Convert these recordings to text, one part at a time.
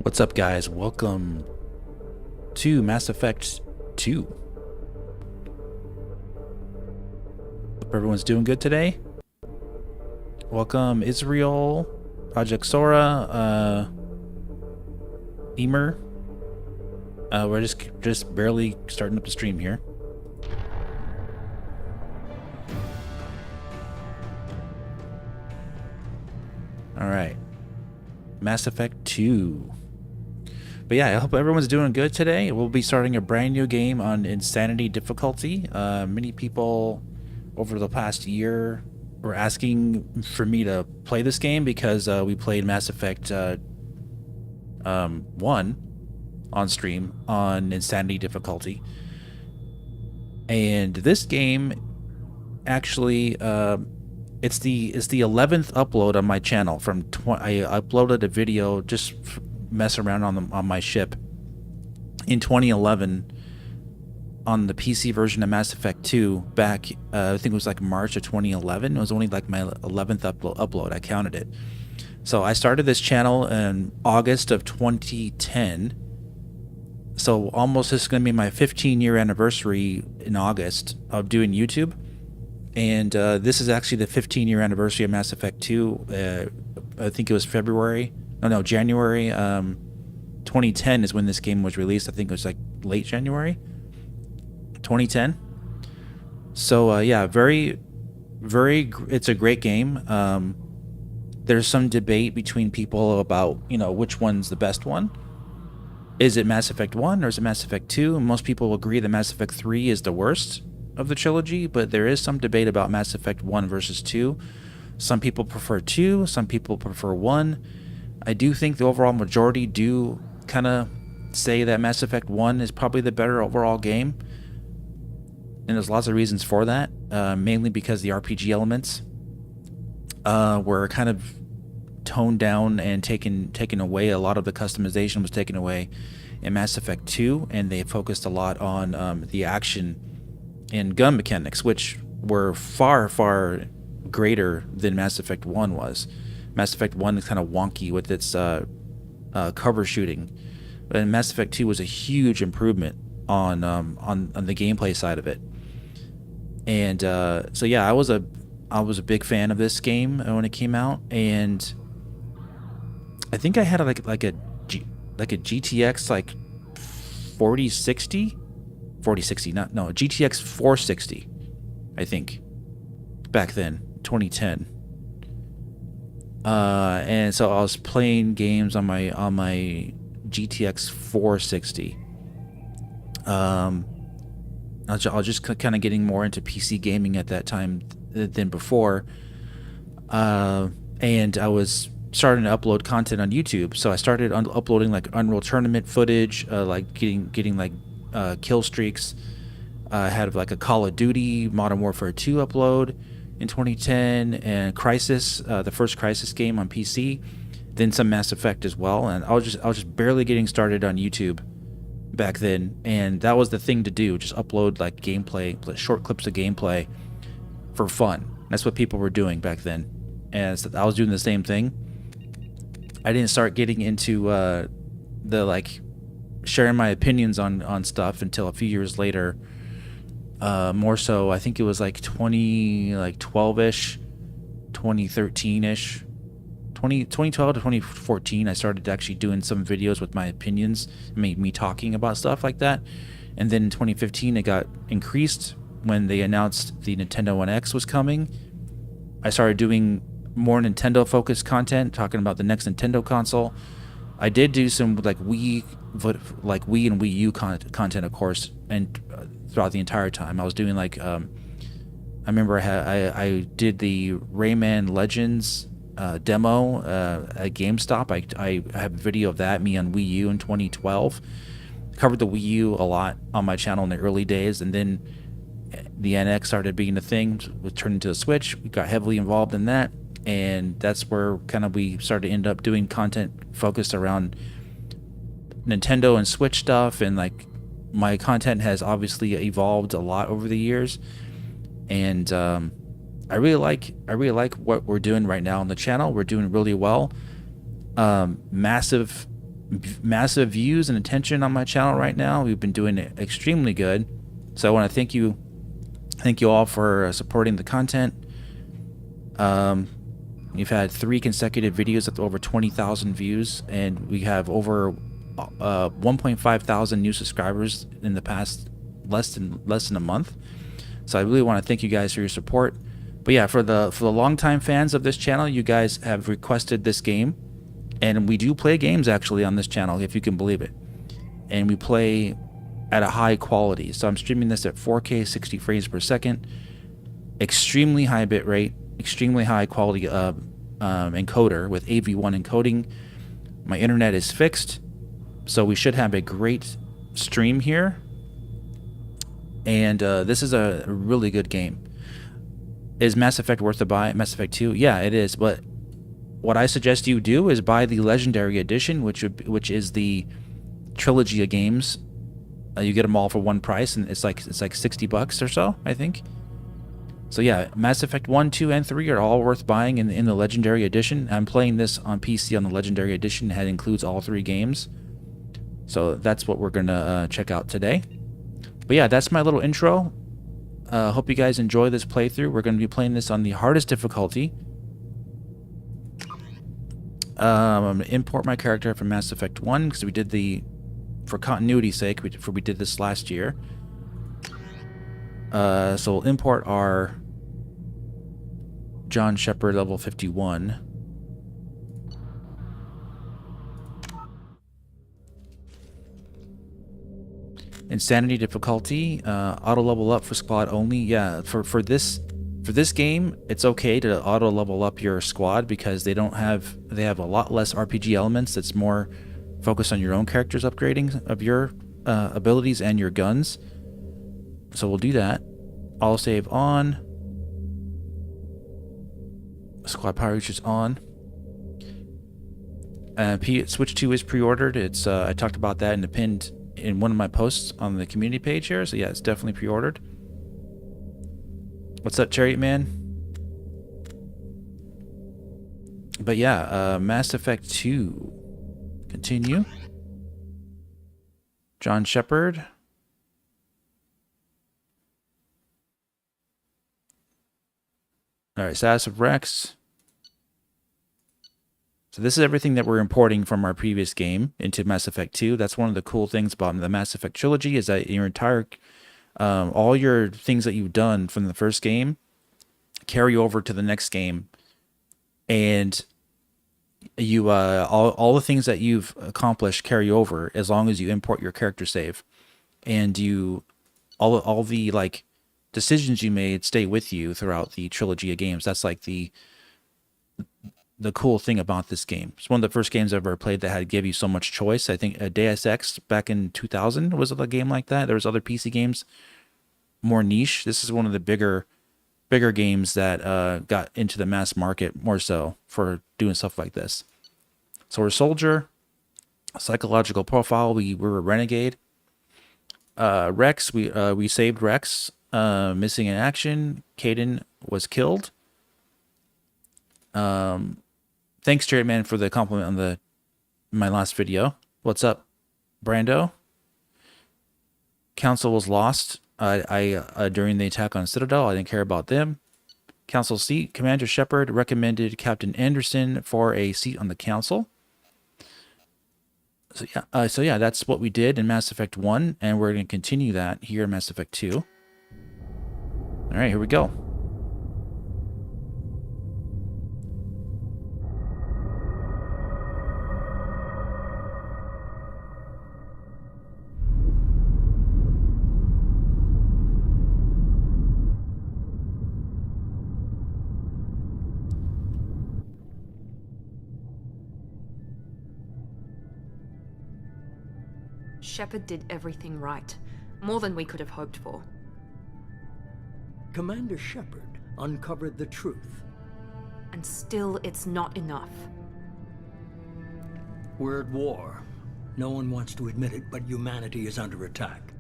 What's up, guys? Welcome to Mass Effect 2. Hope everyone's doing good today. Welcome, Israel, Project Sora, Emer. We're just barely starting up the stream here. All right, Mass Effect 2. But yeah, I hope everyone's doing good today. We'll be starting a brand new game on Insanity difficulty. Many people over the past year were asking for me to play this game because we played Mass Effect 1 on stream on Insanity difficulty. And this game actually it's the 11th upload on my channel I uploaded a video just mess around on my ship in 2011 on the PC version of Mass Effect 2 back I think it was like March of 2011. It was only like my 11th upload. I counted it. So I started this channel in August of 2010. So almost this is going to be my 15-year anniversary in August of doing YouTube. And this is actually the 15-year anniversary of Mass Effect 2. I think it was January 2010 is when this game was released. I think it was like late January 2010. So yeah, it's a great game. There's some debate between people about, which one's the best one. Is it Mass Effect 1 or is it Mass Effect 2? Most people agree that Mass Effect 3 is the worst of the trilogy, but there is some debate about Mass Effect 1 versus 2. Some people prefer 2, some people prefer 1. I do think the overall majority do kind of say that Mass Effect 1 is probably the better overall game. And there's lots of reasons for that, mainly because the RPG elements were kind of toned down and taken away. A lot of the customization was taken away in Mass Effect 2, and they focused a lot on the action and gun mechanics, which were far, far greater than Mass Effect 1 was. Mass Effect 1 is kind of wonky with its cover shooting, but Mass Effect 2 was a huge improvement on the gameplay side of it. And so yeah, I was a big fan of this game when it came out, and I think I had like a GTX like 4060, GTX 460, I think, back then, 2010. And so I was playing games on my GTX 460. I was just kind of getting more into PC gaming at that time than before. And I was starting to upload content on YouTube. So I started uploading like Unreal Tournament footage, like getting like kill streaks. I had like a Call of Duty Modern Warfare 2 upload in 2010, and Crisis, the first Crisis game on PC, then some Mass Effect as well. And I was just barely getting started on YouTube back then, and that was the thing to do, just upload like gameplay, short clips of gameplay for fun. That's what people were doing back then, and so I was doing the same thing. I didn't start getting into the like sharing my opinions on stuff until a few years later. More so, I think it was like 2012-ish, 2013-ish, 2012 to 2014, I started actually doing some videos with my opinions, me talking about stuff like that. And then in 2015, it got increased when they announced the Nintendo One X was coming. I started doing more Nintendo-focused content, talking about the next Nintendo console. I did do some like Wii and Wii U content, of course, and throughout the entire time I was doing like I remember I did the Rayman Legends demo at GameStop. I have a video of that, me on Wii U in 2012. Covered the Wii U a lot on my channel in the early days, and then the NX started being a thing, was turned into a Switch. We got heavily involved in that, and that's where kind of we started to end up doing content focused around Nintendo and Switch stuff. And like my content has obviously evolved a lot over the years, and I really like what we're doing right now on the channel. We're doing really well. Massive views and attention on my channel right now. We've been doing it extremely good. So I want to thank you all for supporting the content. We've had 3 consecutive videos with over 20,000 views, and we have over 1.5 thousand new subscribers in the past less than a month. So I really want to thank you guys for your support. But yeah, for the longtime fans of this channel, you guys have requested this game, and we do play games actually on this channel, if you can believe it. And we play at a high quality. So I'm streaming this at 4K 60 frames per second, extremely high bit rate, extremely high quality encoder with AV1 encoding. My internet is fixed, so we should have a great stream here. And this is a really good game. Is Mass Effect worth the buy? Mass Effect 2? Yeah, it is. But what I suggest you do is buy the Legendary Edition, which is the trilogy of games. You get them all for one price, and it's like $60 or so, I think. So yeah, Mass Effect 1, 2, and 3 are all worth buying in the Legendary Edition. I'm playing this on PC on the Legendary Edition. That includes all 3 games. So that's what we're gonna check out today. But yeah, that's my little intro. Hope you guys enjoy this playthrough. We're going to be playing this on the hardest difficulty. I'm going to import my character from Mass Effect 1 because we did for continuity's sake, we did this last year. So we'll import our John Shepard level 51. Insanity difficulty, auto level up for squad only. Yeah, for this game, it's okay to auto level up your squad because they have a lot less RPG elements. That's more focused on your own character's upgrading of your abilities and your guns. So we'll do that. All save on. Squad power reaches on. Switch 2 is pre-ordered. It's I talked about that in one of my posts on the community page here. So yeah, it's definitely pre-ordered. What's up, Chariot Man? But yeah, Mass Effect 2. Continue. John Shepard. Alright, status of Rex. So this is everything that we're importing from our previous game into Mass Effect 2. That's one of the cool things about the Mass Effect trilogy is that your entire, all your things that you've done from the first game carry over to the next game, and you all the things that you've accomplished carry over as long as you import your character save, and all the like decisions you made stay with you throughout the trilogy of games. That's like the cool thing about this game. It's one of the first games I've ever played that had give you so much choice. I think Deus Ex back in 2000 was a game like that. There was other PC games more niche. This is one of the bigger games that got into the mass market more so for doing stuff like this. So we're a soldier, psychological profile. We were a renegade. Rex, we saved Rex. Missing in action. Caden was killed. Thanks, Chariot Man, for the compliment on my last video. What's up, Brando? Council was lost. During the attack on Citadel. I didn't care about them. Council seat. Commander Shepard recommended Captain Anderson for a seat on the council. So yeah, that's what we did in Mass Effect 1, and we're going to continue that here in Mass Effect 2. All right, here we go. Shepard did everything right. More than we could have hoped for. Commander Shepard uncovered the truth. And still, it's not enough. We're at war. No one wants to admit it, but humanity is under attack.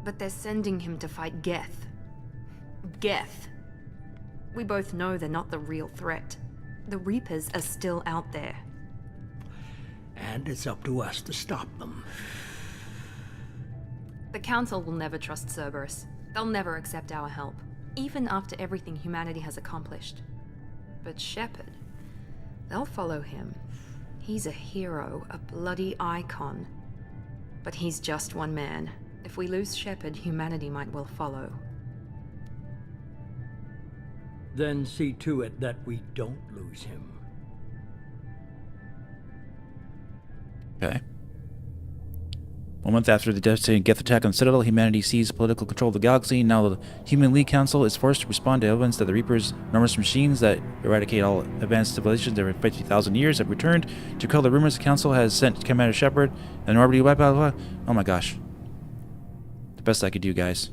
But they're sending him to fight Geth. Geth. We both know they're not the real threat. The Reapers are still out there. And it's up to us to stop them. The Council will never trust Cerberus. They'll never accept our help, even after everything humanity has accomplished. But Shepard, they'll follow him. He's a hero, a bloody icon. But he's just one man. If we lose Shepard, humanity might well follow. Then see to it that we don't lose him. Okay. 1 month after the devastating Geth attack on Citadel, humanity seized political control of the galaxy. Now the Human League Council is forced to respond to evidence that the Reapers, enormous machines that eradicate all advanced civilizations every 50,000 years, have returned. To quell the rumors, the Council has sent Commander Shepard and Normandy. Blah, blah, blah. Oh my gosh. The best I could do, guys.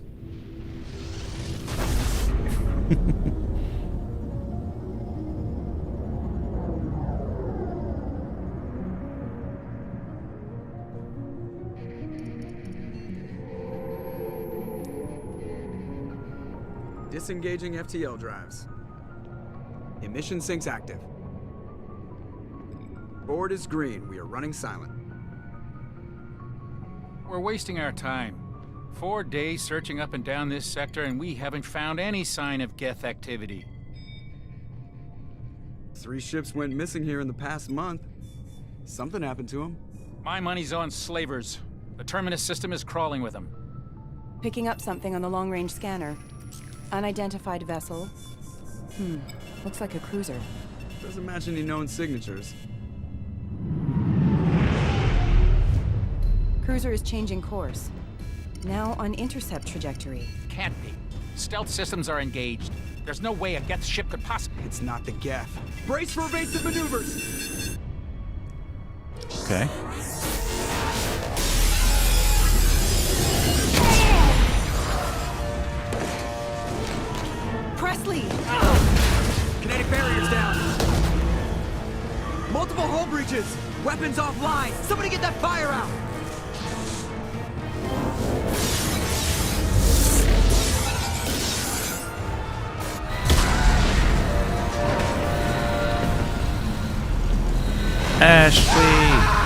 Disengaging FTL drives. Emission sinks active. Board is green. We are running silent. We're wasting our time. 4 days searching up and down this sector, and we haven't found any sign of Geth activity. 3 ships went missing here in the past month. Something happened to them. My money's on slavers. The Terminus system is crawling with them. Picking up something on the long-range scanner. Unidentified vessel. Looks like a cruiser. Doesn't match any known signatures. Cruiser is changing course. Now on intercept trajectory. Can't be. Stealth systems are engaged. There's no way a Geth ship could possibly... It's not the Geth. Brace for evasive maneuvers! Okay. Presley! Kinetic barriers down. Multiple hull breaches. Weapons offline. Somebody get that fire out. Ashley!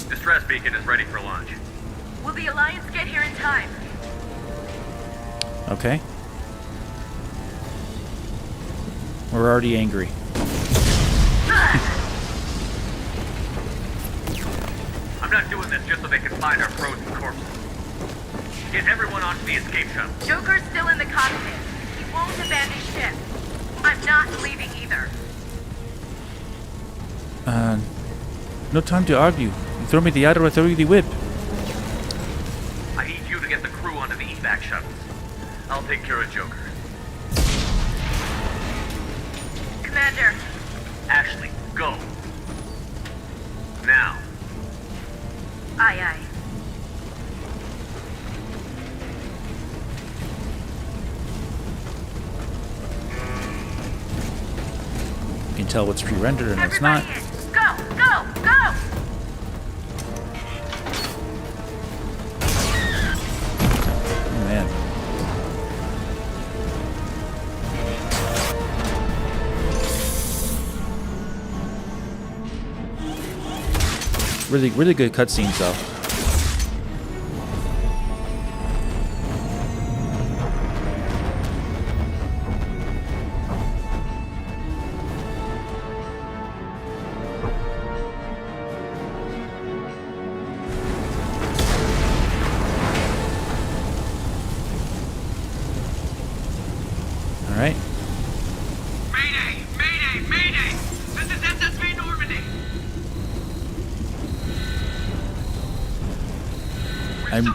Distress beacon is ready for launch. Will the Alliance get here in time? Okay. We're already angry. I'm not doing this just so they can find our frozen corpses. Get everyone onto the escape shuttle. Joker's still in the cockpit. He won't abandon ship. I'm not leaving either. No time to argue. You throw me the idol, I throw you the whip. I need you to get the crew onto the evac shuttles. I'll take care of Joker. Commander. Ashley, go. Now. Aye, aye. You can tell what's pre-rendered and what's Everybody not. in. Go, go, go! Oh man. Really good cutscenes though. All right. Mayday! Mayday! Mayday! This is SSV Normandy! I'm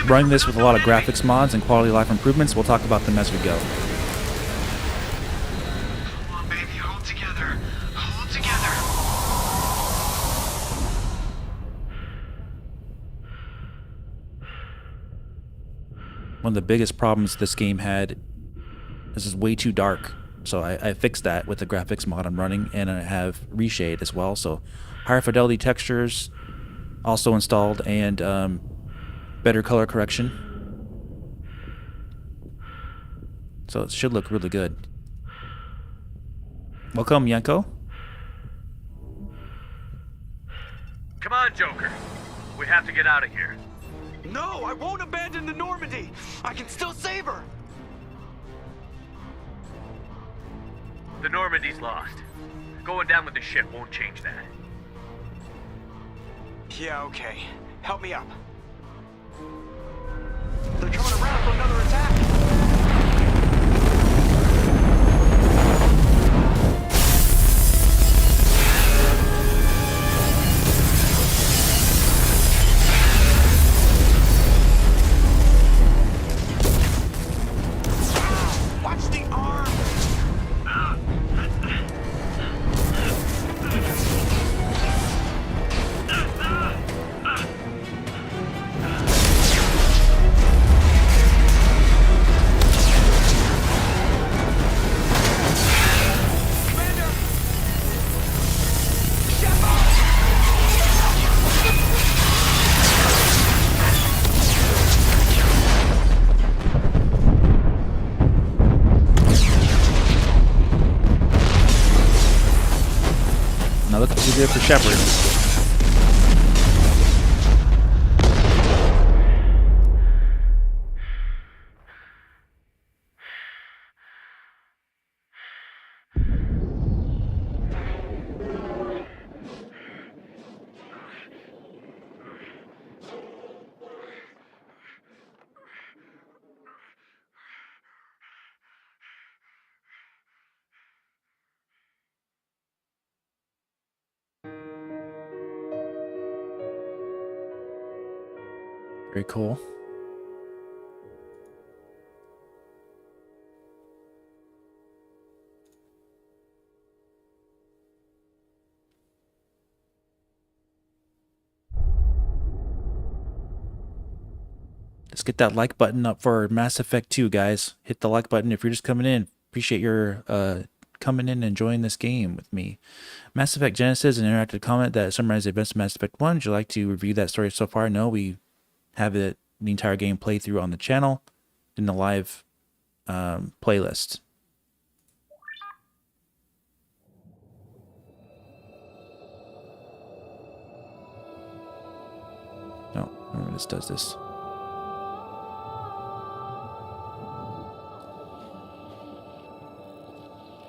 running this with a lot of graphics mods and quality of life improvements. We'll talk about them as we go. Come on, baby, hold together. Hold together. One of the biggest problems this game had is it's way too dark. So I fixed that with the graphics mod I'm running, and I have reshade as well. So higher fidelity textures also installed, and better color correction. So it should look really good. Welcome, Yanko. Come on, Joker. We have to get out of here. No, I won't abandon the Normandy. I can still save her. The Normandy's lost. Going down with the ship won't change that. Yeah, okay. Help me up. They're coming around for another attack. Now look what you did for Shepard. Very cool. Let's get that like button up for Mass Effect 2, guys. Hit the like button if you're just coming in. Appreciate your coming in and enjoying this game with me. Mass Effect Genesis, an interactive comment that summarizes the events of Mass Effect 1. Would you like to review that story so far? No, we have it, the entire game playthrough on the channel in the live playlist. No, remember this does this.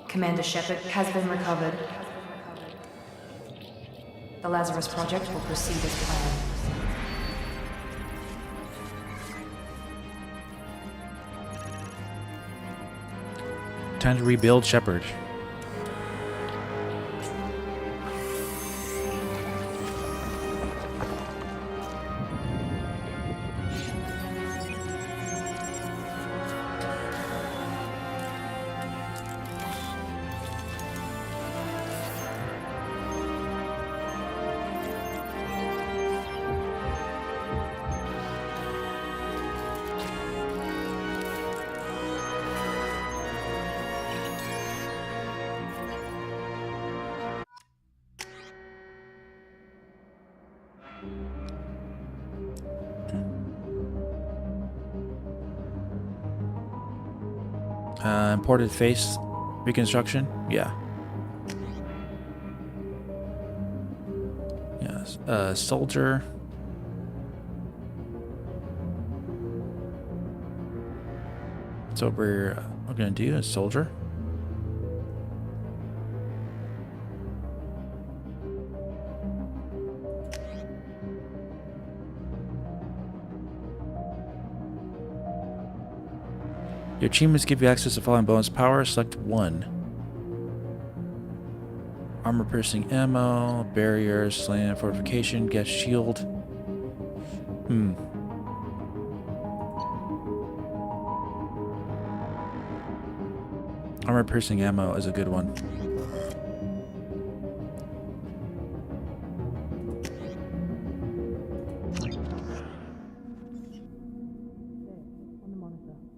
Commander Shepard has been recovered. The Lazarus Project will proceed as planned. Time to rebuild Shepard. Imported face reconstruction. Yeah. Yes. Soldier. So what we're gonna do is soldier. Your achievements give you access to following bonus power. Select one. Armor piercing ammo, barrier, slam, fortification, gas shield. Armor piercing ammo is a good one.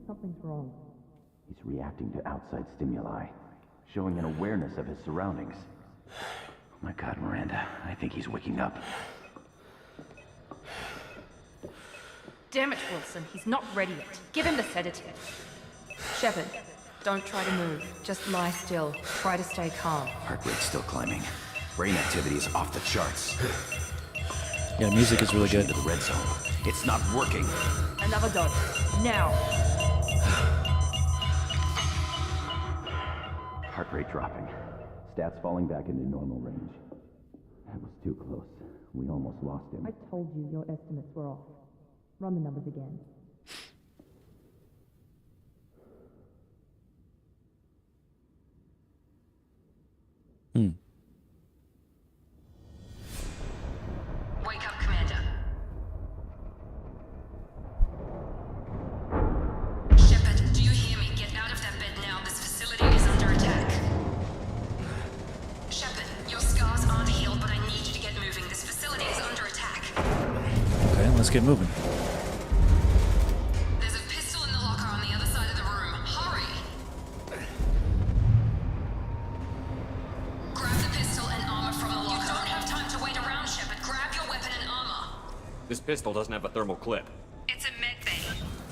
Something's wrong. He's reacting to outside stimuli. showing an awareness of his surroundings. Oh my God, Miranda, I think he's waking up. Damn it, Wilson. He's not ready yet. Give him the sedative. Shepard, don't try to move. Just lie still. Try to stay calm. Heart rate's still climbing. Brain activity is off the charts. Yeah, music is really good. Into the red zone. It's not working. Another dose. Now. Heart rate dropping. Stats falling back into normal range. That was too close. We almost lost him. I told you your estimates were off. Run the numbers again. Wake up, Commander. Shepard, do you hear me? Get out of that bed now. This facility is under attack. Shepard, your scars aren't healed, but I need you to get moving. This facility is under attack. Okay, let's get moving. There's a pistol in the locker on the other side of the room. Hurry! Grab the pistol and armor from the locker. You don't have time to wait around, Shepard. Grab your weapon and armor. This pistol doesn't have a thermal clip. It's a med bay.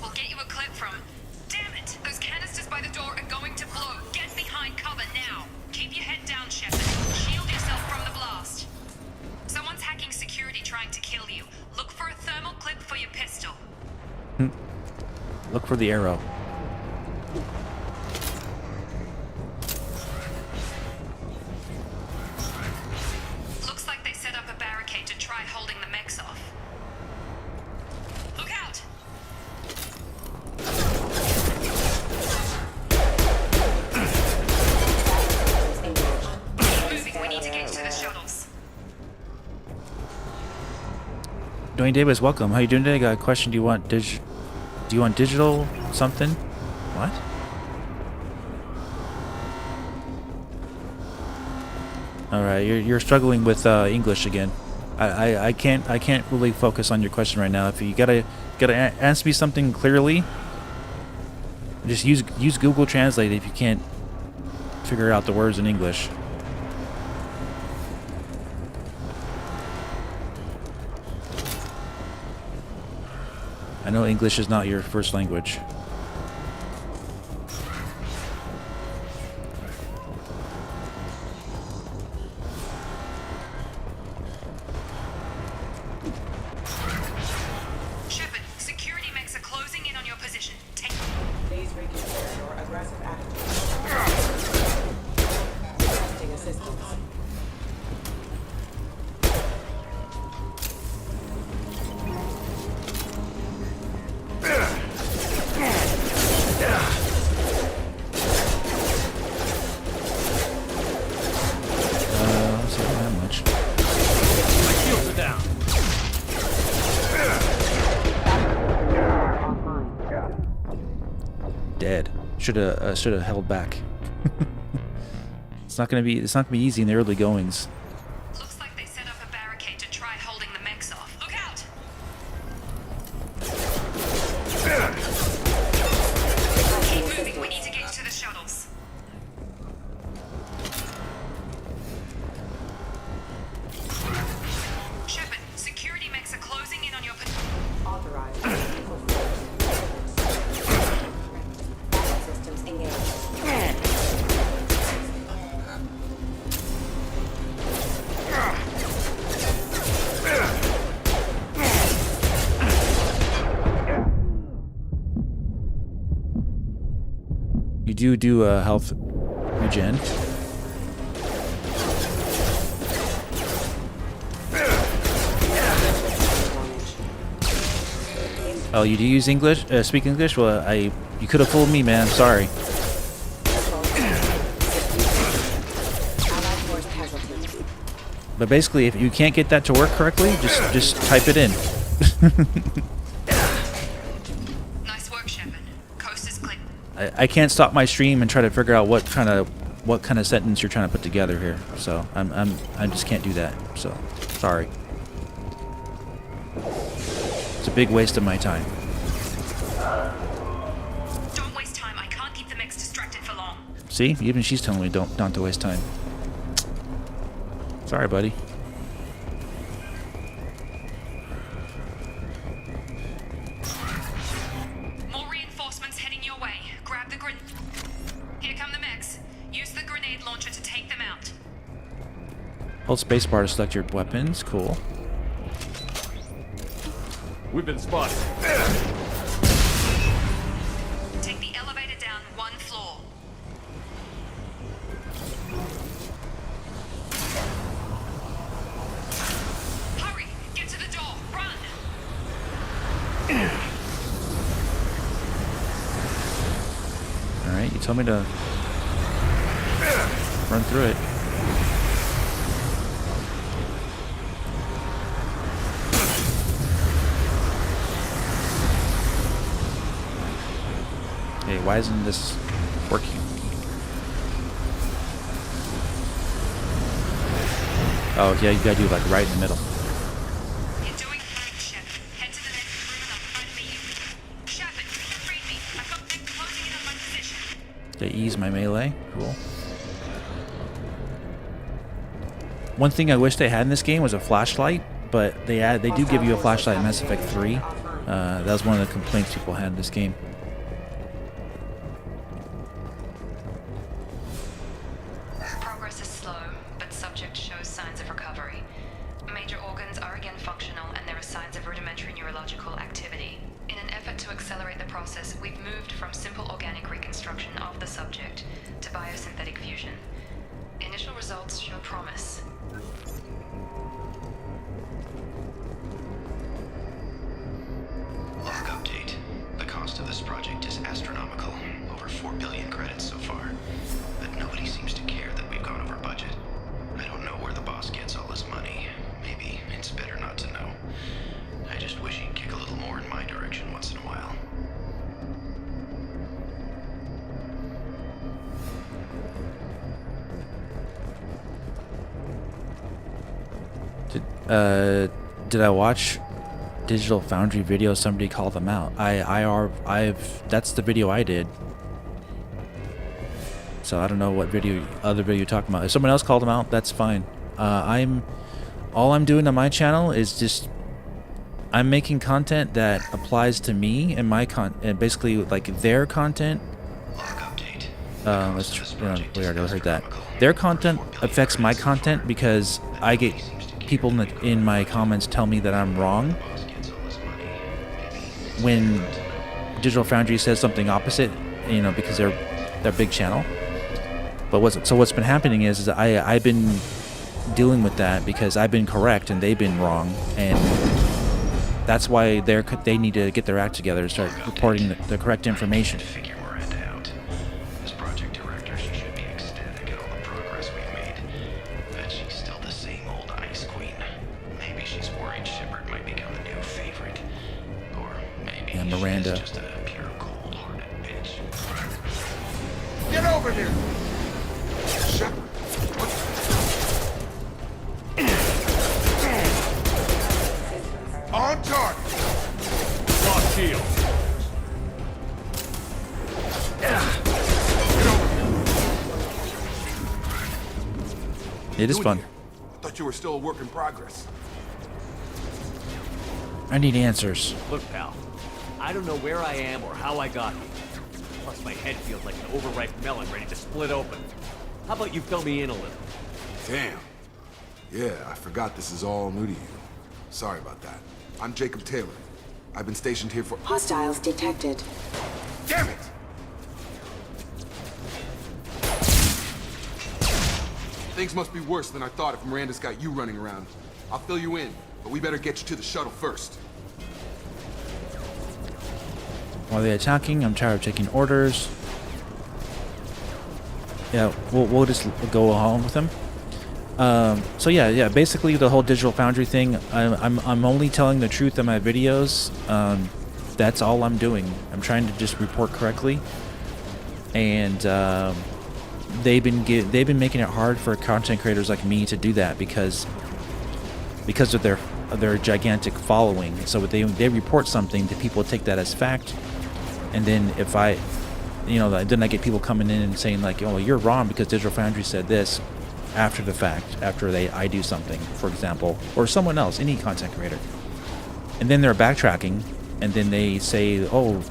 We'll get you a clip from... Damn it! Those canisters by the door are going to blow. Get behind cover now. Keep your head down, Shepard. Shield yourself from the blast. Someone's hacking security trying to kill you. Look for a thermal clip for your pistol. Look for the arrow. Looks like they set up a barricade to try holding the mechs off. Look out! Keep moving, we need to get to the shuttles. Dwayne Davis, welcome. How you doing today? I got a question. Do you want digital something? What? All right, you're struggling with English again. I can't really focus on your question right now. If you gotta answer me something clearly, just use Google Translate if you can't figure out the words in English. I know English is not your first language. Shepard, security mechs are closing in on your position. Take... Please reconsider your aggressive attitude. Requesting assistance. Dead. Should have held back. It's not gonna be easy in the early goings. Looks like they set up a barricade to try holding the mechs off. Look out! Keep moving, we need to get to the shuttles. Shepard, security mechs are closing in on your position. Authorized. Systems engaged. You do health regen. Oh, you do use English? Speak English? Well, you could have fooled me, man. I'm sorry. But basically, if you can't get that to work correctly, just type it in. Nice work, Shepard. Coast is clear. I can't stop my stream and try to figure out what kind of sentence you're trying to put together here. So I just can't do that. So sorry. It's a big waste of my time. Don't waste time. I can't keep the mechs distracted for long. See? Even she's telling me don't to waste time. Sorry, buddy. More reinforcements heading your way. Grab the grenade. Here come the mechs. Use the grenade launcher to take them out. Hold spacebar to select your weapons. Cool. We've been spotted. Take the elevator down 1 floor. Hurry! Get to the door! Run! Alright, you told me to run through it. Hey, why isn't this working? Oh, yeah, you gotta do like right in the middle. You're doing fine, Shep. Head to the next room and I'll try to meet you. Shepard, read me. I've got them closing in on my position. To ease my melee. Cool. One thing I wish they had in this game was a flashlight, but they do give you a flashlight in Mass Effect 3. That was one of the complaints people had in this game. Progress is slow, but subject shows signs of recovery. Major organs are again functional, and there are signs of rudimentary neurological activity. In an effort to accelerate the process, we've moved from simple organic reconstruction of the subject to biosynthetic fusion. Initial results show promise. Log update. The cost of this project is astronomical. Over 4 billion credits so far. But nobody seems to care that we've gone over budget. I don't know where the boss gets all his money. Maybe it's better not to know. I just wish he'd kick a little more in my direction once in a while. Did I watch Digital Foundry video? Somebody called them out. That's the video I did. So I don't know what other video you're talking about. If someone else called them out, that's fine. All I'm doing on my channel is just I'm making content that applies to me and my and basically like their content. We already heard that. Their content affects my content because I get people in my comments tell me that I'm wrong when Digital Foundry says something opposite, because they're a big channel. But what's been happening is I've been dealing with that because I've been correct and they've been wrong, and that's why they need to get their act together and start reporting the correct information. Miranda. Just a pure cold-hearted bitch. Get over here! Shepard. On target! Lock shield. It is fun. I thought you were still a work in progress. I need answers. Look, pal. I don't know where I am or how I got here. Plus, my head feels like an overripe melon ready to split open. How about you fill me in a little? Damn. Yeah, I forgot this is all new to you. Sorry about that. I'm Jacob Taylor. I've been stationed here for— Hostiles detected. Damn it! Things must be worse than I thought if Miranda's got you running around. I'll fill you in, but we better get you to the shuttle first. While they're attacking, I'm tired of taking orders. Yeah, we'll just go along with them. So yeah, basically the whole Digital Foundry thing, I'm only telling the truth in my videos. That's all I'm doing. I'm trying to just report correctly, and they've been making it hard for content creators like me to do that because of their gigantic following. So they report something, the people take that as fact, and then if you know, then I get people coming in and saying like, oh, you're wrong because Digital Foundry said this after the fact, after I do something, for example, or someone else, any content creator. And then they're backtracking, and then they say, oh,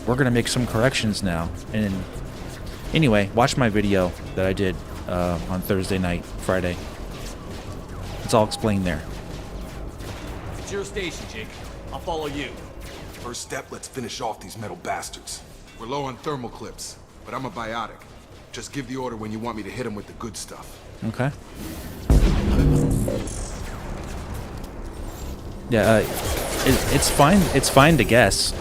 we're going to make some corrections now. And anyway, watch my video that I did on Thursday night, Friday. It's all explained there. It's your station, Jake. I'll follow you. First step, let's finish off these metal bastards. We're low on thermal clips, but I'm a biotic. Just give the order when you want me to hit them with the good stuff. Okay. Yeah, it's fine. It's fine to guess,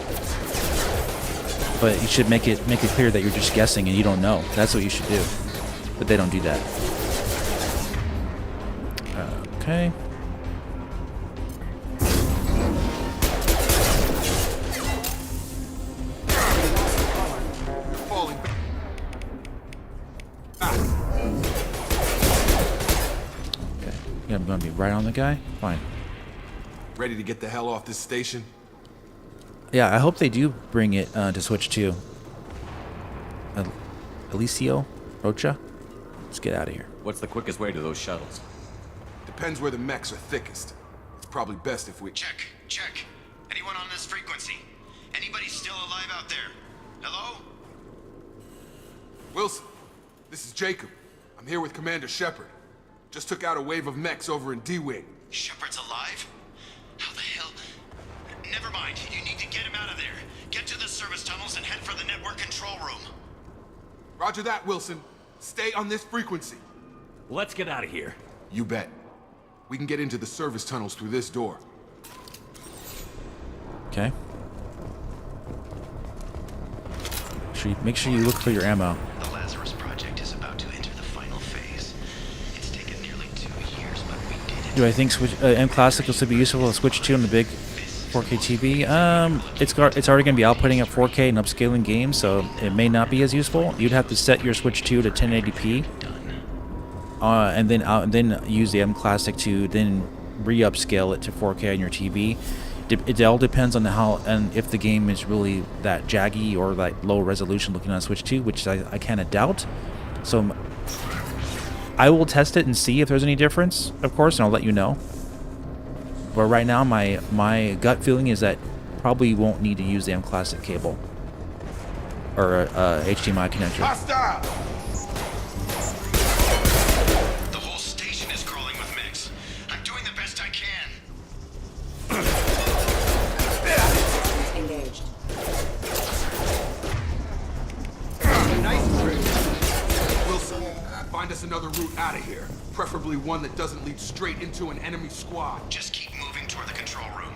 but you should make it clear that you're just guessing and you don't know. That's what you should do. But they don't do that. Okay. Yeah, I'm gonna be right on the guy. Fine. Ready to get the hell off this station? Yeah, I hope they do bring it to Switch 2. Alicio? Rocha? Let's get out of here. What's the quickest way to those shuttles? Depends where the mechs are thickest. It's probably best if we... Check. Anyone on this frequency? Anybody still alive out there? Hello? Wilson, this is Jacob. I'm here with Commander Shepard. Just took out a wave of mechs over in D-Wing. Shepard's alive? How the hell? Never mind. You need to get him out of there. Get to the service tunnels and head for the network control room. Roger that, Wilson. Stay on this frequency. Let's get out of here. You bet. We can get into the service tunnels through this door. Okay. Make sure you look for your ammo. The Lazarus Project is about to enter the final phase. It's taken nearly 2 years, but we did it. Do I think M Classic will still be useful to Switch 2 on the big 4K TV? It's already going to be outputting at 4K and upscaling games, so it may not be as useful. You'd have to set your Switch 2 to 1080p, and then use the M Classic to then re-upscale it to 4K on your TV. It all depends on how and if the game is really that jaggy or like low resolution looking on Switch 2, which I kind of doubt. So I will test it and see if there's any difference, of course, and I'll let you know. But right now, my gut feeling is that probably won't need to use the M Classic cable or HDMI connector. Hostile! The whole station is crawling with mechs. I'm doing the best I can. Engaged. Nice trick. Wilson, find us another route out of here. Preferably one that doesn't lead straight into an enemy squad. Just keep moving toward the control room.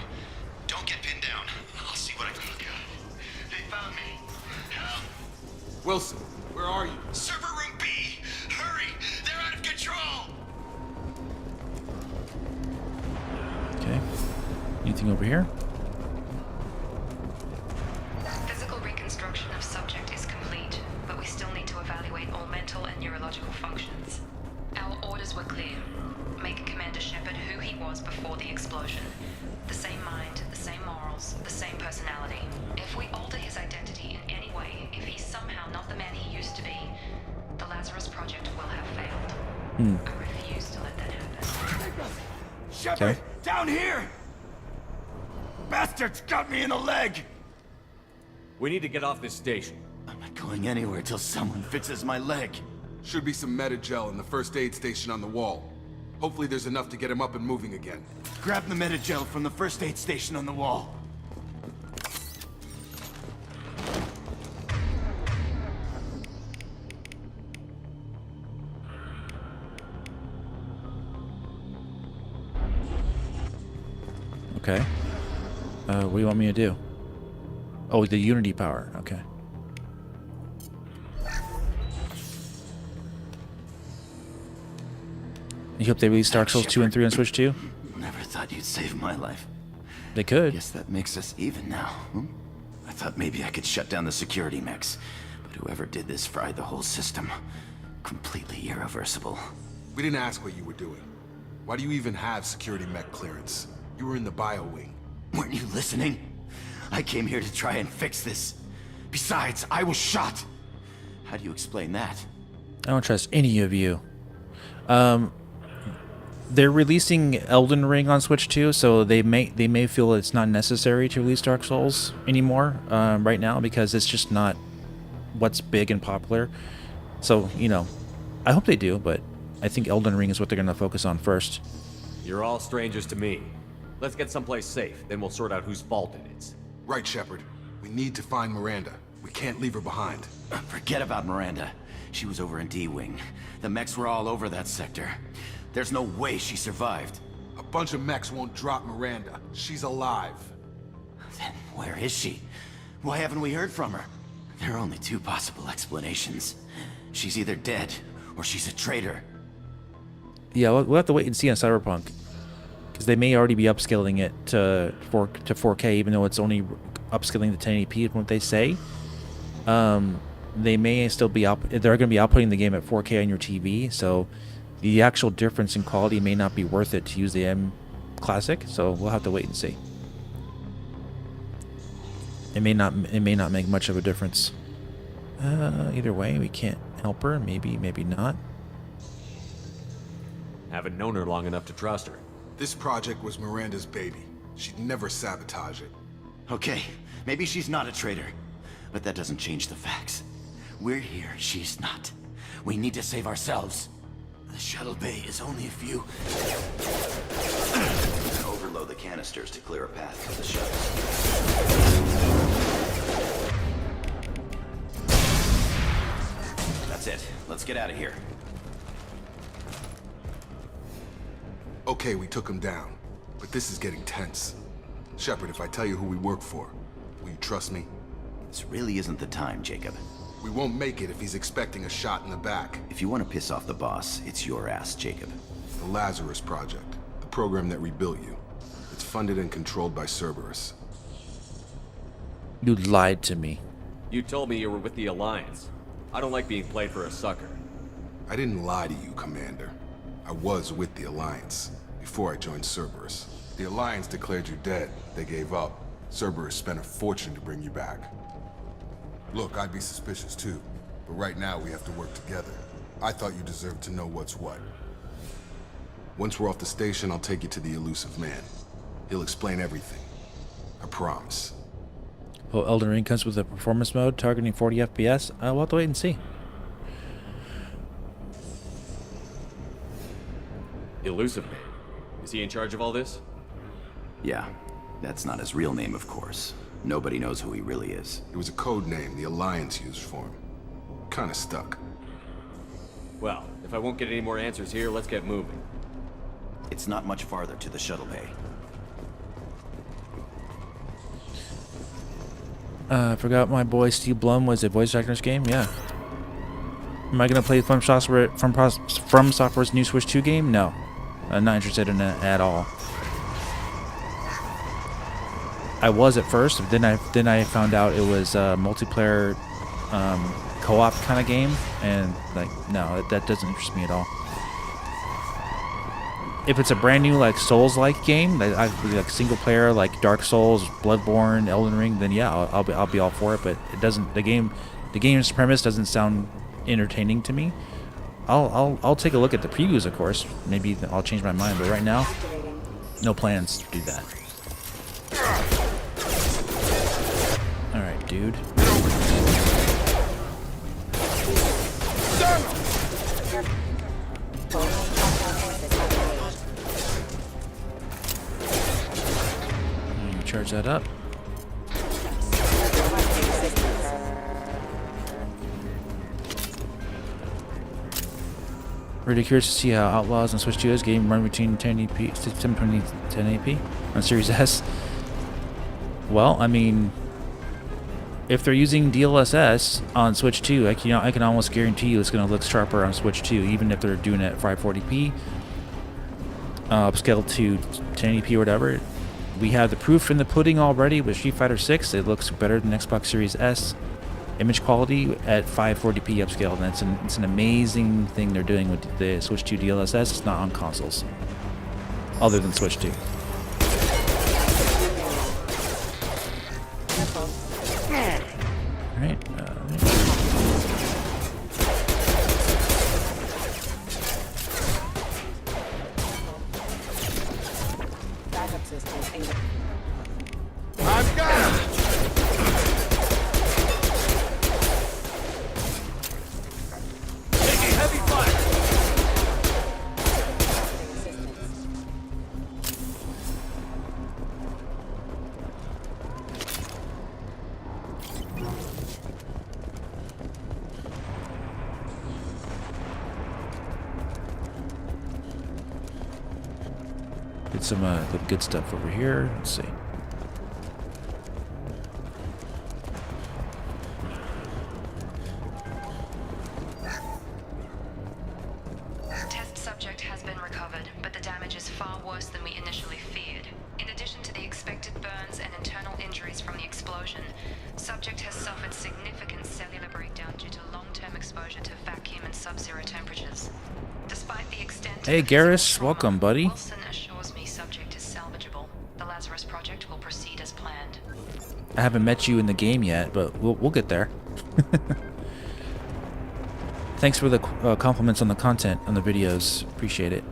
Don't get pinned down. I'll see what I can look at. They found me. Help. Wilson, where are you? Server room B. Hurry. They're out of control. Okay. Anything over here? Physical reconstruction of subject is complete, but we still need to evaluate all mental and neurological functions. Our orders were clear. Make Commander Shepard who he was before the explosion. The same mind, the same morals, the same personality. If we alter his identity in any way, if he's somehow not the man he used to be, the Lazarus Project will have failed. I refuse to let that happen. Shepard, down here! Bastards got me in the leg! We need to get off this station. I'm not going anywhere till someone fixes my leg. Should be some metagel in the first aid station on the wall. Hopefully there's enough to get him up and moving again. Grab the metagel from the first aid station on the wall. Okay. What do you want me to do? Oh, the Unity power. Okay. You hope they release Dark Souls 2 and 3 on Switch 2? Never thought you'd save my life. They could. Guess that makes us even now. I thought maybe I could shut down the security mechs, but whoever did this fried the whole system. Completely irreversible. We didn't ask what you were doing. Why do you even have security mech clearance? You were in the bio wing. Weren't you listening? I came here to try and fix this. Besides, I was shot. How do you explain that? I don't trust any of you. They're releasing Elden Ring on Switch 2, so they may feel it's not necessary to release Dark Souls anymore right now because it's just not what's big and popular. So, you know, I hope they do, but I think Elden Ring is what they're going to focus on first. You're all strangers to me. Let's get someplace safe, then we'll sort out whose fault it is. Right, Shepard. We need to find Miranda. We can't leave her behind. Forget about Miranda. She was over in D-Wing. The mechs were all over that sector. There's no way she survived. A bunch of mechs won't drop Miranda. She's alive. Then where is she? Why haven't we heard from her? There are only two possible explanations. She's either dead, or she's a traitor. Yeah, we'll have to wait and see on Cyberpunk. Because they may already be upscaling it to 4K, even though it's only upscaling to 1080p, is what they say. They may still be they're going to be outputting the game at 4K on your TV, so the actual difference in quality may not be worth it to use the M Classic, so we'll have to wait and see. It may not make much of a difference. Either way, we can't help her. Maybe not. Haven't known her long enough to trust her. This project was Miranda's baby. She'd never sabotage it. Okay, maybe she's not a traitor, but that doesn't change the facts. We're here, she's not. We need to save ourselves. The shuttle bay is only a few... Overload the canisters to clear a path for the shuttles. That's it. Let's get out of here. Okay, we took him down, but this is getting tense. Shepard, if I tell you who we work for, will you trust me? This really isn't the time, Jacob. We won't make it if he's expecting a shot in the back. If you want to piss off the boss, it's your ass, Jacob. The Lazarus Project, the program that rebuilt you. It's funded and controlled by Cerberus. You lied to me. You told me you were with the Alliance. I don't like being played for a sucker. I didn't lie to you, Commander. I was with the Alliance before I joined Cerberus. The Alliance declared you dead. They gave up. Cerberus spent a fortune to bring you back. Look, I'd be suspicious too, but right now we have to work together. I thought you deserved to know what's what. Once we're off the station, I'll take you to the Illusive Man. He'll explain everything. I promise. Well, Elden Ring comes with a performance mode targeting 40 FPS. We'll have to wait and see. Illusive Man. Is he in charge of all this? Yeah, that's not his real name, of course. Nobody knows who he really is. It was a code name the Alliance used for him. Kinda stuck. Well, if I won't get any more answers here, let's get moving. It's not much farther to the shuttle bay. I forgot my boy Steve Blum was a voice actor in this game. Yeah. Am I gonna play From Software's new Switch 2 game? No, I'm not interested in it at all. I was at first, then I found out it was a multiplayer co-op kind of game, and like no, that doesn't interest me at all. If it's a brand new like Souls-like game, like single player, like Dark Souls, Bloodborne, Elden Ring, then yeah, I'll be all for it. But it doesn't. The game's premise doesn't sound entertaining to me. I'll take a look at the previews, of course. Maybe I'll change my mind, but right now, no plans to do that. All right, dude. Charge that up. Really curious to see how Outlaws on Switch 2's game run between 1080p, 720 1080p on Series S. Well, I mean, if they're using DLSS on Switch 2, I can almost guarantee you it's going to look sharper on Switch 2, even if they're doing it at 540p, upscaled to 1080p or whatever. We have the proof in the pudding already with Street Fighter 6. It looks better than Xbox Series S image quality at 540p upscaled, and it's an amazing thing they're doing with the Switch 2 DLSS. It's not on consoles, other than Switch 2. Alright. systems engaged. I've got him! Taking heavy fire! Get some the good stuff over here. Let's see. Test subject has been recovered, but the damage is far worse than we initially feared. In addition to the expected burns and internal injuries from the explosion, subject has suffered significant cellular breakdown due to long-term exposure to vacuum and sub-zero temperatures. Despite the extent Hey, of Garrus, physical welcome, trauma, buddy. Wilson assures me subject is salvageable. The Lazarus project will proceed as planned. I haven't met you in the game yet, but we'll get there. Thanks for the compliments on the content, on the videos. Appreciate it.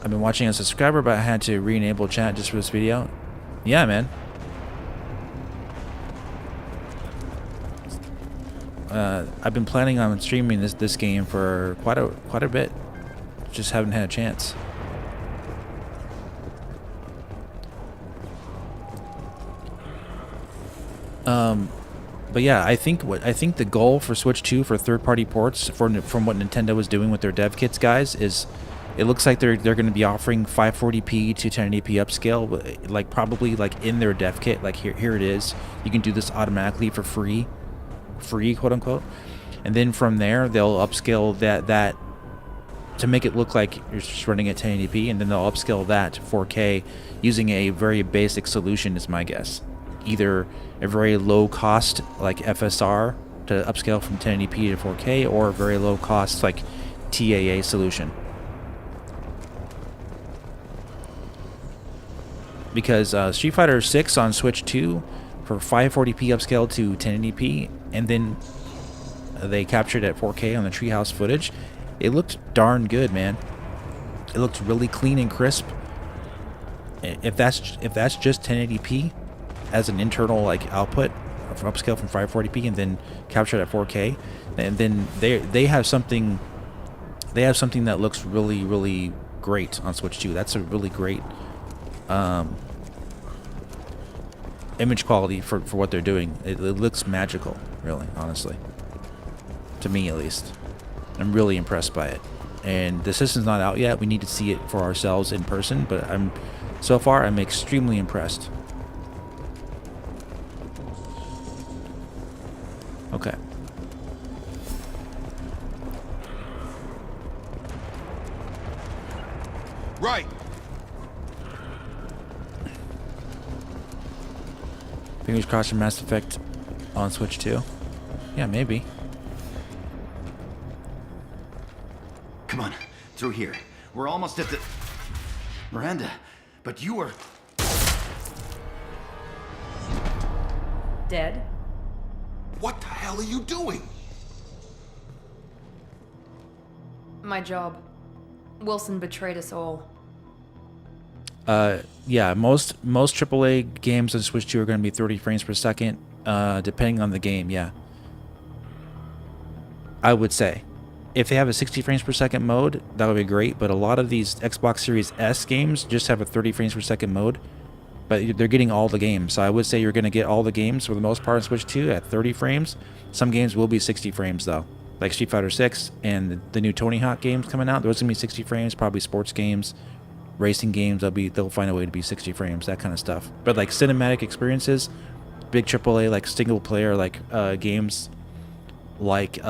I've been watching as a subscriber, but I had to re-enable chat just for this video. Yeah, man. I've been planning on streaming this game for quite a bit. Just haven't had a chance. But yeah, I think the goal for Switch 2 for third-party ports from what Nintendo was doing with their dev kits, guys, is it looks like they're going to be offering 540p to 1080p upscale, like probably like in their dev kit. Like here it is. You can do this automatically for free, quote unquote, and then from there they'll upscale that to make it look like you're just running at 1080p, and then they'll upscale that to 4K using a very basic solution, is my guess. Either a very low cost like FSR to upscale from 1080p to 4K, or a very low cost like TAA solution. Because Street Fighter 6 on Switch 2 for 540p upscale to 1080p, and then they captured at 4K on the Treehouse footage, it looked darn good, man. It looked really clean and crisp. If that's just 1080p as an internal like output from upscale from 540p and then captured at 4K, and then they have something that looks really, really great on Switch 2. That's a really great image quality for what they're doing. It looks magical, really, honestly, to me at least. I'm really impressed by it, and the system's not out yet. We need to see it for ourselves in person, but so far I'm extremely impressed. Okay. Right. Fingers crossed for Mass Effect on Switch 2. Yeah, maybe. Come on, through here. We're almost at the... Miranda, but you were... Dead? What the hell are you doing? My job. Wilson betrayed us all. Yeah, most AAA games on Switch 2 are going to be 30 frames per second, depending on the game, yeah. I would say. If they have a 60 frames per second mode, that would be great, but a lot of these Xbox Series S games just have a 30 frames per second mode, but they're getting all the games. So I would say you're going to get all the games for the most part on Switch 2 at 30 frames. Some games will be 60 frames though, like Street Fighter 6 and the new Tony Hawk games coming out. Those are going to be 60 frames, probably sports games, racing games. They'll find a way to be 60 frames, that kind of stuff. But like cinematic experiences, big AAA like single player like games, like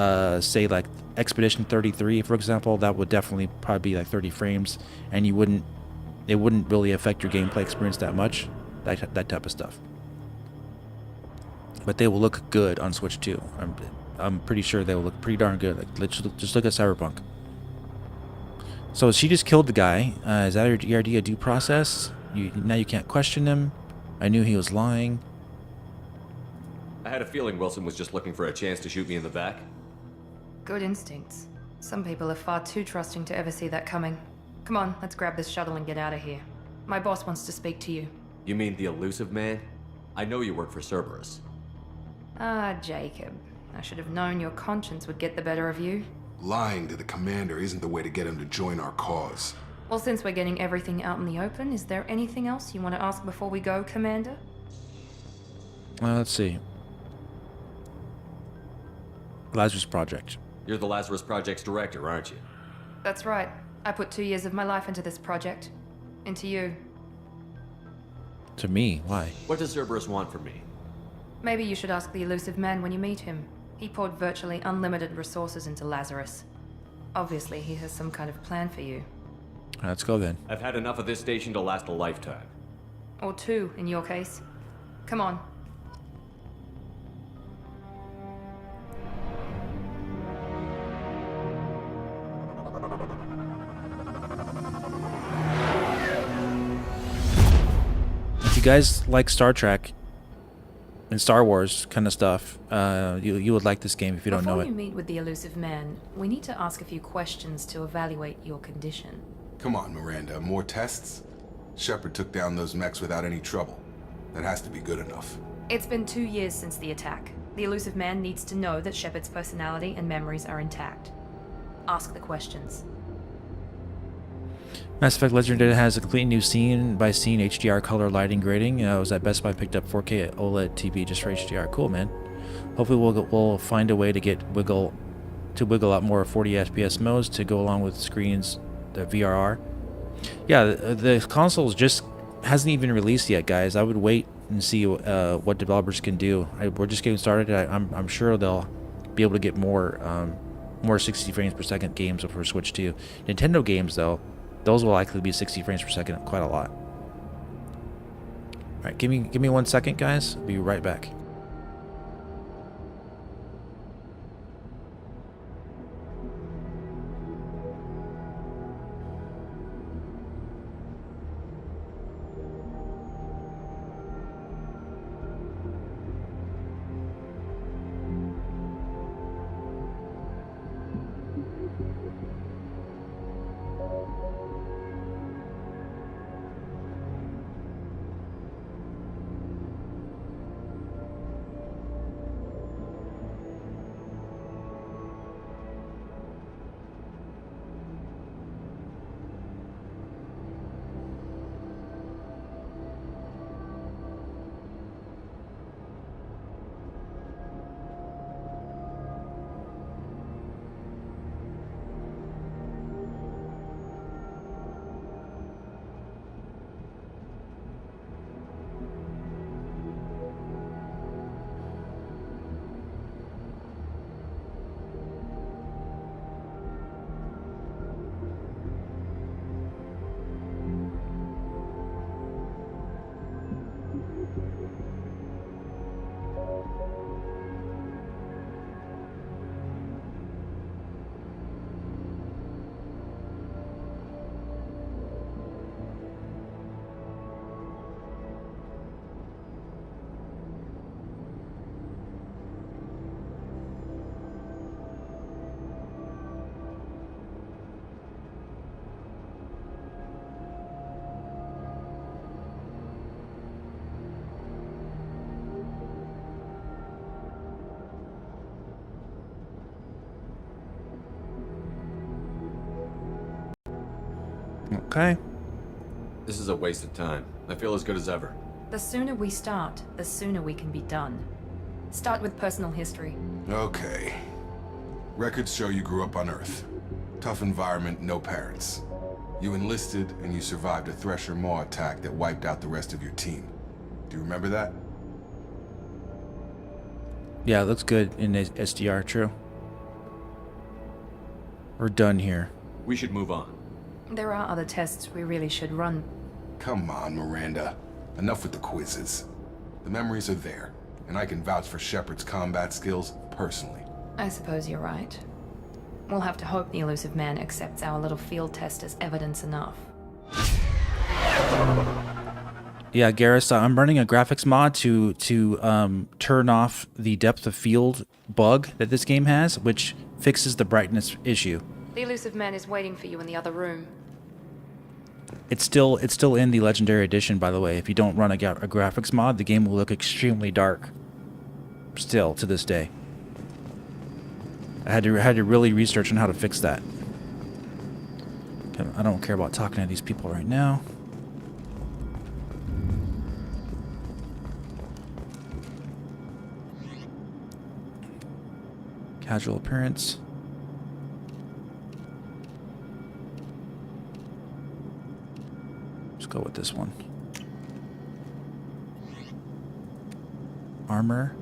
say like Expedition 33, for example, that would definitely probably be like 30 frames, and it wouldn't really affect your gameplay experience that much, that type of stuff. But they will look good on Switch 2. I'm pretty sure they will look pretty darn good. Like, just look at Cyberpunk. So she just killed the guy. Is that your idea of due process? Now you can't question him. I knew he was lying. I had a feeling Wilson was just looking for a chance to shoot me in the back. Good instincts. Some people are far too trusting to ever see that coming. Come on, let's grab this shuttle and get out of here. My boss wants to speak to you. You mean the Illusive man? I know you work for Cerberus. Ah, Jacob. I should have known your conscience would get the better of you. Lying to the commander isn't the way to get him to join our cause. Well, since we're getting everything out in the open, is there anything else you want to ask before we go, Commander? Let's see. Lazarus Project. You're the Lazarus Project's director, aren't you? That's right. I put 2 years of my life into this project. Into you. To me? Why? What does Cerberus want from me? Maybe you should ask the Illusive man when you meet him. He poured virtually unlimited resources into Lazarus. Obviously, he has some kind of plan for you. Let's go then. I've had enough of this station to last a lifetime. Or 2, in your case. Come on. If you guys like Star Trek and Star Wars kind of stuff, you would like this game if you don't know it. Before you meet with the Illusive man, we need to ask a few questions to evaluate your condition. Come on, Miranda, more tests? Shepard took down those mechs without any trouble. That has to be good enough. It's been 2 years since the attack. The Illusive man needs to know that Shepard's personality and memories are intact. Ask the questions. Mass Effect Legendary has a complete new scene-by-scene HDR color lighting grading. I was at Best Buy, picked up 4K OLED TV just for HDR. Cool, man. Hopefully we'll find a way to get wiggle out more 40 FPS modes to go along with screens, the VRR. Yeah, the console just hasn't even released yet, guys. I would wait and see what developers can do. We're just getting started. I'm sure they'll be able to get more 60 frames per second games if we're switched to Nintendo games, though. Those will likely be 60 frames per second, quite a lot. All right, give me 1 second, guys. I'll be right back. Okay. This is a waste of time. I feel as good as ever. The sooner we start, the sooner we can be done. Start with personal history. Okay. Records show you grew up on Earth. Tough environment, no parents. You enlisted and you survived a Thresher Maw attack that wiped out the rest of your team. Do you remember that? Yeah, it looks good in SDR, true. We're done here. We should move on. There are other tests we really should run. Come on, Miranda. Enough with the quizzes. The memories are there, and I can vouch for Shepard's combat skills personally. I suppose you're right. We'll have to hope the Illusive man accepts our little field test as evidence enough. Yeah, Garrus, I'm running a graphics mod to turn off the depth of field bug that this game has, which fixes the brightness issue. The Illusive Man is waiting for you in the other room. It's still in the Legendary Edition, by the way. If you don't run a graphics mod, the game will look extremely dark. Still, to this day. I had to really research on how to fix that. I don't care about talking to these people right now. Casual appearance. Let's go with this one. Armor.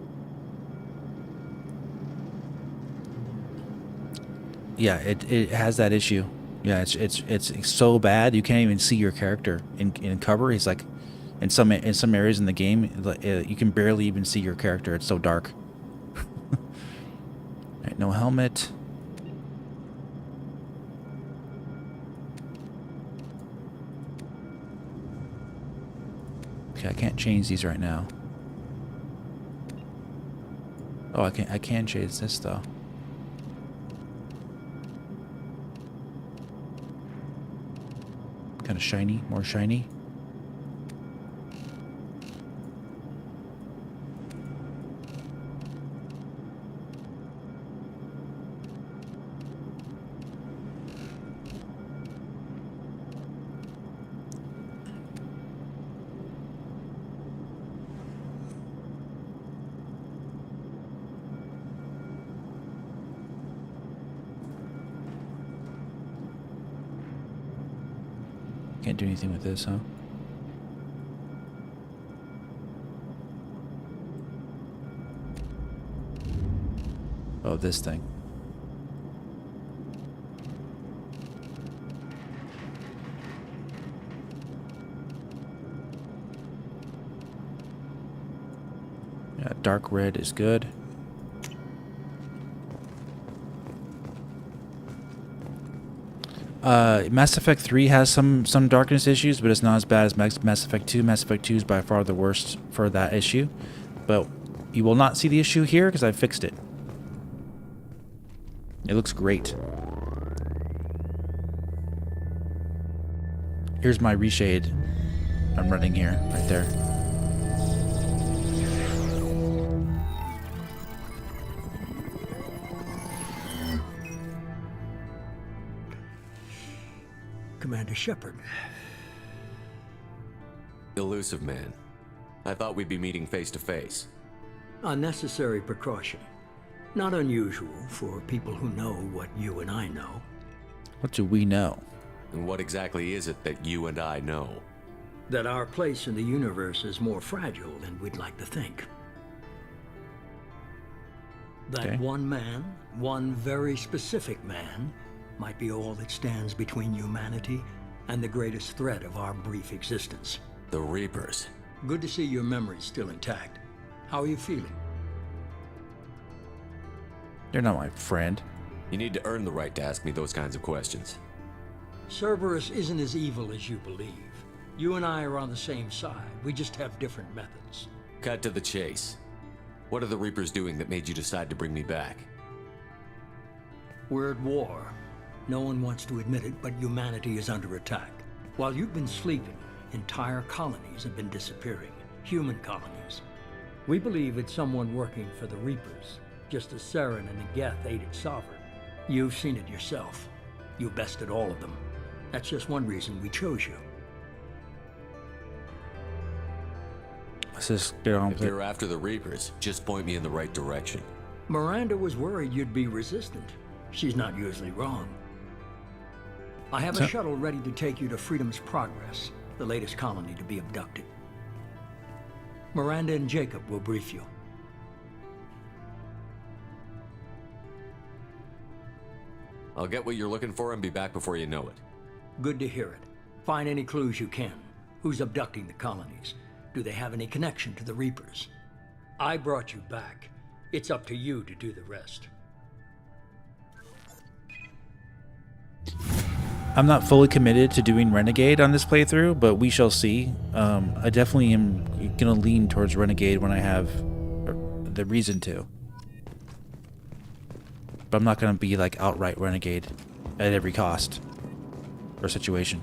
Yeah, it has that issue. Yeah, it's so bad you can't even see your character in cover. He's like, in some areas in the game, you can barely even see your character. It's so dark. Right, no helmet. Okay, I can't change these right now. Oh, I can change this though. Kind of shiny, more shiny. Can't do anything with this, huh? Oh, this thing. Yeah, dark red is good. Mass Effect 3 has some darkness issues, but it's not as bad as Mass Effect 2. Mass Effect 2 is by far the worst for that issue. But you will not see the issue here because I fixed it. It looks great. Here's my reshade I'm running here, right there. Commander Shepard. Illusive Man. I thought we'd be meeting face to face. Unnecessary precaution. Not unusual for people who know what you and I know. What do we know? And what exactly is it that you and I know? That our place in the universe is more fragile than we'd like to think. That Okay. one man, one very specific man, might be all that stands between humanity and the greatest threat of our brief existence. The Reapers. Good to see your memory's still intact. How are you feeling? You're not my friend. You need to earn the right to ask me those kinds of questions. Cerberus isn't as evil as you believe. You and I are on the same side. We just have different methods. Cut to the chase. What are the Reapers doing that made you decide to bring me back? We're at war. No one wants to admit it, but humanity is under attack. While you've been sleeping, entire colonies have been disappearing. Human colonies. We believe it's someone working for the Reapers, just as Saren and the Geth aided Sovereign. You've seen it yourself. You bested all of them. That's just one reason we chose you. Let's just get on If with it. you're after the Reapers, just point me in the right direction. Miranda was worried you'd be resistant. She's not usually wrong. I have a shuttle ready to take you to Freedom's Progress, the latest colony to be abducted. Miranda and Jacob will brief you. I'll get what you're looking for and be back before you know it. Good to hear it. Find any clues you can. Who's abducting the colonies? Do they have any connection to the Reapers? I brought you back. It's up to you to do the rest. I'm not fully committed to doing Renegade on this playthrough, but we shall see. I definitely am going to lean towards Renegade when I have the reason to. but I'm not gonna be like outright renegade at every cost or situation.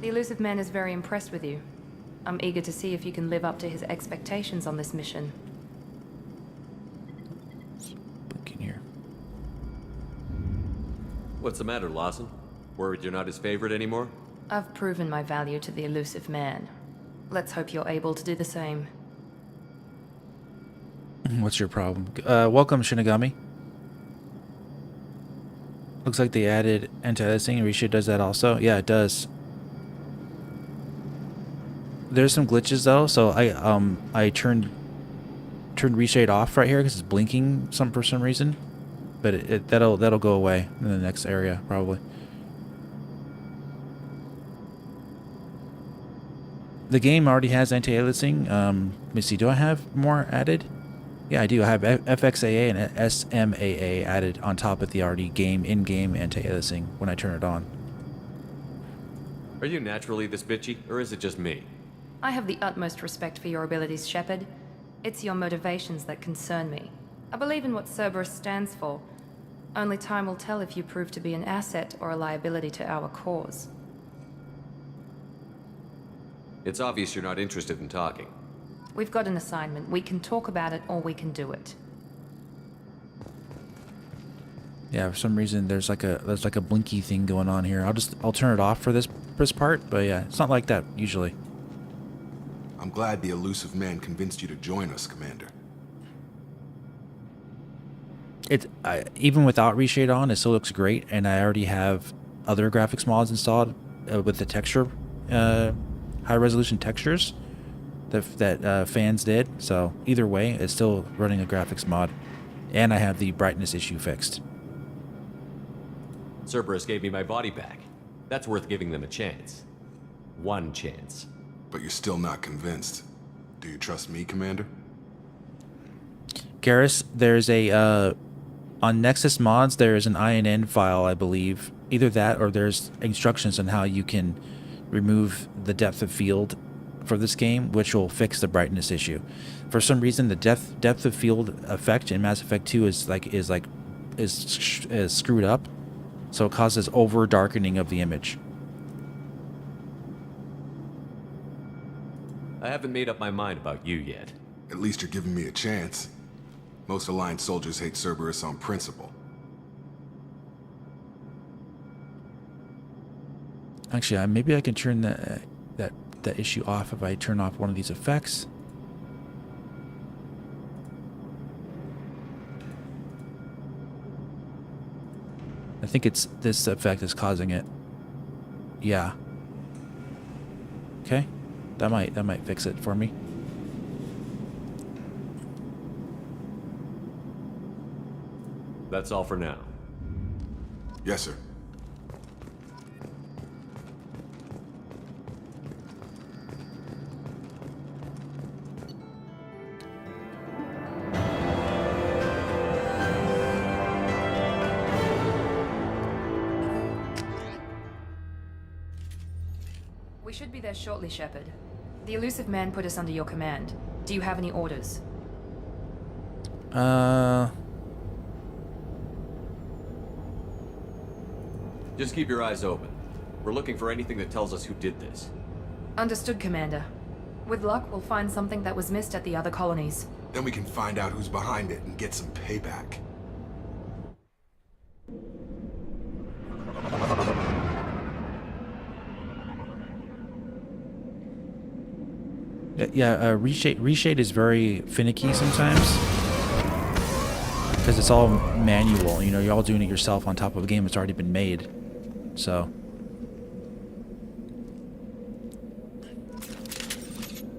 The Illusive Man is very impressed with you. I'm eager to see if you can live up to his expectations on this mission. Look in here. What's the matter, Lawson? Worried you're not his favorite anymore? I've proven my value to the Illusive Man. Let's hope you're able to do the same. What's your problem? Welcome, Shinigami. Looks like they added anti-aliasing. Risha does that also. Yeah, it does. There's some glitches though, so I turned reshade off right here because it's blinking for some reason, but that'll go away in the next area probably. The game already has anti-aliasing. Let me see, do I have more added? Yeah, I do. I have FXAA and SMAA added on top of the already in-game anti-aliasing when I turn it on. Are you naturally this bitchy, or is it just me? I have the utmost respect for your abilities, Shepard. It's your motivations that concern me. I believe in what Cerberus stands for. Only time will tell if you prove to be an asset or a liability to our cause. It's obvious you're not interested in talking. We've got an assignment. We can talk about it or we can do it. Yeah, for some reason there's like a blinky thing going on here. I'll turn it off for this part, but yeah, it's not like that usually. I'm glad the Illusive Man convinced you to join us, Commander. Even without reshade on, it still looks great, and I already have other graphics mods installed with the texture, high resolution textures that fans did. So either way, it's still running a graphics mod, and I have the brightness issue fixed. Cerberus gave me my body back. That's worth giving them a chance. One chance. But you're still not convinced. Do you trust me, Commander? Garrus, there's on Nexus Mods, there is an INN file, I believe. Either that or there's instructions on how you can remove the depth of field for this game, which will fix the brightness issue. For some reason, the depth of field effect in Mass Effect 2 is screwed up, so it causes over darkening of the image. I haven't made up my mind about you yet. At least you're giving me a chance. Most Alliance soldiers hate Cerberus on principle. Actually, maybe I can turn that issue off if I turn off one of these effects. I think it's this effect is causing it. Yeah. Okay. That might fix it for me. That's all for now. Yes, sir. We should be there shortly, Shepard. The Illusive Man put us under your command. Do you have any orders? Just keep your eyes open. We're looking for anything that tells us who did this. Understood, Commander. With luck, we'll find something that was missed at the other colonies. Then we can find out who's behind it and get some payback. Yeah, reshade is very finicky sometimes because it's all manual. You know, you're all doing it yourself on top of a game that's already been made. So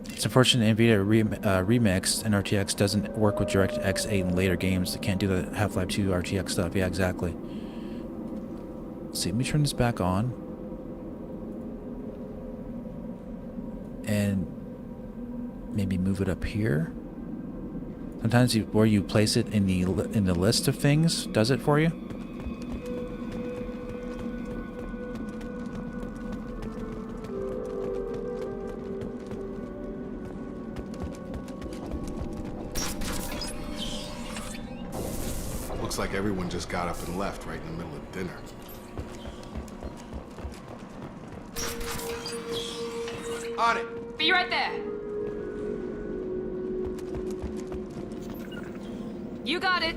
it's unfortunate NVIDIA Remix and RTX doesn't work with DirectX 8 in later games. It can't do the Half-Life 2 RTX stuff. Yeah, exactly. Let's see, let me turn this back on. And maybe move it up here. Sometimes where you place it in the list of things does it for you. Looks like everyone just got up and left right in the middle of dinner. On it! Be right there! You got it!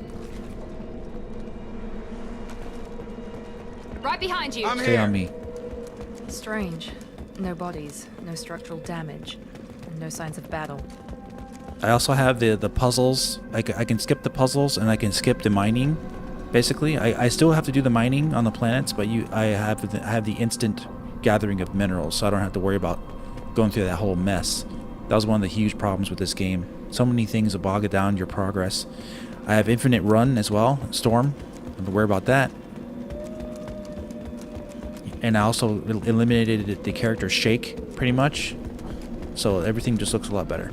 Right behind you! Stay on me. Strange. No bodies, no structural damage, and no signs of battle. I also have the puzzles. I can skip the puzzles and I can skip the mining. Basically, I still have to do the mining on the planets, but I have the instant gathering of minerals, so I don't have to worry about going through that whole mess. That was one of the huge problems with this game. So many things that bog down your progress. I have infinite run as well, storm. Don't have to worry about that. And I also eliminated the character shake pretty much, so everything just looks a lot better.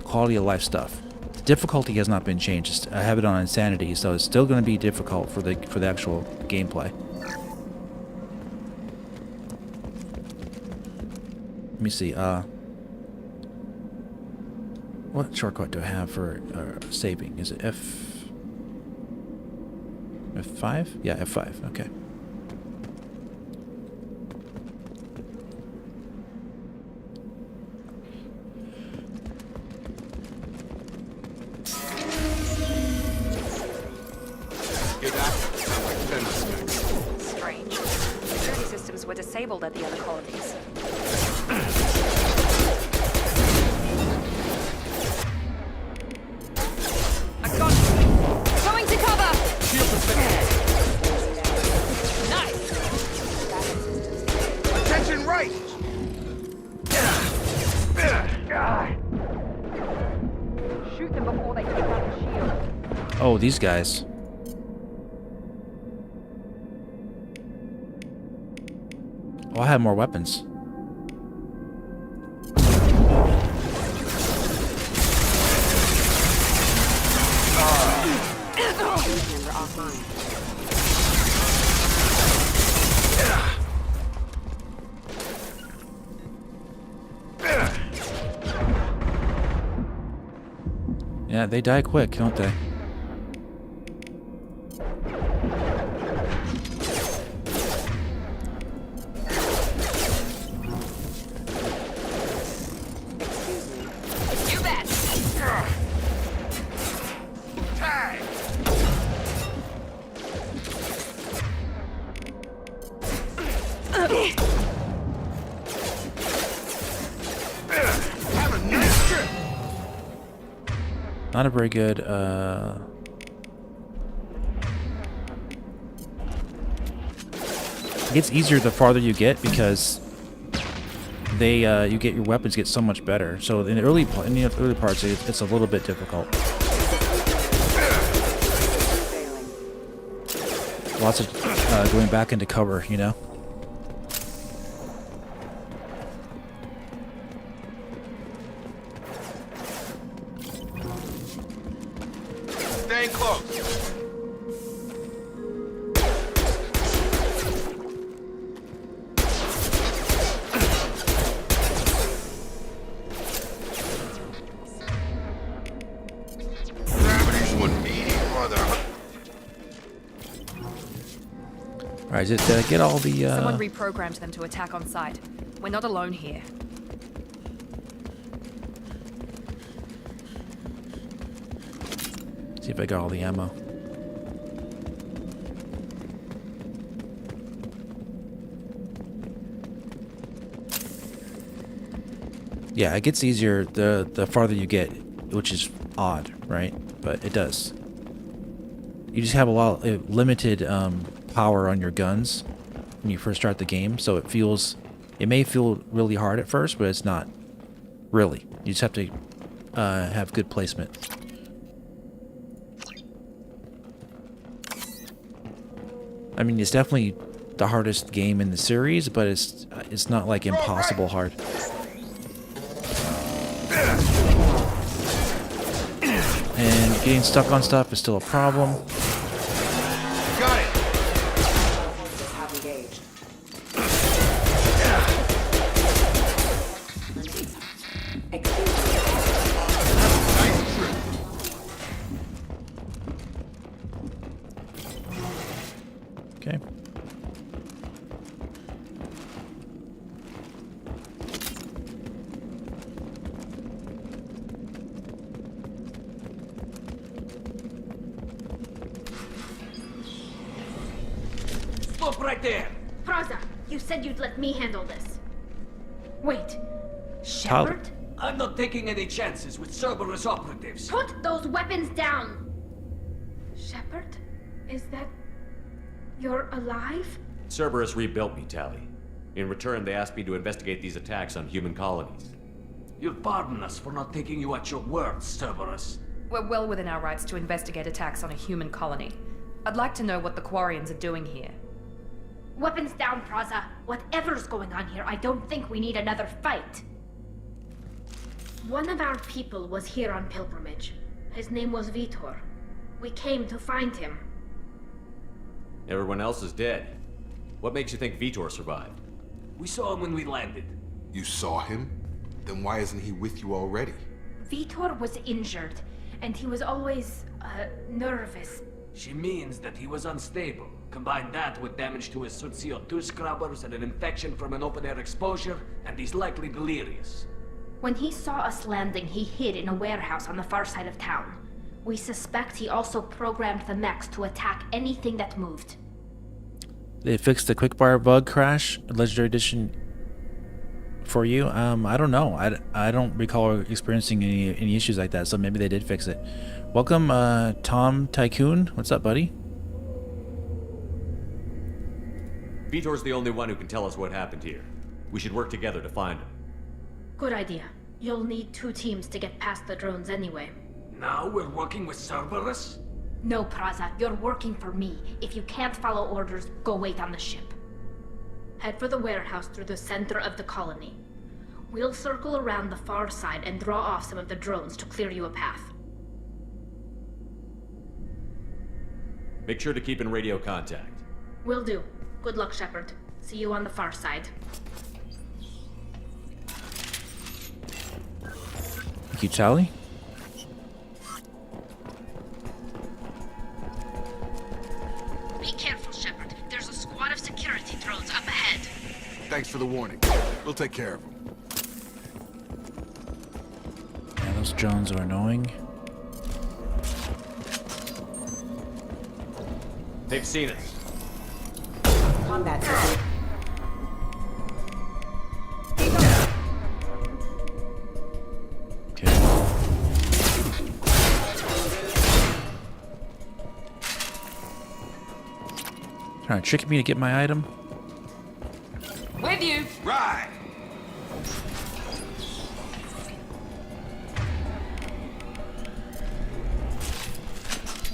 Quality of life stuff. The difficulty has not been changed. I have it on insanity, so it's still going to be difficult for the actual gameplay. Let me see. What shortcut do I have for saving? Is it F5? Yeah, F5. Okay. Strange. Security systems were disabled at the other colonies. I got you! Coming to cover! Nice! Attention right! Shoot them before they take out the shield. Oh, these guys. Oh, I have more weapons. Yeah, they die quick, don't they? You bet! Tag! Have a nice trip! Not a very good, It gets easier the farther you get because you get your weapons get so much better. So in the early parts, it's a little bit difficult. Lots of going back into cover, you know. Staying close. Gravity's one meeting, mother. Alright, did I get all the Someone reprogrammed them to attack on sight. We're not alone here. see if I got all the ammo. Yeah, it gets easier the farther you get, which is odd, right? But it does. You just have a lot limited power on your guns when you first start the game, so it may feel really hard at first, but it's not really. You just have to have good placement. I mean, it's definitely the hardest game in the series, but it's not like impossible hard. And getting stuck on stuff is still a problem. Got it. Have engaged. Stop right there! Praza, you said you'd let me handle this. Wait. Tyler. Shepard? I'm not taking any chances with Cerberus operatives. Put those weapons down! Shepard? Is that... You're alive? Cerberus rebuilt me, Tally. In return, they asked me to investigate these attacks on human colonies. You'll pardon us for not taking you at your word, Cerberus. We're well within our rights to investigate attacks on a human colony. I'd like to know what the Quarians are doing here. Weapons down, Praza. Whatever's going on here, I don't think we need another fight. One of our people was here on pilgrimage. His name was Vitor. We came to find him. Everyone else is dead. What makes you think Vitor survived? We saw him when we landed. You saw him? Then why isn't he with you already? Vitor was injured, and he was always, nervous. She means that he was unstable. Combine that with damage to his suit CO2 scrubbers and an infection from an open-air exposure, and he's likely delirious. When he saw us landing, he hid in a warehouse on the far side of town. We suspect he also programmed the mechs to attack anything that moved. They fixed the quickfire bug crash, Legendary Edition, for you. I don't know. I don't recall experiencing any issues like that, so maybe they did fix it. Welcome, Tom Tycoon. What's up, buddy? Vitor's the only one who can tell us what happened here. We should work together to find him. Good idea. You'll need 2 teams to get past the drones anyway. Now we're working with Cerberus? No, Praza. You're working for me. If you can't follow orders, go wait on the ship. Head for the warehouse through the center of the colony. We'll circle around the far side and draw off some of the drones to clear you a path. Make sure to keep in radio contact. Will do. Good luck, Shepard. See you on the far side. Thank you, Tally. Be careful, Shepard. There's a squad of security drones up ahead. Thanks for the warning. We'll take care of them. Yeah, those drones are annoying. They've seen us. Combat. Okay. Trying to trick me to get my item. With you! Right!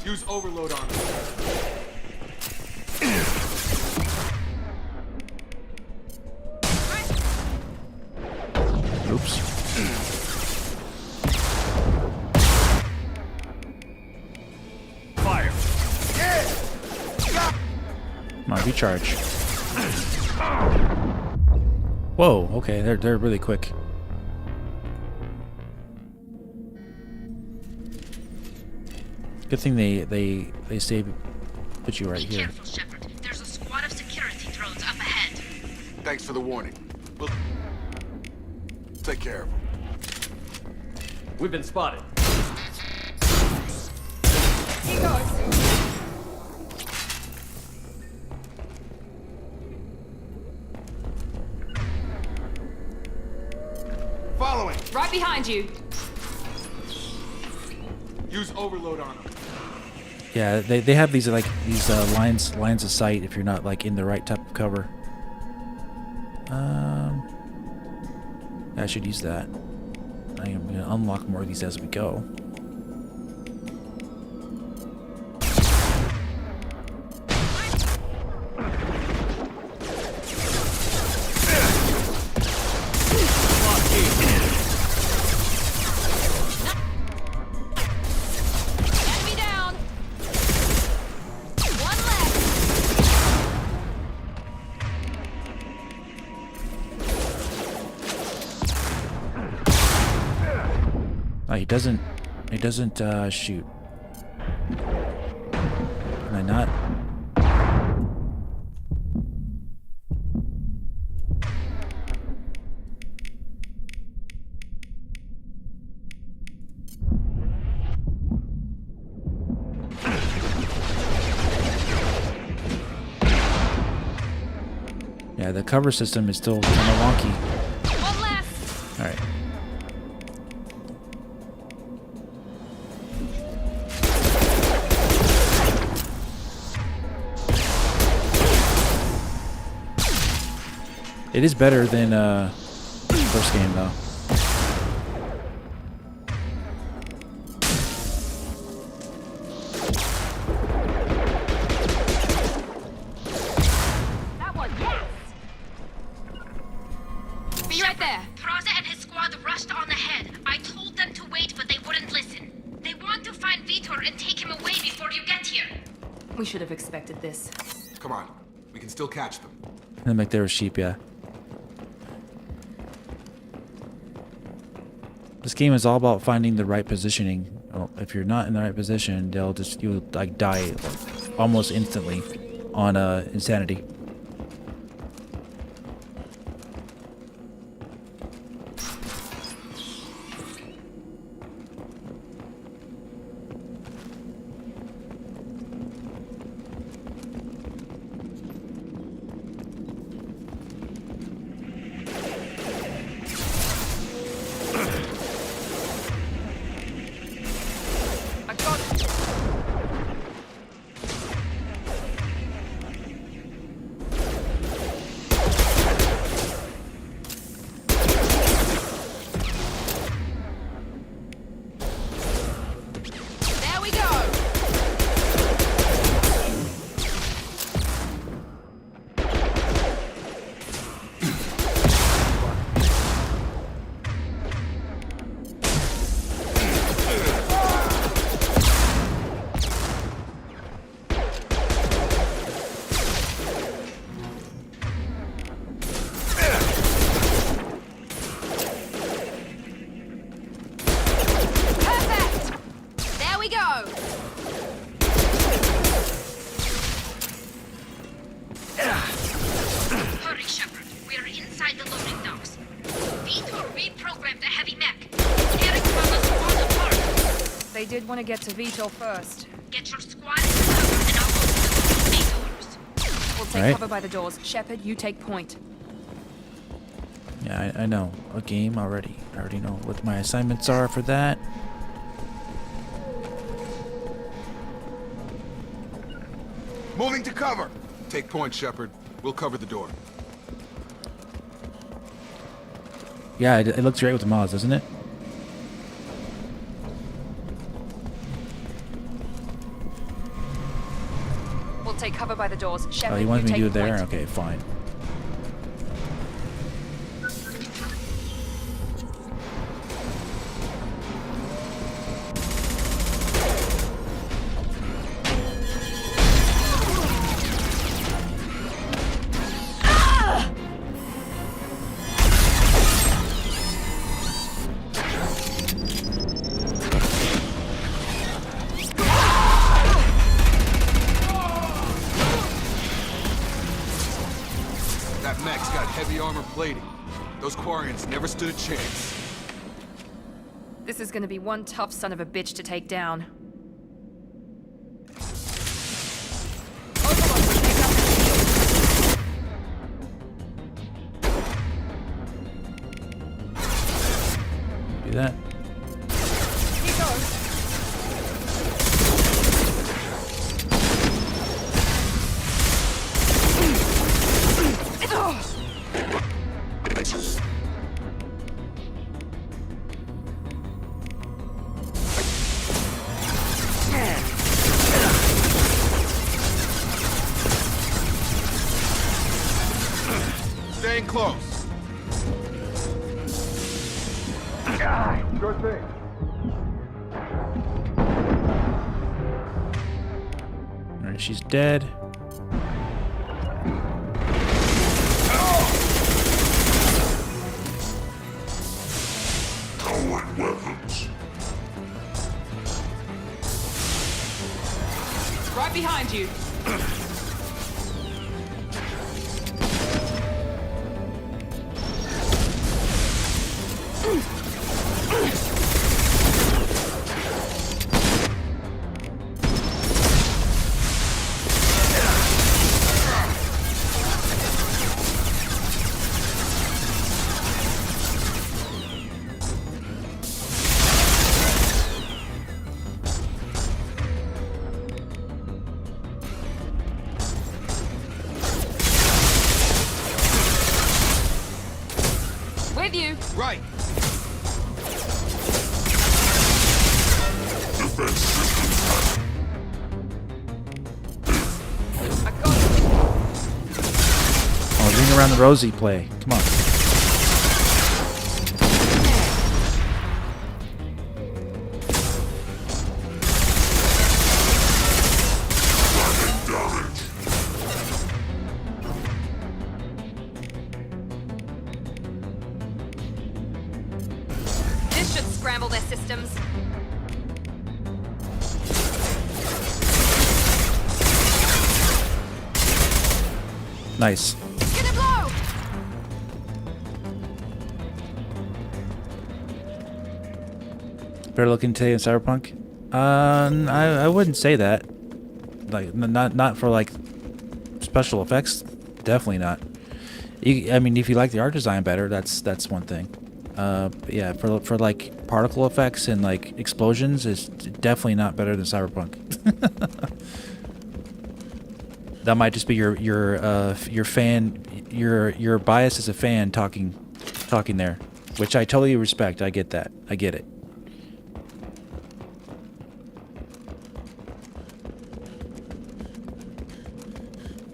Use overload on him. Oops. Fire! Come on, recharge. Whoa, okay, they're really quick. Good thing they say put you right Be here. careful, Shepard. There's a squad of security drones up ahead. Thanks for the warning. We'll take care of them. We've been spotted. He goes. Following! Right behind you! Use overload on them. Yeah, they have these lines of sight if you're not like in the right type of cover. I should use that. I am gonna unlock more of these as we go. Enemy down! One left! Oh, he doesn't shoot. Can I not? Yeah, the cover system is still kind of wonky. One left. All right. It is better than first game though. That one, yes. Be right there. Praza and his squad rushed on ahead. I told them to wait, but they wouldn't listen. They want to find Vitor and take him away before you get here. We should have expected this. Come on. We can still catch them. Them like they were sheep, yeah. This game is all about finding the right positioning. Well, if you're not in the right position, you'll like die almost instantly on insanity. They did want to get to Vitor first. Get your squad and I'll go to the main doors. We'll take Right. cover by the doors. Shepard, you take point. Yeah, I know. A game already. I already know what my assignments are for that. Moving to cover. Take point, Shepard. We'll cover the door. Yeah, it looks great with the mods, doesn't it? We'll take cover by the doors. Shepard, Oh, you want me to take do it there? point. Okay, fine. That mech's got heavy armor plating. Those Quarians never stood a chance. This is gonna be one tough son of a bitch to take down. Do that. He goes. Staying close. Sure thing. Alright, she's dead. Towering weapons. Right behind you. With you. Right. Oh, ring around the rosy play. Come on. This should scramble their systems. Nice. Get a blow! Better looking today in Cyberpunk? I wouldn't say that. Like, not for like special effects. Definitely not. I mean, if you like the art design better, that's one thing. But yeah, for like particle effects and like explosions, is definitely not better than Cyberpunk. That might just be your fan, your bias as a fan talking there, which I totally respect. I get that. I get it.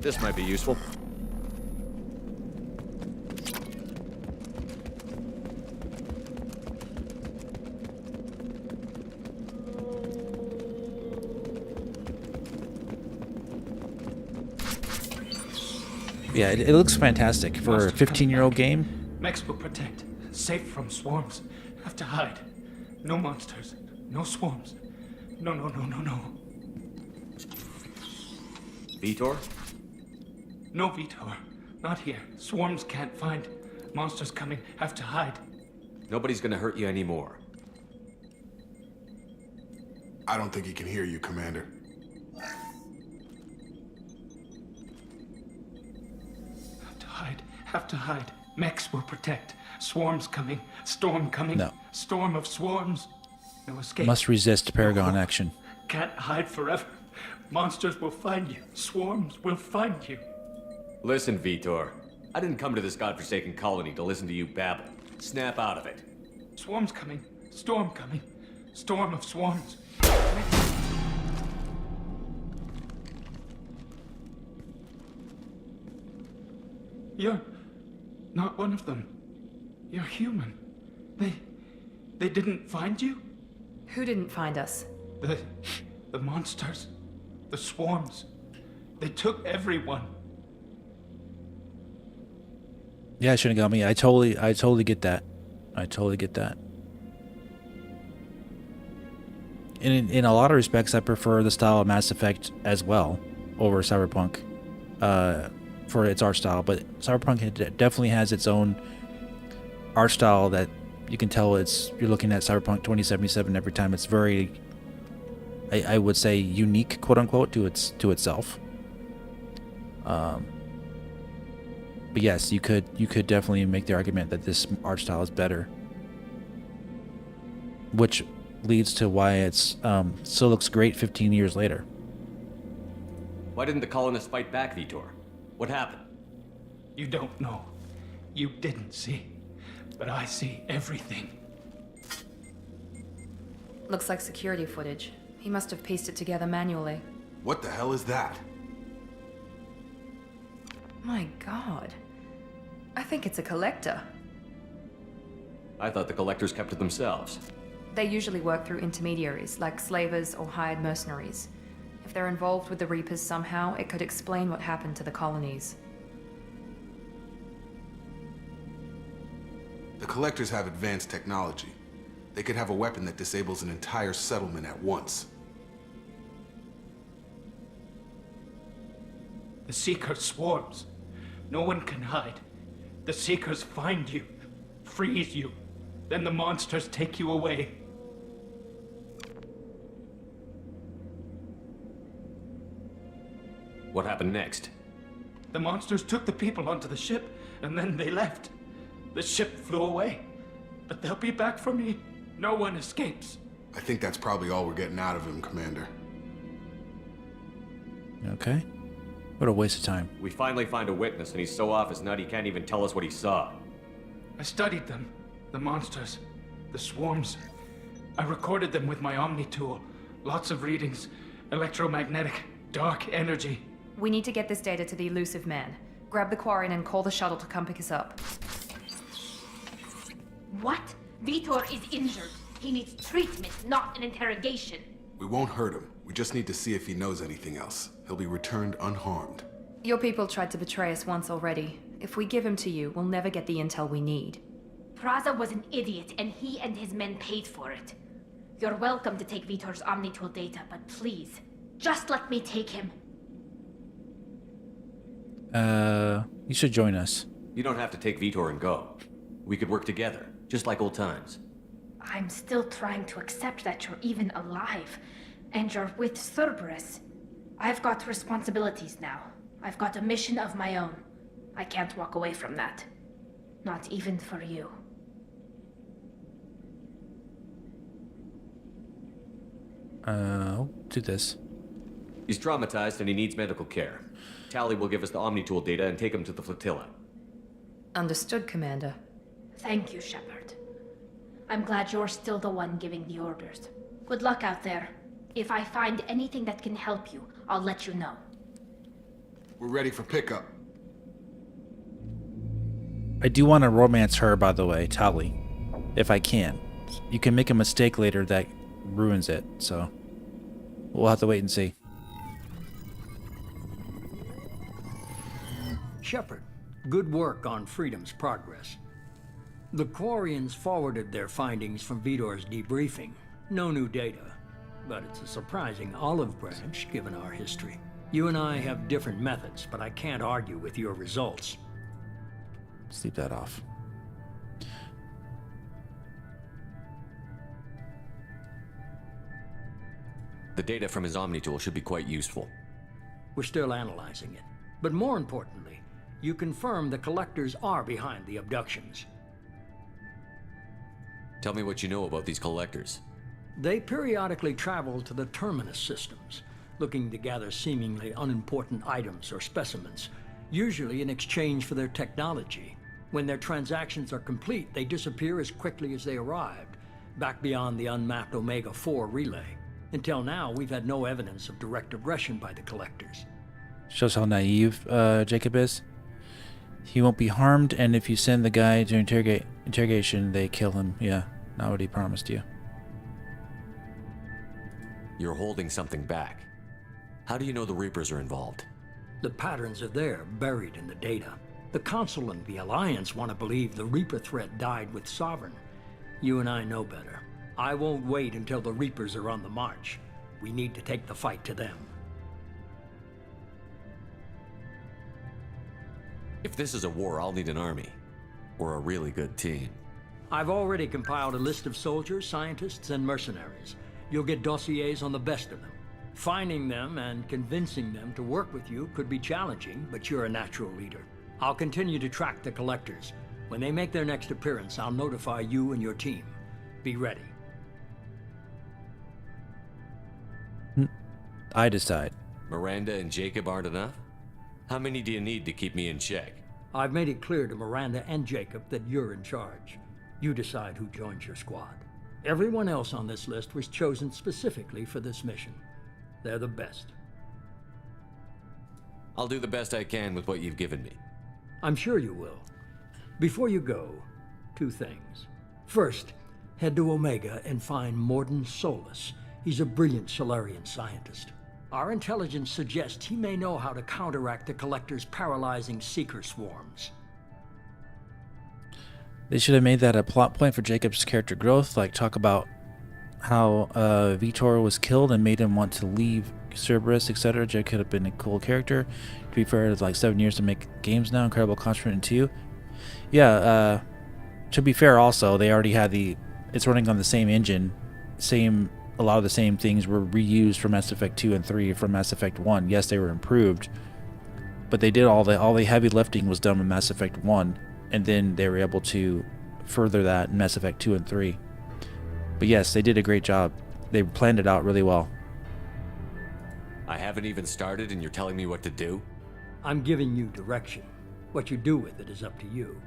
This might be useful. Yeah, it looks fantastic for a 15-year-old game. Mechs will protect. Safe from swarms. Have to hide. No monsters. No swarms. No. Vitor? No, Vitor. Not here. Swarms can't find. Monsters coming. Have to hide. Nobody's gonna hurt you anymore. I don't think he can hear you, Commander. Have to hide. Mechs will protect. Swarms coming. Storm coming. No. Storm of swarms. No escape. Must resist Paragon action. Can't hide forever. Monsters will find you. Swarms will find you. Listen, Vitor. I didn't come to this godforsaken colony to listen to you babble. Snap out of it. Swarms coming. Storm coming. Storm of swarms. You're not one of them. You're human. They didn't find you? Who didn't find us? The monsters. The swarms. They took everyone. Yeah, it shouldn't have got me. I totally get that. I totally get that. In a lot of respects, I prefer the style of Mass Effect as well over Cyberpunk. For its art style, but Cyberpunk definitely has its own art style that you can tell you're looking at Cyberpunk 2077 every time. It's very, I would say, unique, quote unquote, to itself. But yes, you could definitely make the argument that this art style is better, which leads to why it's still looks great 15 years later. Why didn't the colonists fight back, Vitor? What happened? You don't know. You didn't see. But I see everything. Looks like security footage. He must have pieced it together manually. What the hell is that? My God. I think it's a collector. I thought the collectors kept to themselves. They usually work through intermediaries, like slavers or hired mercenaries. If they're involved with the Reapers somehow, it could explain what happened to the colonies. The collectors have advanced technology. They could have a weapon that disables an entire settlement at once. The Seeker swarms. No one can hide. The Seekers find you, freeze you. Then the monsters take you away. What happened next? The monsters took the people onto the ship, and then they left. The ship flew away. But they'll be back for me. No one escapes. I think that's probably all we're getting out of him, Commander. Okay. What a waste of time. We finally find a witness, and he's so off his nut he can't even tell us what he saw. I studied them. The monsters. The swarms. I recorded them with my Omni tool. Lots of readings. Electromagnetic. Dark energy. We need to get this data to the Illusive man. Grab the Quarian and call the shuttle to come pick us up. What? Vitor is injured. He needs treatment, not an interrogation. We won't hurt him. We just need to see if he knows anything else. He'll be returned unharmed. Your people tried to betray us once already. If we give him to you, we'll never get the intel we need. Praza was an idiot, and he and his men paid for it. You're welcome to take Vitor's Omnitool data, but please, just let me take him. You should join us. You don't have to take Vitor and go. We could work together, just like old times. I'm still trying to accept that you're even alive, and you're with Cerberus. I've got responsibilities now. I've got a mission of my own. I can't walk away from that. Not even for you. I'll do this. He's traumatized and he needs medical care. Tally will give us the Omnitool data and take him to the flotilla. Understood, Commander. Thank you, Shepard. I'm glad you're still the one giving the orders. Good luck out there. If I find anything that can help you, I'll let you know. We're ready for pickup. I do want to romance her, by the way, Tali. If I can. You can make a mistake later that ruins it, so we'll have to wait and see. Shepard, good work on Freedom's progress. The Quarians forwarded their findings from Vitor's debriefing. No new data, but it's a surprising olive branch given our history. You and I have different methods, but I can't argue with your results. Sleep that off. The data from his Omnitool should be quite useful. We're still analyzing it. But more importantly, you confirm the collectors are behind the abductions. Tell me what you know about these collectors. They periodically travel to the Terminus systems, looking to gather seemingly unimportant items or specimens, usually in exchange for their technology. When their transactions are complete, they disappear as quickly as they arrived, back beyond the unmapped Omega-4 relay. Until now, we've had no evidence of direct aggression by the collectors. Shows how naive Jacob is. He won't be harmed, and if you send the guy to interrogation, they kill him. Yeah, not what he promised you. You're holding something back. How do you know the Reapers are involved? The patterns are there, buried in the data. The Council and the Alliance want to believe the Reaper threat died with Sovereign. You and I know better. I won't wait until the Reapers are on the march. We need to take the fight to them. If this is a war, I'll need an army. Or a really good team. I've already compiled a list of soldiers, scientists, and mercenaries. You'll get dossiers on the best of them. Finding them and convincing them to work with you could be challenging, but you're a natural leader. I'll continue to track the collectors. When they make their next appearance, I'll notify you and your team. Be ready. I decide. Miranda and Jacob aren't enough? How many do you need to keep me in check? I've made it clear to Miranda and Jacob that you're in charge. You decide who joins your squad. Everyone else on this list was chosen specifically for this mission. They're the best. I'll do the best I can with what you've given me. I'm sure you will. Before you go, 2 things. First, head to Omega and find Mordin Solus. He's a brilliant Solarian scientist. Our intelligence suggests he may know how to counteract the Collector's paralyzing Seeker swarms. They should have made that a plot point for Jacob's character growth, like talk about how Vitor was killed and made him want to leave Cerberus, etc. Jacob could have been a cool character. To be fair, it's like 7 years to make games now. Incredible accomplishment in 2. Yeah, to be fair also, they already had it's running on the same engine. A lot of the same things were reused from Mass Effect 2 and 3 from Mass Effect 1. Yes, they were improved, but they did all the heavy lifting was done with Mass Effect 1, and then they were able to further that in Mass Effect 2 and 3. But yes, they did a great job. They planned it out really well. I haven't even started and you're telling me what to do? I'm giving you direction. What you do with it is up to you.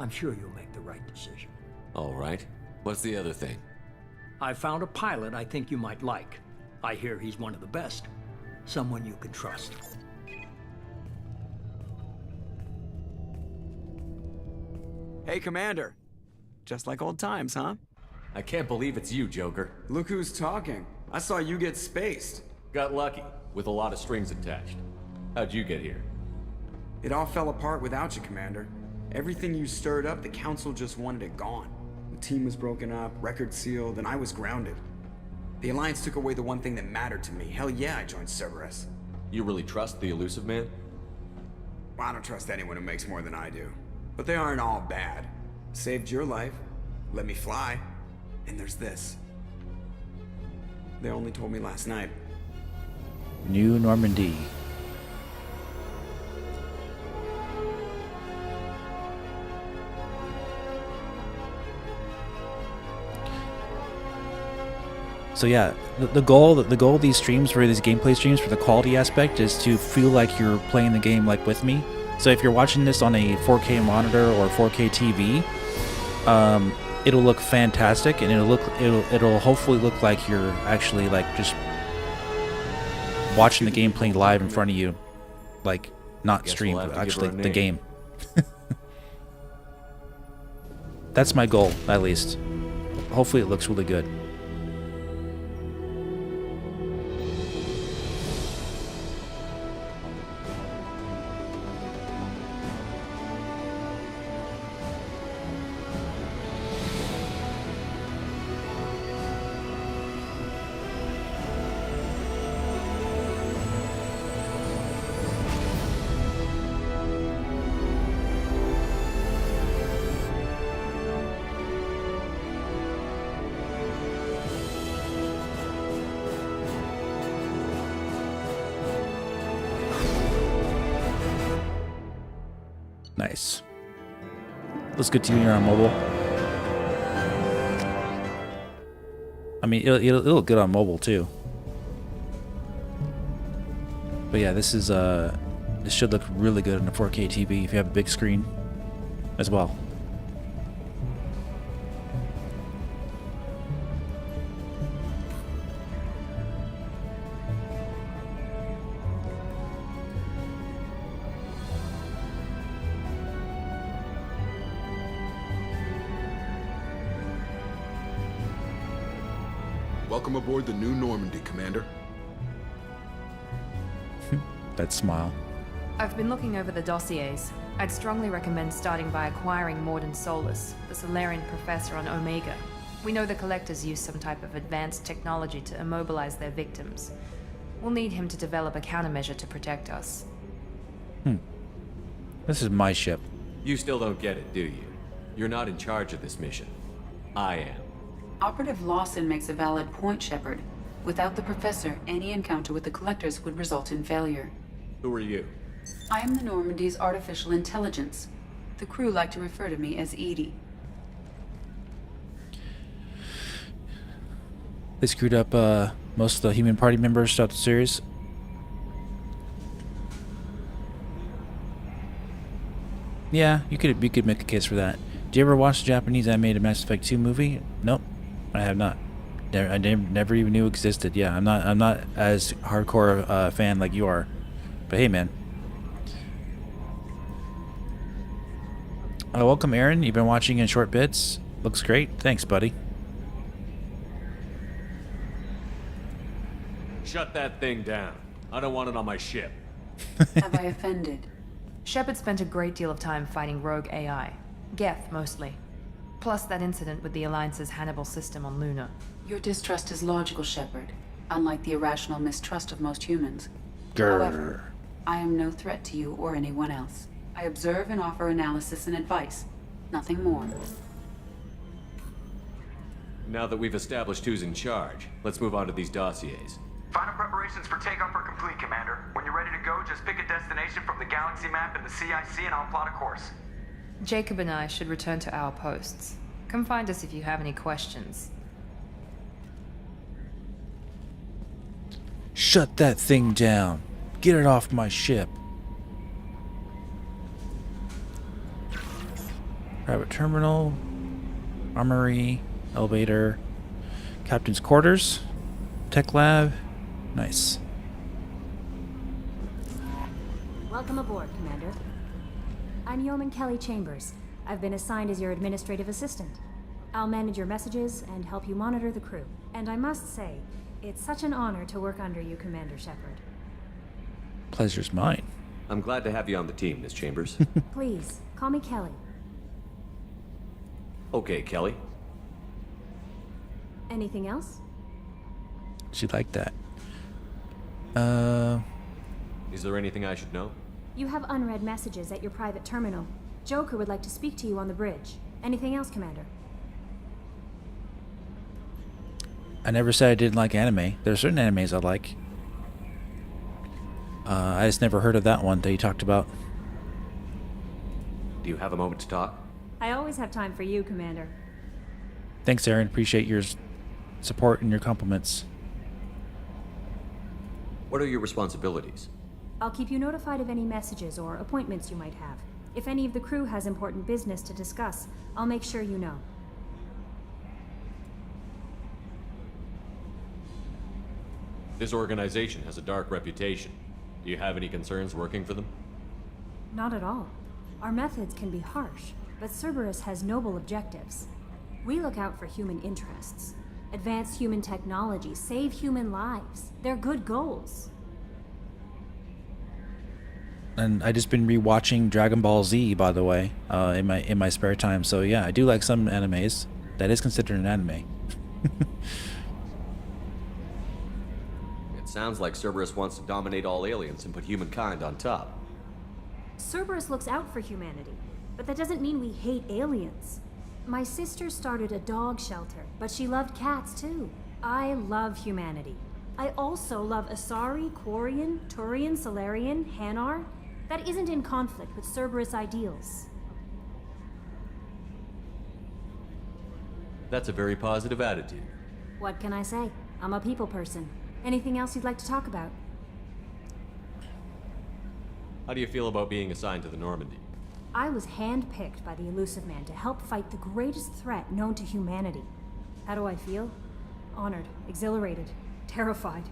I'm sure you'll make the right decision. All right. What's the other thing? I found a pilot I think you might like. I hear he's one of the best. Someone you can trust. Hey, Commander. Just like old times, huh? I can't believe it's you, Joker. Look who's talking. I saw you get spaced. Got lucky, with a lot of strings attached. How'd you get here? It all fell apart without you, Commander. Everything you stirred up, the Council just wanted it gone. The team was broken up, record sealed, and I was grounded. The Alliance took away the one thing that mattered to me. Hell yeah, I joined Cerberus. You really trust the Illusive Man? Well, I don't trust anyone who makes more than I do. But they aren't all bad. Saved your life, let me fly, and there's this. They only told me last night. New Normandy. So yeah, the goal of these streams, for these gameplay streams, for the quality aspect, is to feel like you're playing the game like with me. So if you're watching this on a 4K monitor or 4K TV, it'll look fantastic, and it'll hopefully look like you're actually like just watching the game playing live in front of you, like not stream, but actually the game. That's my goal, at least. Hopefully it looks really good. Nice. Looks good to you on mobile. I mean, it'll look good on mobile too. But yeah, this should look really good on a 4K TV if you have a big screen as well. Welcome aboard the new Normandy, Commander. That smile. I've been looking over the dossiers. I'd strongly recommend starting by acquiring Mordin Solus, the Solarian professor on Omega. We know the Collectors use some type of advanced technology to immobilize their victims. We'll need him to develop a countermeasure to protect us. This is my ship. You still don't get it, do you? You're not in charge of this mission. I am. Operative Lawson makes a valid point, Shepard. Without the Professor, any encounter with the Collectors would result in failure. Who are you? I am the Normandy's artificial intelligence. The crew like to refer to me as Edie. They screwed up most of the human party members throughout the series. Yeah, you could make a case for that. Did you ever watch the Japanese animated Mass Effect 2 movie? Nope, I have not. I never even knew existed. Yeah, I'm not as hardcore a fan like you are. But hey, man. Welcome, Aaron. You've been watching in short bits. Looks great. Thanks, buddy. Shut that thing down. I don't want it on my ship. Have I offended? Shepard spent a great deal of time fighting rogue AI. Geth, mostly. Plus that incident with the Alliance's Hannibal system on Luna. Your distrust is logical, Shepard, unlike the irrational mistrust of most humans. Grr. However, I am no threat to you or anyone else. I observe and offer analysis and advice. Nothing more. Now that we've established who's in charge, let's move on to these dossiers. Final preparations for takeoff are complete, Commander. When you're ready to go, just pick a destination from the galaxy map in the CIC and I'll plot a course. Jacob and I should return to our posts. Come find us if you have any questions. Shut that thing down. Get it off my ship. Private terminal, armory, elevator, captain's quarters, tech lab. Nice. Welcome aboard, Commander. I'm Yeoman Kelly Chambers. I've been assigned as your administrative assistant. I'll manage your messages and help you monitor the crew. And I must say, it's such an honor to work under you, Commander Shepard. Pleasure's mine. I'm glad to have you on the team, Miss Chambers. Please, call me Kelly. Okay, Kelly. Anything else? She liked that. Is there anything I should know? You have unread messages at your private terminal. Joker would like to speak to you on the bridge. Anything else, Commander? I never said I didn't like anime. There are certain animes I like. I just never heard of that one that you talked about. Do you have a moment to talk? I always have time for you, Commander. Thanks, Aaron. Appreciate your support and your compliments. What are your responsibilities? I'll keep you notified of any messages or appointments you might have. If any of the crew has important business to discuss, I'll make sure you know. This organization has a dark reputation. Do you have any concerns working for them? Not at all. Our methods can be harsh, but Cerberus has noble objectives. We look out for human interests. Advance human technology, save human lives. They're good goals. And I just been rewatching Dragon Ball Z, by the way, in my spare time. So yeah, I do like some animes. That is considered an anime. It sounds like Cerberus wants to dominate all aliens and put humankind on top. Cerberus looks out for humanity, but that doesn't mean we hate aliens. My sister started a dog shelter, but she loved cats too. I love humanity. I also love Asari, Quarian, Turian, Solarian, Hanar. That isn't in conflict with Cerberus ideals. That's a very positive attitude. What can I say? I'm a people person. Anything else you'd like to talk about? How do you feel about being assigned to the Normandy? I was handpicked by the Illusive Man to help fight the greatest threat known to humanity. How do I feel? Honored, exhilarated, terrified.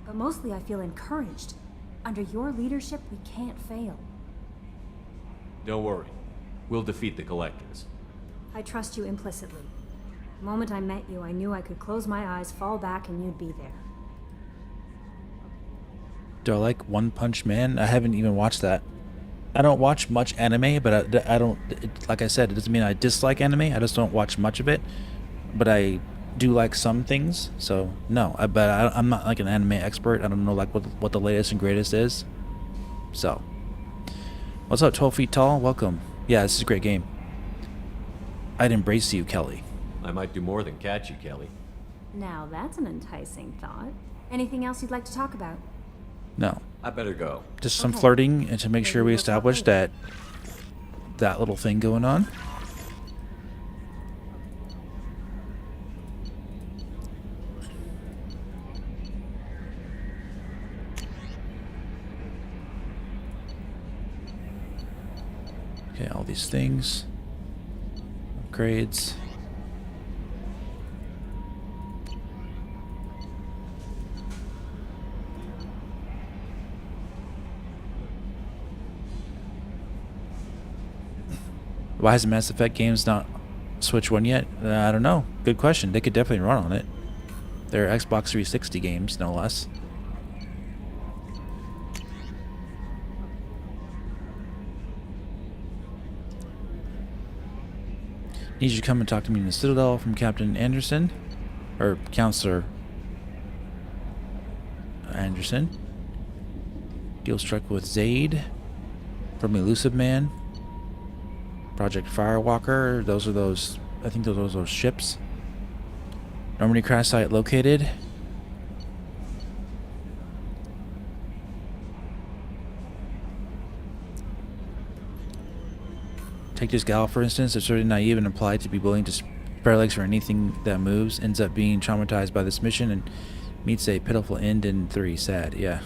But mostly I feel encouraged. Under your leadership, we can't fail. Don't worry. We'll defeat the Collectors. I trust you implicitly. The moment I met you, I knew I could close my eyes, fall back, and you'd be there. Do I like One Punch Man? I haven't even watched that. I don't watch much anime, but I don't, like I said, it doesn't mean I dislike anime. I just don't watch much of it. But I do like some things, so no. I'm not like an anime expert. I don't know like what the latest and greatest is. So, what's up, 12 Feet Tall? Welcome. Yeah, this is a great game. I'd embrace you, Kelly. I might do more than catch you, Kelly. Now that's an enticing thought. Anything else you'd like to talk about? No. I better go. Just some flirting and to make sure we establish that little thing going on. Okay, all these things. Upgrades. Why has Mass Effect games not Switch One yet? I don't know. Good question. They could definitely run on it. They're Xbox 360 games, no less. Need you to come and talk to me in the Citadel from Captain Anderson. Or Counselor Anderson. Deal struck with Zaeed from Illusive Man. Project Firewalker, I think those are those ships. Normandy crash site located. Take this gal, for instance, absurdly naive and implied to be willing to spread legs for anything that moves, ends up being traumatized by this mission and meets a pitiful end in 3. Sad, yeah.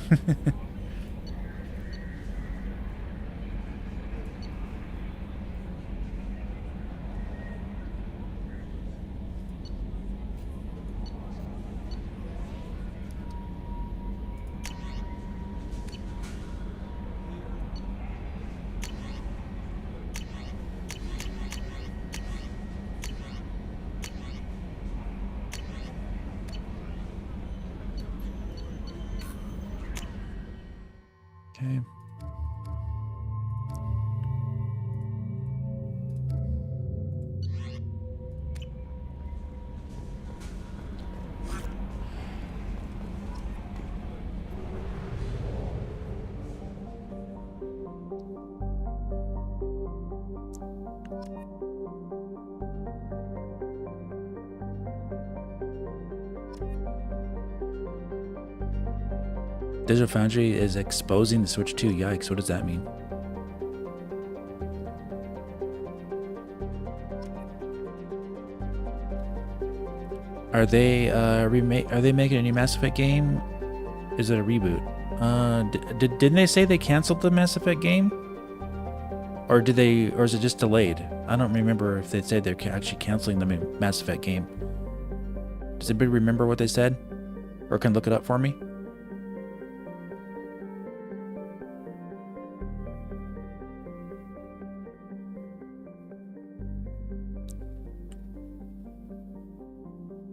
Okay. Digital Foundry is exposing the Switch 2. Yikes, what does that mean? Are they are they making a new Mass Effect game? Is it a reboot? Didn't they say they canceled the Mass Effect game? Or did they, or is it just delayed? I don't remember if they said they're actually canceling the Mass Effect game. Does anybody remember what they said? Or can look it up for me?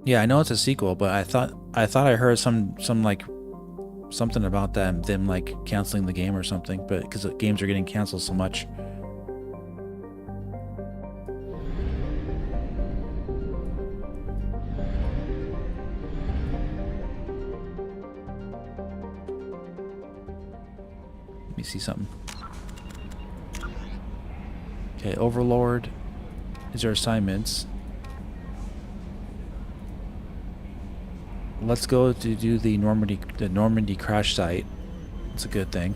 Yeah, I know it's a sequel, but I thought I heard some like something about them like canceling the game or something, but because the games are getting canceled so much. Let me see something. Okay, Overlord. These are assignments. Let's go to do the Normandy crash site. It's a good thing.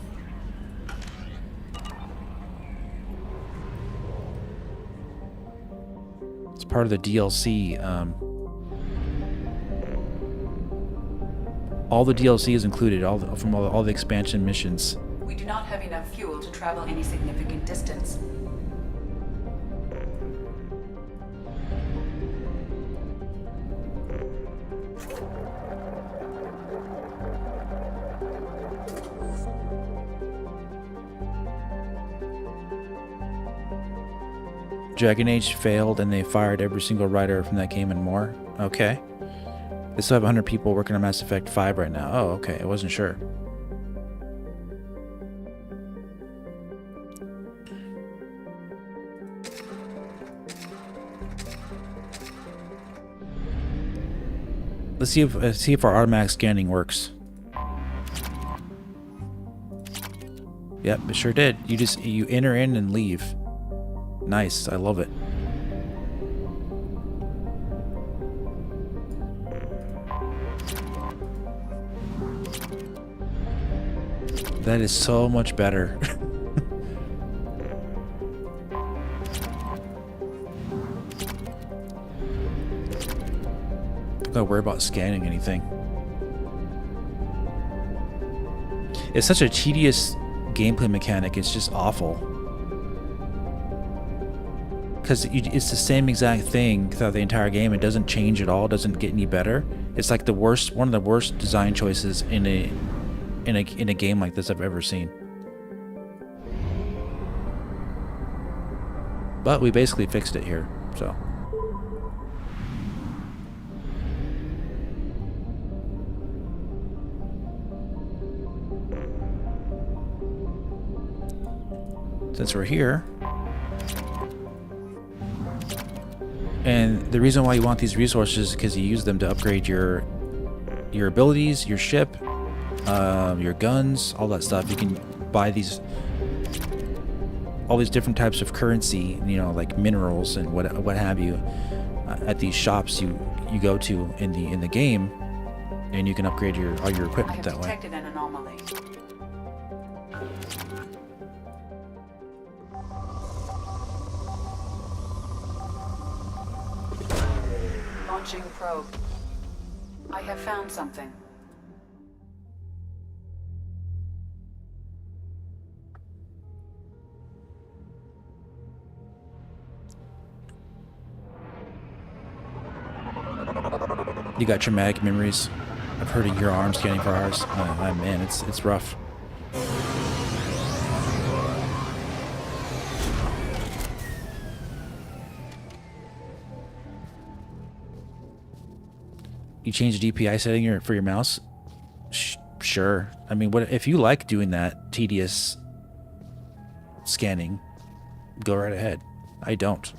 It's part of the DLC. All the DLC is included, all the expansion missions. We do not have enough fuel to travel any significant distance. Dragon Age failed and they fired every single writer from that game and more. Okay. They still have 100 people working on Mass Effect 5 right now. Oh, okay. I wasn't sure. Let's see if our automatic scanning works. Yep, it sure did. You enter in and leave. Nice, I love it. That is so much better. Don't gotta worry about scanning anything. It's such a tedious gameplay mechanic, it's just awful. Because it's the same exact thing throughout the entire game. It doesn't change at all. It doesn't get any better. It's like one of the worst design choices in a game like this I've ever seen. But we basically fixed it here, so. Since we're here. And the reason why you want these resources is because you use them to upgrade your abilities, your ship, your guns, all that stuff. You can buy all these different types of currency, you know, like minerals and what have you, at these shops you go to in the game, and you can upgrade all your equipment that way. I have detected an anomaly. Launching probe. I have found something. You got traumatic memories of hurting your arm scanning for hours. Oh man, it's rough. You change the DPI setting for your mouse? sure. I mean, what if you like doing that tedious scanning? Go right ahead. I don't.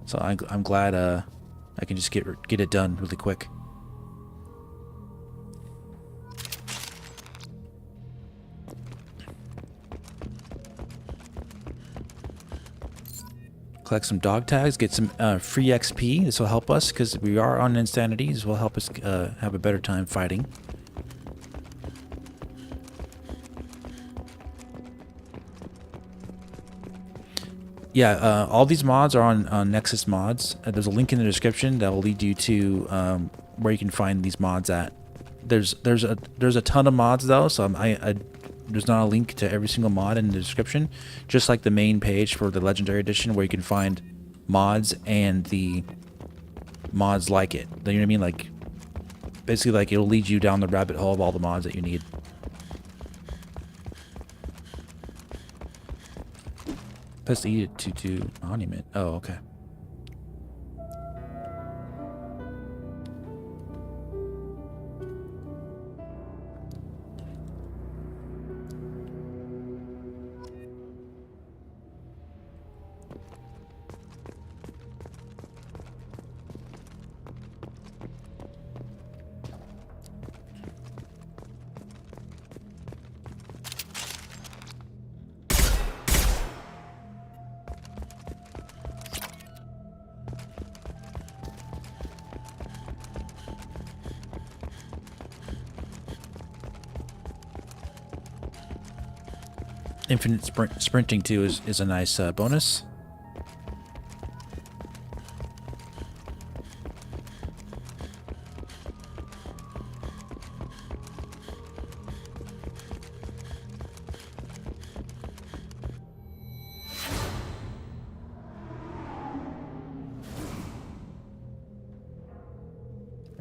So I'm glad I can just get it done really quick. Collect some dog tags, get some free XP. This will help us because we are on insanity. This will help us have a better time fighting. Yeah, all these mods are on Nexus Mods. There's a link in the description that will lead you to where you can find these mods at. There's a ton of mods though, so there's not a link to every single mod in the description. Just like the main page for the Legendary Edition, where you can find mods and the mods like it. You know what I mean? Like basically, like it'll lead you down the rabbit hole of all the mods that you need. Press E to monument. Oh, okay. Infinite sprinting too is a nice bonus.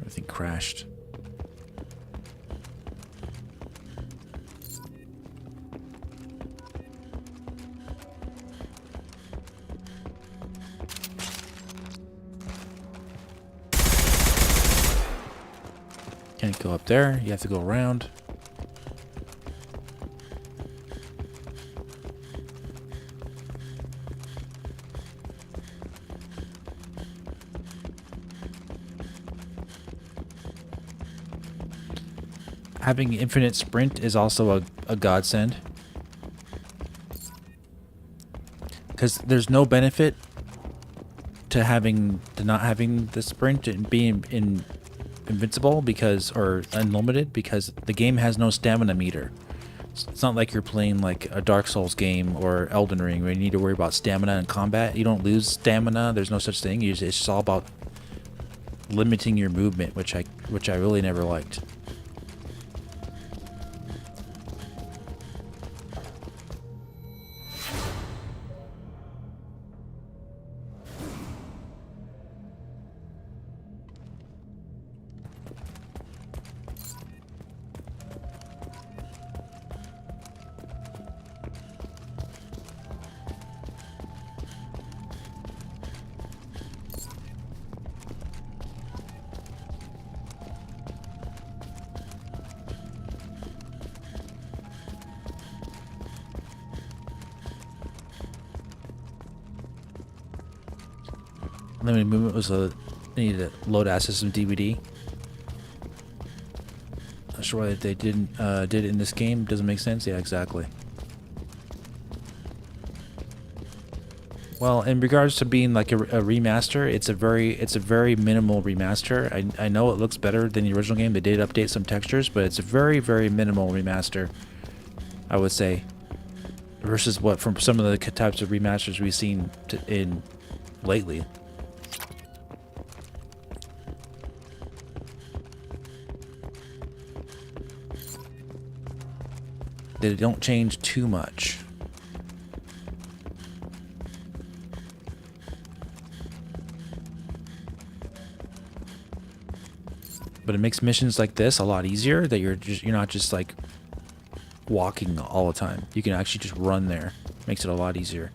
Everything crashed. Can't go up there, you have to go around. Having infinite sprint is also a godsend. Because there's no benefit to not having the sprint and being invincible or unlimited, because the game has no stamina meter. It's not like you're playing like a Dark Souls game or Elden Ring where you need to worry about stamina in combat. You don't lose stamina. There's no such thing. It's just all about limiting your movement, which I really never liked. Limited movement was I needed to load access some DVD. Not sure why they did it in this game. Doesn't make sense. Yeah, exactly. Well, in regards to being like a remaster, it's a very minimal remaster. I know it looks better than the original game. They did update some textures, but it's a very minimal remaster, I would say, versus what from some of the types of remasters we've seen in lately. They don't change too much. But it makes missions like this a lot easier, that you're not just like walking all the time. You can actually just run there. Makes it a lot easier.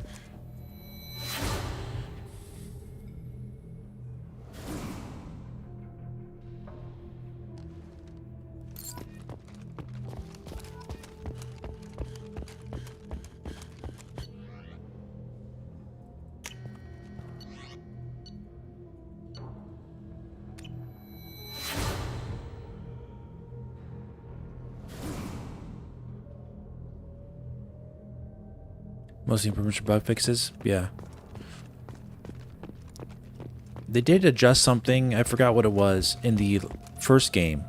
Mostly improvements for bug fixes. Yeah. They did adjust something. I forgot what it was in the first game.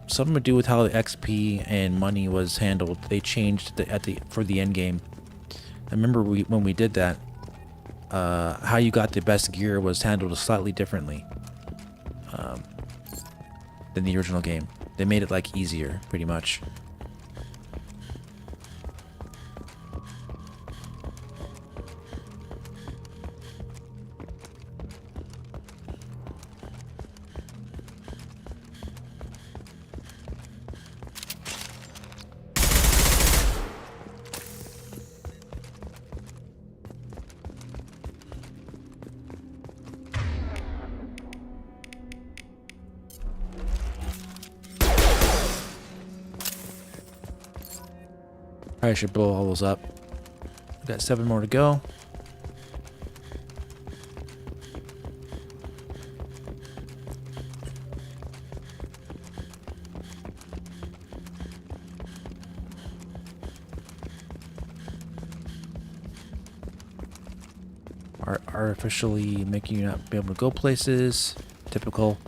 Something to do with how the XP and money was handled. They changed for the end game. I remember when we did that. How you got the best gear was handled slightly differently than the original game. They made it like easier, pretty much. I should blow all those up. We've got 7 more to go. Artificially making you not be able to go places. Typical.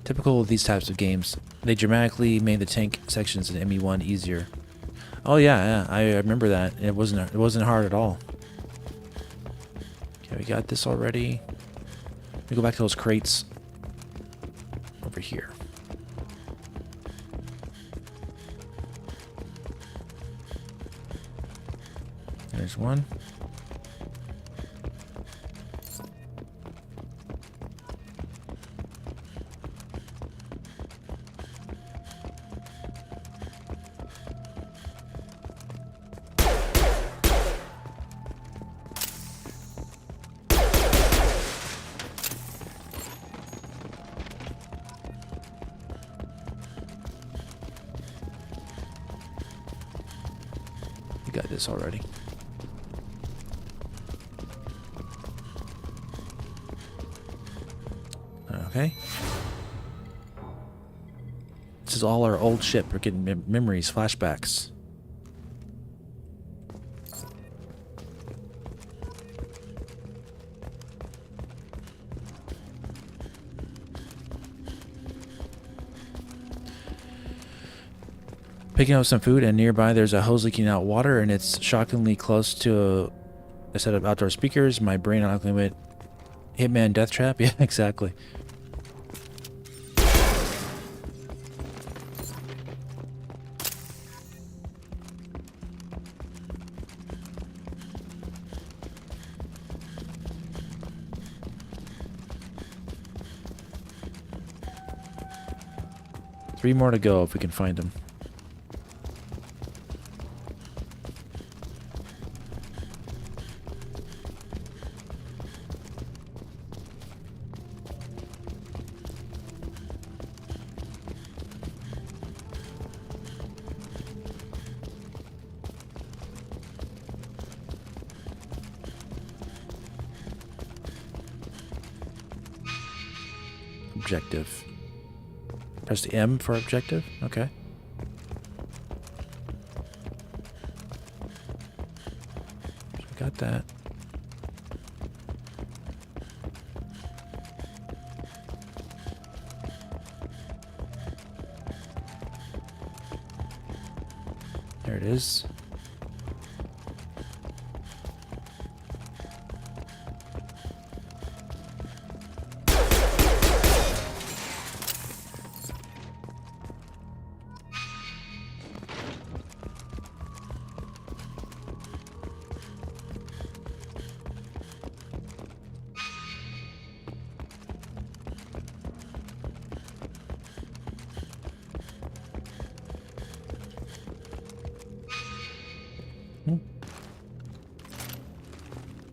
Typical of these types of games. They dramatically made the tank sections in ME1 easier. Oh yeah, I remember that. It wasn't hard at all. Okay, we got this already. Let me go back to those crates over here. There's one. You got this already. Okay. This is all our old ship. We're getting memories, flashbacks. Picking up some food, and nearby there's a hose leaking out water, and it's shockingly close to a set of outdoor speakers. My brain automatically went, Hitman Death Trap? Yeah, exactly. Three more to go if we can find them. Objective. Press the M for objective. Okay. So we got that. There it is.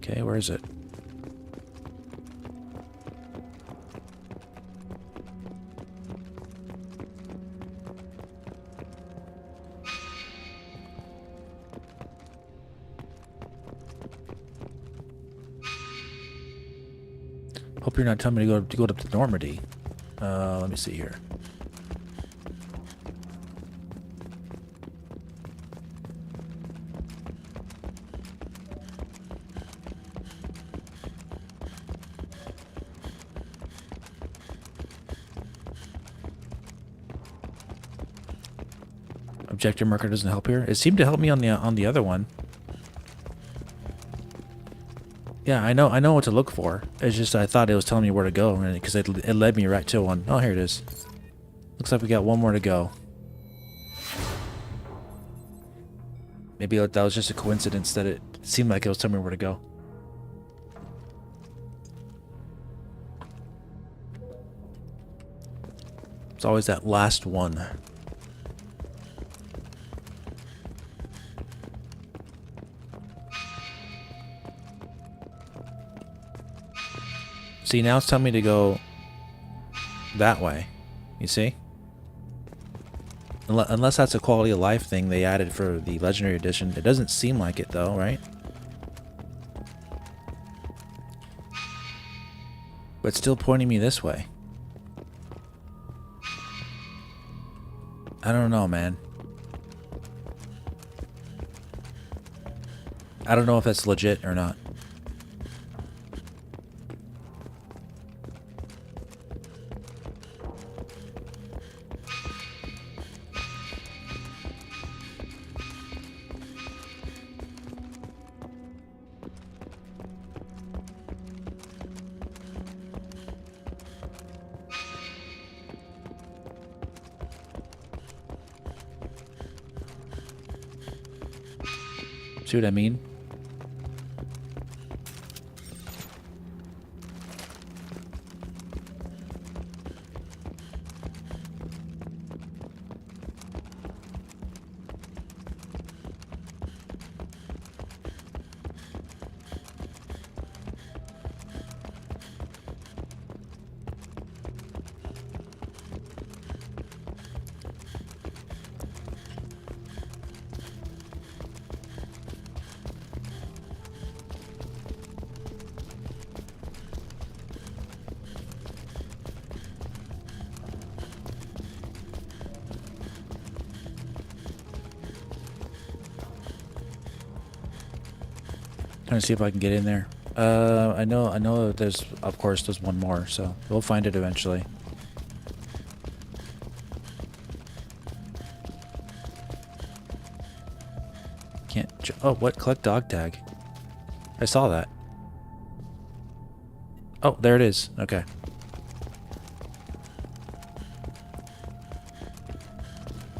Okay, where is it? Hope you're not telling me to go to Normandy. Let me see here. Objective marker doesn't help here. It seemed to help me on the other one. Yeah, I know what to look for. It's just I thought it was telling me where to go, because it led me right to one. Oh, here it is. Looks like we got one more to go. Maybe that was just a coincidence that it seemed like it was telling me where to go. It's always that last one. See, now it's telling me to go that way. You see? Unless that's a quality of life thing they added for the Legendary Edition. It doesn't seem like it though, right? But it's still pointing me this way. I don't know, man. I don't know if that's legit or not. See what I mean? Trying to see if I can get in there. I know that there's, of course, there's one more, so we'll find it eventually. Can't. Oh, what? Collect dog tag. I saw that. Oh, there it is. Okay.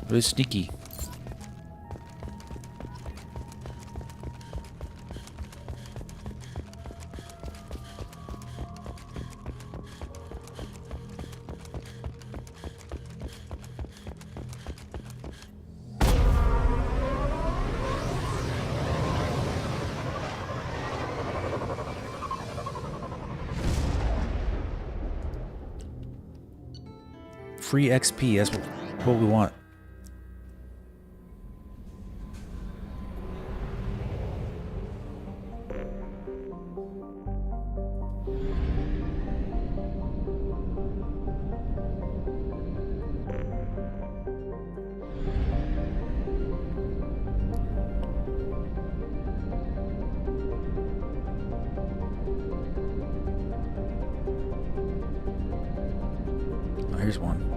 Really sneaky. Free XP, that's what we want. Oh, here's one.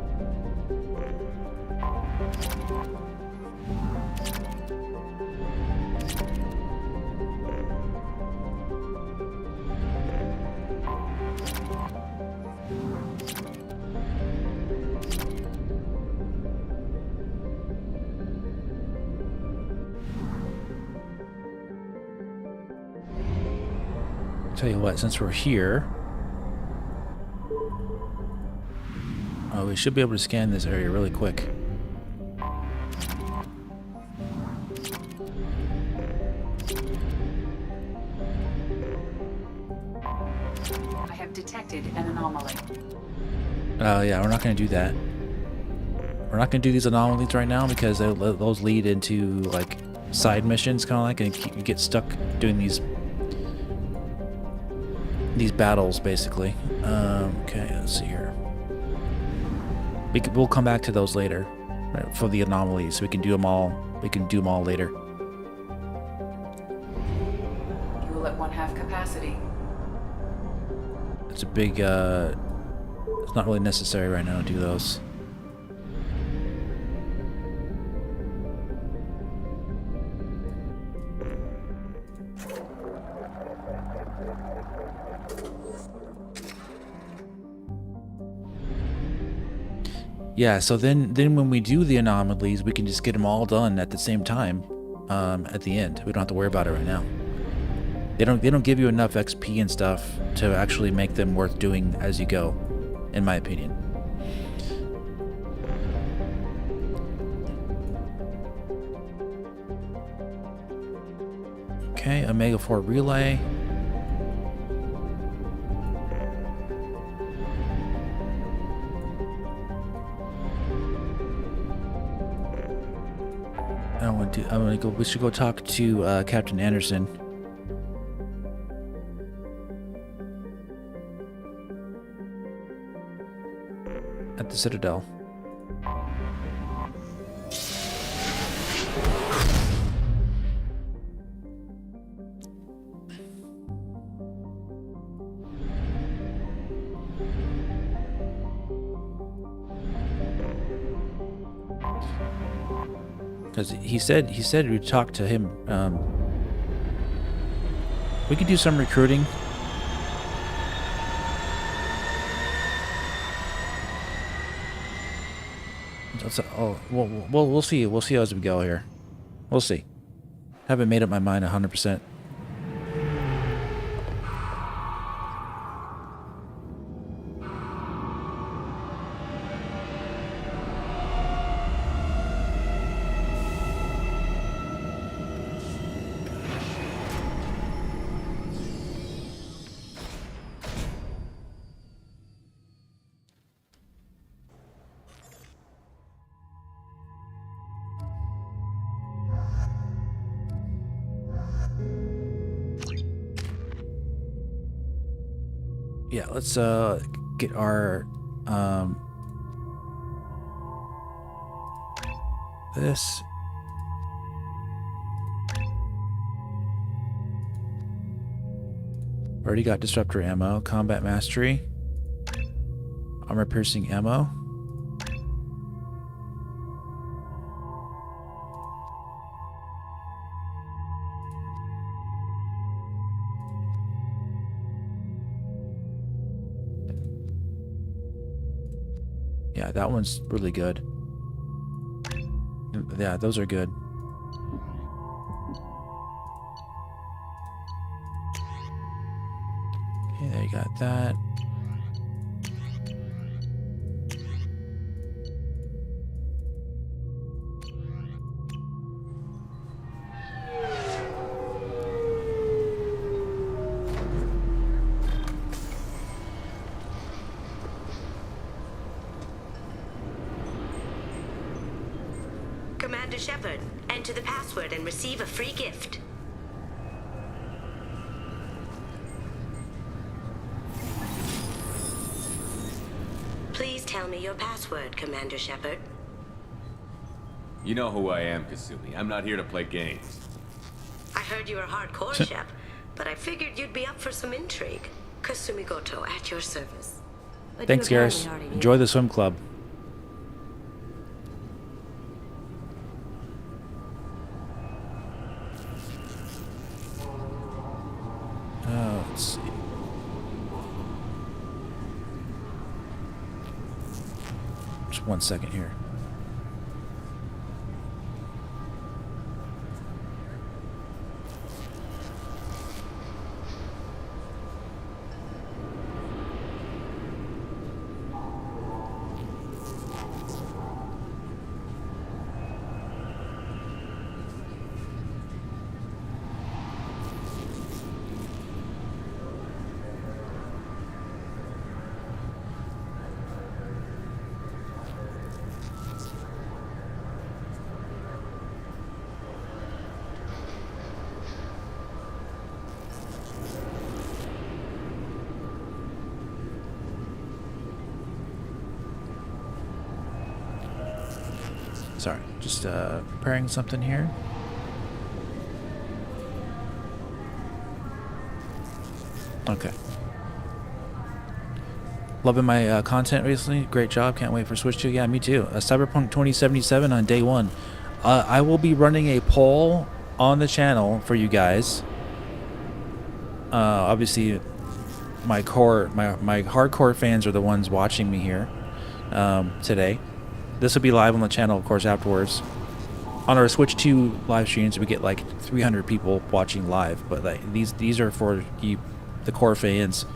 Tell you what, since we're here, we should be able to scan this area really quick. I have detected an anomaly. Yeah, we're not going to do that. We're not going to do these anomalies right now because those lead into like side missions, kind of like, and you get stuck doing these battles basically. Okay, let's see here. We'll come back to those later, right, for the anomalies. We can do them all. We can do them all later. Fuel at 1/2 capacity. It's a big. It's not really necessary right now to do those. Yeah, so then when we do the anomalies, we can just get them all done at the same time at the end. We don't have to worry about it right now. They don't give you enough XP and stuff to actually make them worth doing as you go, in my opinion. Okay, Omega 4 relay. We should go talk to Captain Anderson. At the Citadel. Because he said we'd talk to him. We could do some recruiting. We'll see. We'll see as we go here. We'll see. Haven't made up my mind 100%. Yeah, let's get our this. Already got disruptor ammo, combat mastery, armor piercing ammo. Yeah, that one's really good. Yeah, those are good. Okay, there you got that. Commander Shepard, enter the password and receive a free gift. Please tell me your password, Commander Shepard. You know who I am, Kasumi. I'm not here to play games. I heard you were hardcore, Shep, but I figured you'd be up for some intrigue. Kasumi Goto, at your service. Thanks, Garrus. Enjoy the swim club. Let's see. Just 1 second here. Sorry, just preparing something here. Okay. Loving my content recently. Great job. Can't wait for Switch 2. Yeah, me too. Cyberpunk 2077 on day one. I will be running a poll on the channel for you guys. Obviously, my hardcore fans are the ones watching me here today. This will be live on the channel, of course, afterwards. On our Switch 2 live streams, we get like 300 people watching live, but like, these are for you, the core fans.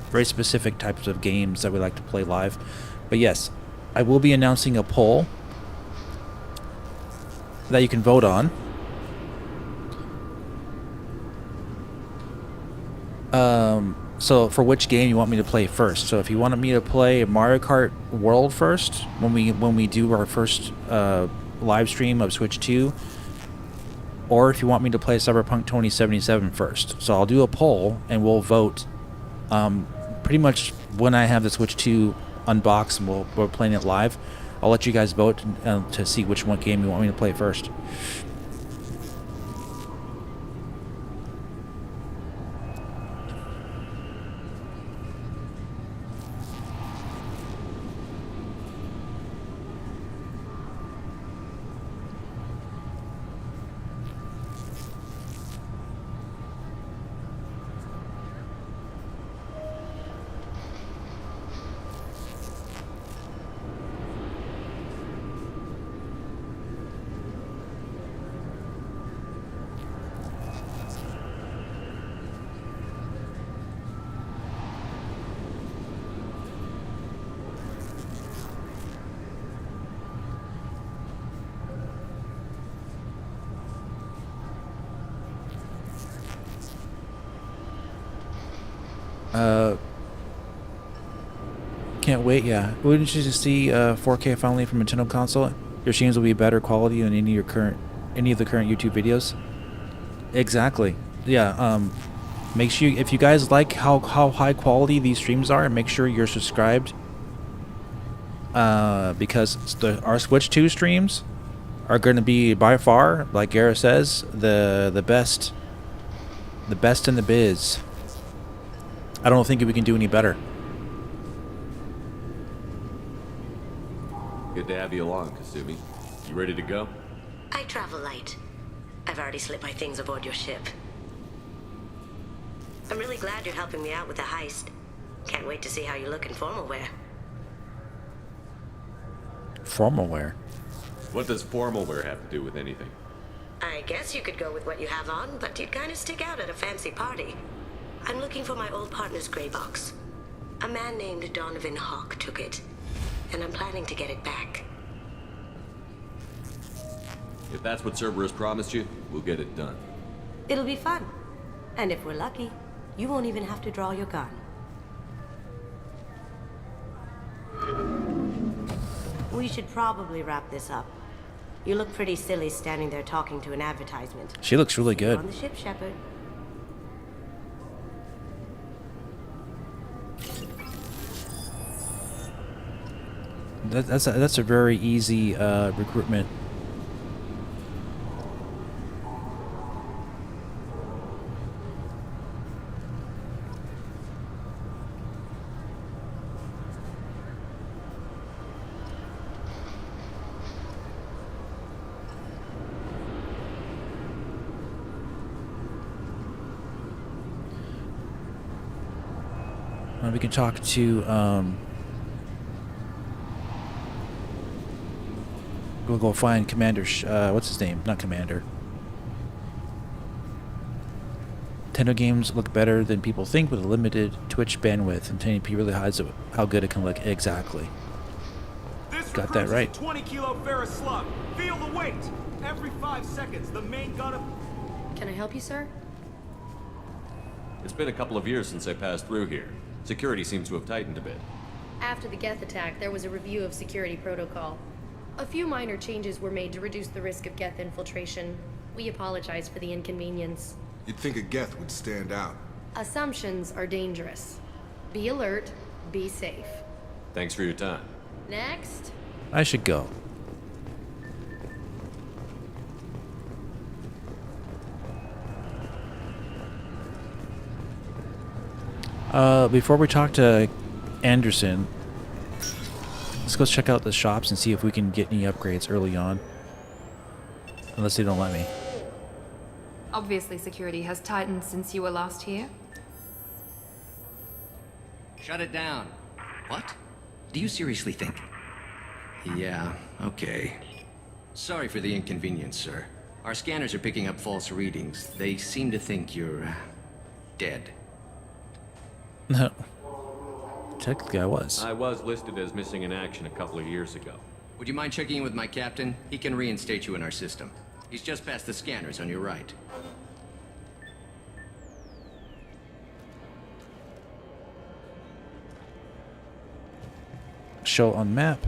Very specific types of games that we like to play live. But yes, I will be announcing a poll that you can vote on. So for which game you want me to play first. So if you wanted me to play Mario Kart World first, when we do our first live stream of Switch 2, or if you want me to play Cyberpunk 2077 first. So I'll do a poll and we'll vote pretty much when I have the Switch 2 unboxed and we're playing it live. I'll let you guys vote to see which one game you want me to play first. Can't wait, yeah. Wouldn't you just see 4K finally from Nintendo console? Your streams will be better quality than any of the current YouTube videos. Exactly. Yeah. Make sure if you guys like how high quality these streams are, make sure you're subscribed. Because our Switch 2 streams are going to be by far, like Gareth says, the best in the biz. I don't think we can do any better. Good to have you along, Kasumi. You ready to go? I travel light. I've already slipped my things aboard your ship. I'm really glad you're helping me out with the heist. Can't wait to see how you look in formal wear. Formal wear? What does formal wear have to do with anything? I guess you could go with what you have on, but you'd kind of stick out at a fancy party. I'm looking for my old partner's gray box. A man named Donovan Hawk took it, and I'm planning to get it back. If that's what Cerberus promised you, we'll get it done. It'll be fun. And if we're lucky, you won't even have to draw your gun. We should probably wrap this up. You look pretty silly standing there talking to an advertisement. She looks really good. On the ship, Shepard. That's a very easy recruitment. We can talk to we'll go find Commander what's his name? Not Commander. Nintendo games look better than people think with a limited Twitch bandwidth, and 1080p really hides how good it can look. Exactly. Got that right. 20 kilo ferrous slug. Feel the weight. Every 5 seconds, the main gun of... Can I help you, sir? It's been a couple of years since I passed through here. Security seems to have tightened a bit. After the Geth attack, there was a review of security protocol. A few minor changes were made to reduce the risk of Geth infiltration. We apologize for the inconvenience. You'd think a Geth would stand out. Assumptions are dangerous. Be alert, be safe. Thanks for your time. Next. I should go. Before we talk to Anderson, let's go check out the shops and see if we can get any upgrades early on. Unless they don't let me. Obviously, security has tightened since you were last here. Shut it down. What? Do you seriously think? Yeah, okay. Sorry for the inconvenience, sir. Our scanners are picking up false readings. They seem to think you're... dead. No. Technically, I was. I was listed as missing in action a couple of years ago. Would you mind checking in with my captain? He can reinstate you in our system. He's just past the scanners on your right. Show on map.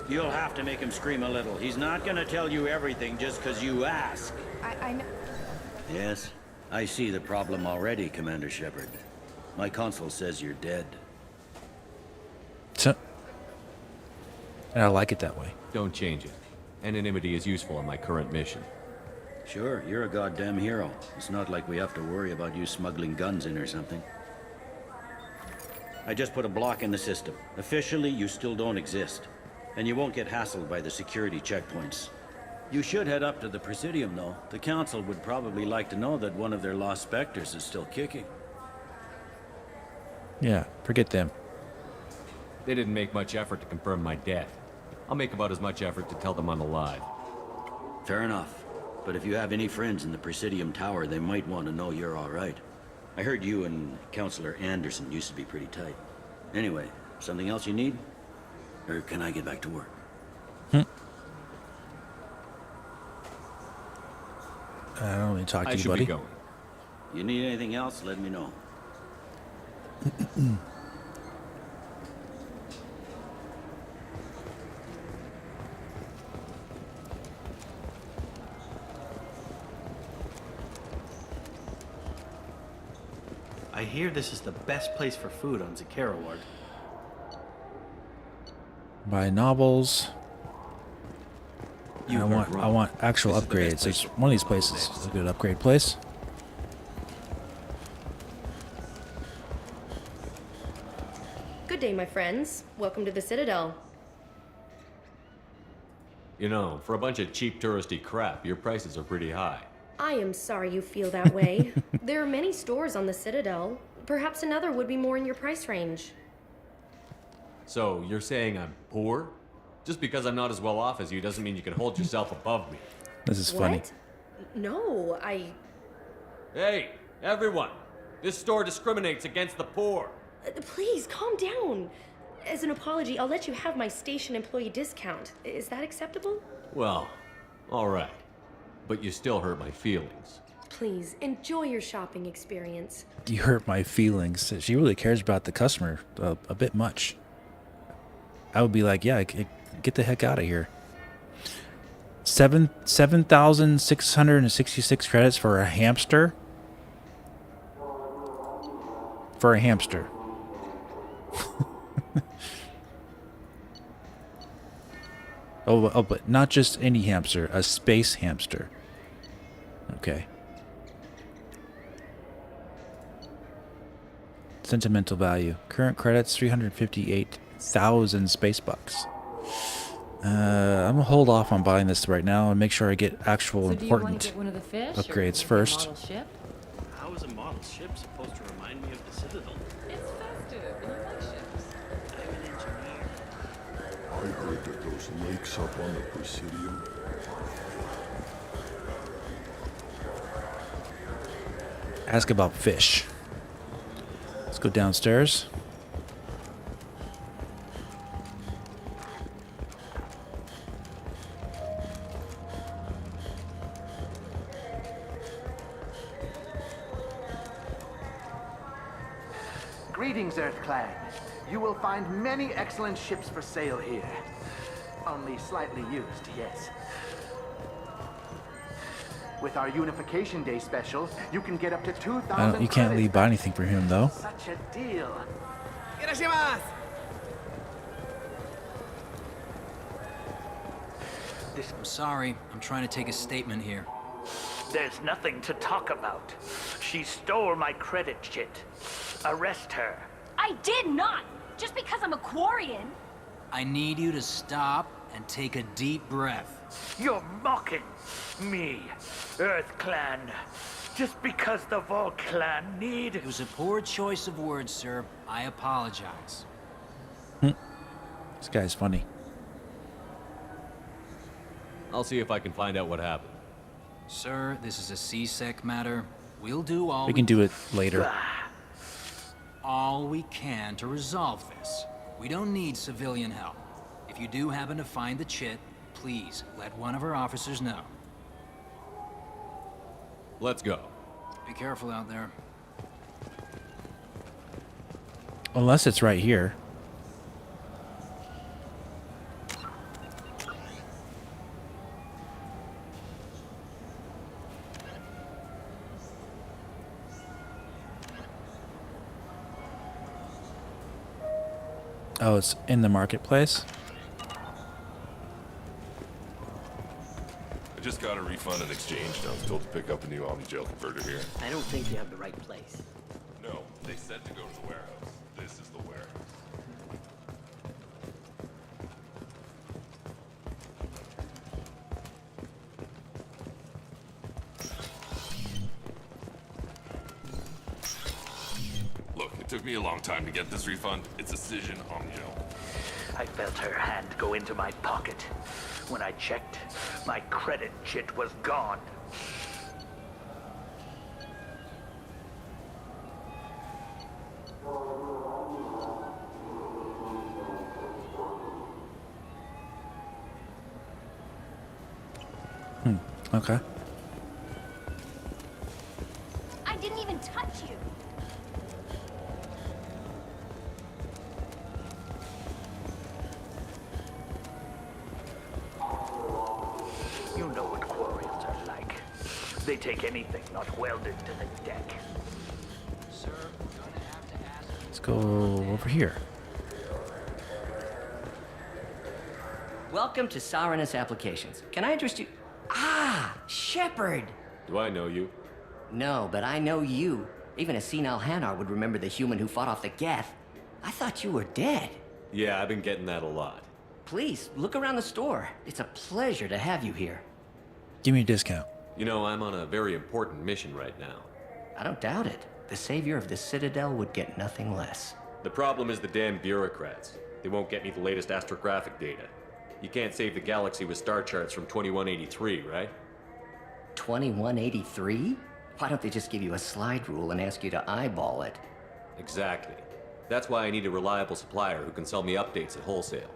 You'll have to make him scream a little. He's not gonna tell you everything just because you ask. I know. Yes, I see the problem already, Commander Shepard. My console says you're dead. So, and I like it that way. Don't change it. Anonymity is useful on my current mission. Sure, you're a goddamn hero. It's not like we have to worry about you smuggling guns in or something. I just put a block in the system. Officially, you still don't exist. And you won't get hassled by the security checkpoints. You should head up to the Presidium, though. The Council would probably like to know that one of their lost specters is still kicking. Yeah, forget them. They didn't make much effort to confirm my death. I'll make about as much effort to tell them I'm alive. Fair enough. But if you have any friends in the Presidium Tower, they might want to know you're all right. I heard you and Counselor Anderson used to be pretty tight. Anyway, something else you need? Or can I get back to work? I don't really talk to you, should buddy. be going. You need anything else, let me know. I hear this is the best place for food on Zakara Ward. Buy novels. You I heard wrong. want actual This is the best upgrades. place There's for one of these food. places is a good upgrade place. Good day, my friends. Welcome to the Citadel. You know, for a bunch of cheap touristy crap, your prices are pretty high. I am sorry you feel that way. There are many stores on the Citadel. Perhaps another would be more in your price range. So, you're saying I'm poor? Just because I'm not as well off as you doesn't mean you can hold yourself above me. This is funny. What? No, Hey, everyone! This store discriminates against the poor. Please, calm down. As an apology, I'll let you have my station employee discount. Is that acceptable? Well, alright. But you still hurt my feelings. Please, enjoy your shopping experience. You hurt my feelings. She really cares about the customer a bit much. I would be like, yeah, get the heck out of here. 7,666 credits for a hamster? For a hamster. Oh, but not just any hamster, a space hamster. Okay. Sentimental value. Current credits 358,000 space bucks. I'm gonna hold off on buying this right now and make sure I get actual So do you want important to get one of the fish upgrades or first. model ship? How is a model ship supposed to remind me of the Citadel? It's festive and you like ships. I'm an engineer. I heard that those lakes up on the Presidium. Ask about fish. Let's go downstairs. Greetings, EarthClan. You will find many excellent ships for sale here. Only slightly used, yes. With our Unification Day special, you can get up to 2,000 You can't credits. really buy anything for him though. Such a deal. I'm sorry. I'm trying to take a statement here. There's nothing to talk about. She stole my credit chit. Arrest her. I did not! Just because I'm a Quarian! I need you to stop and take a deep breath. You're mocking me, Earth Clan. Just because the Vol Clan need... It was a poor choice of words, sir. I apologize. This guy's funny. I'll see if I can find out what happened. Sir, this is a C-Sec matter. We'll do all We can do it later. all we can to resolve this. We don't need civilian help. If you do happen to find the chit, please let one of our officers know. Let's go. Be careful out there. Unless it's right here. Oh, it's in the marketplace? I just got a refund and exchange, and I was told to pick up a new Omni-Gel converter here. I don't think you have the right place. No, they said to go to the warehouse. This is the warehouse. Look, it took me a long time to get this refund. It's Precision Omni-Gel. I felt her hand go into my pocket. When I checked, my credit chit was gone. Okay. I didn't even touch you! You know what Quarians are like. They take anything not welded to the deck. Sir, we're gonna have to ask... Let's go over here. Welcome to Sarenus Applications. Can I interest you? Ah, Shepard! Do I know you? No, but I know you. Even a senile Hanar would remember the human who fought off the Geth. I thought you were dead. Yeah, I've been getting that a lot. Please, look around the store. It's a pleasure to have you here. Give me a discount. You know, I'm on a very important mission right now. I don't doubt it. The savior of the Citadel would get nothing less. The problem is the damn bureaucrats. They won't get me the latest astrographic data. You can't save the galaxy with star charts from 2183, right? 2183? Why don't they just give you a slide rule and ask you to eyeball it? Exactly. That's why I need a reliable supplier who can sell me updates at wholesale.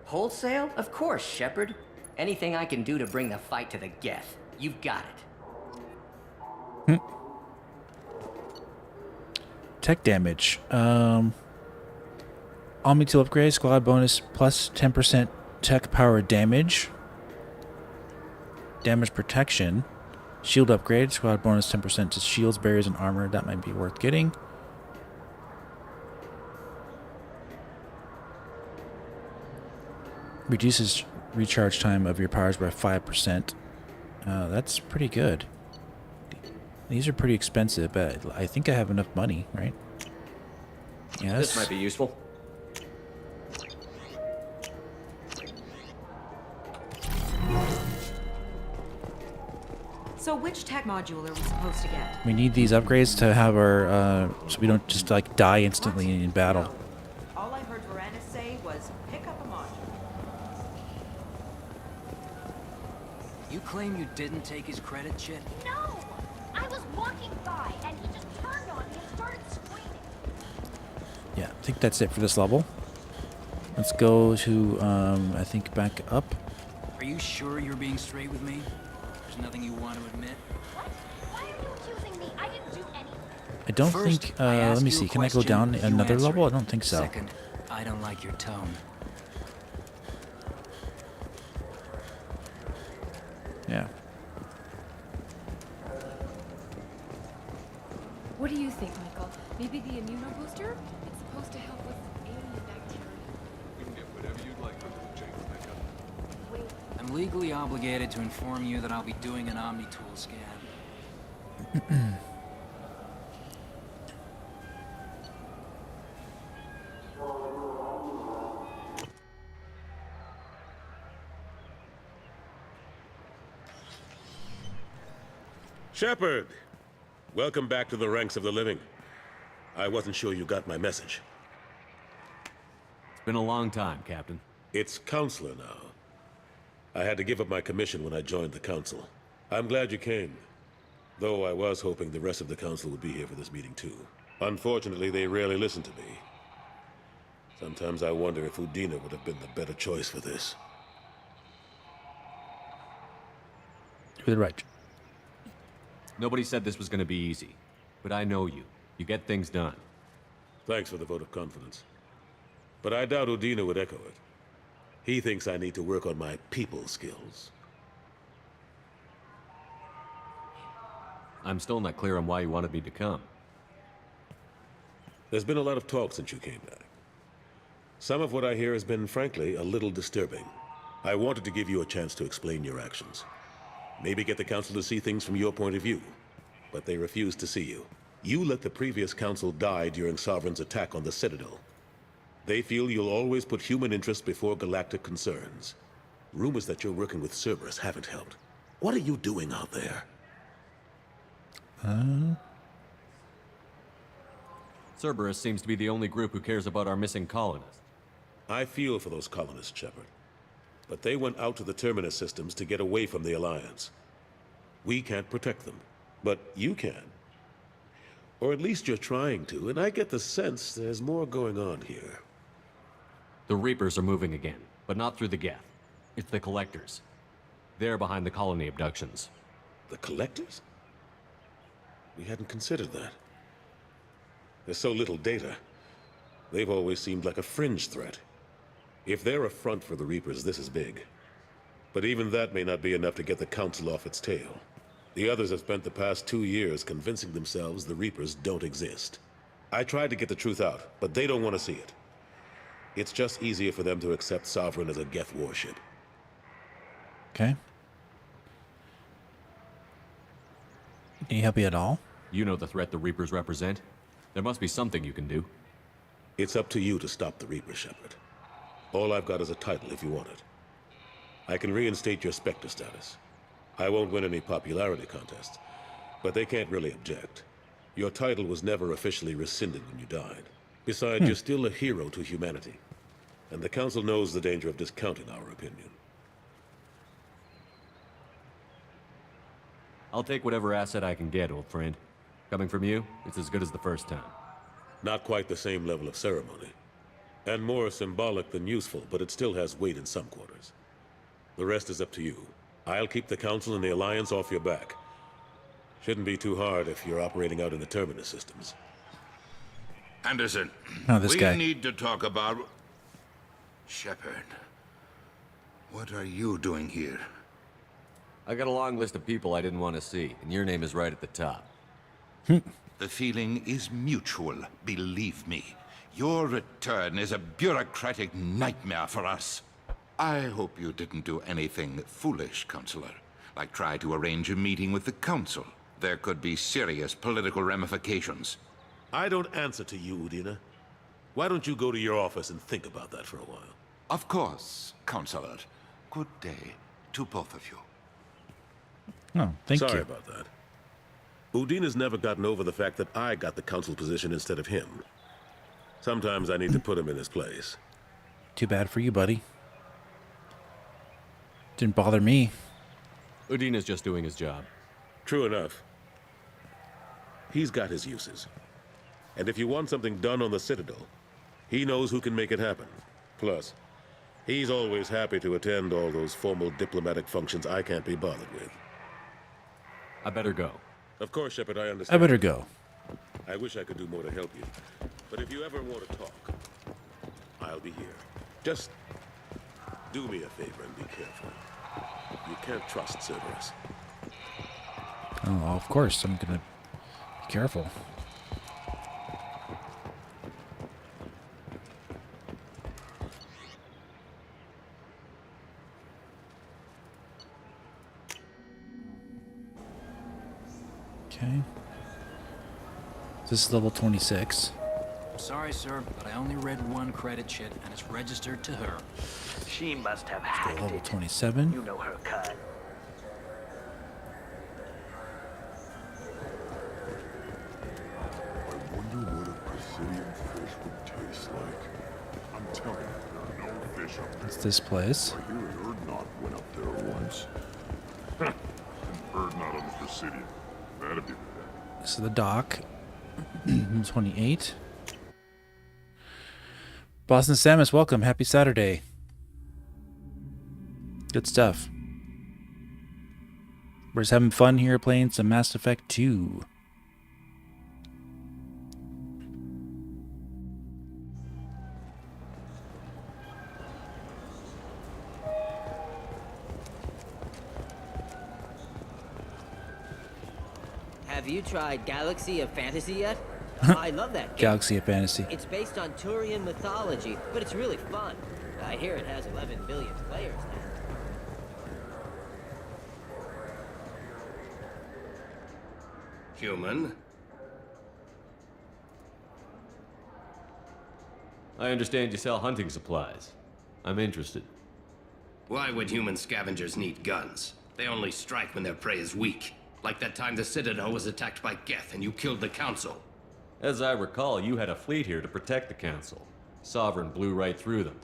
Wholesale? Of course, Shepard. Anything I can do to bring the fight to the Geth. You've got it. Tech damage. Omni tool upgrade, squad bonus plus 10% tech power damage. Damage protection. Shield upgrade, squad bonus 10% to shields, barriers, and armor. That might be worth getting. Reduces recharge time of your powers by 5%. That's pretty good. These are pretty expensive, but I think I have enough money, right? Yes. This might be useful. So which tech module are we supposed to get? We need these upgrades to have our, so we don't just like die instantly in battle. All I heard Varanus say was, pick up a module. You claim you didn't take his credit, chit? No! I was walking by, and he just turned on me and started screaming. Yeah, I think that's it for this level. Let's go to, I think back up. Are you sure you're being straight with me? There's nothing you want to admit? What? Why are you accusing me? I didn't do anything. I don't First, think, I ask let me you a see, can I go question, down you another answer level? I it. don't think so. Second, I don't like your tone. Yeah. What do you think, Michael? Maybe the immunobooster? It's supposed to help with alien bacteria. You can get whatever you'd like from the James Makeup. Wait. I'm legally obligated to inform you that I'll be doing an Omni-Tool scan. Shepard! Welcome back to the ranks of the living. I wasn't sure you got my message. It's been a long time, Captain. It's Counselor now. I had to give up my commission when I joined the Council. I'm glad you came. Though I was hoping the rest of the Council would be here for this meeting too. Unfortunately, they rarely listen to me. Sometimes I wonder if Udina would have been the better choice for this. You're right. Nobody said this was going to be easy, but I know you. You get things done. Thanks for the vote of confidence. But I doubt Udina would echo it. He thinks I need to work on my people skills. I'm still not clear on why you wanted me to come. There's been a lot of talk since you came back. Some of what I hear has been, frankly, a little disturbing. I wanted to give you a chance to explain your actions. Maybe get the Council to see things from your point of view. But they refused to see you. You let the previous Council die during Sovereign's attack on the Citadel. They feel you'll always put human interests before galactic concerns. Rumors that you're working with Cerberus haven't helped. What are you doing out there? Cerberus seems to be the only group who cares about our missing colonists. I feel for those colonists, Shepard. But they went out to the Terminus systems to get away from the Alliance. We can't protect them, but you can. Or at least you're trying to, and I get the sense there's more going on here. The Reapers are moving again, but not through the Geth. It's the Collectors. They're behind the colony abductions. The Collectors? We hadn't considered that. There's so little data. They've always seemed like a fringe threat. If they're a front for the Reapers, this is big. But even that may not be enough to get the Council off its tail. The others have spent the past 2 years convincing themselves the Reapers don't exist. I tried to get the truth out, but they don't want to see it. It's just easier for them to accept Sovereign as a Geth warship. Okay. Can you help me at all? You know the threat the Reapers represent. There must be something you can do. It's up to you to stop the Reaper, Shepard. All I've got is a title if you want it. I can reinstate your Spectre status. I won't win any popularity contests, but they can't really object. Your title was never officially rescinded when you died. Besides, you're still a hero to humanity. And the Council knows the danger of discounting our opinion. I'll take whatever asset I can get, old friend. Coming from you, it's as good as the first time. Not quite the same level of ceremony. And more symbolic than useful, but it still has weight in some quarters. The rest is up to you. I'll keep the Council and the Alliance off your back. Shouldn't be too hard if you're operating out in the Terminus systems. Anderson, this guy. We need to talk about... Shepard, what are you doing here? I got a long list of people I didn't want to see, and your name is right at the top. The feeling is mutual, believe me. Your return is a bureaucratic nightmare for us. I hope you didn't do anything foolish, Counselor, like try to arrange a meeting with the Council. There could be serious political ramifications. I don't answer to you, Udina. Why don't you go to your office and think about that for a while? Of course, Counselor. Good day to both of you. Oh, thank you. Sorry about that. Udina's never gotten over the fact that I got the Council position instead of him. Sometimes I need to put him in his place. Too bad for you, buddy. Didn't bother me. Udina's just doing his job. True enough. He's got his uses. And if you want something done on the Citadel, he knows who can make it happen. Plus, he's always happy to attend all those formal diplomatic functions I can't be bothered with. I better go. Of course, Shepard, I understand. I better go. I wish I could do more to help you. But if you ever want to talk, I'll be here. Just do me a favor and be careful. You can't trust Cerberus. Oh, of course. I'm gonna be careful. Okay. This is level 26. Sorry, sir, but I only read one credit sheet, and it's registered to her. She must have Go hacked level it. 27. You know her kind. It's this place. I hear Erdnot went up there once. And Erdnot on the Presidium. That'd be the day. This is the dock. 28. Boston Samus, welcome. Happy Saturday. Good stuff. We're just having fun here playing some Mass Effect 2. Have you tried Galaxy of Fantasy yet? I love that game. Galaxy of Fantasy. It's based on Turian mythology, but it's really fun. I hear it has 11 billion players now. Human? I understand you sell hunting supplies. I'm interested. Why would human scavengers need guns? They only strike when their prey is weak. Like that time the Citadel was attacked by Geth and you killed the Council. As I recall, you had a fleet here to protect the Council. Sovereign blew right through them.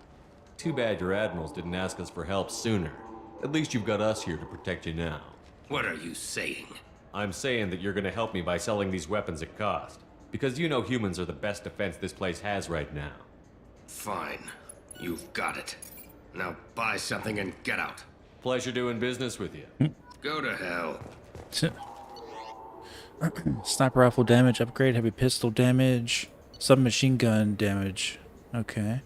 Too bad your admirals didn't ask us for help sooner. At least you've got us here to protect you now. What are you saying? I'm saying that you're gonna help me by selling these weapons at cost. Because you know humans are the best defense this place has right now. Fine. You've got it. Now buy something and get out. Pleasure doing business with you. Go to hell. Sniper rifle damage, upgrade, heavy pistol damage, submachine gun damage. Okay.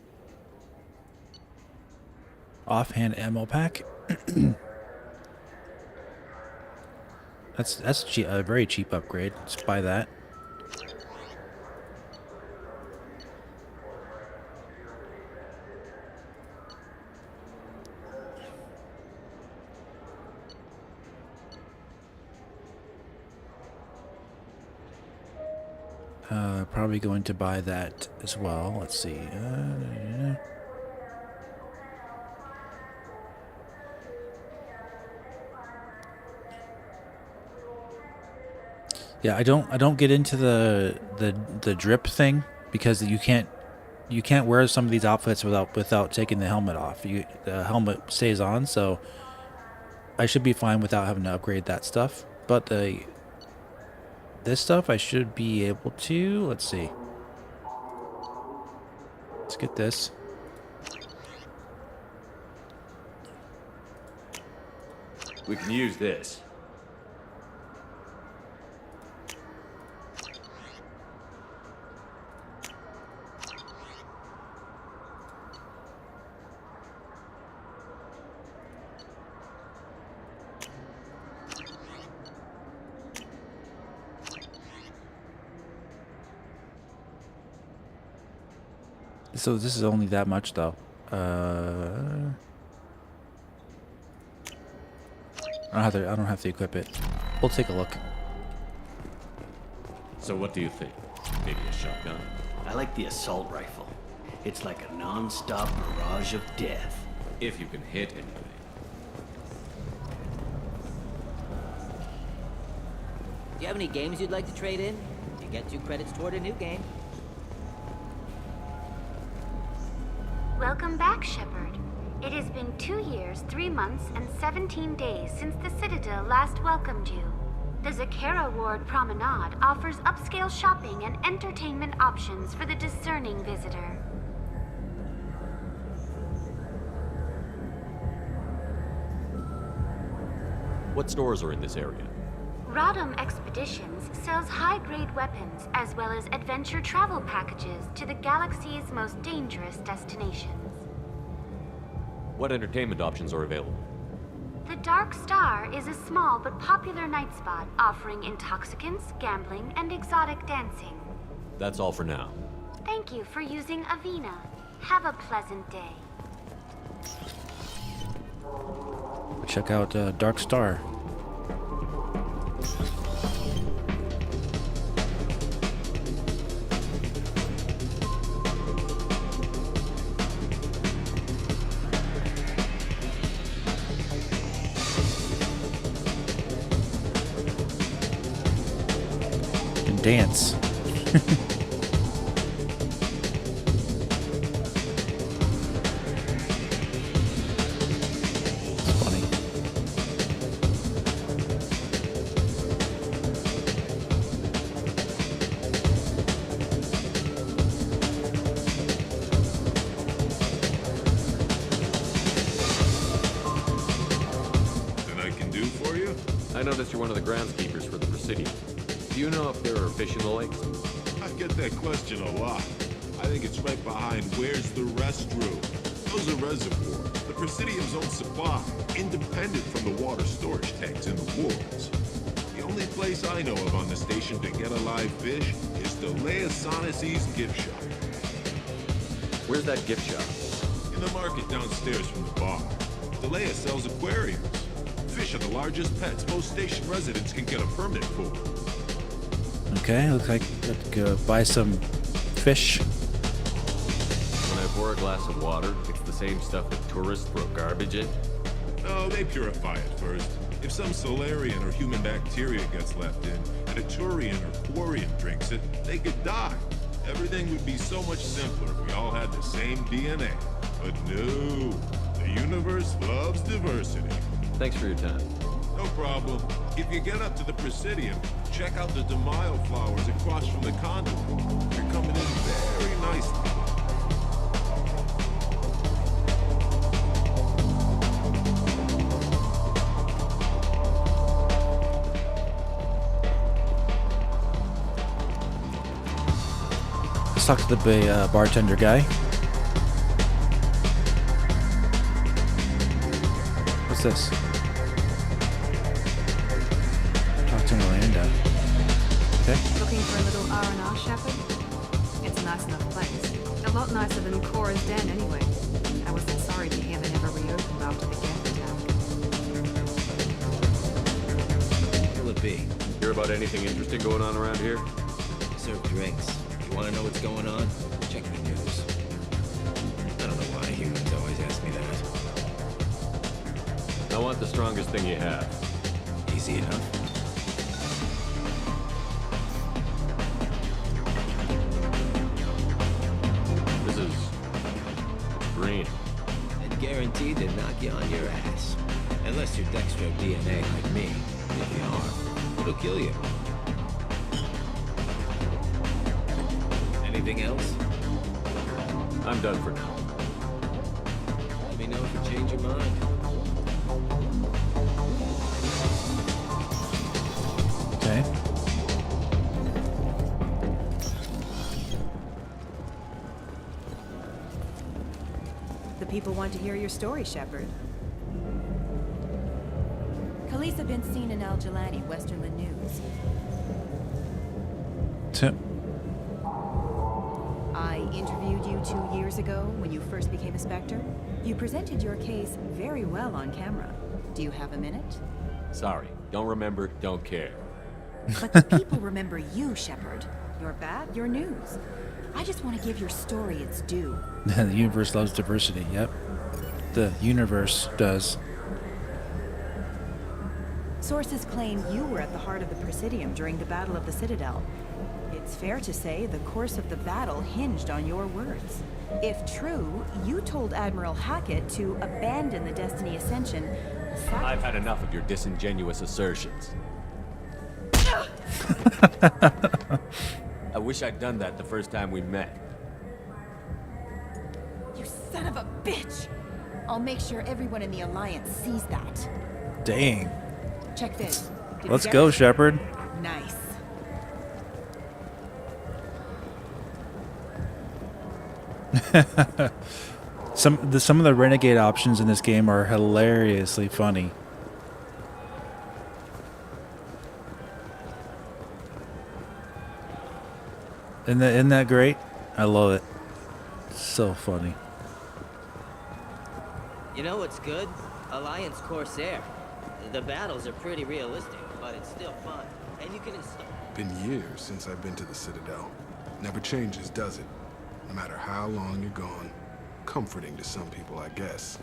Offhand ammo pack. That's cheap, a very cheap upgrade. Let's buy that. Probably going to buy that as well. Let's see. Yeah, I don't get into the drip thing because you can't wear some of these outfits without taking the helmet off. The helmet stays on, so I should be fine without having to upgrade that stuff. But this stuff I should be able to. Let's see. Let's get this. We can use this. So this is only that much though. I don't have to equip it. We'll take a look. So what do you think? Maybe a shotgun? I like the assault rifle. It's like a non-stop barrage of death. If you can hit anything. Do you have any games you'd like to trade in? You get 2 credits toward a new game. Welcome back, Shepard. It has been 2 years, 3 months, and 17 days since the Citadel last welcomed you. The Zakera Ward Promenade offers upscale shopping and entertainment options for the discerning visitor. What stores are in this area? Rodham Expeditions sells high-grade weapons as well as adventure travel packages to the galaxy's most dangerous destinations. What entertainment options are available? The Dark Star is a small but popular night spot offering intoxicants, gambling, and exotic dancing. That's all for now. Thank you for using Avena. Have a pleasant day. Check out Dark Star. And dance. I noticed you're one of the groundskeepers for the Presidium. Do you know if there are fish in the lakes? I get that question a lot. I think it's right behind where's the restroom. Those are reservoirs, the Presidium's own supply, independent from the water storage tanks in the wards. The only place I know of on the station to get a live fish is the Leosanisi's gift shop. Where's that gift shop? In the market downstairs from the bar. Delea sells aquariums. Fish are the largest pets most station residents can get a permit for. Okay, looks like let's go buy some fish. When I pour a glass of water, it's the same stuff that tourists throw garbage in? No, they purify it first. If some Solarian or human bacteria gets left in, and a Turian or Quarian drinks it, they could die. Everything would be so much simpler if we all had the same DNA. But no, the universe loves diversity. Thanks for your time. No problem. If you get up to the Presidium, check out the De Mayo flowers across from the conduit. They're coming in very nicely. Let's talk to the bartender guy. What's this? Talk to Miranda. Okay. Looking for a little R&R, Shepard? It's a nice enough place. A lot nicer than Cora's Den, anyway. I wasn't sorry to hear they never reopened after the Geth attack. Who'll it be? Hear about anything interesting going on around here? Serve drinks. You want to know what's going on? Check the news. I don't know why humans always ask me that. I want the strongest thing you have. Easy enough. This is green. And guaranteed to knock you on your ass. Unless you're Dextro DNA like me. If you are, it'll kill you. Anything else? I'm done for now. Let me know if you change your mind. Okay. The people want to hear your story, Shepard. Khaleesa been seen in Al Jalani, Westerland News. I interviewed you 2 years ago when you first became a Spectre. You presented your case very well on camera. Do you have a minute? Sorry. Don't remember, don't care. But the people remember you, Shepard. Your bat, your news. I just want to give your story its due. The universe loves diversity, yep. The universe does. Sources claim you were at the heart of the Presidium during the Battle of the Citadel. It's fair to say the course of the battle hinged on your words. If true, you told Admiral Hackett to abandon the Destiny Ascension. I've had enough of your disingenuous assertions. I wish I'd done that the first time we met. You son of a bitch! I'll make sure everyone in the Alliance sees that. Dang. Check this. Did Let's you get go, it? Shepard. Nice. Some of the renegade options in this game are hilariously funny. Isn't that great? I love it. So funny. You know what's good? Alliance Corsair. The battles are pretty realistic, but it's still fun. And you can install... Been years since I've been to the Citadel. Never changes, does it? No matter how long you're gone. Comforting to some people, I guess.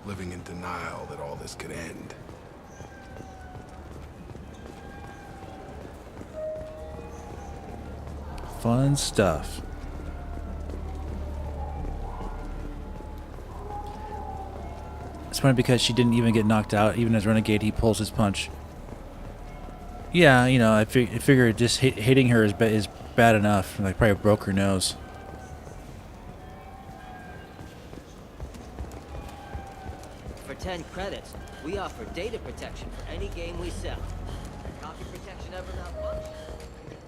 Living in denial that all this could end. Fun stuff. It's funny because she didn't even get knocked out. Even as Renegade, he pulls his punch. Yeah, you know, I figure just hitting her is bad enough. Like, probably broke her nose. For 10 credits, we offer data protection for any game we sell. Copy protection ever malfunction?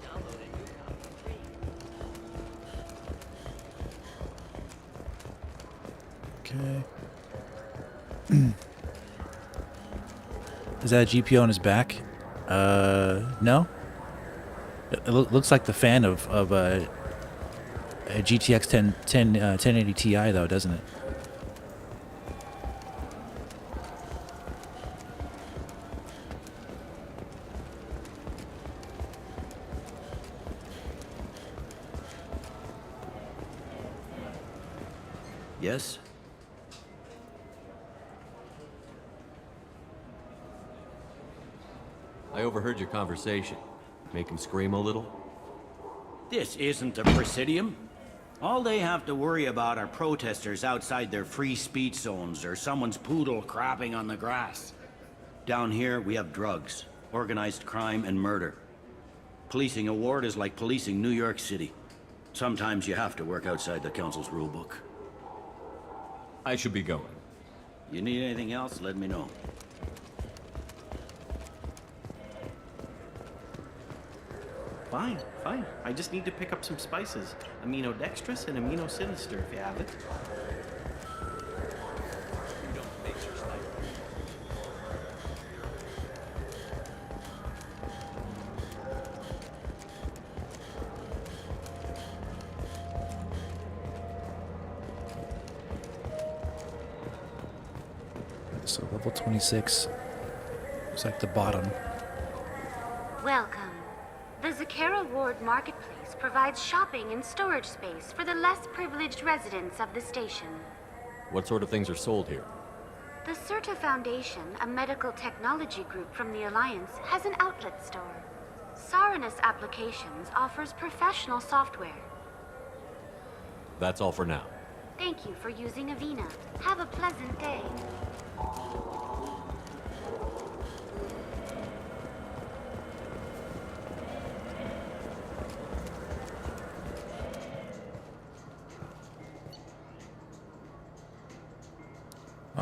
Download a new copy for free. Okay. Is that a GPU on his back? No. It looks like the fan of a GTX 1080 Ti though, doesn't it? Yes? I overheard your conversation. Make him scream a little? This isn't the Presidium. All they have to worry about are protesters outside their free speech zones or someone's poodle crapping on the grass. Down here, we have drugs, organized crime, and murder. Policing a ward is like policing New York City. Sometimes you have to work outside the council's rulebook. I should be going. You need anything else, let me know. Fine, fine. I just need to pick up some spices. Aminodextrous and aminosinister, if you have it. You don't make your sniper. So level 26. It's like the bottom. Welcome. The Zakera Ward Marketplace provides shopping and storage space for the less privileged residents of the station. What sort of things are sold here? The Certa Foundation, a medical technology group from the Alliance, has an outlet store. Saranus Applications offers professional software. That's all for now. Thank you for using Avena. Have a pleasant day.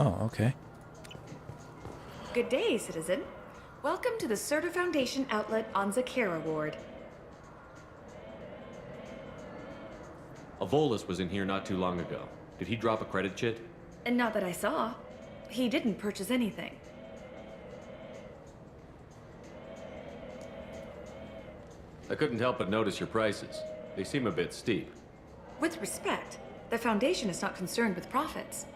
Oh, okay. Good day, citizen. Welcome to the Certa Foundation outlet on Zakera Ward. Avolis was in here not too long ago. Did he drop a credit chit? And not that I saw. He didn't purchase anything. I couldn't help but notice your prices. They seem a bit steep. With respect, the Foundation is not concerned with profits.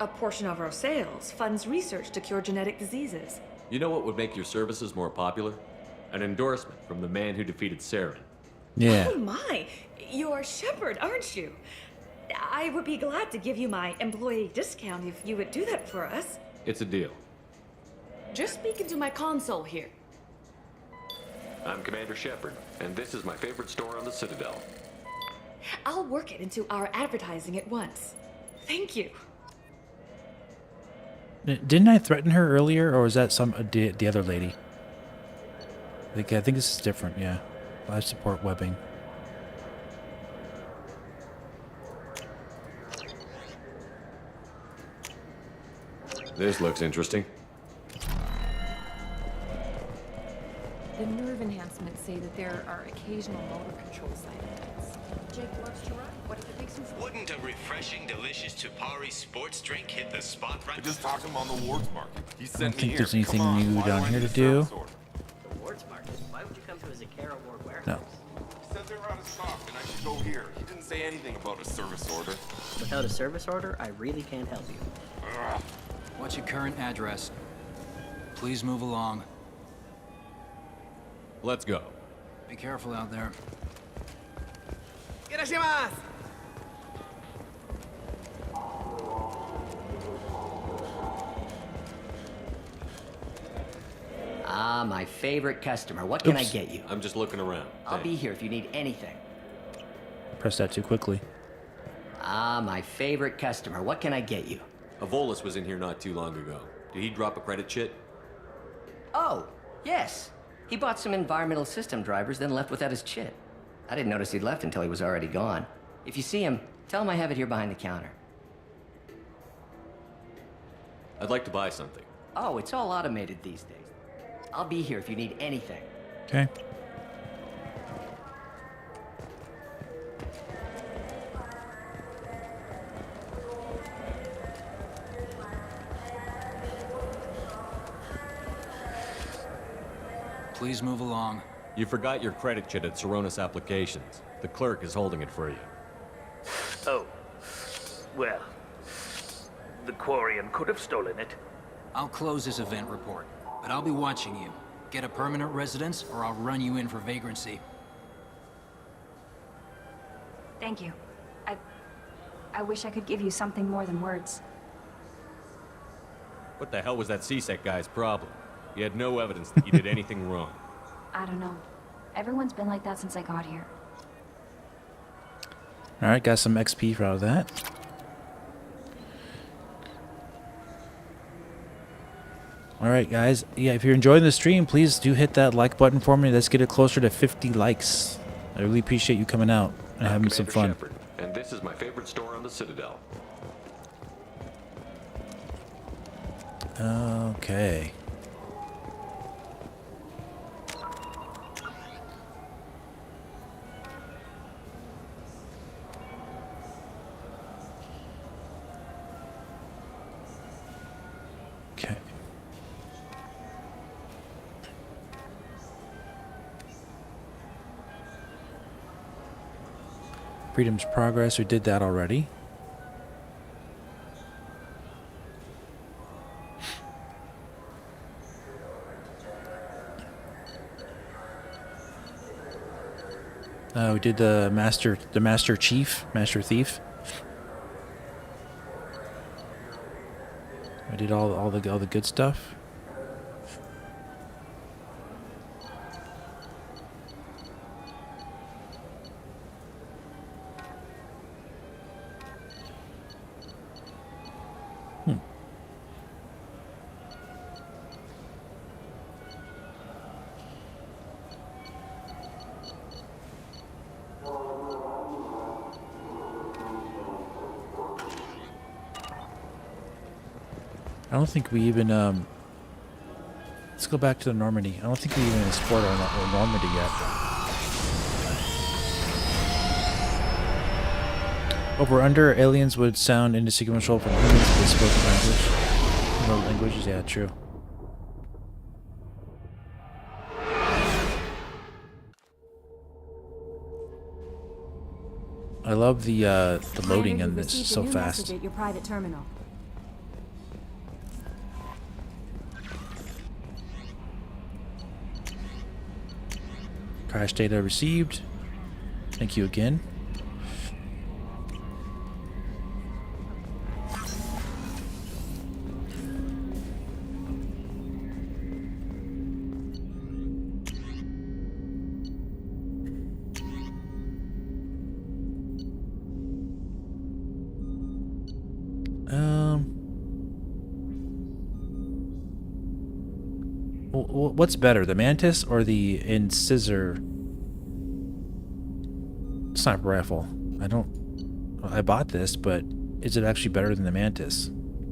A portion of our sales funds research to cure genetic diseases. You know what would make your services more popular? An endorsement from the man who defeated Saren. Yeah. Oh my! You're Shepard, aren't you? I would be glad to give you my employee discount if you would do that for us. It's a deal. Just speak into my console here. I'm Commander Shepard, and this is my favorite store on the Citadel. I'll work it into our advertising at once. Thank you. Didn't I threaten her earlier, or was that the other lady? I think this is different. Yeah, live support webbing. This looks interesting. The nerve enhancements say that there are occasional motor control side effects. Jake loves to run. What if it makes him... Wouldn't a refreshing, delicious Tupari sports drink hit the spot right? I just talked to him on the Wards Market. He I sent don't me think here. there's anything Come on, new why down do I here need to a do. service order? The Wards Market? Why would you come to a Zakera Ward warehouse? No. He said they were out of stock and I should go here. He didn't say anything about a service order. Without a service order, I really can't help you. Ugh. What's your current address? Please move along. Let's go. Be careful out there. Ah, my favorite customer. What can I Oops. get you? I'm just looking around. I'll be here if you need anything. Pressed that too quickly. Ah, my favorite customer. What can I get you? Avolis was in here not too long ago. Did he drop a credit chit? Oh, yes. He bought some environmental system drivers, then left without his chit. I didn't notice he'd left until he was already gone. If you see him, tell him I have it here behind the counter. I'd like to buy something. Oh, it's all automated these days. I'll be here if you need anything. Okay. Please move along. You forgot your credit chit at Saronis Applications. The clerk is holding it for you. Oh. Well, the Quarian could have stolen it. I'll close this event report, but I'll be watching you. Get a permanent residence, or I'll run you in for vagrancy. Thank you. I wish I could give you something more than words. What the hell was that CSEC guy's problem? He had no evidence that you did anything wrong. I don't know. Everyone's been like that since I got here. Alright, got some XP out of that. Alright guys, yeah, if you're enjoying the stream, please do hit that like button for me. Let's get it closer to 50 likes. I really appreciate you coming out and having some fun. Shepard, and this is my favorite store on the Citadel. Okay. Okay. Freedom's Progress, we did that already. We did the Master Thief. I did all the good stuff. I don't think we even, let's go back to the Normandy. I don't think we even explored our Normandy yet. Over under, aliens would sound indistinguishable from humans if they spoke language. No languages, yeah, true. I love the loading in this, it's so fast. At your private terminal. Crash data received. Thank you again. What's better, the Mantis or the Incisor sniper rifle? I bought this, but is it actually better than the Mantis?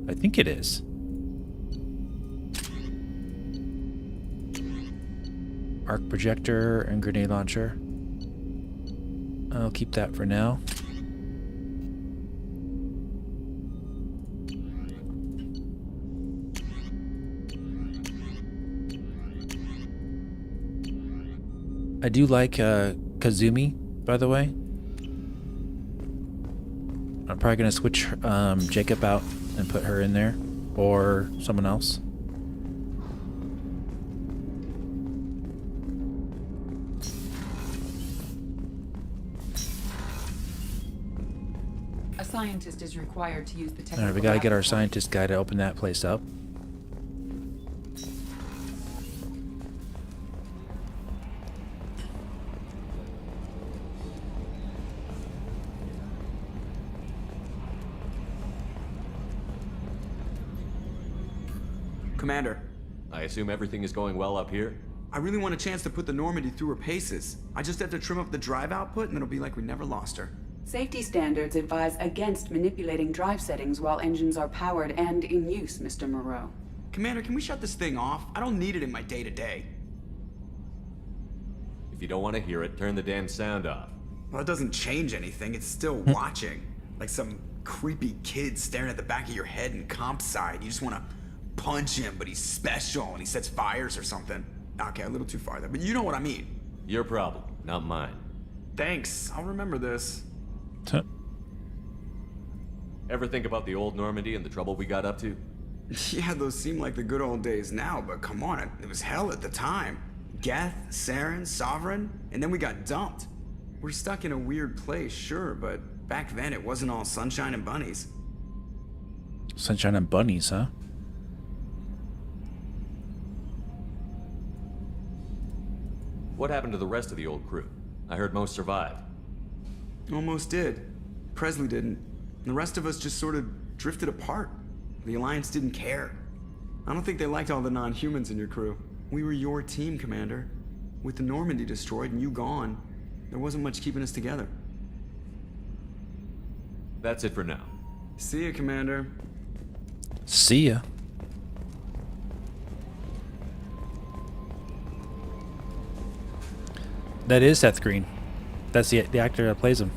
I think it is. Arc projector and grenade launcher. I'll keep that for now. I do like Kasumi, by the way. I'm probably gonna switch Jacob out and put her in there, or someone else. A scientist is required to use the technical. Alright, we gotta get our scientist guy to open that place up. Commander. I assume everything is going well up here? I really want a chance to put the Normandy through her paces. I just have to trim up the drive output and it'll be like we never lost her. Safety standards advise against manipulating drive settings while engines are powered and in use, Mr. Moreau. Commander, can we shut this thing off? I don't need it in my day-to-day. If you don't want to hear it, turn the damn sound off. Well, it doesn't change anything. It's still watching. Like some creepy kid staring at the back of your head in comp side. You just want to punch him, but he's special and he sets fires or something. Okay, a little too far there, but you know what I mean. Your problem, not mine. Thanks, I'll remember this. Ever think about the old Normandy and the trouble we got up to? Yeah, those seem like the good old days now, but come on, it was hell at the time. Geth, Saren, Sovereign, and then we got dumped. We're stuck in a weird place, sure, but back then it wasn't all sunshine and bunnies. Sunshine and bunnies, huh? What happened to the rest of the old crew? I heard most survived. Almost did. Presley didn't. The rest of us just sort of drifted apart. The Alliance didn't care. I don't think they liked all the non-humans in your crew. We were your team, Commander. With the Normandy destroyed and you gone, there wasn't much keeping us together. That's it for now. See ya, Commander. See ya. That is Seth Green. That's the actor that plays him.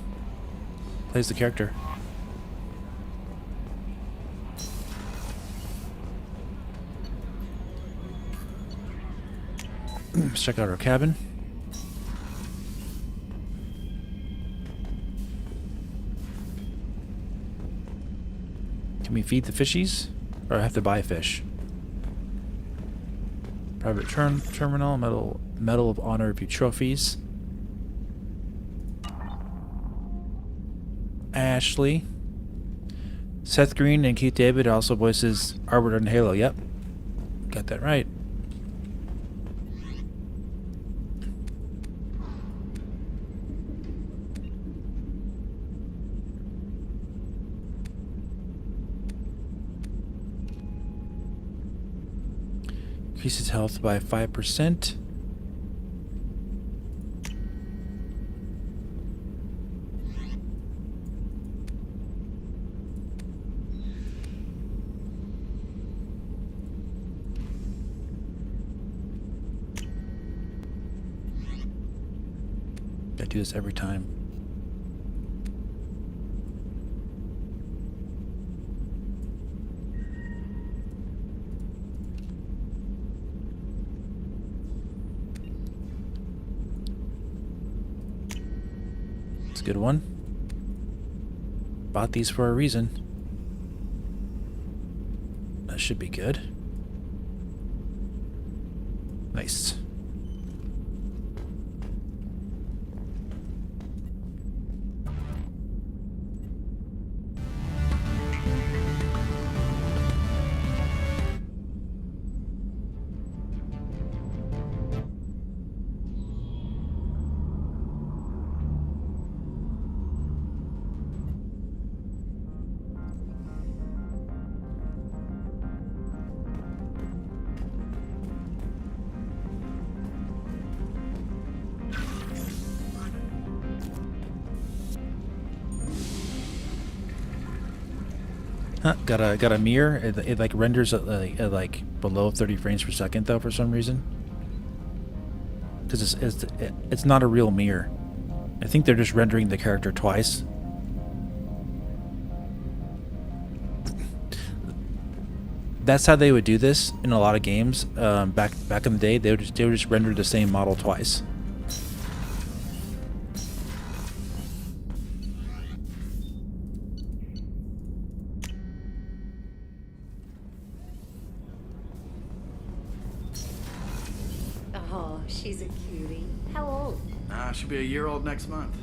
Plays the character. Let's check out our cabin. Can we feed the fishies? Or have to buy fish? Private terminal, medal of honor review trophies. Ashley. Seth Green and Keith David also voices Arbiter and Halo. Yep. Got that right. Increases health by 5%. I do this every time. It's a good one. Bought these for a reason. That should be good. Nice. Got a mirror. It like renders at like below 30 frames per second though for some reason. Because it's not a real mirror. I think they're just rendering the character twice. That's how they would do this in a lot of games. Back in the day, they would just render the same model twice. Oh, she's a cutie. How old? She'll be a year old next month.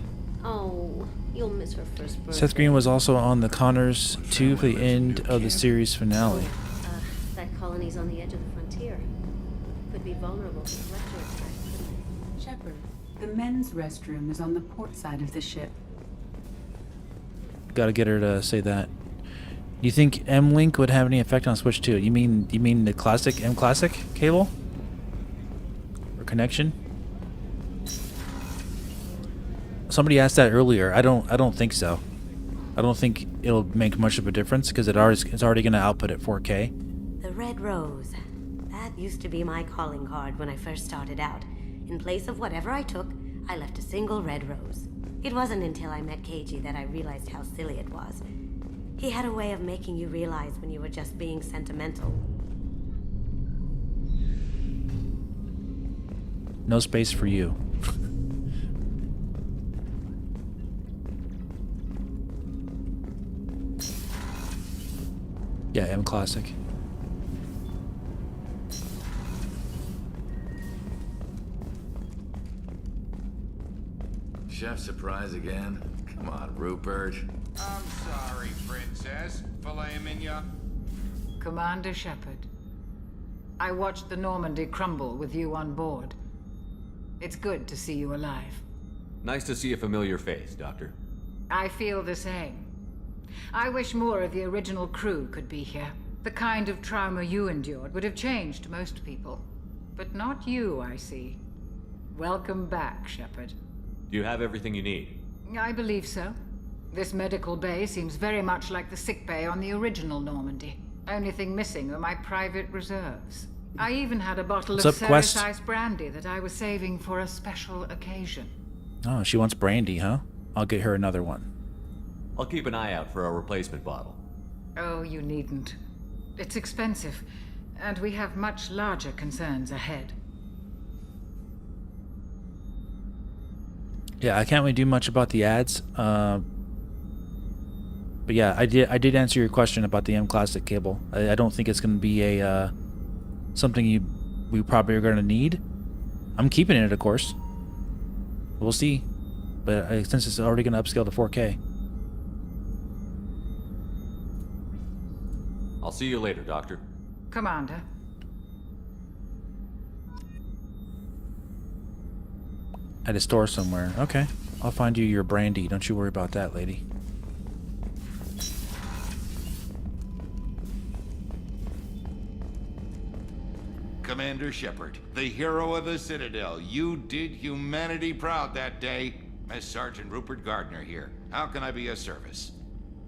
Oh, you'll miss her first birthday. Seth Green was also on the Connors 2 for the end of the series finale. That colony's on the edge of the frontier. Could be vulnerable to collector attack, couldn't it? Shepard, the men's restroom is on the port side of the ship. Gotta get her to say that. Do you think M-Link would have any effect on Switch 2? You mean the classic M-Classic cable? Or connection? Somebody asked that earlier. I don't think so. I don't think it'll make much of a difference because it's already going to output at 4K. The red rose. That used to be my calling card when I first started out. In place of whatever I took, I left a single red rose. It wasn't until I met Keiji that I realized how silly it was. He had a way of making you realize when you were just being sentimental. No space for you. Yeah, M Classic. Chef surprise again? Come on, Rupert. I'm sorry, Princess. Filet mignon. Commander Shepard, I watched the Normandy crumble with you on board. It's good to see you alive. Nice to see a familiar face, Doctor. I feel the same. I wish more of the original crew could be here. The kind of trauma you endured would have changed most people. But not you, I see. Welcome back, Shepard. Do you have everything you need? I believe so. This medical bay seems very much like the sick bay on the original Normandy. Only thing missing are my private reserves. I even had a bottle of Ceres Ice brandy that I was saving for a special occasion. Oh, she wants brandy, huh? I'll get her another one. I'll keep an eye out for a replacement bottle. Oh, you needn't. It's expensive, and we have much larger concerns ahead. Yeah, I can't really do much about the ads. But yeah, I did answer your question about the M Classic cable. I don't think it's going to be a something we probably are going to need. I'm keeping it, of course. We'll see. But since it's already going to upscale to 4K. I'll see you later, Doctor. Commander. At a store somewhere. Okay. I'll find you your brandy. Don't you worry about that, lady. Commander Shepard, the hero of the Citadel. You did humanity proud that day. As Sergeant Rupert Gardner here. How can I be of service?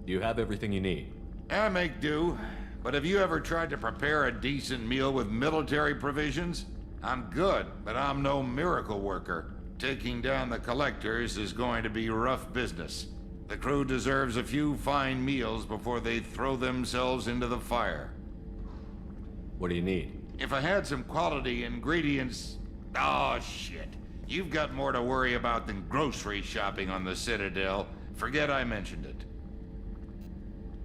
Do you have everything you need? I make do. But have you ever tried to prepare a decent meal with military provisions? I'm good, but I'm no miracle worker. Taking down the collectors is going to be rough business. The crew deserves a few fine meals before they throw themselves into the fire. What do you need? If I had some quality ingredients... Oh, shit. You've got more to worry about than grocery shopping on the Citadel. Forget I mentioned it.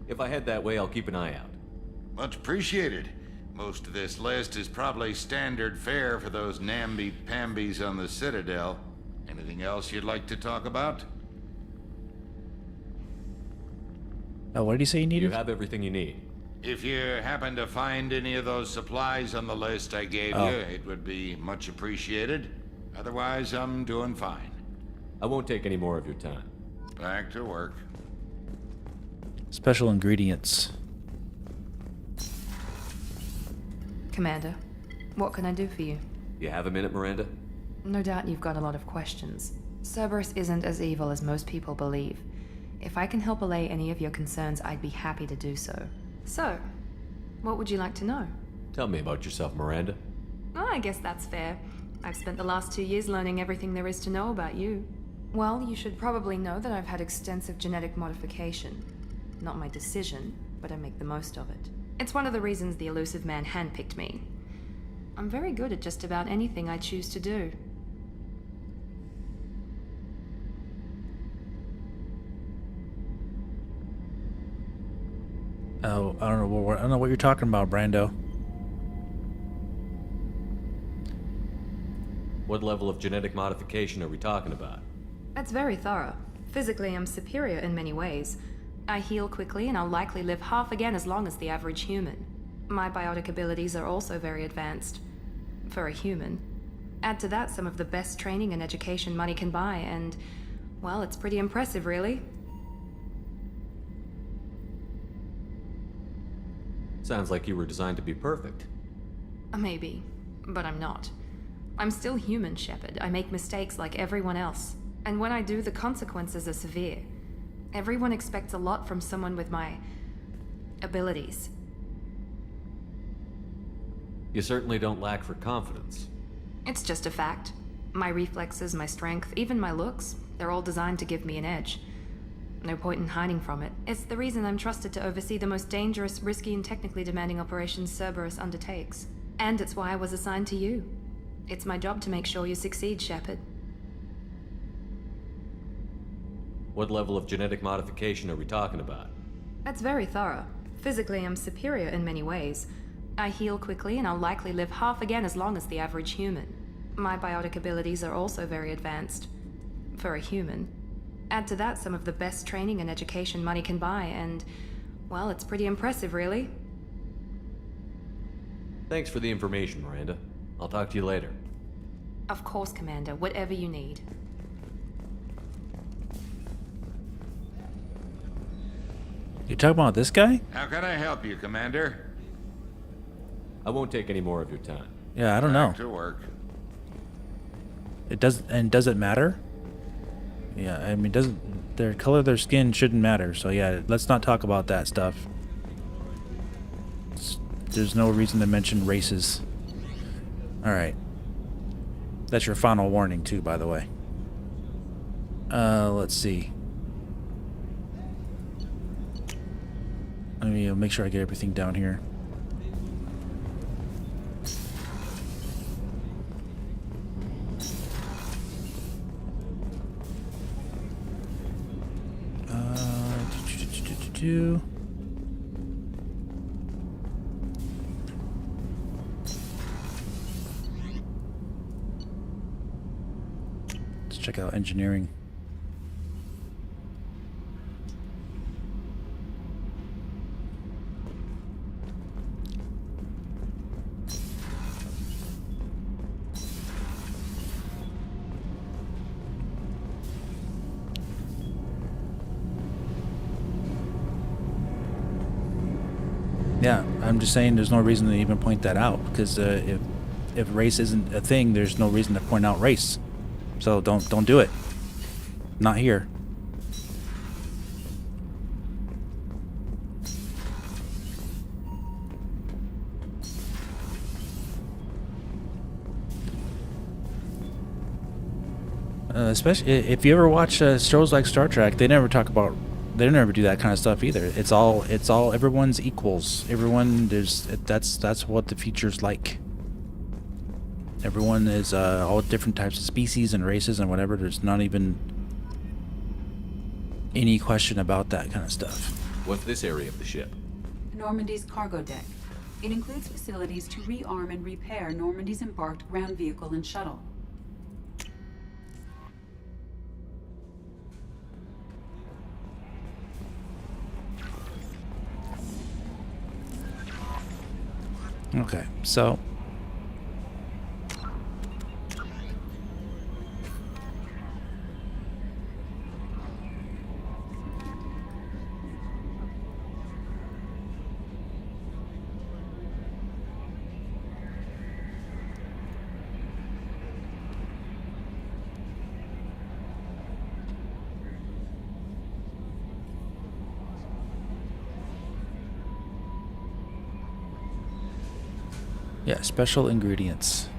If I head that way, I'll keep an eye out. Much appreciated. Most of this list is probably standard fare for those namby-pambies on the Citadel. Anything else you'd like to talk about? Oh, what did he say you needed? You have everything you need. If you happen to find any of those supplies on the list I gave you, it would be much appreciated. Otherwise, I'm doing fine. I won't take any more of your time. Back to work. Special ingredients. Commander, what can I do for you? You have a minute, Miranda? No doubt you've got a lot of questions. Cerberus isn't as evil as most people believe. If I can help allay any of your concerns, I'd be happy to do so. So, what would you like to know? Tell me about yourself, Miranda. Oh, I guess that's fair. I've spent the last 2 years learning everything there is to know about you. Well, you should probably know that I've had extensive genetic modification. Not my decision, but I make the most of it. It's one of the reasons the Illusive man handpicked me. I'm very good at just about anything I choose to do. Oh, I don't know what you're talking about, Brando. What level of genetic modification are we talking about? That's very thorough. Physically, I'm superior in many ways. I heal quickly, and I'll likely live half again as long as the average human. My biotic abilities are also very advanced. For a human. Add to that some of the best training and education money can buy, and, well, it's pretty impressive, really. Sounds like you were designed to be perfect. Maybe, but I'm not. I'm still human, Shepard. I make mistakes like everyone else. And when I do, the consequences are severe. Everyone expects a lot from someone with my abilities. You certainly don't lack for confidence. It's just a fact. My reflexes, my strength, even my looks, they're all designed to give me an edge. No point in hiding from it. It's the reason I'm trusted to oversee the most dangerous, risky, and technically demanding operations Cerberus undertakes. And it's why I was assigned to you. It's my job to make sure you succeed, Shepard. What level of genetic modification are we talking about? That's very thorough. Physically, I'm superior in many ways. I heal quickly, and I'll likely live half again as long as the average human. My biotic abilities are also very advanced. For a human. Add to that some of the best training and education money can buy, and, well, it's pretty impressive, really. Thanks for the information, Miranda. I'll talk to you later. Of course, Commander. Whatever you need. You talking about this guy? How can I help you, Commander? I won't take any more of your time. Yeah, I don't know. Back to work. It does, and does it matter? Yeah, I mean, doesn't their color of their skin shouldn't matter. So yeah, let's not talk about that stuff. There's no reason to mention races. All right. That's your final warning too, by the way. Let's see. Let me make sure I get everything down here. Let's check out engineering. Yeah, I'm just saying there's no reason to even point that out, because if race isn't a thing, there's no reason to point out race. So don't do it. Not here. Especially if you ever watch shows like Star Trek, they never talk about. They never do that kind of stuff either. It's all everyone's equals. Everyone that's what the future's like. Everyone is all different types of species and races and whatever. There's not even any question about that kind of stuff. What's this area of the ship? Normandy's cargo deck. It includes facilities to rearm and repair Normandy's embarked ground vehicle and shuttle. Okay, so yeah, special ingredients.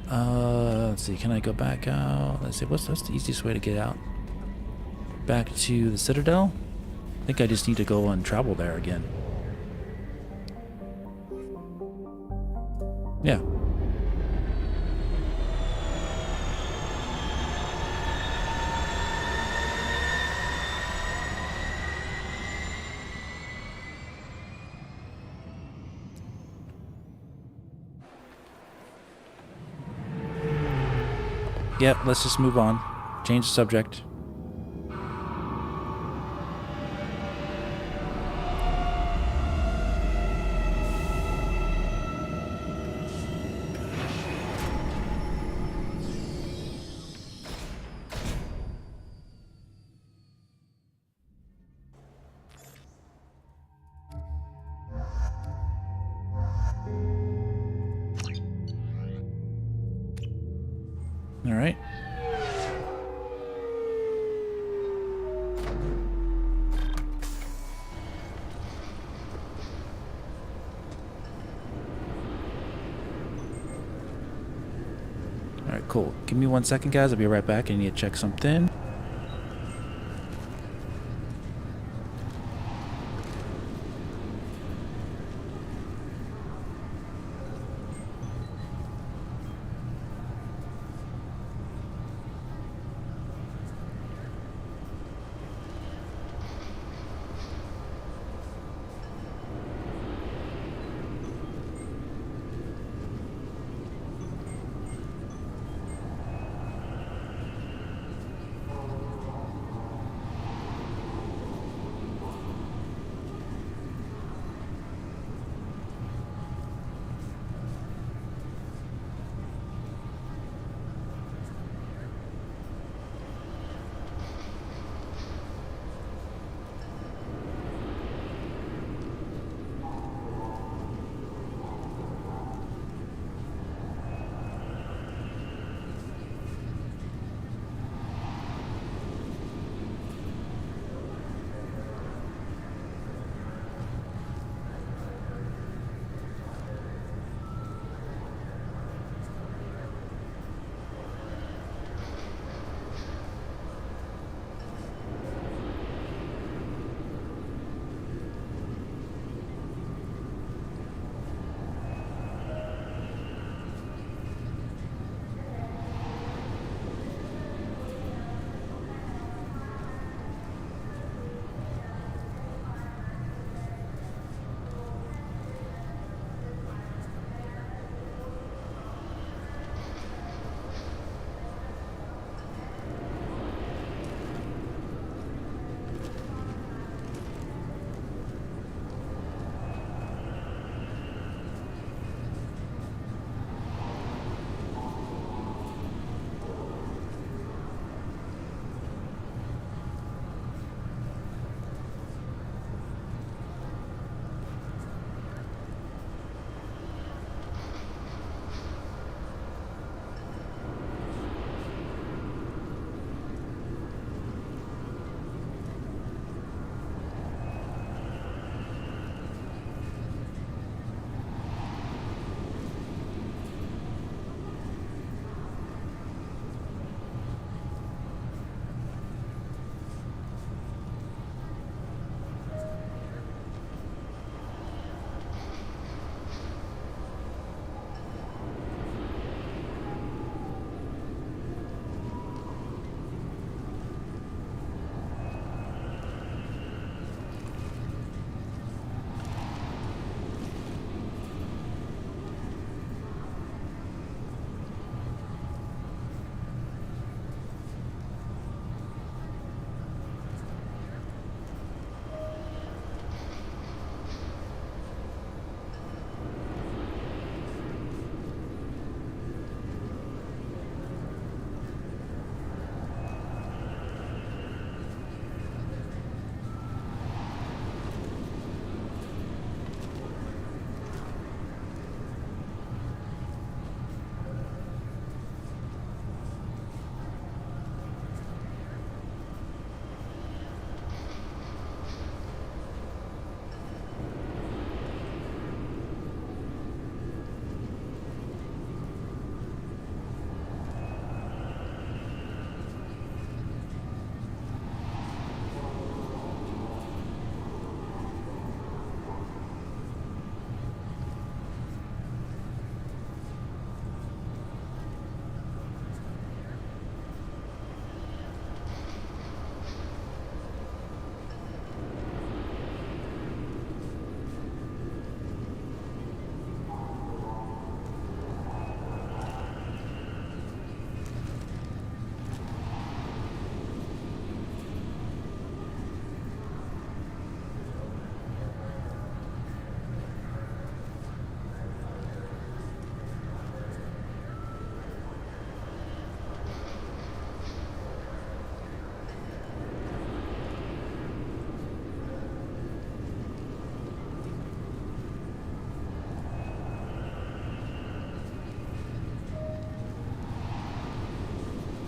Let's see, can I go back out? Let's see, what's the easiest way to get out? Back to the Citadel? I think I just need to go and travel there again. Yeah. Yep, let's just move on. Change the subject. Cool. Give me 1 second, guys. I'll be right back. I need to check something.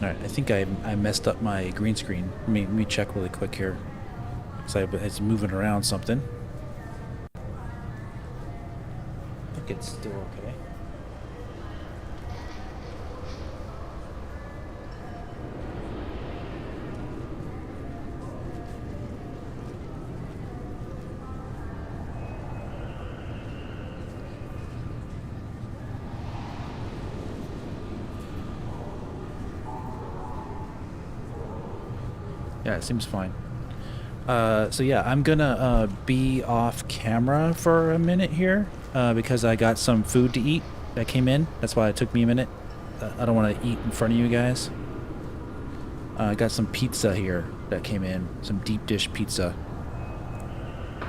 Alright, I think I messed up my green screen. Let me check really quick here. It's moving around something. I think it's still okay. Yeah, it seems fine. So yeah, I'm gonna be off camera for a minute here because I got some food to eat that came in. That's why it took me a minute. I don't want to eat in front of you guys. I got some pizza here that came in, some deep dish pizza.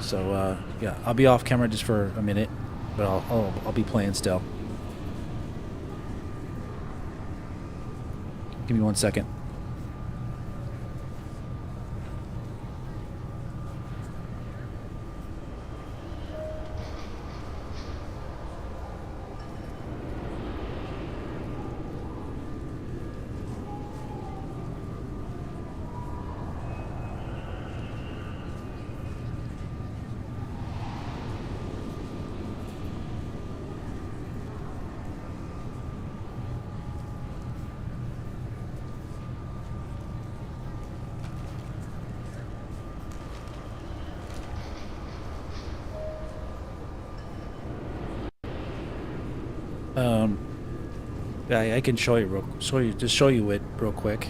So yeah, I'll be off camera just for a minute, but I'll be playing still. Give me 1 second. Yeah, I can show you it real quick.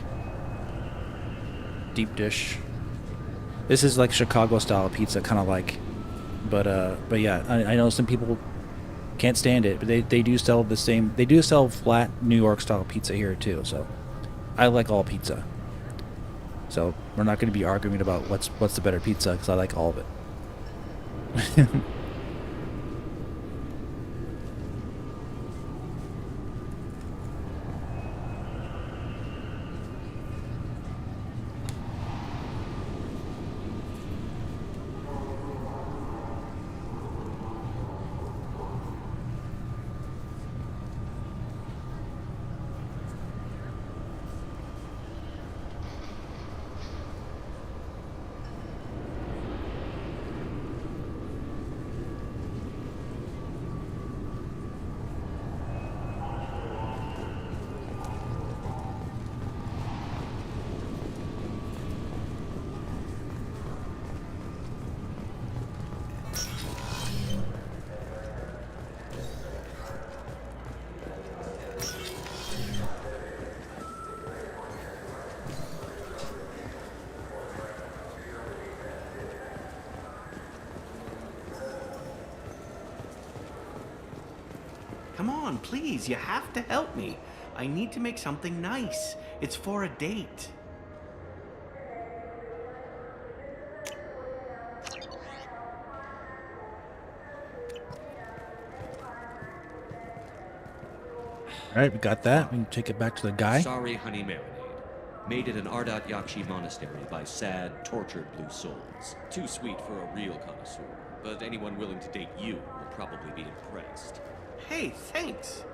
Deep dish. This is like Chicago style pizza, kind of like, but yeah, I know some people can't stand it, but they do sell the same. They do sell flat New York style pizza here too. So I like all pizza. So we're not going to be arguing about what's the better pizza because I like all of it. Come on, please, you have to help me. I need to make something nice. It's for a date. Alright, we got that. We can take it back to the guy. Sorry, honey marinade. Made at an Ardat Yakshi monastery by sad, tortured blue souls. Too sweet for a real connoisseur, but anyone willing to date you will probably be impressed. Hey, thanks.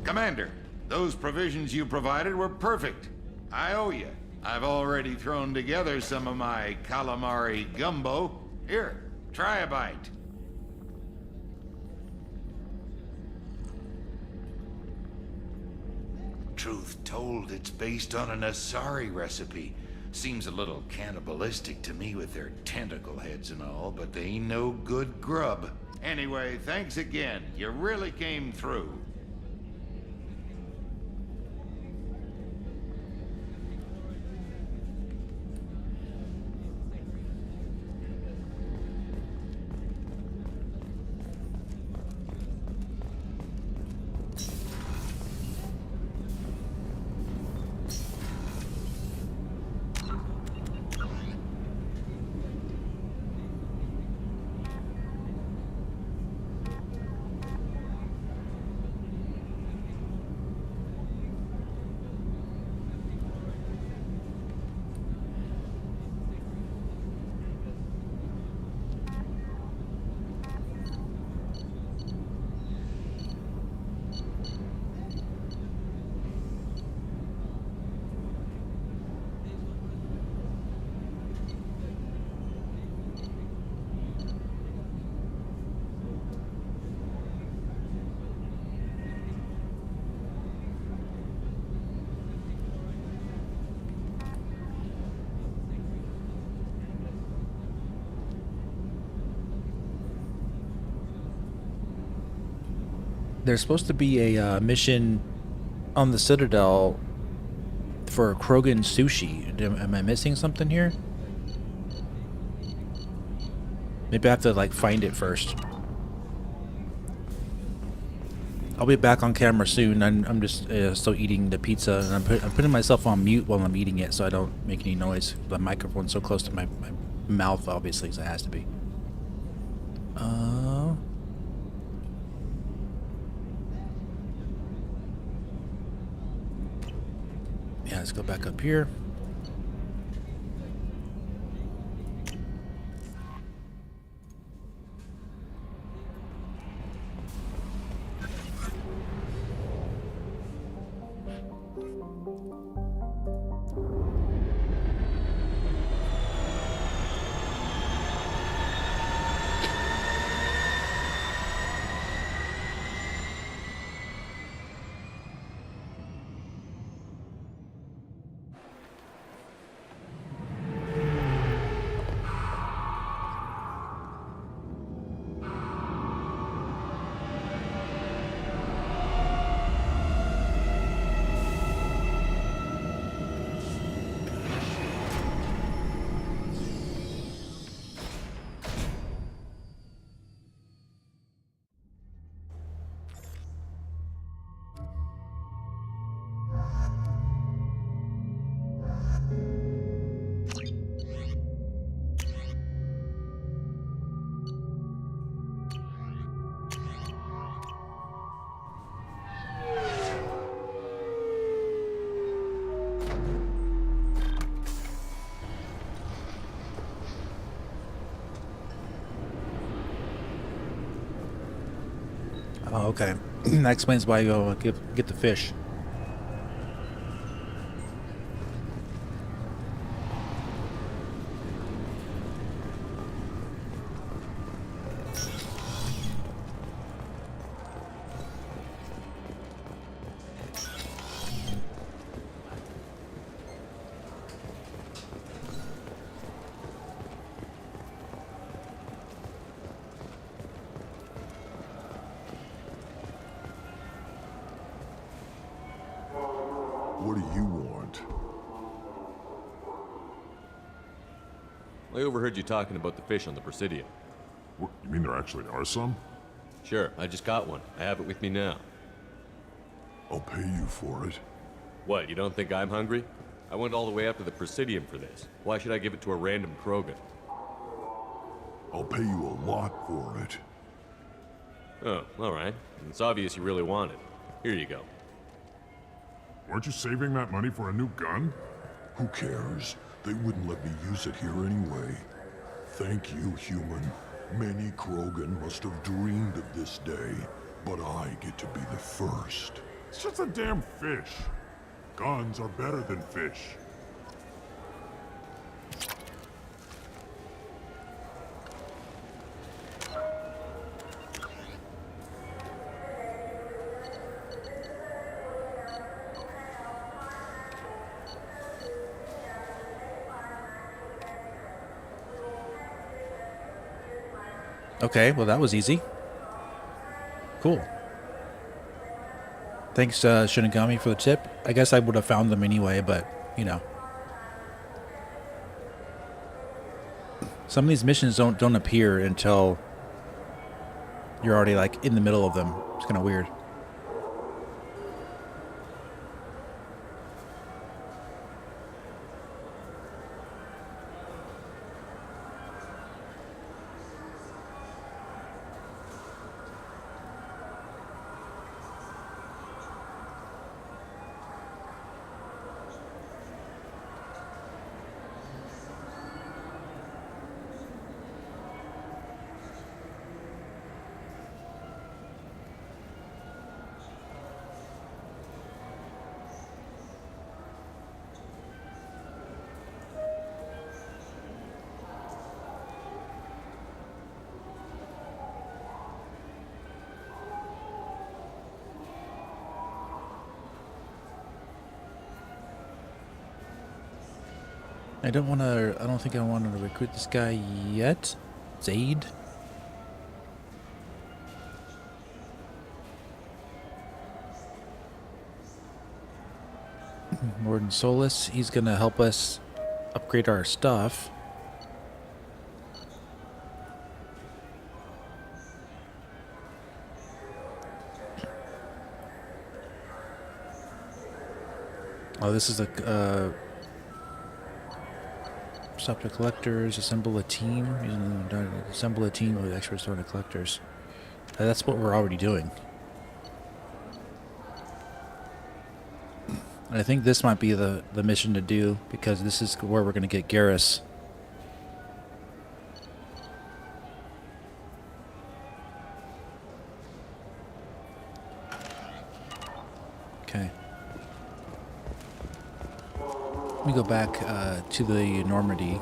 Commander, those provisions you provided were perfect. I owe you. I've already thrown together some of my calamari gumbo. Here, Try a bite. Truth told, it's based on an Asari recipe. Seems a little cannibalistic to me with their tentacle heads and all, but they ain't no good grub. Anyway, thanks again. You really came through. There's supposed to be a mission on the Citadel for Krogan sushi. Am I missing something here? Maybe I have to like find it first. I'll be back on camera soon. I'm just still eating the pizza, and I'm putting myself on mute while I'm eating it so I don't make any noise. The microphone's so close to my mouth, obviously, so it has to be. Yeah, let's go back up here. Oh, okay. That explains why you go get the fish. What do you want? I overheard you talking about the fish on the Presidium. What, you mean there actually are some? Sure, I just got one. I have it with me now. I'll pay you for it. What, you don't think I'm hungry? I went all the way up to the Presidium for this. Why should I give it to a random Krogan? I'll pay you a lot for it. Oh, alright. It's obvious you really want it. Here you go. Weren't you saving that money for a new gun? Who cares? They wouldn't let me use it here anyway. Thank you, human. Many Krogan must have dreamed of this day, but I get to be the first. It's just a damn fish. Guns are better than fish. Okay, well that was easy. Cool. Thanks, Shinigami, for the tip. I guess I would have found them anyway, but, you know. Some of these missions don't appear until you're already, like, in the middle of them. It's kind of weird. I don't think I want to recruit this guy yet. Zaeed. Mordin Solus, he's gonna help us upgrade our stuff. Oh, this is a stop the collectors, assemble a team. Assemble a team with extra sort of collectors. That's what we're already doing. And I think this might be the mission to do, because this is where we're going to get Garrus. Okay. Let me go back to the Normandy.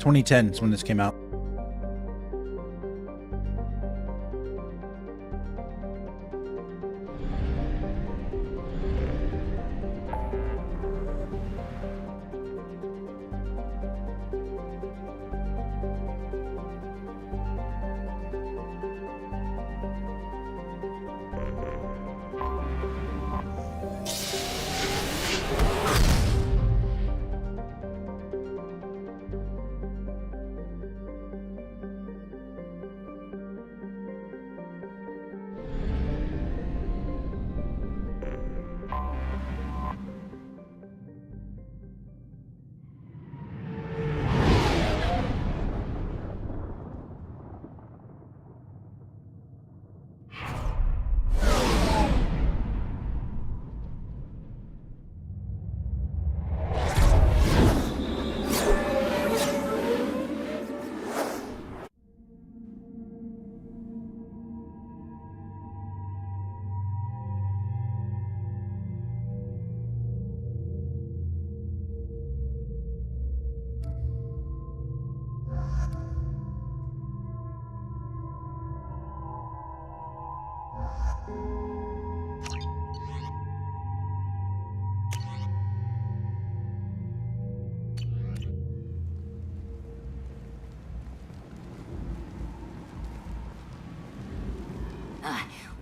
.2010 is when this came out.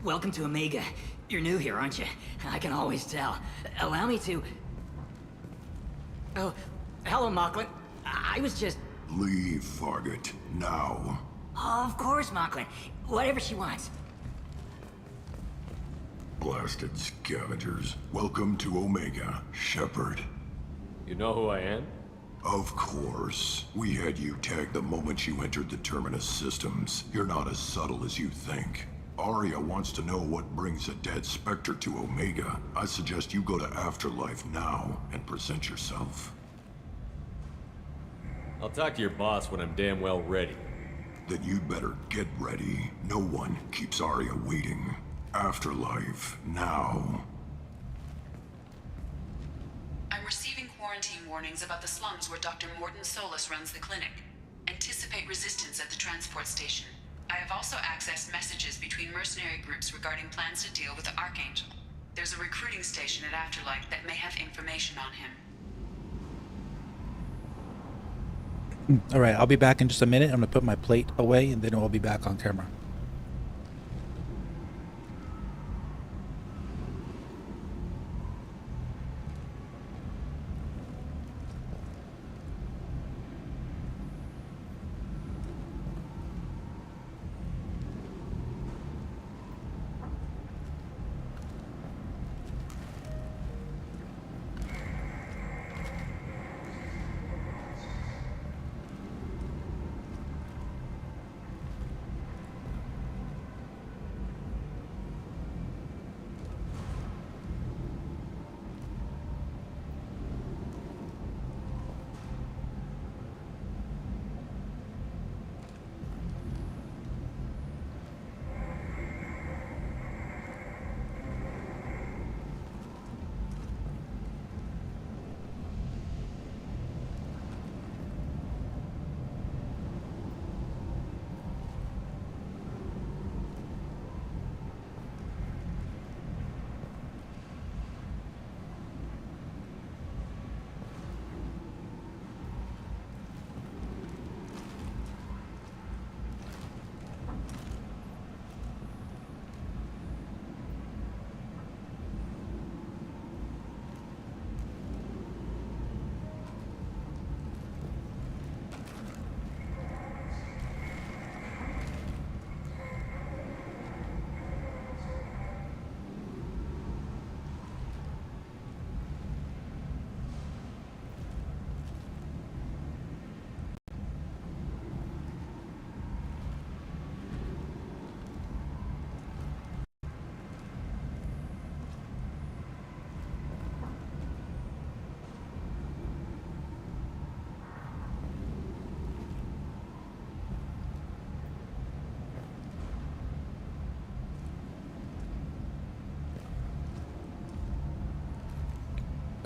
Welcome to Omega. You're new here, aren't you? I can always tell. Allow me to... Oh, hello, Mocklin. I was just... Leave, Fargate. Now. Of course, Mocklin. Whatever she wants. Blasted scavengers. Welcome to Omega, Shepard. You know who I am? Of course. We had you tagged the moment you entered the Terminus systems. You're not as subtle as you think. Arya wants to know what brings a dead Spectre to Omega. I suggest you go to Afterlife now and present yourself. I'll talk to your boss when I'm damn well ready. Then you'd better get ready. No one keeps Arya waiting. Afterlife now. I'm receiving quarantine warnings about the slums where Dr. Mordin Solus runs the clinic. Anticipate resistance at the transport station. I have also accessed messages between mercenary groups regarding plans to deal with the Archangel. There's a recruiting station at Afterlife that may have information on him. All right, I'll be back in just a minute. I'm going to put my plate away, and then I'll be back on camera.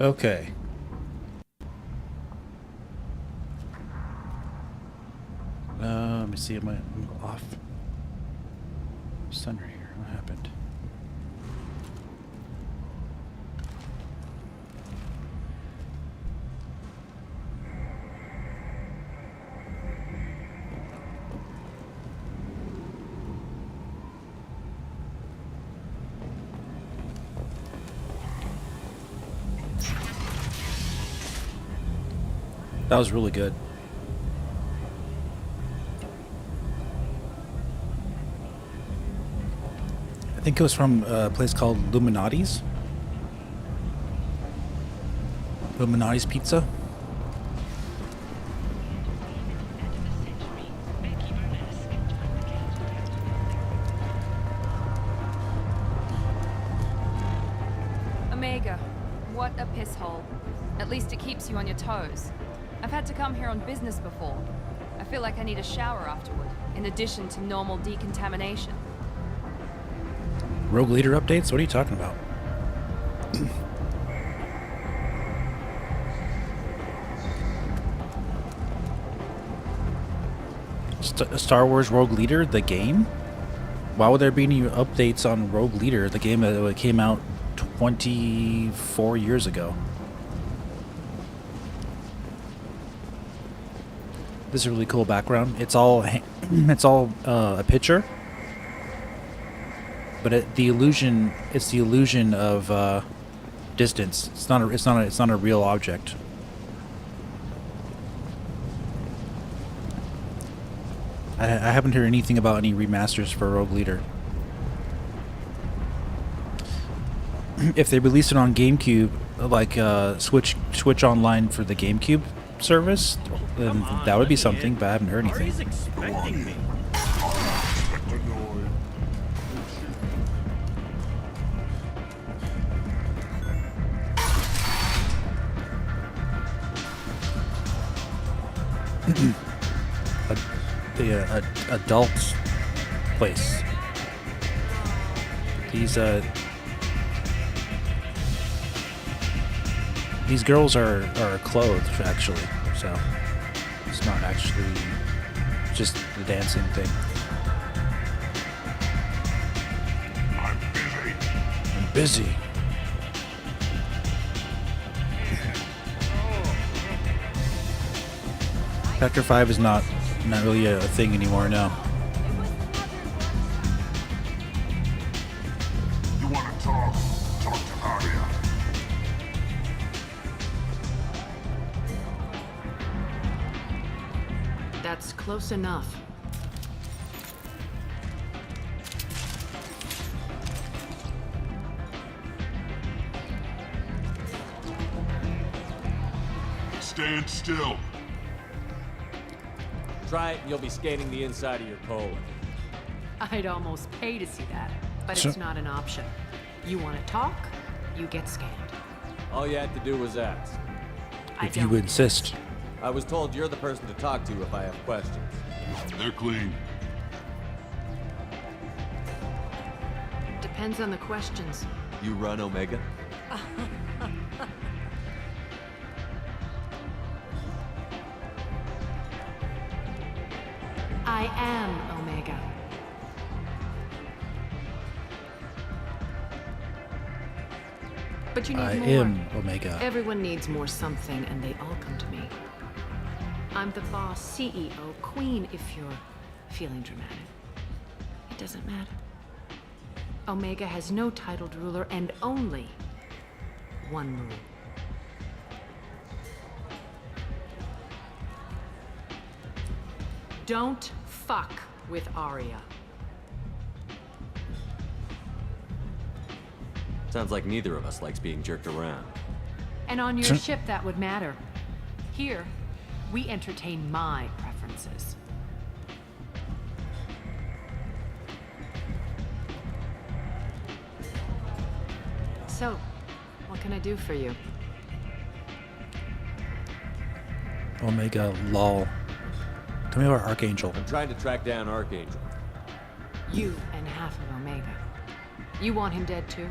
Okay. Let me see. I'm off. Thunder here. What happened? That was really good. I think it was from a place called Illuminati's. Illuminati's Pizza. Omega, what a piss hole. At least it keeps you on your toes. I've had to come here on business before. I feel like I need a shower afterward, in addition to normal decontamination. Rogue Leader updates? What are you talking about? Star Wars Rogue Leader, the game? Why would there be any updates on Rogue Leader, the game that came out 24 years ago? This is a really cool background. It's all a picture. But the illusion, it's the illusion of distance. It's not a real object. I haven't heard anything about any remasters for Rogue Leader. If they release it on GameCube, like Switch Online for the GameCube service, then that would be something. But I haven't heard anything. Ari's expecting me. The adult place. These girls are clothed actually, so it's not actually just the dancing thing. I'm busy. Chapter 5 is not really a thing anymore now. You want to talk? Talk to Arya. That's close enough. Stand still. Try it and you'll be scanning the inside of your colon. I'd almost pay to see that, but Sure. it's not an option. You want to talk, you get scanned. All you had to do was ask. If you insist. I was told you're the person to talk to if I have questions. They're clean. Depends on the questions. You run Omega? I am Omega. But you need I more. am Omega. Everyone needs more something, and they all come to me. I'm the boss, CEO, queen, if you're feeling dramatic. It doesn't matter. Omega has no titled ruler and only one rule. Don't fuck with Arya. Sounds like neither of us likes being jerked around. And on your ship, that would matter. Here, we entertain my preferences. So, what can I do for you? Omega lol. Tell me about Archangel. I'm trying to track down Archangel. You and half of Omega. You want him dead too?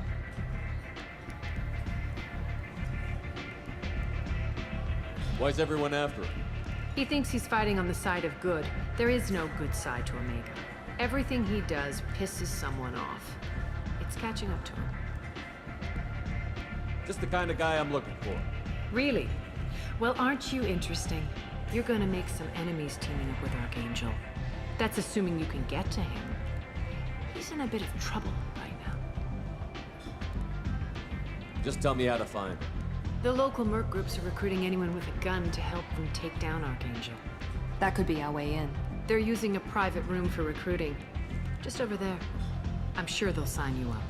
Why's everyone after him? He thinks he's fighting on the side of good. There is no good side to Omega. Everything he does pisses someone off. It's catching up to him. Just the kind of guy I'm looking for. Really? Well, aren't you interesting? You're gonna make some enemies teaming up with Archangel. That's assuming you can get to him. He's in a bit of trouble right now. Just tell me how to find him. The local merc groups are recruiting anyone with a gun to help them take down Archangel. That could be our way in. They're using a private room for recruiting. Just over there. I'm sure they'll sign you up.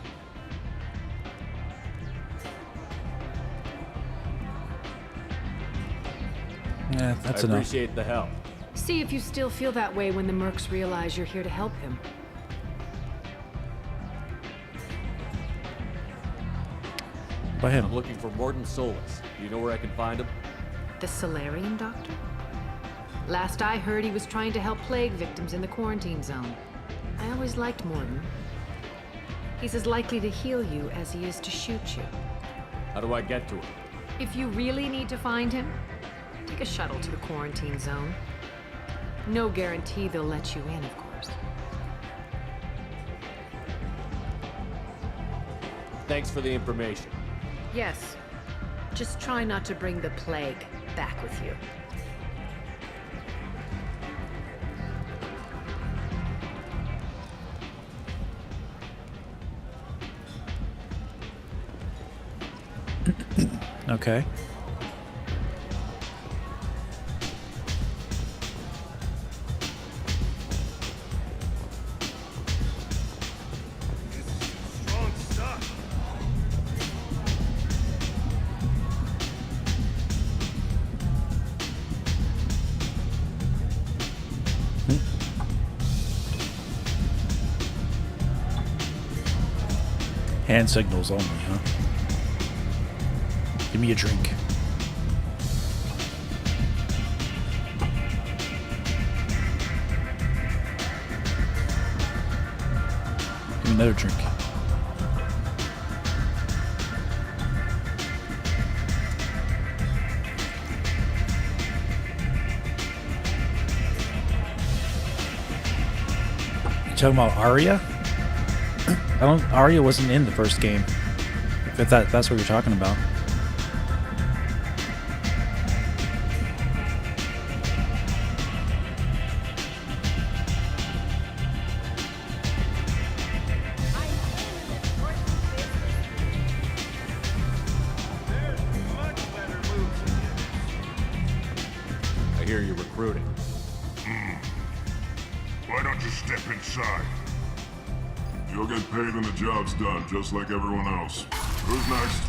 Yeah, that's enough. I appreciate the help. See if you still feel that way when the mercs realize you're here to help him. By him. I'm looking for Mordin Solus. Do you know where I can find him? The Solarian doctor? Last I heard, he was trying to help plague victims in the quarantine zone. I always liked Mordin. He's as likely to heal you as he is to shoot you. How do I get to him? If you really need to find him, take a shuttle to the quarantine zone. No guarantee they'll let you in, of course. Thanks for the information. Yes. Just try not to bring the plague back with you. Okay. Strong stuff. Hand signals only, huh? Give me a drink. Give me another drink. You talking about Arya? Arya wasn't in the first game. If that's what you're talking about. I hear you're recruiting. Why don't you step inside? You'll get paid when the job's done, just like everyone else. Who's next?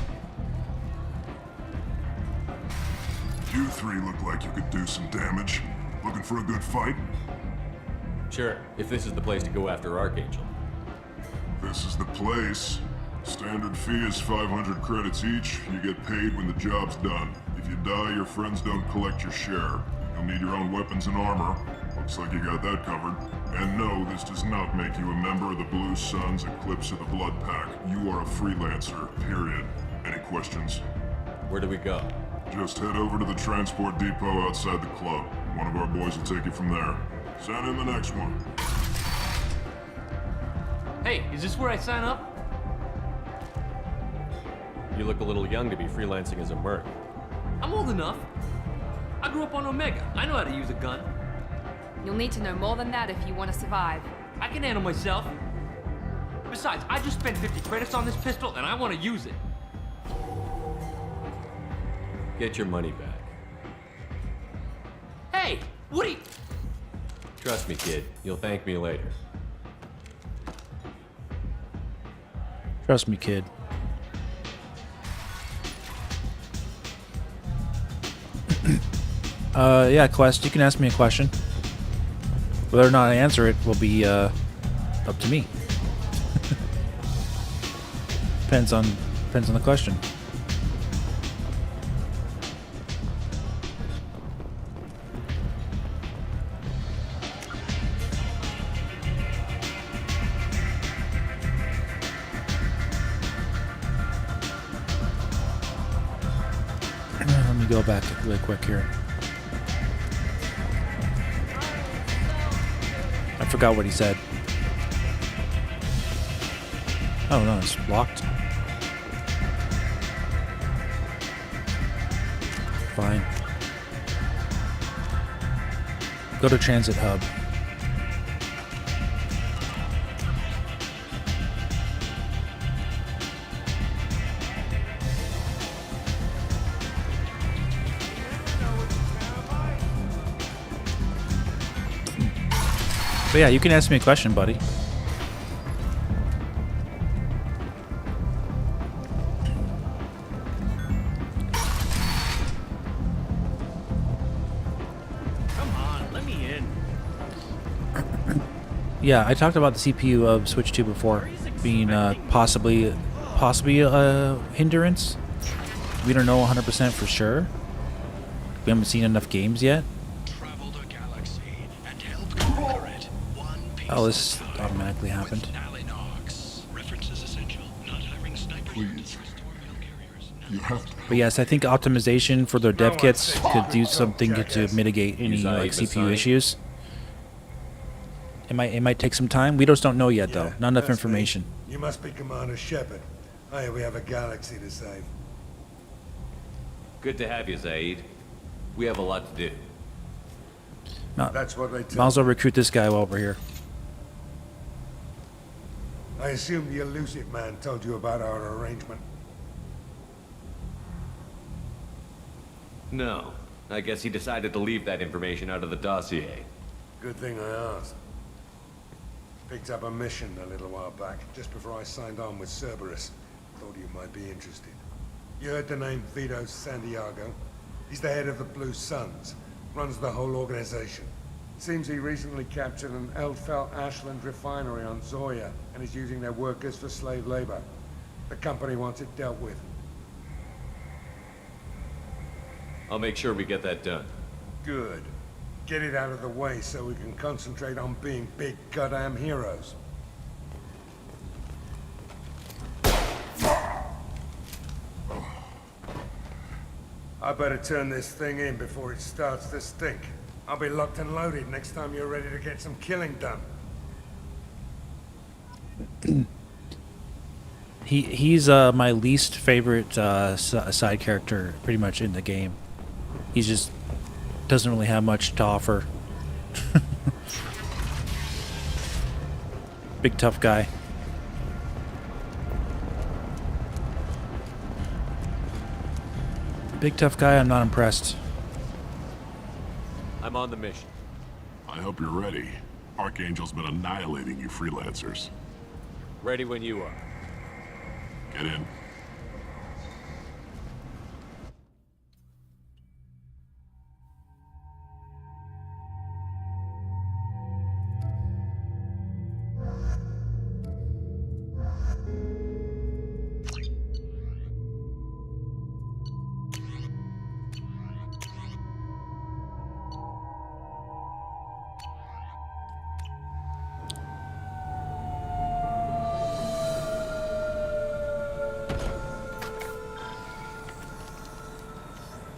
You three look like you could do some damage. Looking for a good fight? Sure, if this is the place to go after Archangel. This is the place. Standard fee is 500 credits each. You get paid when the job's done. If you die, your friends don't collect your share. You'll need your own weapons and armor. Looks like you got that covered. And no, this does not make you a member of the Blue Suns, Eclipse, or the Blood Pack. You are a freelancer, period. Any questions? Where do we go? Just head over to the transport depot outside the club. One of our boys will take you from there. Send in the next one. Hey, is this where I sign up? You look a little young to be freelancing as a merc. I'm old enough. I grew up on Omega. I know how to use a gun. You'll need to know more than that if you want to survive. I can handle myself. Besides, I just spent 50 credits on this pistol and I want to use it. Get your money back. Hey, what are you... Trust me, kid. You'll thank me later. Trust me, kid. Yeah, Quest, you can ask me a question. Whether or not I answer it will be up to me. Depends on the question. Let me go back really quick here. I forgot what he said. Oh no, it's blocked. Fine. Go to Transit Hub. But yeah, you can ask me a question, buddy. Come on, let me in. Yeah, I talked about the CPU of Switch 2 before being possibly a hindrance. We don't know 100% for sure. We haven't seen enough games yet. Oh, this automatically happened. Please. You have to. But yes, I think optimization for their dev kits could do something to mitigate any like CPU issues. It might take some time. We just don't know yet, though. Not enough information. You must be Commander Shepard. Hey, we have a galaxy to save. Good to have you, Zaeed. We have a lot to do. That's what they tell Might as well recruit this guy while we're here. I assume the Illusive man told you about our arrangement. No. I guess he decided to leave that information out of the dossier. Good thing I asked. Picked up a mission a little while back, just before I signed on with Cerberus. Thought you might be interested. You heard the name Vito Santiago? He's the head of the Blue Suns. Runs the whole organization. Seems he recently captured an Eldfell Ashland refinery on Zoya and is using their workers for slave labor. The company wants it dealt with. I'll make sure we get that done. Good. Get it out of the way so we can concentrate on being big goddamn heroes. I better turn this thing in before it starts to stink. I'll be locked and loaded next time you're ready to get some killing done. He's my least favorite side character pretty much in the game. He just doesn't really have much to offer. Big tough guy. Big tough guy, I'm not impressed. I'm on the mission. I hope you're ready. Archangel's been annihilating you freelancers. Ready when you are. Get in.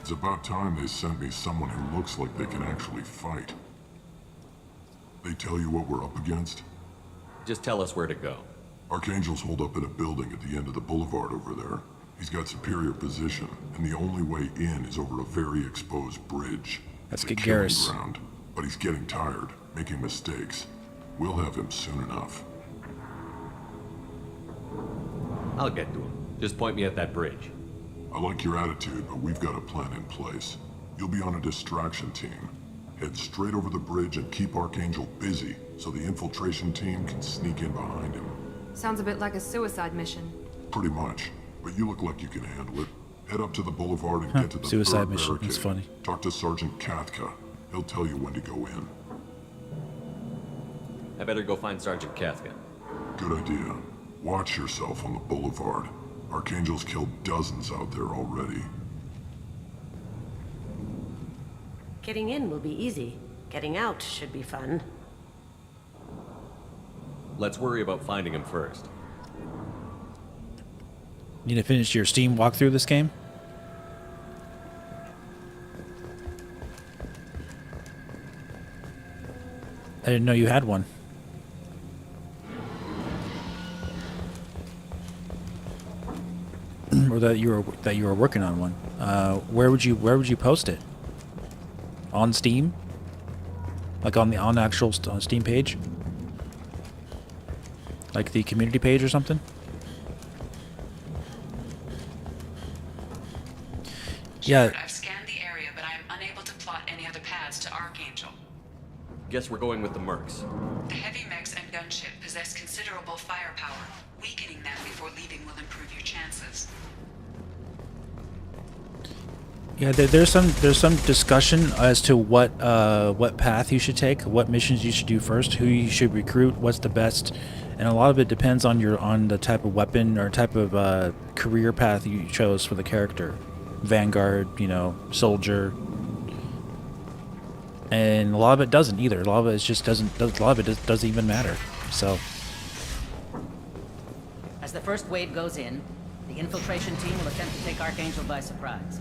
It's about time they sent me someone who looks like they can actually fight. They tell you what we're up against? Just tell us where to go. Archangel's holed up in a building at the end of the boulevard over there. He's got superior position, and the only way in is over a very exposed bridge. Let's It's a get killing Garrus. ground, but he's getting tired, making mistakes. We'll have him soon enough. I'll get to him. Just point me at that bridge. I like your attitude, but we've got a plan in place. You'll be on a distraction team. Head straight over the bridge and keep Archangel busy, so the infiltration team can sneak in behind him. Sounds a bit like a suicide mission. Pretty much, but you look like you can handle it. Head up to the boulevard and get to the Suicide third mission, barricade. that's funny. Talk to Sergeant Kathka. He'll tell you when to go in. I better go find Sergeant Kathka. Good idea. Watch yourself on the boulevard. Archangel's killed dozens out there already. Getting in will be easy. Getting out should be fun. Let's worry about finding him first. Need to finish your Steam walkthrough this game? I didn't know you had one. Or that you were working on one. Where would you post it? On Steam? Like on the actual Steam page? Like the community page or something? Yeah. I've scanned the area, but I am unable to plot any other paths to Archangel. Guess we're going with the Mercs. The heavy mechs and gunship possess considerable firepower. Weakening them before leaving will improve your chances. Yeah, there's some discussion as to what path you should take, what missions you should do first, who you should recruit, what's the best, and a lot of it depends on the type of weapon or type of career path you chose for the character. Vanguard, soldier, and a lot of it doesn't either. A lot of it just doesn't. A lot of it doesn't even matter. So. As the first wave goes in, the infiltration team will attempt to take Archangel by surprise.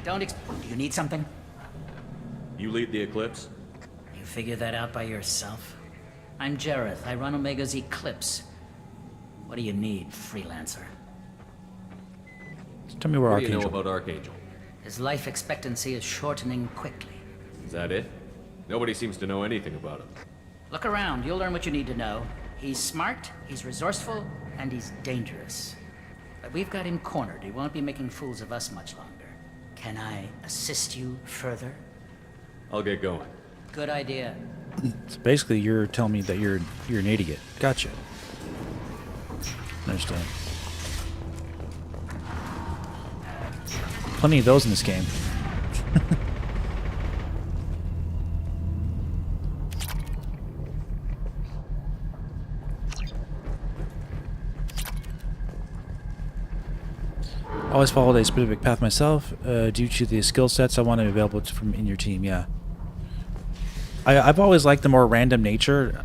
Do you need something? You lead the Eclipse? You figure that out by yourself? I'm Jareth. I run Omega's Eclipse. What do you need, freelancer? Tell me where What do Archangel. you know about Archangel? His life expectancy is shortening quickly. Is that it? Nobody seems to know anything about him. Look around. You'll learn what you need to know. He's smart, he's resourceful, and he's dangerous. But we've got him cornered. He won't be making fools of us much longer. Can I assist you further? I'll get going. Good idea. So basically, you're telling me that you're an idiot. Gotcha. Understand. Plenty of those in this game. Always followed a specific path myself due to the skill sets I want to be available from in your team. Yeah, I've always liked the more random nature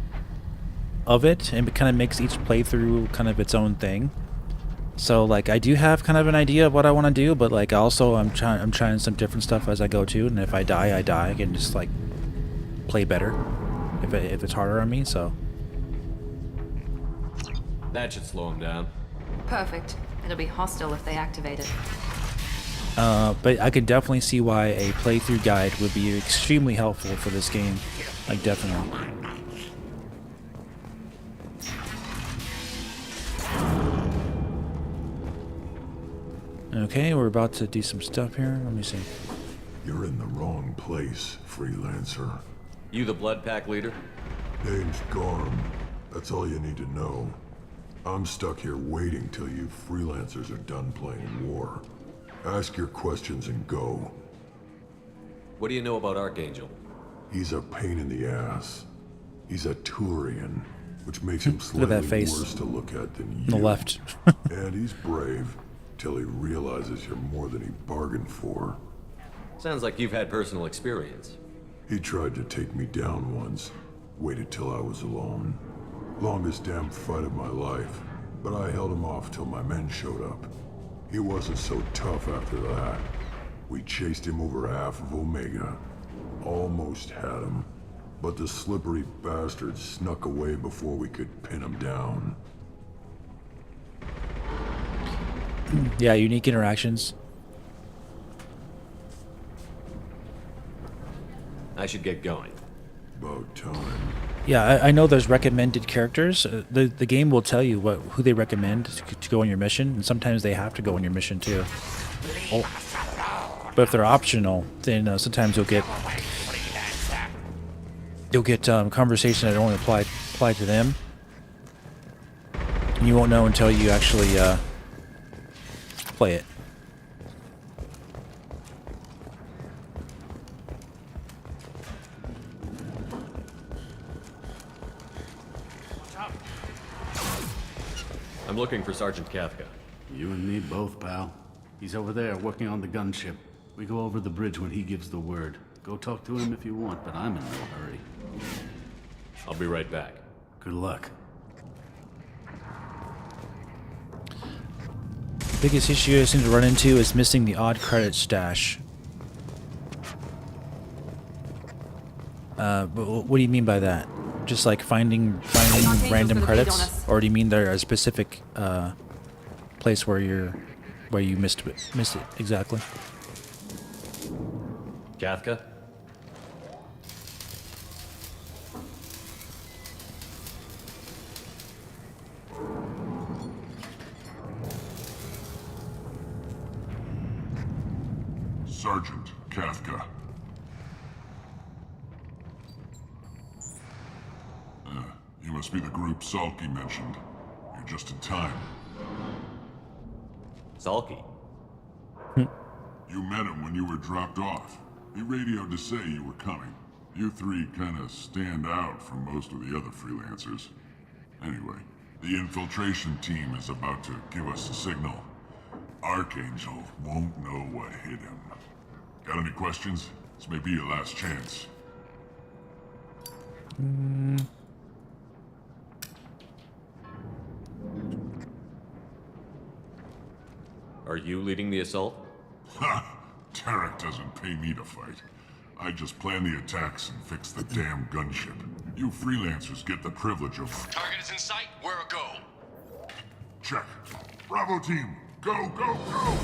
of it, and it kind of makes each playthrough kind of its own thing. So like I do have kind of an idea of what I want to do, but like also I'm trying some different stuff as I go too. And if I die, I die. I can just like play better if it's harder on me. So that should slow him down. Perfect. It'll be hostile if they activate it. But I could definitely see why a playthrough guide would be extremely helpful for this game. Like definitely. Okay, we're about to do some stuff here. Let me see. You're in the wrong place, freelancer. You the blood pack leader? Name's Garm. That's all you need to know. I'm stuck here waiting till you freelancers are done playing war. Ask your questions and go. What do you know about Archangel? He's a pain in the ass. He's a Turian, which makes him Look at slightly that face. worse to look at than you. On the left. And he's brave, till he realizes you're more than he bargained for. Sounds like you've had personal experience. He tried to take me down once. Waited till I was alone. Longest damn fight of my life, but I held him off till my men showed up. He wasn't so tough after that. We chased him over half of Omega. Almost had him, but the slippery bastard snuck away before we could pin him down. Yeah, unique interactions. I should get going. About time. Yeah, I know there's recommended characters. The game will tell you who they recommend to go on your mission, and sometimes they have to go on your mission too. Oh. But if they're optional, then sometimes you'll get conversation that only apply to them, and you won't know until you actually play it. I'm looking for Sergeant Kafka. You and me both, pal. He's over there working on the gunship. We go over the bridge when he gives the word. Go talk to him if you want, but I'm in no hurry. I'll be right back. Good luck. Biggest issue I seem to run into is missing the odd credit stash. But what do you mean by that? Just like finding random credits, or do you mean there a specific place where you missed it exactly? Kafka? Sergeant Kafka. You must be the group Salky mentioned. You're just in time. Salky? You met him when you were dropped off. He radioed to say you were coming. You three kind of stand out from most of the other freelancers. Anyway, the infiltration team is about to give us a signal. Archangel won't know what hit him. Got any questions? This may be your last chance. Are you leading the assault? Ha! Tarek doesn't pay me to fight. I just plan the attacks and fix the damn gunship. You freelancers get the privilege of... Target is in sight. We're a go. Check. Bravo team, go, go, go!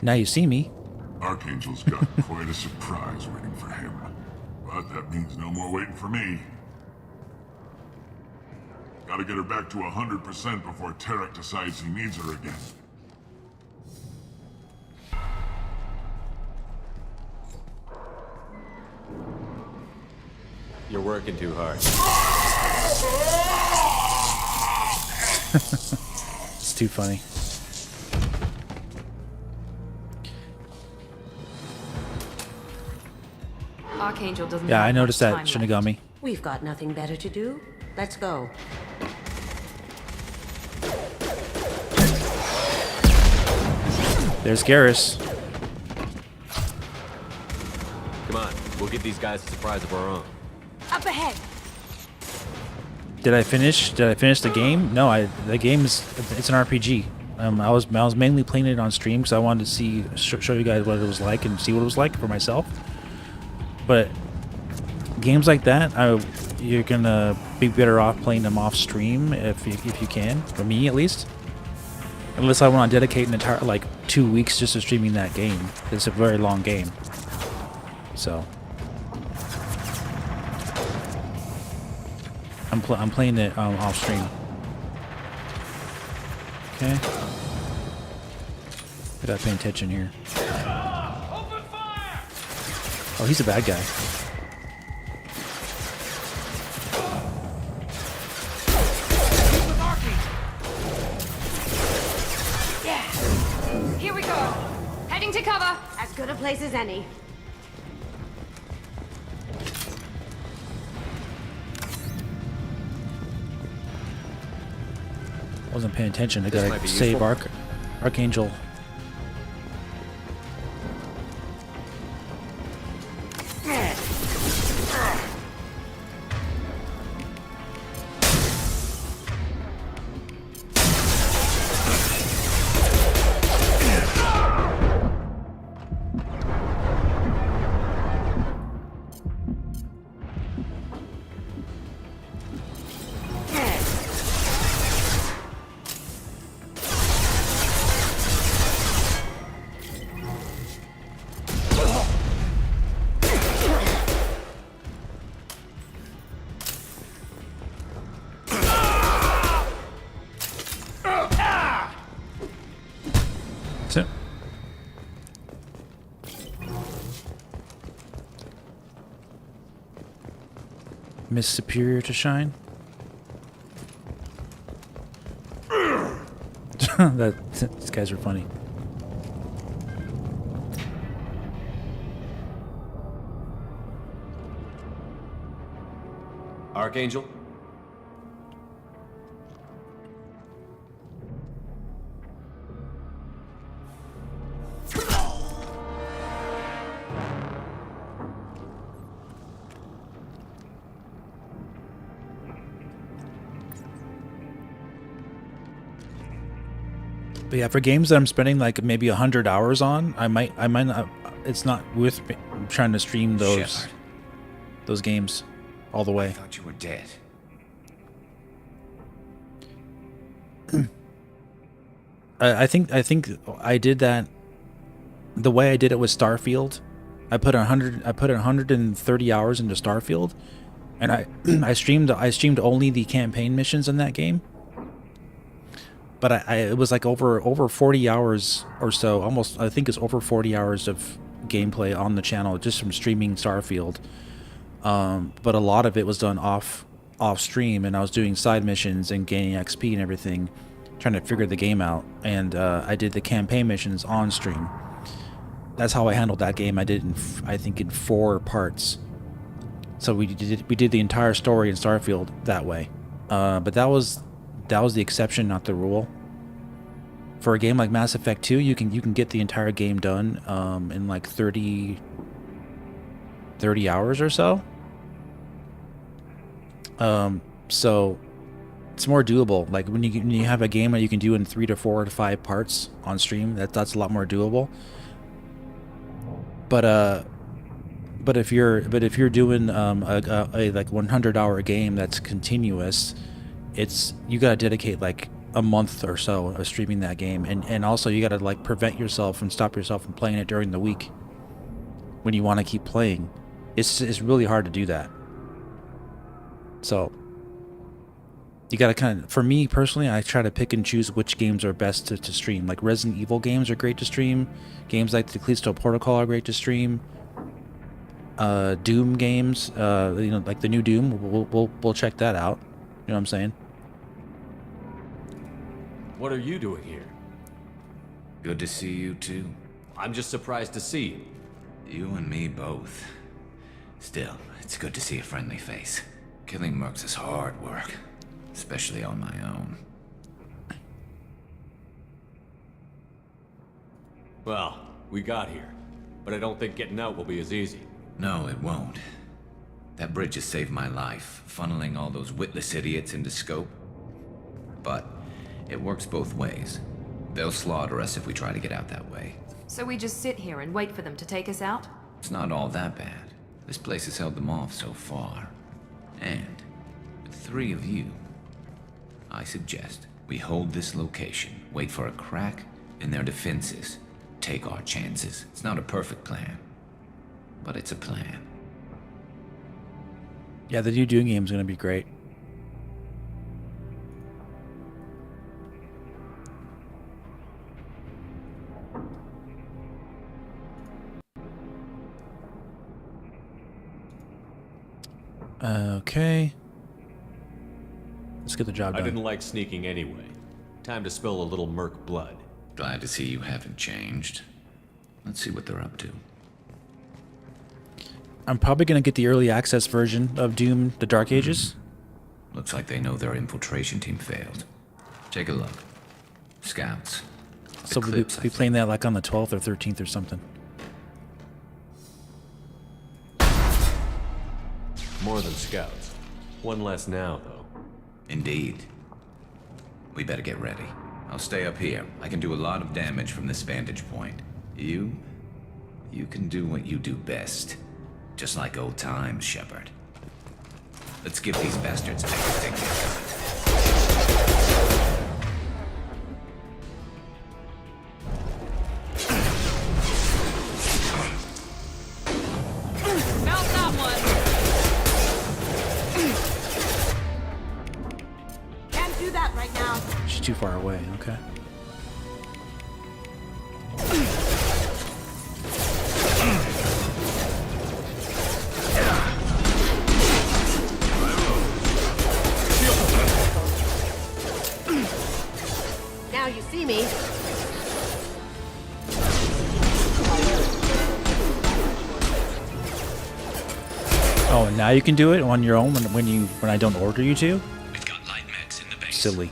Now you see me. Archangel's got quite a surprise waiting for him. But that means no more waiting for me. Gotta get her back to 100% before Tarek decides he needs her again. You're working too hard. It's too funny. Archangel doesn't. Yeah, have I noticed much that, time left. Shinigami. We've got nothing better to do. Let's go. There's Garrus. Come on, we'll give these guys a surprise of our own. Up ahead. Did I finish the game? No, the game it's an RPG. I was mainly playing it on stream because I wanted to show you guys what it was like and see what it was like for myself. But games like that, you're gonna be better off playing them off stream if you can. For me, at least. Unless I want to dedicate an entire 2 weeks just to streaming that game. It's a very long game. So I'm playing it off stream. Okay. I gotta pay attention here. Oh, he's a bad guy. Yeah. Here we go. Heading to cover. As good a place as any. Wasn't paying attention. I gotta save Archangel. Miss Superior to shine. These guys are funny. Archangel? But yeah, for games that I'm spending maybe 100 hours on, I might not. It's not worth trying to stream those games all the way. I thought you were dead. I think I did that. The way I did it with Starfield, I put 130 hours into Starfield, and I streamed only the campaign missions in that game. But it was over 40 hours or so, almost. I think it's over 40 hours of gameplay on the channel just from streaming Starfield. But a lot of it was done off stream, and I was doing side missions and gaining XP and everything, trying to figure the game out. And I did the campaign missions on stream. That's how I handled that game. I did I think in 4 parts. So we did the entire story in Starfield that way. But that was the exception, not the rule. For a game like Mass Effect 2, you can get the entire game done in 30 hours or so. So it's more doable. Like when you have a game that you can do in 3 to 4 to 5 parts on stream, that's a lot more doable. But if you're doing a 100-hour game that's continuous, you gotta dedicate a month or so of streaming that game, and also you gotta stop yourself from playing it during the week when you want to keep playing. It's really hard to do that. So you gotta kind of, for me personally, I try to pick and choose which games are best to stream. Like Resident Evil games are great to stream. Games like the Callisto Protocol are great to stream. Doom games, like the new Doom, we'll check that out. You know what I'm saying? What are you doing here? Good to see you too. I'm just surprised to see you. You and me both. Still, it's good to see a friendly face. Killing mercs is hard work, especially on my own. Well, we got here, but I don't think getting out will be as easy. No, it won't. That bridge has saved my life, funneling all those witless idiots into scope. But it works both ways. They'll slaughter us if we try to get out that way. So we just sit here and wait for them to take us out? It's not all that bad. This place has held them off so far. And with 3 of you, I suggest we hold this location, wait for a crack in their defenses, take our chances. It's not a perfect plan, but it's a plan. Yeah, the new Doom game is gonna be great. Okay. Let's get the job done. I didn't like sneaking anyway. Time to spill a little merc blood. Glad to see you haven't changed. Let's see what they're up to. I'm probably going to get the early access version of Doom, the Dark Ages. Looks like they know their infiltration team failed. Take a look. Scouts. So we'll be playing that like on the 12th or 13th or something. More than scouts. One less now, though. Indeed. We better get ready. I'll stay up here. I can do a lot of damage from this vantage point. You can do what you do best. Just like old times, Shepard. Let's give these bastards everything they want. Too far away, okay. Now you see me. Oh, and now you can do it on your own when I don't order you to? We've got light mechs in the base. Silly.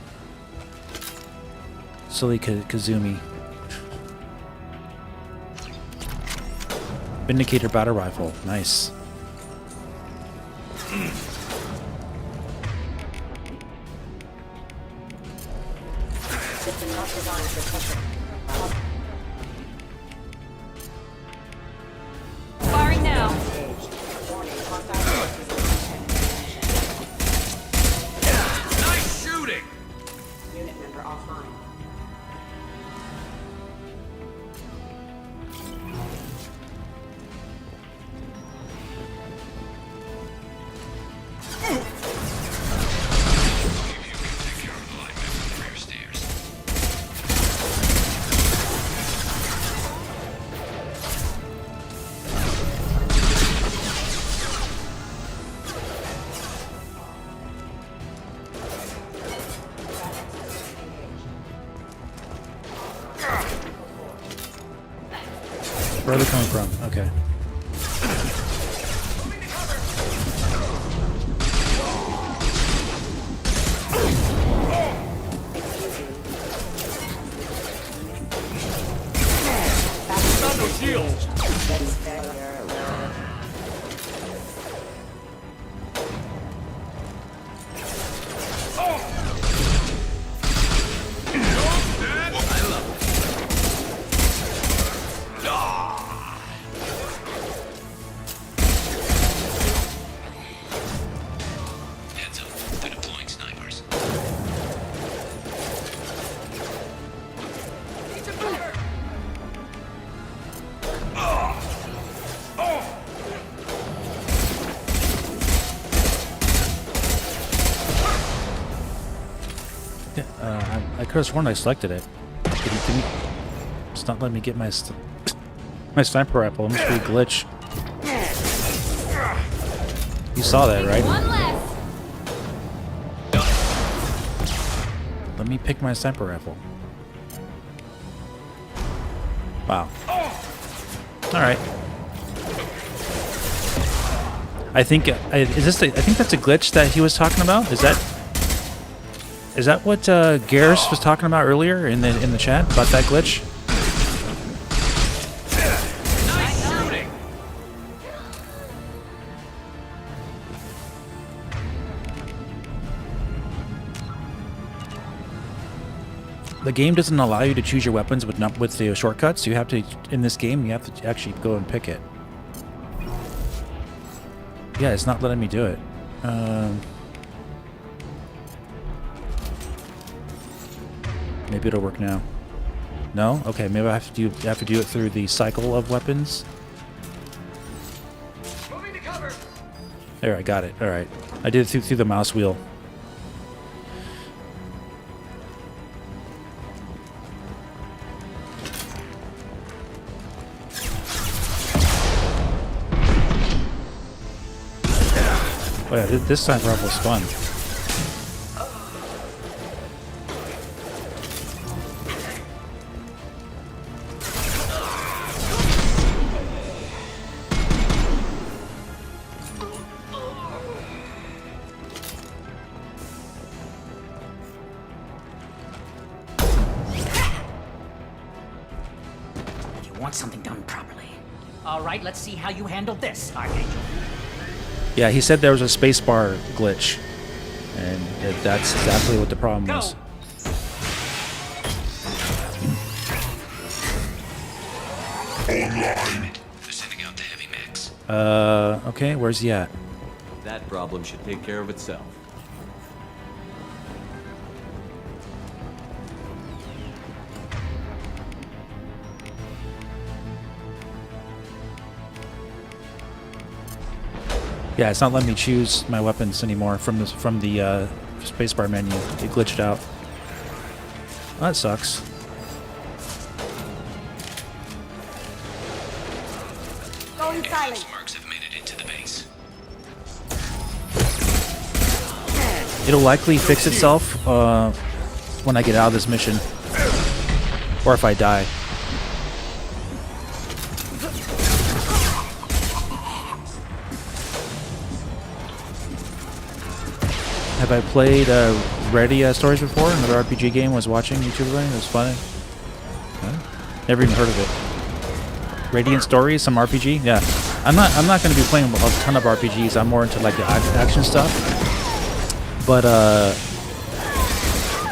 Silly Kasumi. Vindicator battle rifle. Nice. Firing now. Nice shooting! Unit member offline. Where are they coming from? Okay. could have sworn I selected it. Didn't. It's not letting me get my my sniper rifle. It must be a glitch. You saw that, right? One less. Let me pick my sniper rifle. Wow. All right. I think is this? I think that's a glitch that he was talking about. Is that what Garrus was talking about earlier in the chat about that glitch? The game doesn't allow you to choose your weapons with the shortcuts. You have to, in this game, you have to actually go and pick it. Yeah, it's not letting me do it. Maybe it'll work now. No? Okay, maybe I have to do it through the cycle of weapons. Moving to cover. There, I got it. All right, I did it through the mouse wheel. Oh yeah, this time rifle's fun. You want something done properly. All right, let's see how you handled this, Archangel. Yeah, he said there was a spacebar glitch, and that's exactly what the problem was. They're sending out the heavy mechs. Okay, where's he at? That problem should take care of itself. Yeah, it's not letting me choose my weapons anymore from the spacebar menu. It glitched out. Well, that sucks. Going silent. Marks have made it into the base. It'll likely fix itself when I get out of this mission, or if I die. Have I played Ready Stories before? Another RPG game I was watching YouTube playing. It was funny. Huh? Never even heard of it. Radiant Stories, some RPG. Yeah, I'm not going to be playing a ton of RPGs. I'm more into like the action stuff. But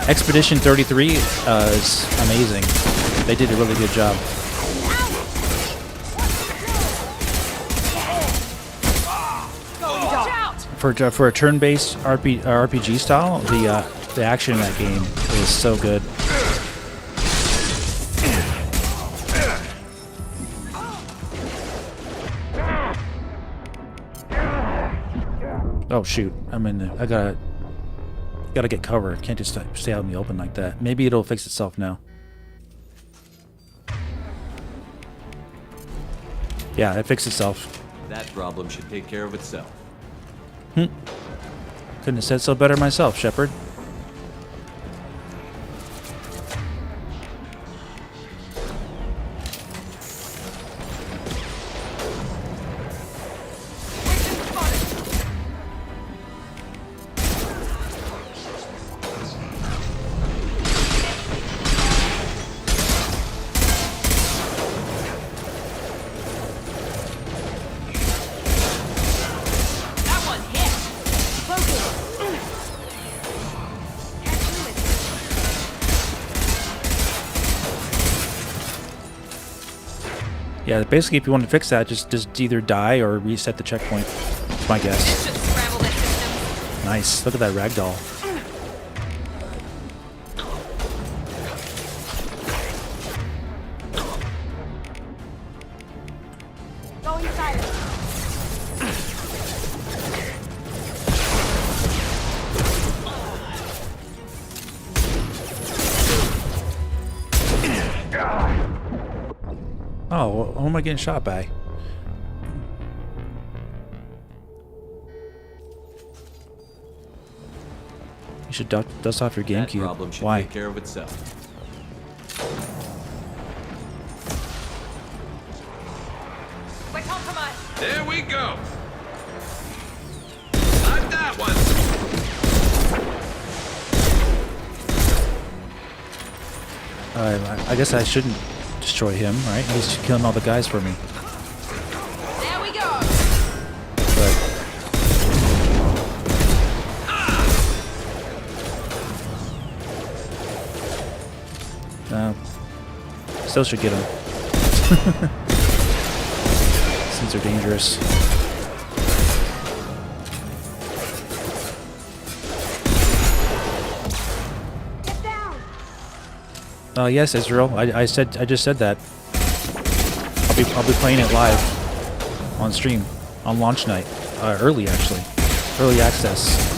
Expedition 33 is amazing. They did a really good job. For a turn-based RPG style, the action in that game is so good. Oh shoot! I'm in. I gotta get cover. Can't just stay out in the open like that. Maybe it'll fix itself now. Yeah, it fixed itself. That problem should take care of itself. Couldn't have said so better myself, Shepard. Yeah, basically, if you want to fix that, just either die or reset the checkpoint. That's my guess. Nice. Look at that ragdoll. Going silent. Oh, who am I getting shot by? You should dust off your GameCube. That problem should Why? take care of itself. Quick, compromise. There we go. Not that one. I guess I shouldn't destroy him, right? He's killing all the guys for me. There we go. Still should get him. These are dangerous. Yes, Israel. I just said that. I'll be playing it live on stream on launch night, early actually, early access.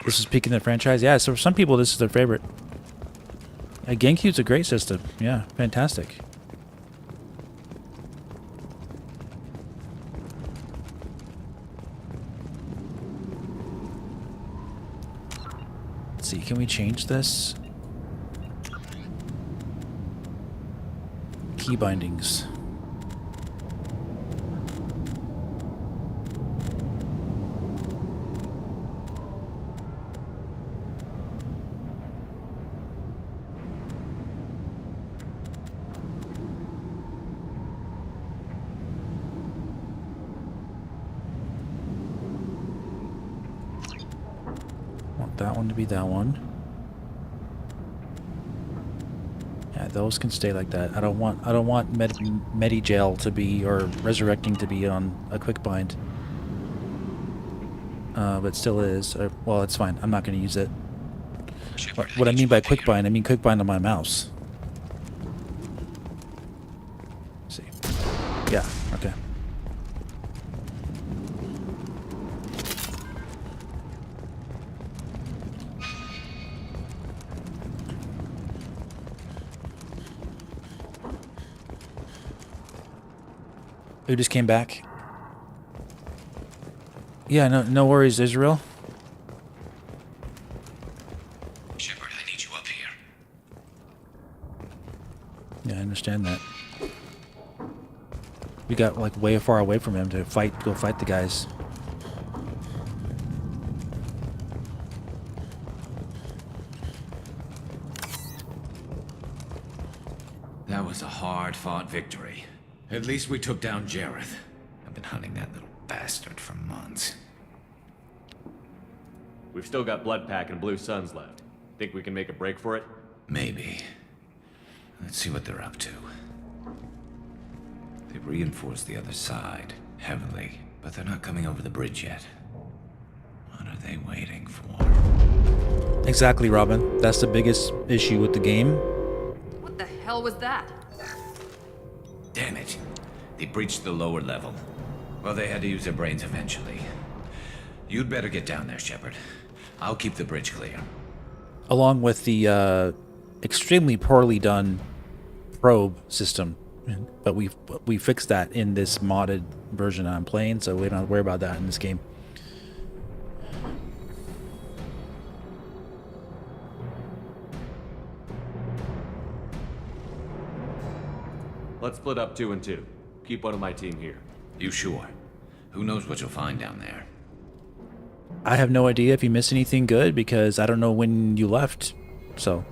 This is peaking the franchise. Yeah, so for some people, this is their favorite. GameCube's a great system. Yeah, fantastic. Let's see, can we change this? Key bindings. That one to be that one. Yeah, those can stay like that. I don't want Medi-Jail to be, or Resurrecting to be on a quick bind. But still is. Well, it's fine. I'm not going to use it. What I mean by quick bind, I mean quick bind on my mouse. Let's see. Yeah, okay. Who just came back? Yeah, no worries, Israel. Shepard, I need you up here. Yeah, I understand that. We got like way far away from him to go fight the guys. That was a hard-fought victory. At least we took down Jareth. I've been hunting that little bastard for months. We've still got Bloodpack and Blue Suns left. Think we can make a break for it? Maybe. Let's see what they're up to. They've reinforced the other side, heavily, but they're not coming over the bridge yet. What are they waiting for? Exactly, Robin. That's the biggest issue with the game. What the hell was that? Damn it. They breached the lower level. Well, they had to use their brains eventually. You'd better get down there, Shepard. I'll keep the bridge clear. Along with the extremely poorly done probe system. But we fixed that in this modded version I'm playing, so we don't have to worry about that in this game. Let's split up 2 and 2. Keep one of my team here. You sure? Who knows what you'll find down there? I have no idea if you missed anything good because I don't know when you left, so.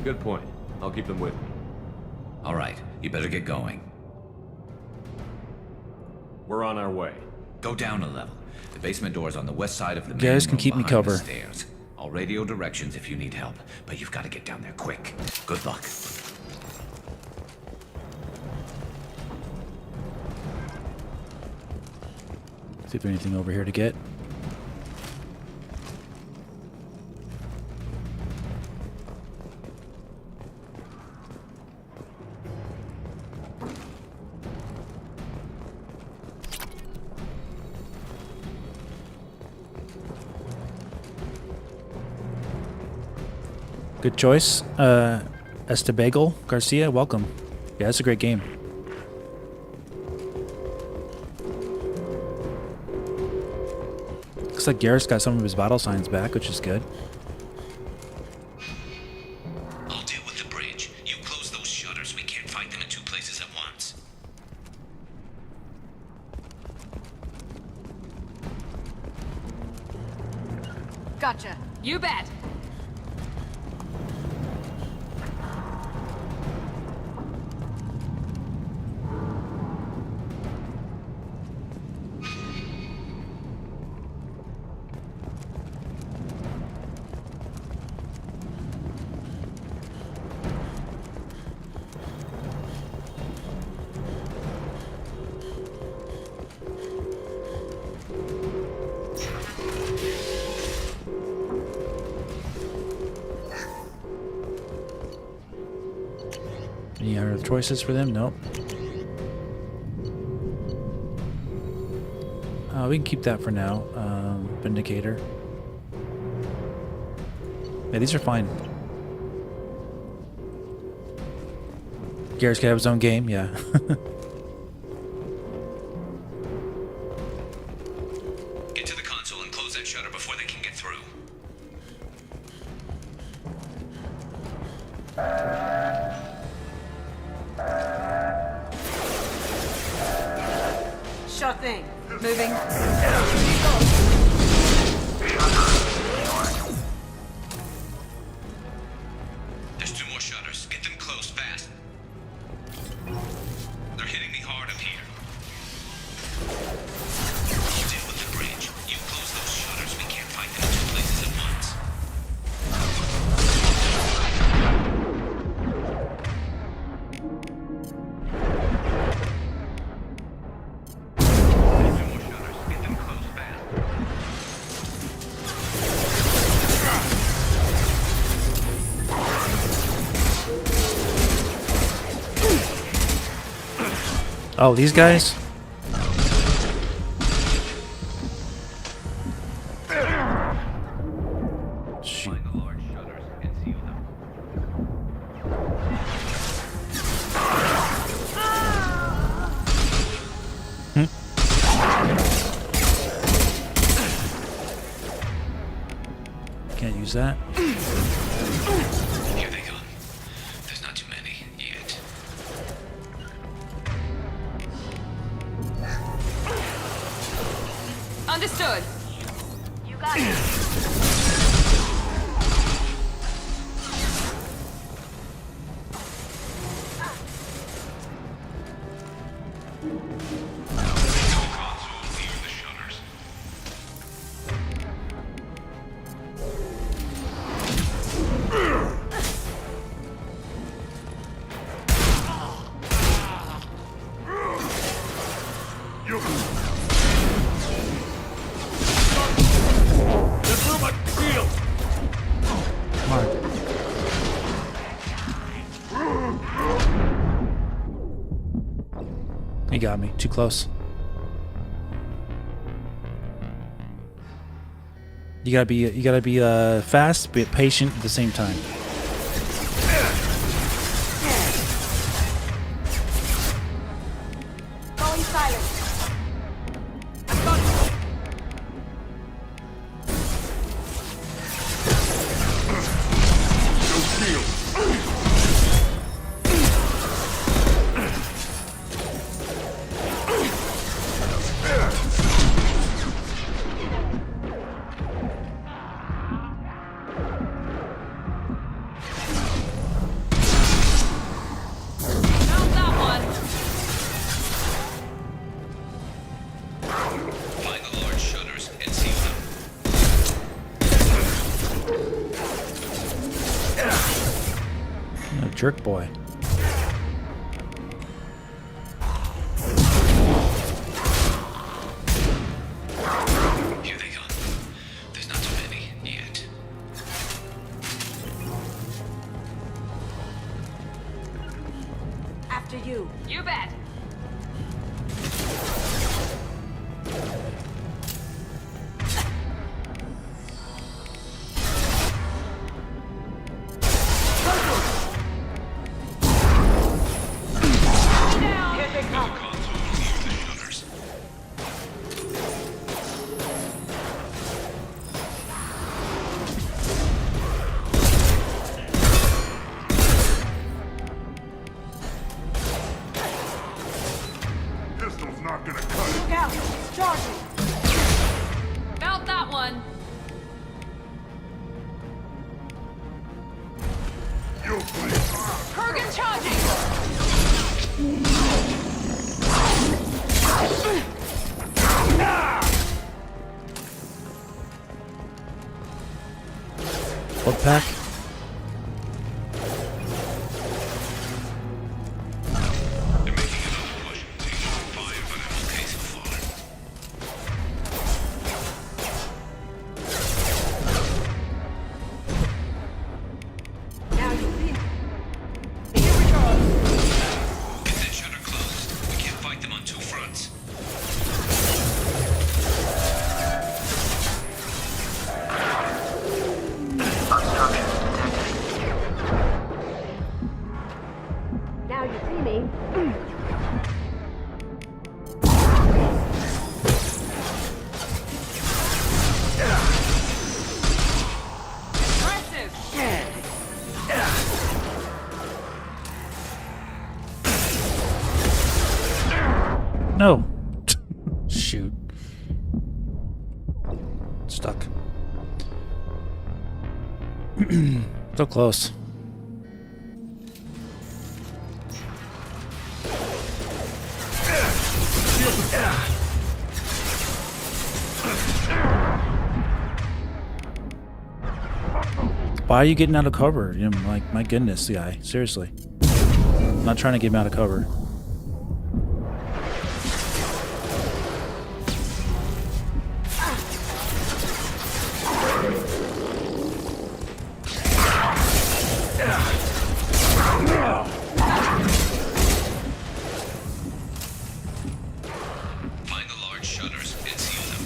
Good point. I'll keep them with me. All right, you better get going. We're on our way. Go down a level. The basement door's on the west side of the main Garrus room can keep me behind the cover. stairs. I'll radio directions if you need help, but you've got to get down there quick. Good luck. See if there's anything over here to get. Good choice. Estebago Garcia, welcome. Yeah, that's a great game. Looks like Garrus got some of his battle signs back, which is good. I'll deal with the bridge. You close those shutters. We can't fight them in two places at once. Gotcha. You bet. Any other choices for them? Nope. We can keep that for now. Vindicator. Yeah, these are fine. Garrus could have his own game, yeah. Get to the console and close that shutter before they can get through. Sure thing. Moving. There's two more shutters. Get them closed fast. They're hitting me hard up here. I'll deal with the bridge. You close those shutters. We can't fight them in two places at once. Oh, these guys? Shoot. Find the large shutters and seal them. Can't use that. Here they come. There's not too many yet. Understood. You got it. He got me. Too close. You gotta be fast but patient at the same time. Going silent. A jerk boy. Here they come. There's not too many yet. After you. You bet. Pistol's not gonna cut it. Look out! It's charging! Felt that one. You'll play. Kurgan charging. What pack? Now you see. Get that shutter closed. We can't fight them on two fronts. Now you see me. Impressive. No. Shoot. Stuck. So close. Why are you getting out of cover? You know, like, my goodness, guy. Seriously. I'm not trying to get him out of cover. Find the large shutters and seal them.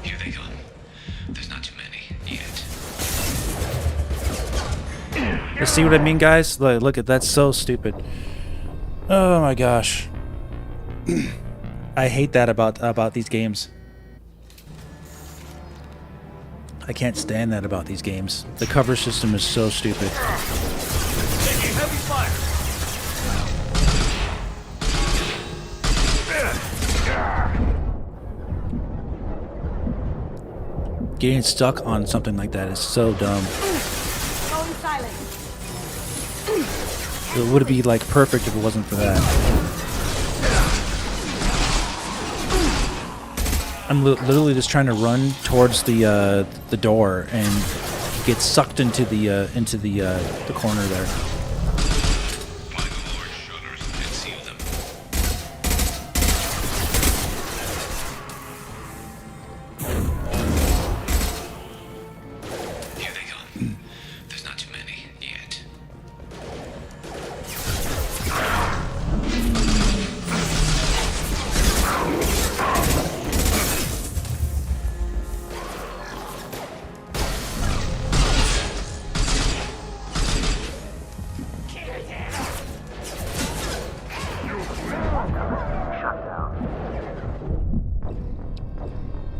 Here they come. There's not too many yet. You see what I mean, guys? Like, look at that's so stupid. Oh my gosh. I hate that about these games. I can't stand that about these games. The cover system is so stupid. Taking heavy fire. Getting stuck on something like that is so dumb. Going silent. It would be like perfect if it wasn't for that. I'm literally just trying to run towards the door and get sucked into the corner there. Find the large shutters and seal them. Here they come. There's not too many yet.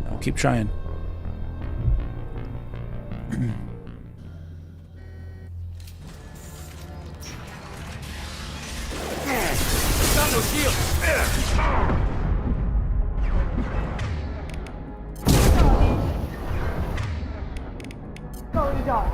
I'll keep trying. Got no shield. Going dark.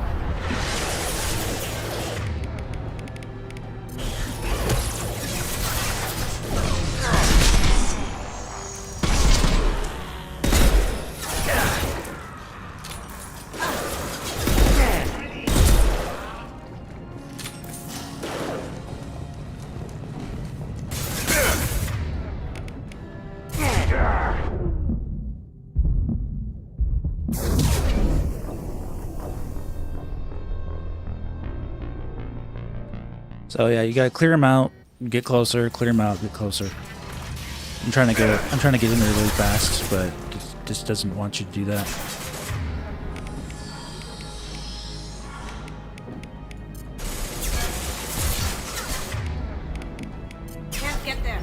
So yeah, you gotta clear them out, get closer, clear them out, get closer. I'm trying to get in there really fast, but it just doesn't want you to do that. Can't get there.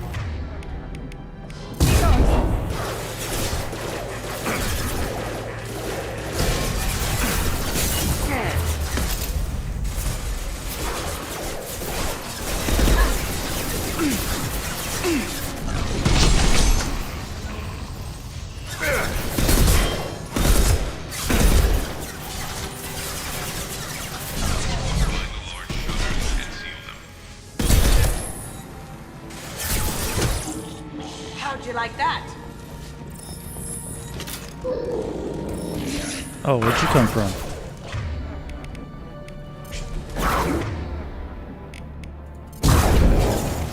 How'd you like that? Oh, where'd you come from?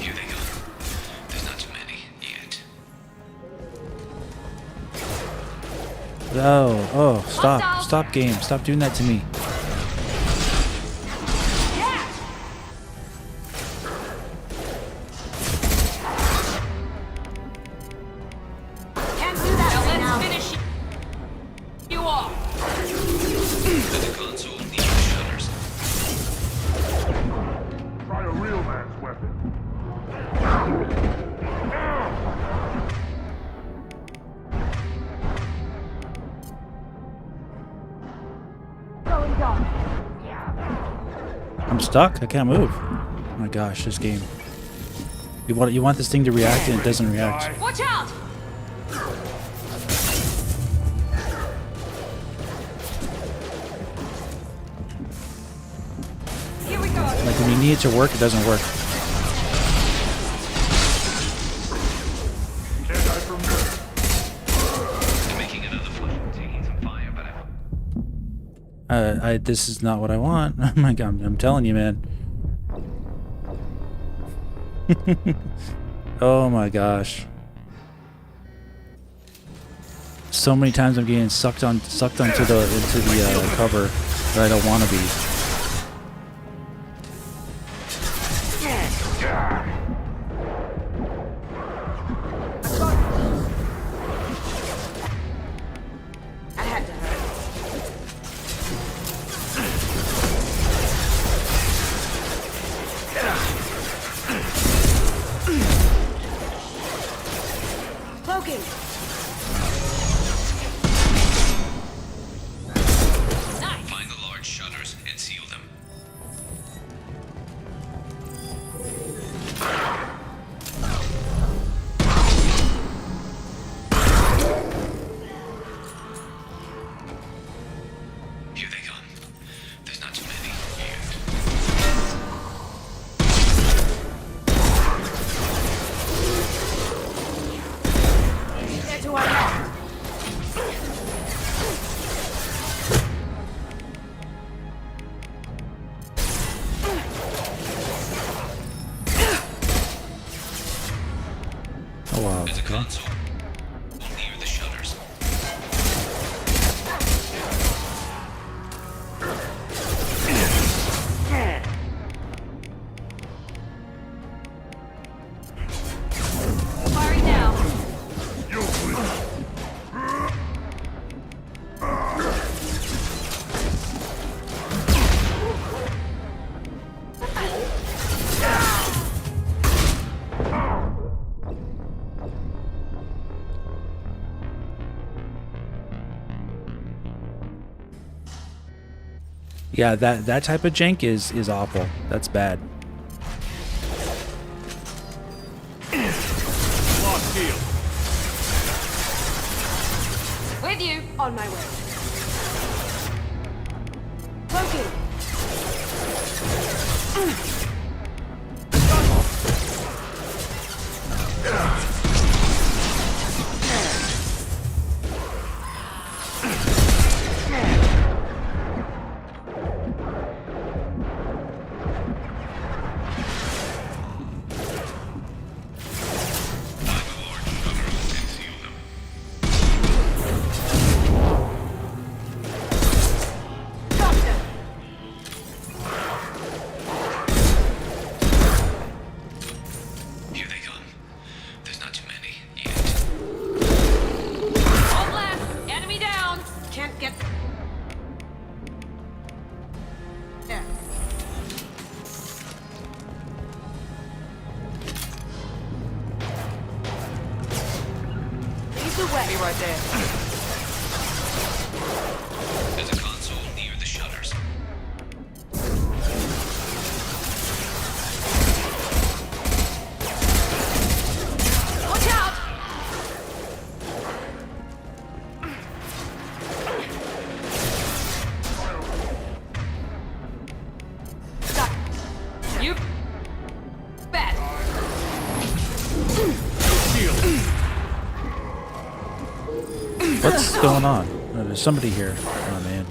Here they go. There's not too many yet. Oh, stop game. Stop doing that to me. Can't do that right now. Finish you off. The console needs shutters. Try a real man's weapon. I'm stuck. I can't move. Oh my gosh, this game. You want this thing to react and it doesn't react. Watch out! Here we go. Like when you need it to work, it doesn't work. I'm making another flight, taking some fire, but This is not what I want. Oh my god, I'm telling you, man. Oh my gosh. So many times I'm getting sucked into the cover that I don't want to be. That had to hurt. Cloaking. find the large shutters and seal them. Here they come. There's not too many yet. Get to our left. Oh wow. There's a Okay. console near the shutters. Firing now. Yeah, that type of jank is awful. That's bad. Lost shield. With you. On my way. Cloaking. Be right there. There's a console near the shutters. Watch out! You bet. What's going on? Oh, there's somebody here. Oh man.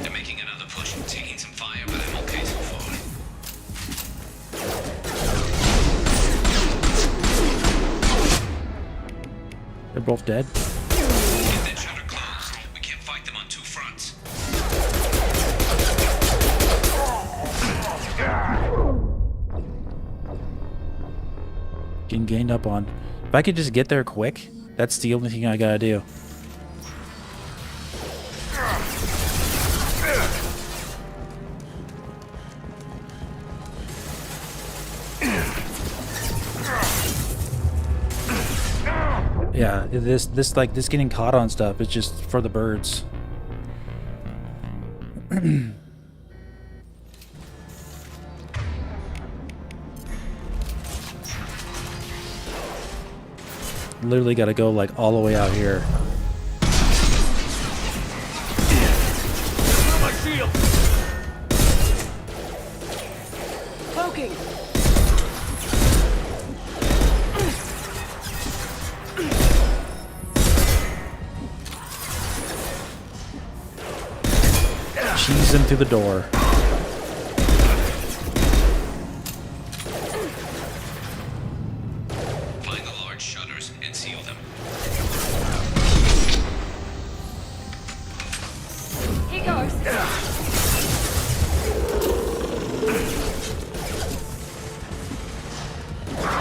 They're making another push and taking some fire, but I'm okay so far. They're both dead. Get that shutter closed. We can't fight them on two fronts. Getting gained up on. If I could just get there quick, that's the only thing I gotta do. Yeah, this getting caught on stuff is just for the birds. Literally got to go like all the way out here. My shield. Cloaking. Cheese him through the door. Find the large shutters and seal them. Here goes.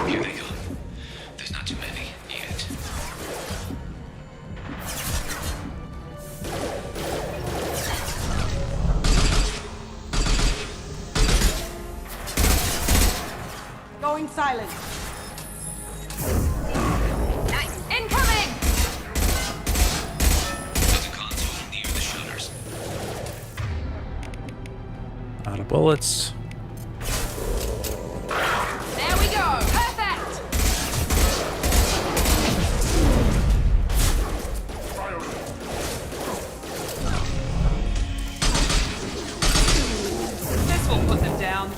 Here they come. There's not too many yet. Going silent. Incoming! There's a console near the shutters. Out of bullets. There we go. Perfect! This will put them down.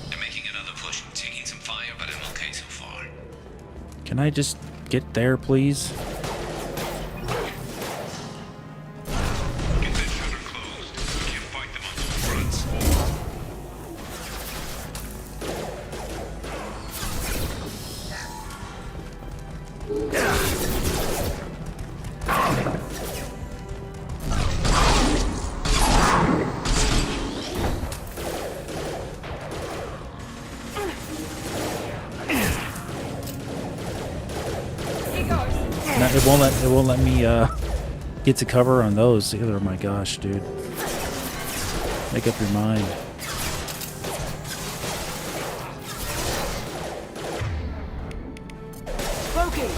They're making another push and taking some fire, but I'm okay so far. Can I just get there, please? Get that shutter closed. We can't fight them on two fronts. No, it won't let me get to cover on those either. My gosh, dude. Make up your mind. Cloaking.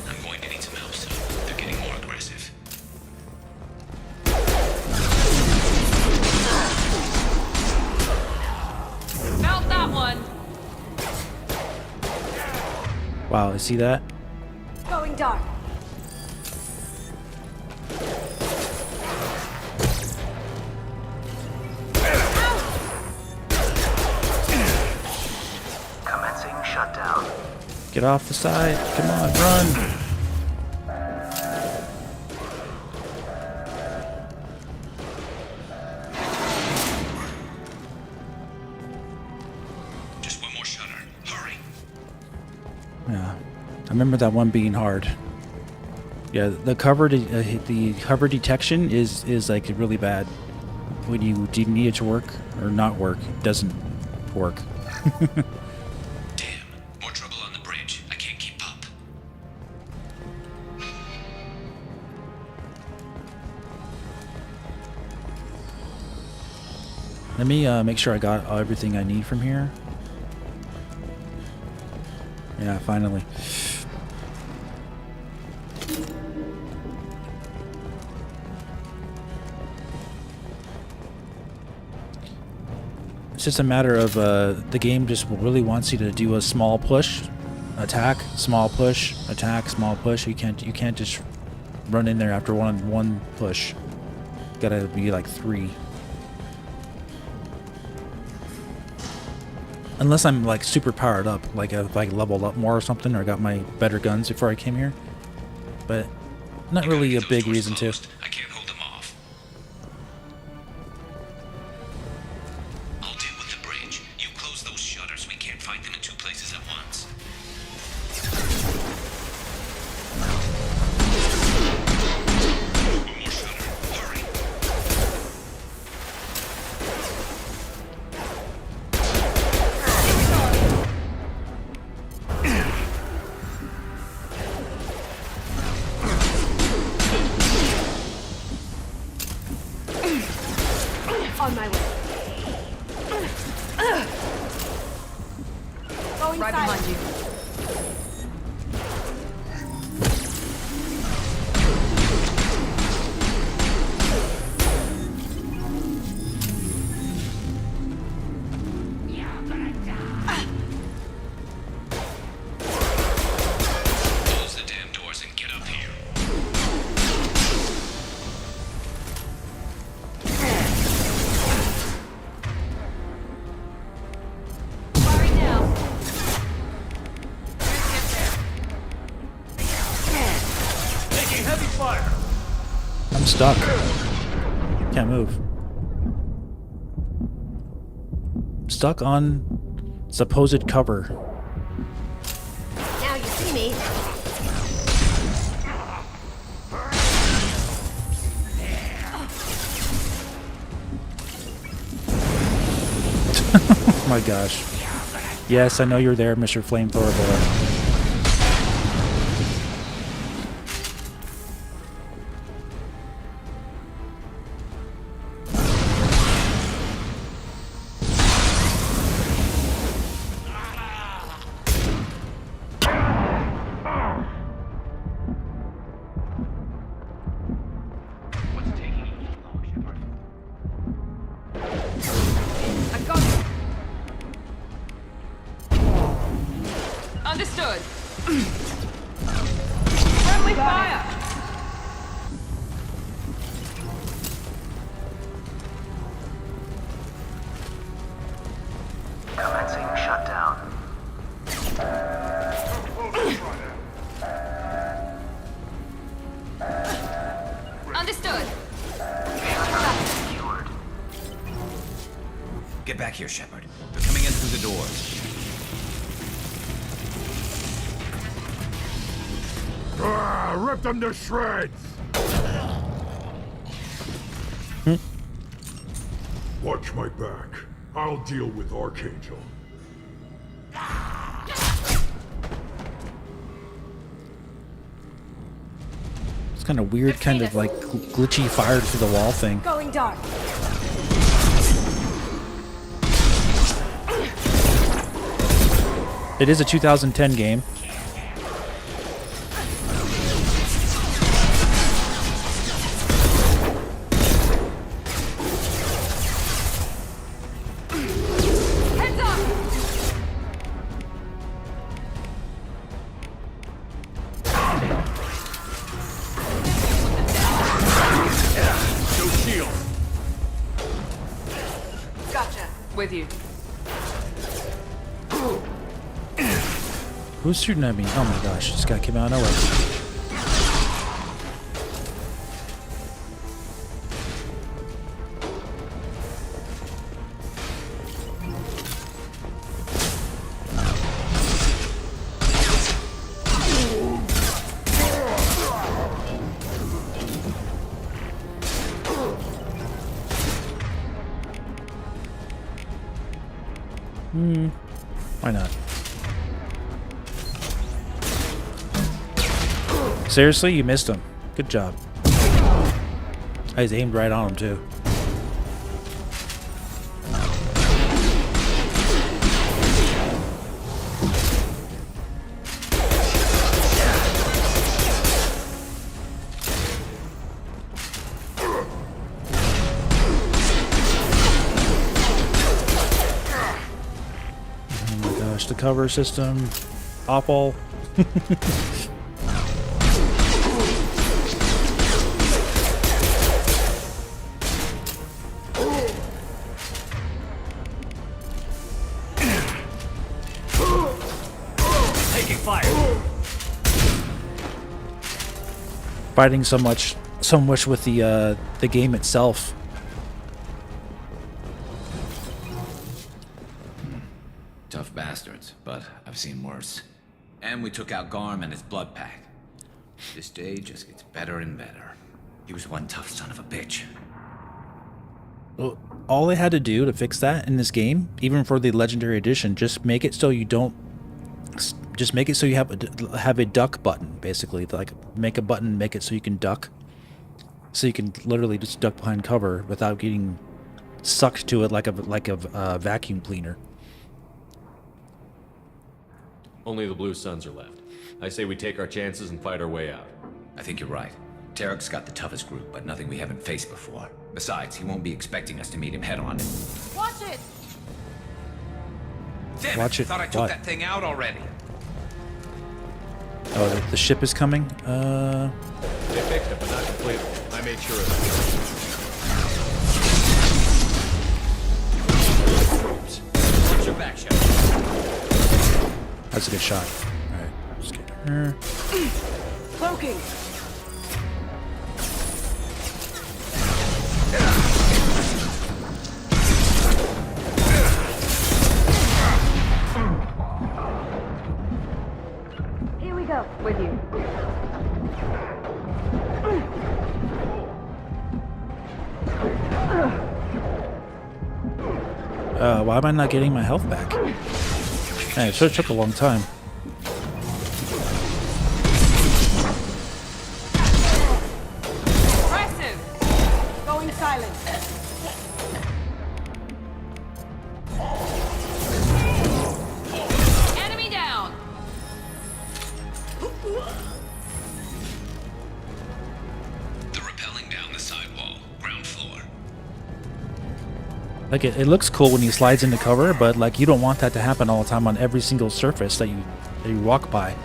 I'm going to need some help soon. They're getting more aggressive. Felt that one. Wow, see that? Going dark. Commencing shutdown. Get off the side. Come on, run. remember that one being hard. Yeah, the cover detection is like really bad when you need it to work or not work. It doesn't work. Damn, more trouble on the bridge. I can't keep up. Let me make sure I got everything I need from here. Yeah, finally. It's just a matter of the game just really wants you to do a small push, attack, small push, attack, small push. You can't just run in there after one push. Gotta be like 3. Unless I'm like super powered up, like if I leveled up more or something, or got my better guns before I came here. But not really a big reason to. I can't hold them off. I'll deal with the bridge. You close those shutters. We can't fight them in 2 places at once. One more shutter. Hurry. On my way. Going right behind you. Close the damn doors and get up here. Firing now. Taking heavy fire. I'm stuck. Can't move. Stuck on supposed cover. Now you see me. Oh my gosh. Yes, I know you're there, Mr. Flamethrower Boy. I got it. Understood. Friendly fire. Commencing shutdown. Understood. Get back here, Shepard. They're coming in through the doors. Rip them to shreds! Watch my back. I'll deal with Archangel. It's kind of weird, kind of like glitchy fire through the wall thing. Going dark. It is a 2010 game. Heads up. No shield. Gotcha. With you. Who's shooting at me? Oh my gosh, this guy came out of nowhere. Why not? Seriously, you missed him. Good job. I was aimed right on him too. The cover system, awful. Taking fire. Fighting so much with the game itself. Tough bastards, but I've seen worse. And we took out Garm and his blood pack. This day just gets better and better. He was one tough son of a bitch. Well, all they had to do to fix that in this game, even for the Legendary Edition, just make it so you don't. Just make it so you have a duck button, basically. Like make a button, make it so you can duck, so you can literally just duck behind cover without getting sucked to it like a vacuum cleaner. Only the Blue Suns are left. I say we take our chances and fight our way out. I think you're right. Tarek's got the toughest group, but nothing we haven't faced before. Besides, he won't be expecting us to meet him head on. Watch it! Damn Watch it! it. Thought I took What? that thing out already. Oh, the ship is coming? They fixed it, but not completely. I made sure of that. Watch your back, Shep. That's a good shot. Alright, let's get her. Cloaking! Here we go. With you. Why am I not getting my health back? Hey, it sure took a long time. Impressive! Going silent. Enemy down! They're rappelling down the sidewall, ground floor. Like it looks cool when he slides into cover, but like you don't want that to happen all the time on every single surface that you walk by.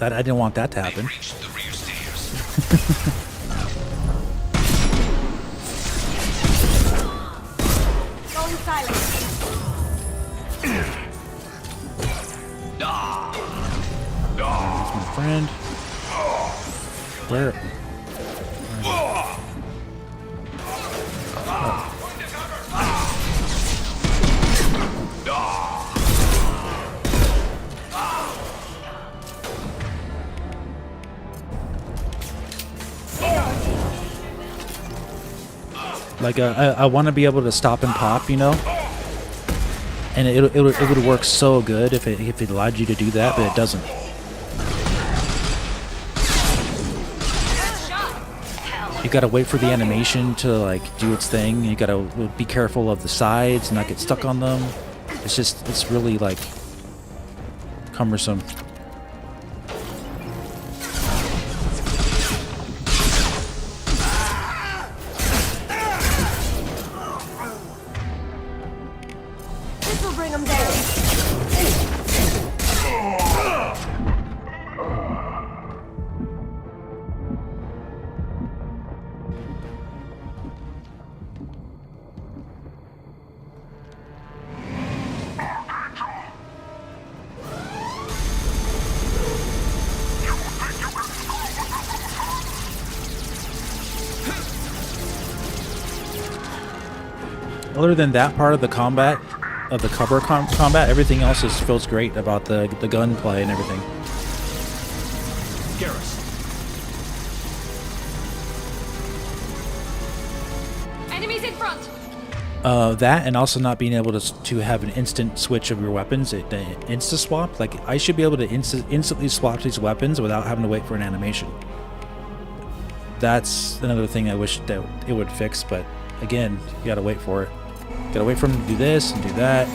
I didn't want that to happen. Going silent. That's my friend. Where? Like I want to be able to stop and pop, you know, and it would work so good if it allowed you to do that, but it doesn't. You gotta wait for the animation to like do its thing. You gotta be careful of the sides and not get stuck on them. It's really like cumbersome. Other than that part of the combat, of the cover combat, everything else feels great about the gunplay and everything. Garrus. Enemies in front! That, and also not being able to have an instant switch of your weapons, insta swap. Like, I should be able to instantly swap these weapons without having to wait for an animation. That's another thing I wish that it would fix, but again, you gotta wait for it. Gotta wait for them to do this and do that.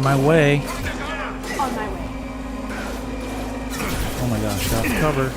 My way. On my way. Oh my gosh, got cover.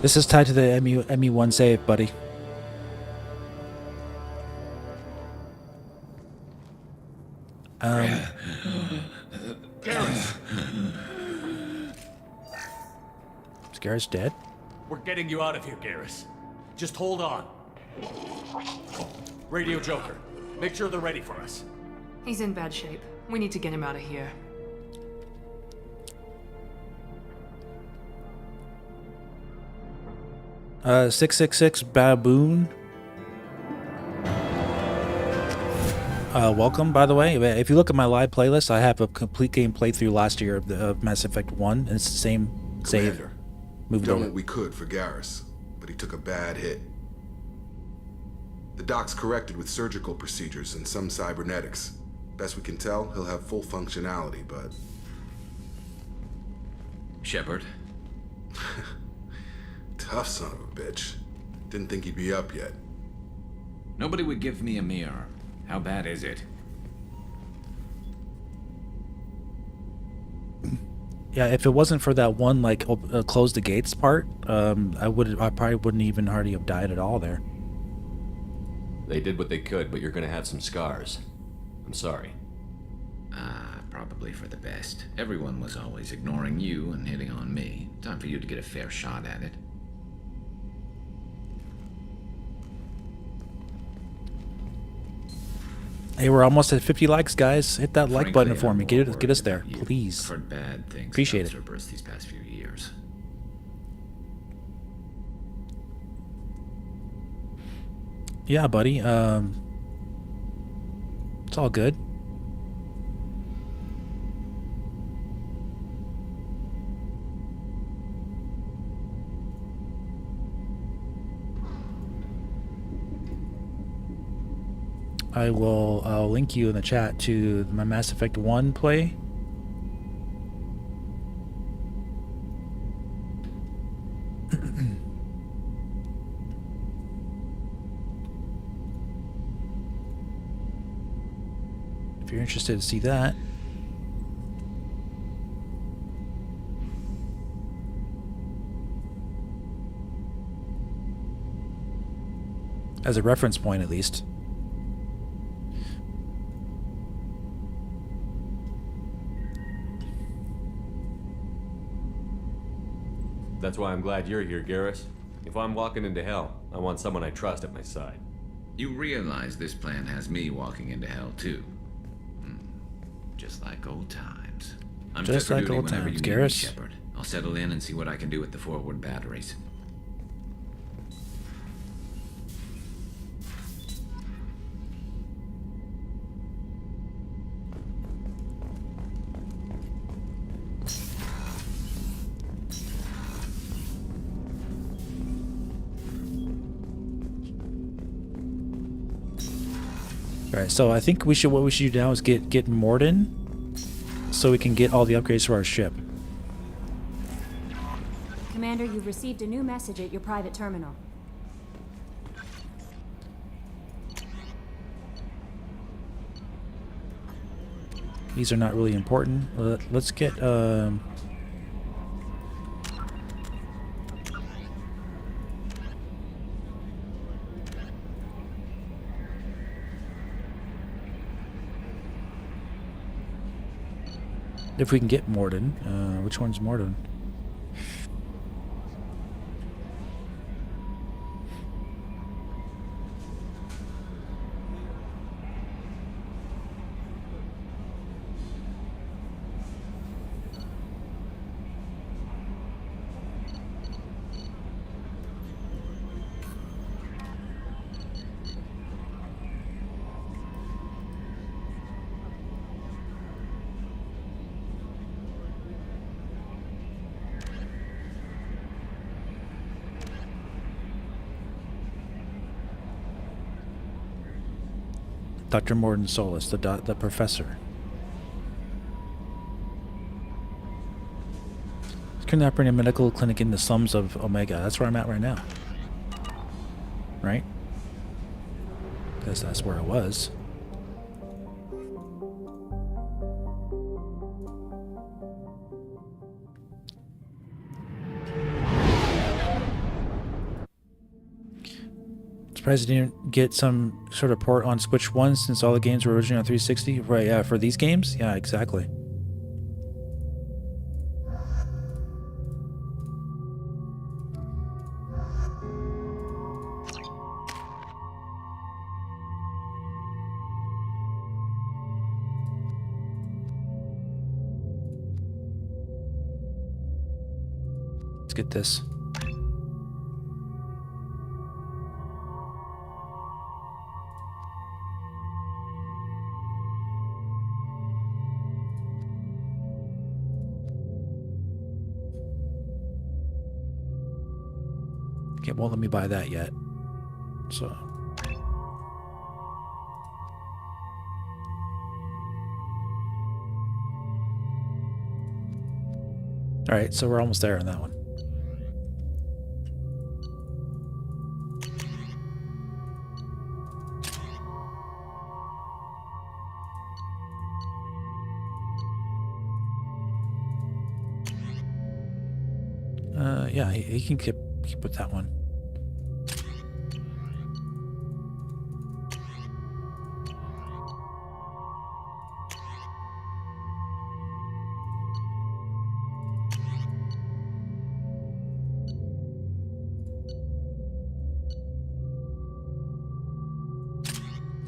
This is tied to the ME1 save, buddy. Garrus dead? We're getting you out of here, Garrus. Just hold on. Radio Joker, make sure they're ready for us. He's in bad shape. We need to get him out of here. 666 Baboon. Welcome, by the way. If you look at my live playlist, I have a complete game playthrough last year of Mass Effect 1, and it's the same save. We've done what we could for Garrus, but he took a bad hit. The doc's corrected with surgical procedures and some cybernetics. Best we can tell, he'll have full functionality, but... Shepard? Tough son of a bitch. Didn't think he'd be up yet. Nobody would give me a mirror. How bad is it? Yeah, if it wasn't for that one, like, close the gates part, I probably wouldn't even hardly have died at all there. They did what they could, but you're gonna have some scars. I'm sorry. Probably for the best. Everyone was always ignoring you and hitting on me. Time for you to get a fair shot at it. Hey, we're almost at 50 likes, guys. Hit that like button for I'm me. more Get us worried there, about you. please. I've heard bad things Appreciate about it. Cerberus these past few years. Yeah, buddy. It's all good. I'll link you in the chat to my Mass Effect 1 play. If you're interested to see that. As a reference point, at least. That's why I'm glad you're here, Garrus. If I'm walking into hell, I want someone I trust at my side. You realize this plan has me walking into hell, too. Just like old times. I'm Just fit for like duty old whenever times, you need me, Garrus. Shepard. I'll settle in and see what I can do with the forward batteries. Alright, so I think what we should do now is get Mordin so we can get all the upgrades for our ship. Commander, you've received a new message at your private terminal. These are not really important. Let's get if we can get Mordin. Which one's Mordin? Dr. Mordin Solus, the professor. Couldn't operate a medical clinic in the slums of Omega. That's where I'm at right now. Right? Because that's where I was. Surprised I didn't get some sort of port on Switch 1 since all the games were originally on 360. Right, yeah, for these games? Yeah, exactly. Let's get this. Okay, won't let me buy that yet. So. Alright, so we're almost there on that one. Yeah, he can keep with that one.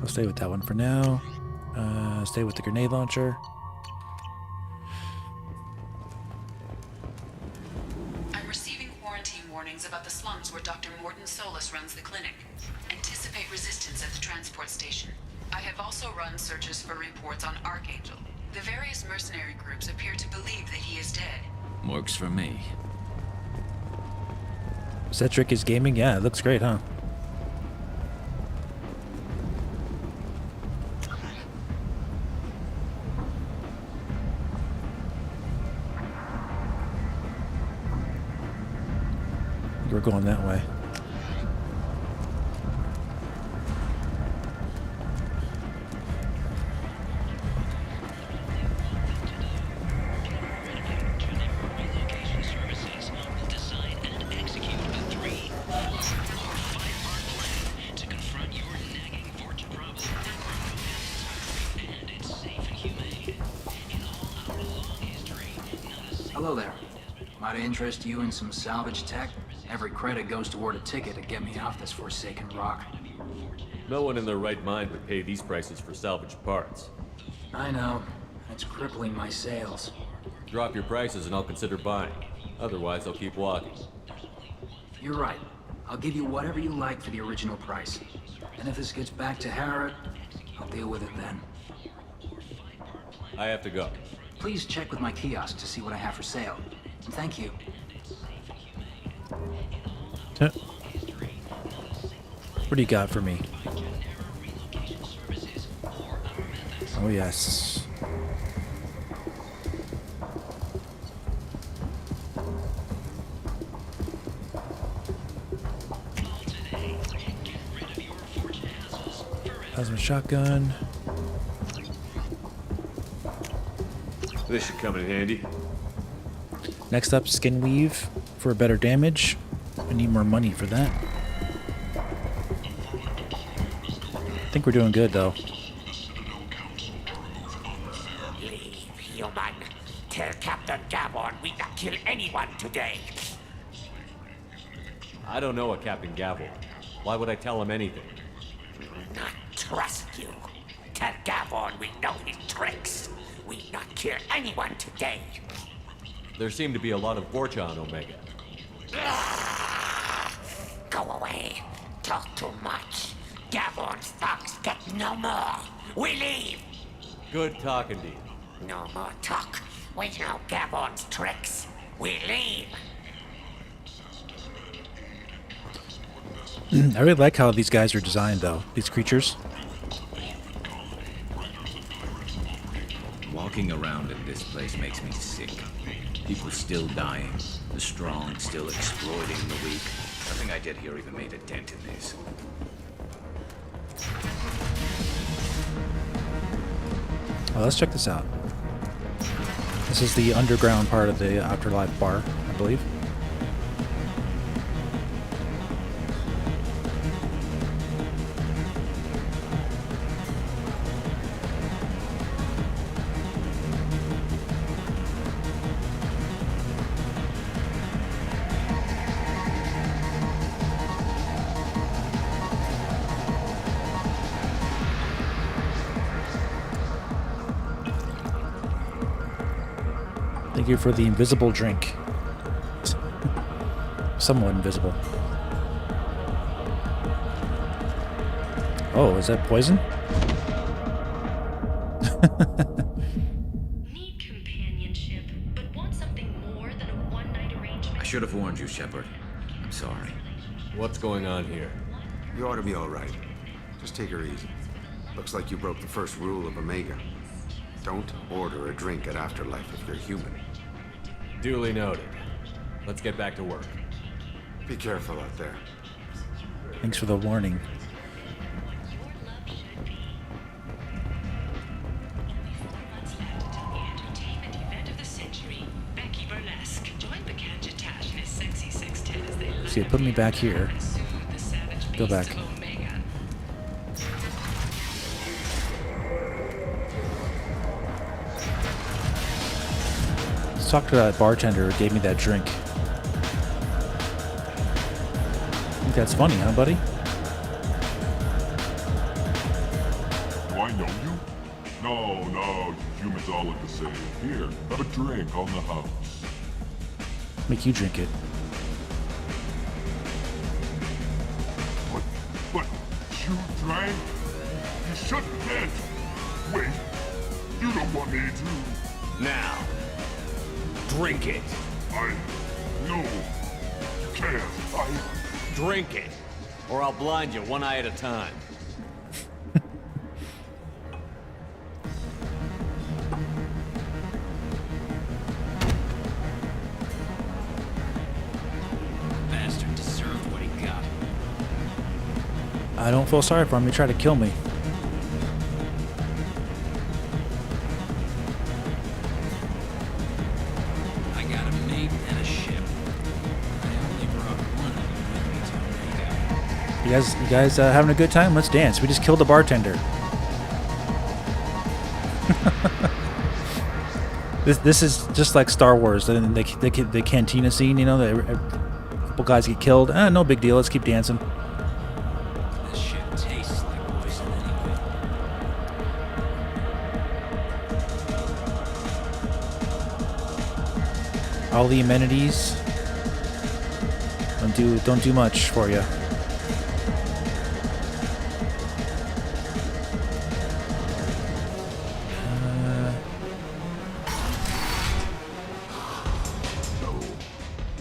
I'll stay with that one for now. Stay with the grenade launcher. I'm receiving quarantine warnings about the slums where Dr. Mordin Solus runs the clinic. Anticipate resistance at the transport station. I have also run searches for reports on Archangel. The various mercenary groups appear to believe that he is dead. Works for me. Cedric is gaming? Yeah, it looks great, huh? We're going that way. Hello there. Might I interest you in some salvage tech? Every credit goes toward a ticket to get me off this forsaken rock. No one in their right mind would pay these prices for salvage parts. I know. It's crippling my sales. Drop your prices and I'll consider buying. Otherwise, I'll keep walking. You're right. I'll give you whatever you like for the original price. And if this gets back to Harrod, I'll deal with it then. I have to go. Please check with my kiosk to see what I have for sale. And thank you. What do you got for me? Oh, yes. Plasma shotgun. This should come in handy. Next up, skin weave for better damage. I need more money for that. I think we're doing good, though. Leave, human. Tell Captain Gavon we not kill anyone today. I don't know a Captain Gavel. Why would I tell him anything? Not trust you. Tell Gavon we know his tricks. We not kill anyone today. There seem to be a lot of Vorcha on Omega. Go away. Talk too much. Gavon's thugs get no more. We leave. Good talking to you. No more talk. We know Gavon's tricks. We leave. I really like how these guys are designed, though. These creatures. Walking around in this place makes me sick. People still dying. The strong still exploiting the weak. Nothing I did here even made a dent in this. Oh, let's check this out. This is the underground part of the Afterlife bar, I believe. Thank you for the invisible drink. Somewhat invisible. Oh, is that poison? Need companionship, but want something more than a one-night arrangement? I should have warned you, Shepard. I'm sorry. What's going on here? You ought to be all right. Just take her easy. Looks like you broke the first rule of Omega. Don't order a drink at Afterlife if you're human. Duly noted. Let's get back to work. Be careful out there. Thanks for the warning. See, it put me back here. Go back. Let's talk to that bartender who gave me that drink. I think that's funny, huh, buddy? Do I know you? No, humans all look the same. Here, have a drink on the house. Make you drink it. But you drank? You shouldn't have. Wait, you don't want me to. Now, drink it. No, you can't. Drink it, or I'll blind you one eye at a time. Bastard deserved what he got. I don't feel sorry for him. He tried to kill me. I got a mate and a ship. I only brought one with me to Omega. You guys having a good time? Let's dance. We just killed the bartender. This is just like Star Wars. The cantina scene, you know, a couple guys get killed. No big deal. Let's keep dancing. This shit tastes like poison anyway. All the amenities don't do much for you.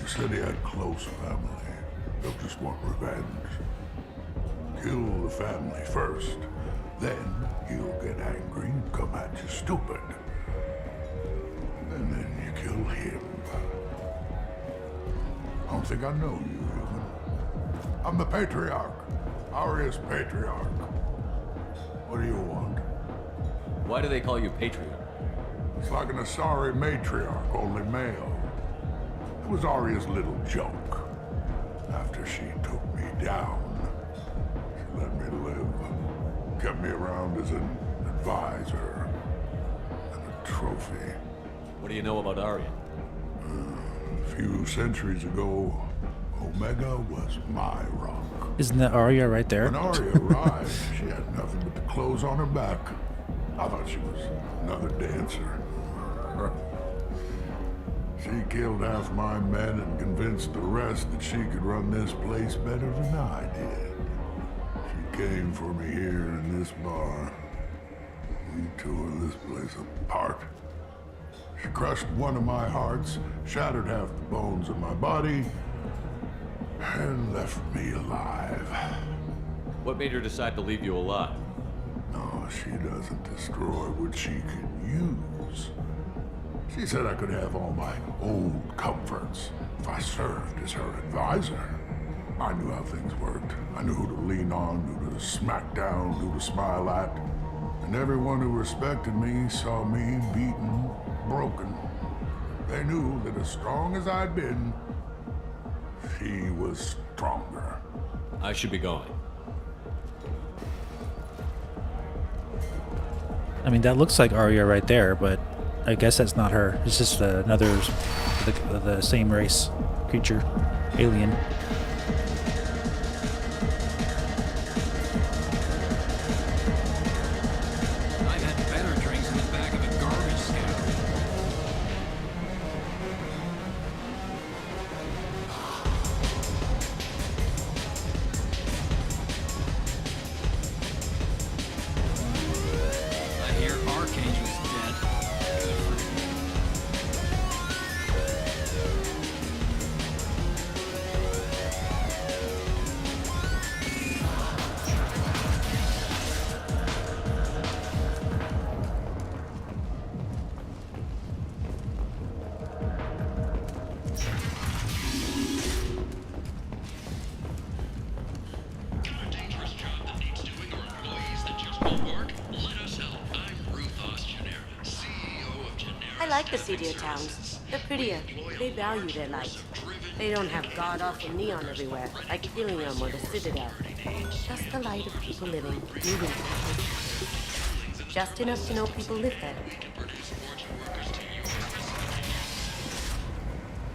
Said he had close family. They'll just want revenge. Kill the family first. Then he'll get angry and come at you stupid. And then you kill him. I don't think I know you, human. I'm the Patriarch. Aria's Patriarch. What do you want? Why do they call you Patriarch? It's like an Asari matriarch, only male. It was Aria's little joke. After she took me down, she let me live. Kept me around as an advisor and a trophy. What do you know about Aria? A few centuries ago, Omega was my rock. Isn't that Arya right there? When Arya arrived, she had nothing but the clothes on her back. I thought she was another dancer. She killed half my men and convinced the rest that she could run this place better than I did. She came for me here in this bar. We tore this place apart. She crushed one of my hearts, shattered half the bones of my body, and left me alive. What made her decide to leave you alive? No, she doesn't destroy what she can use. She said I could have all my old comforts if I served as her advisor. I knew how things worked. I knew who to lean on, who to smack down, who to smile at. And everyone who respected me saw me beaten, broken. They knew that as strong as I'd been, she was stronger. I should be going. I mean, that looks like Arya right there, but I guess that's not her. It's just another, the same race creature, alien. I've had better drinks in the back of a garbage scow. I hear Archangel is dead. Good for him. I like the seedier towns. They're prettier. They value their light. They don't have god-awful neon everywhere, like Illusive or the Citadel. Just the light of people living, moving people. Just enough to know people live there.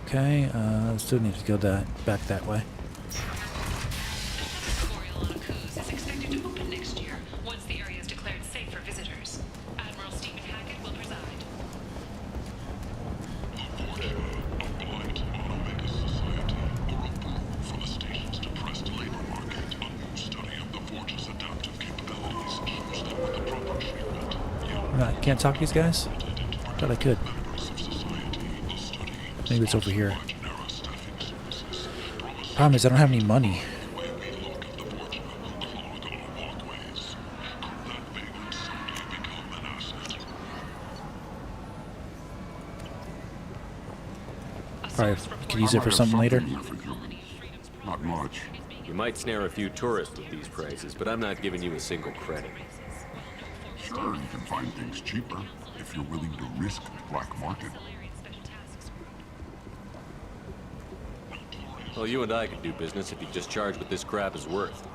Okay, still need to go back that way. Is expected to open next year once the area is declared safe for visitors. Admiral I can't talk to these guys? Thought I could. Maybe it's over here. Problem is I don't have any money. Probably could use it for something later. Not much. You might snare a few tourists with these prices, but I'm not giving you a single credit. Sure, you can find things cheaper if you're willing to risk the black market. Well, you and I could do business if you just charge what this crap is worth.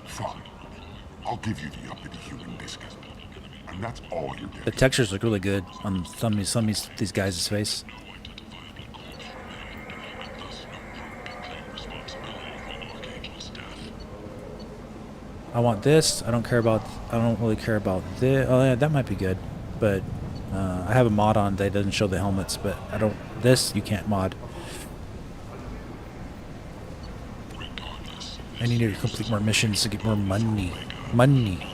Fine. I'll give you the uppity human biscuit. And that's all you're getting. The textures look really good on some of these guys' face. I want this. I don't really care about this. Oh yeah, that might be good. But I have a mod on that doesn't show the helmets, but I don't. This you can't mod. I need to complete more missions to get more money. Money.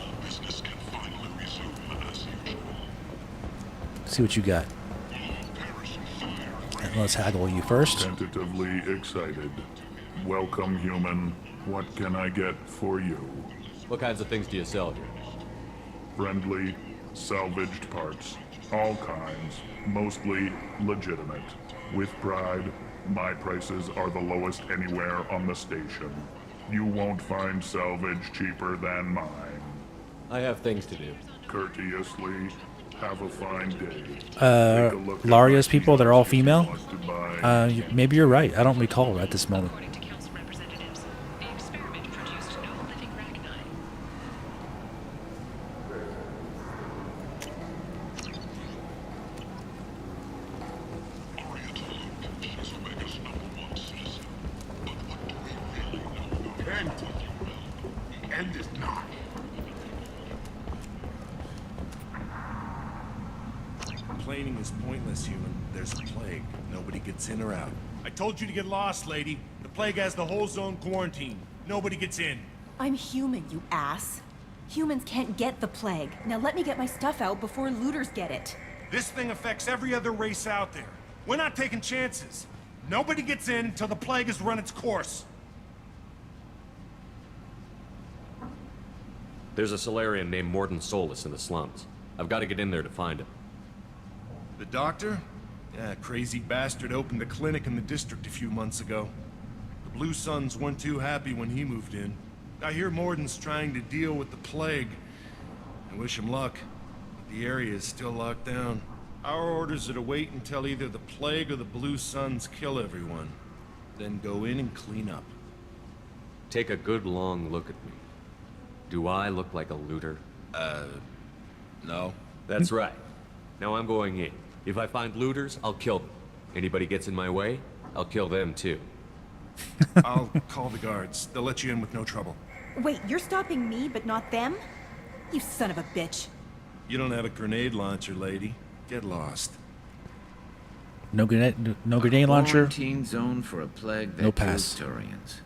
See what you got. And let's haggle you first. Tentatively excited. Welcome, human. What can I get for you? What kinds of things do you sell here? Friendly, salvaged parts. All kinds. Mostly legitimate. With pride, my prices are the lowest anywhere on the station. You won't find salvage cheaper than mine. I have things to do. Courteously, have a fine day. Laria's people, they're all female? Maybe you're right. I don't recall at this moment. End is not. Complaining is pointless, human. There's a plague. Nobody gets in or out. I told you to get lost, lady. The plague has the whole zone quarantined. Nobody gets in. I'm human, you ass. Humans can't get the plague. Now let me get my stuff out before looters get it. This thing affects every other race out there. We're not taking chances. Nobody gets in until the plague has run its course. There's a Solarian named Mordin Solus in the slums. I've got to get in there to find him. The doctor? Yeah, crazy bastard opened a clinic in the district a few months ago. The Blue Suns weren't too happy when he moved in. I hear Mordin's trying to deal with the plague. I wish him luck, but the area is still locked down. Our orders are to wait until either the plague or the Blue Suns kill everyone. Then go in and clean up. Take a good long look at me. Do I look like a looter? No. That's right. Now I'm going in. If I find looters, I'll kill them. Anybody gets in my way, I'll kill them too. I'll call the guards. They'll let you in with no trouble. Wait, you're stopping me, but not them? You son of a bitch. You don't have a grenade launcher, lady. Get lost. No grenade launcher. Quarantine zone for a plague that No kills pass. Turians.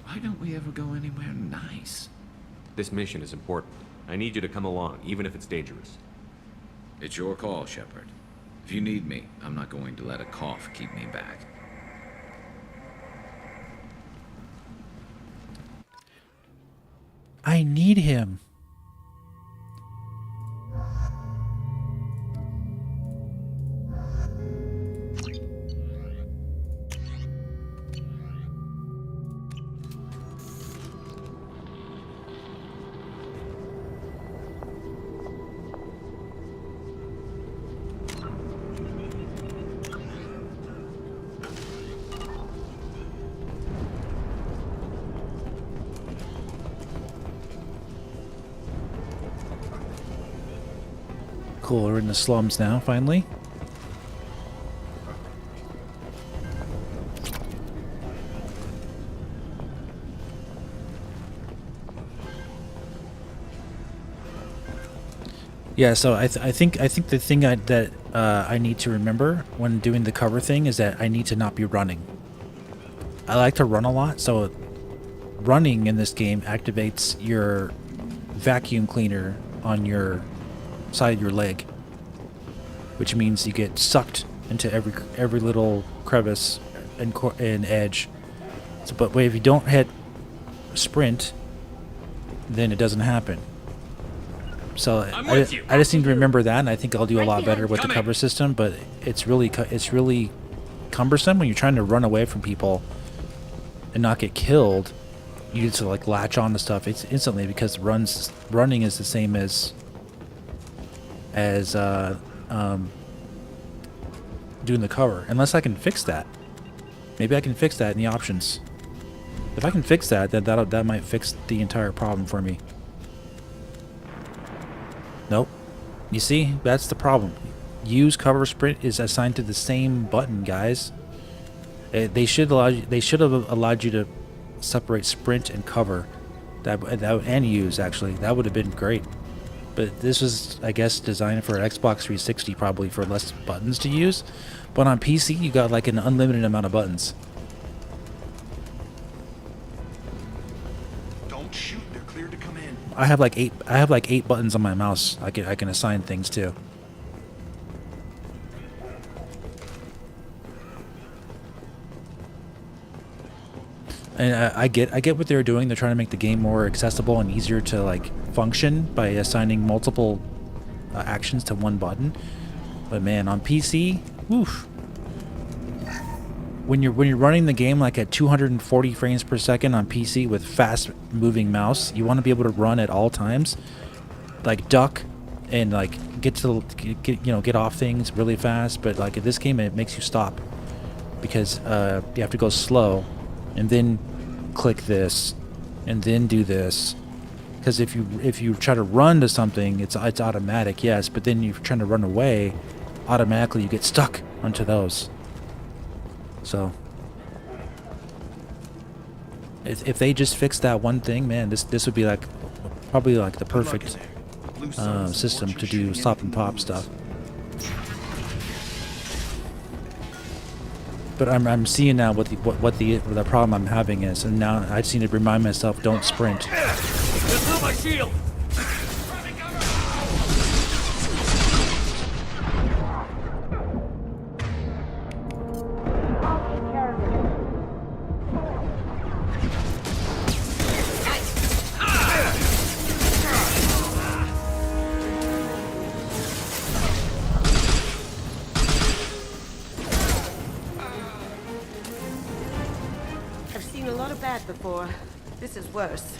Why don't we ever go anywhere nice? This mission is important. I need you to come along, even if it's dangerous. It's your call, Shepard. If you need me, I'm not going to let a cough keep me back. I need him. Cool, we're in the slums now, finally. Yeah, so I think the thing that I need to remember when doing the cover thing is that I need to not be running. I like to run a lot, so running in this game activates your vacuum cleaner on your side of your leg, which means you get sucked into every little crevice and edge. So, but if you don't hit sprint, then it doesn't happen. So I just need to remember that, and I think I'll do a lot better with the cover system. But it's really cumbersome when you're trying to run away from people and not get killed. You need to like latch on to stuff instantly because running is the same as doing the cover. Unless I can fix that. Maybe I can fix that in the options. If I can fix that, then that might fix the entire problem for me. Nope. You see, that's the problem. Use cover sprint is assigned to the same button, guys. They should have allowed you to separate sprint and cover, and use actually. That would have been great. But this was, I guess, designed for Xbox 360, probably for less buttons to use. But on PC, you got like an unlimited amount of buttons. Don't shoot. They're cleared to come in. I have like 8 buttons on my mouse. I can assign things to. And I get what they're doing. They're trying to make the game more accessible and easier to like function by assigning multiple actions to one button. But man, on PC, oof. When you're running the game like at 240 frames per second on PC with fast moving mouse, you want to be able to run at all times, like duck and like get off things really fast. But like in this game, it makes you stop because you have to go slow and then click this and then do this. Because if you try to run to something, it's automatic, yes, but then you're trying to run away, automatically you get stuck onto those. So if they just fixed that one thing, man, this would be like probably like the perfect system to do stop and pop stuff. But I'm seeing now what the problem I'm having is, and now I just need to remind myself, don't sprint. Just blew my shield. Before. This is worse.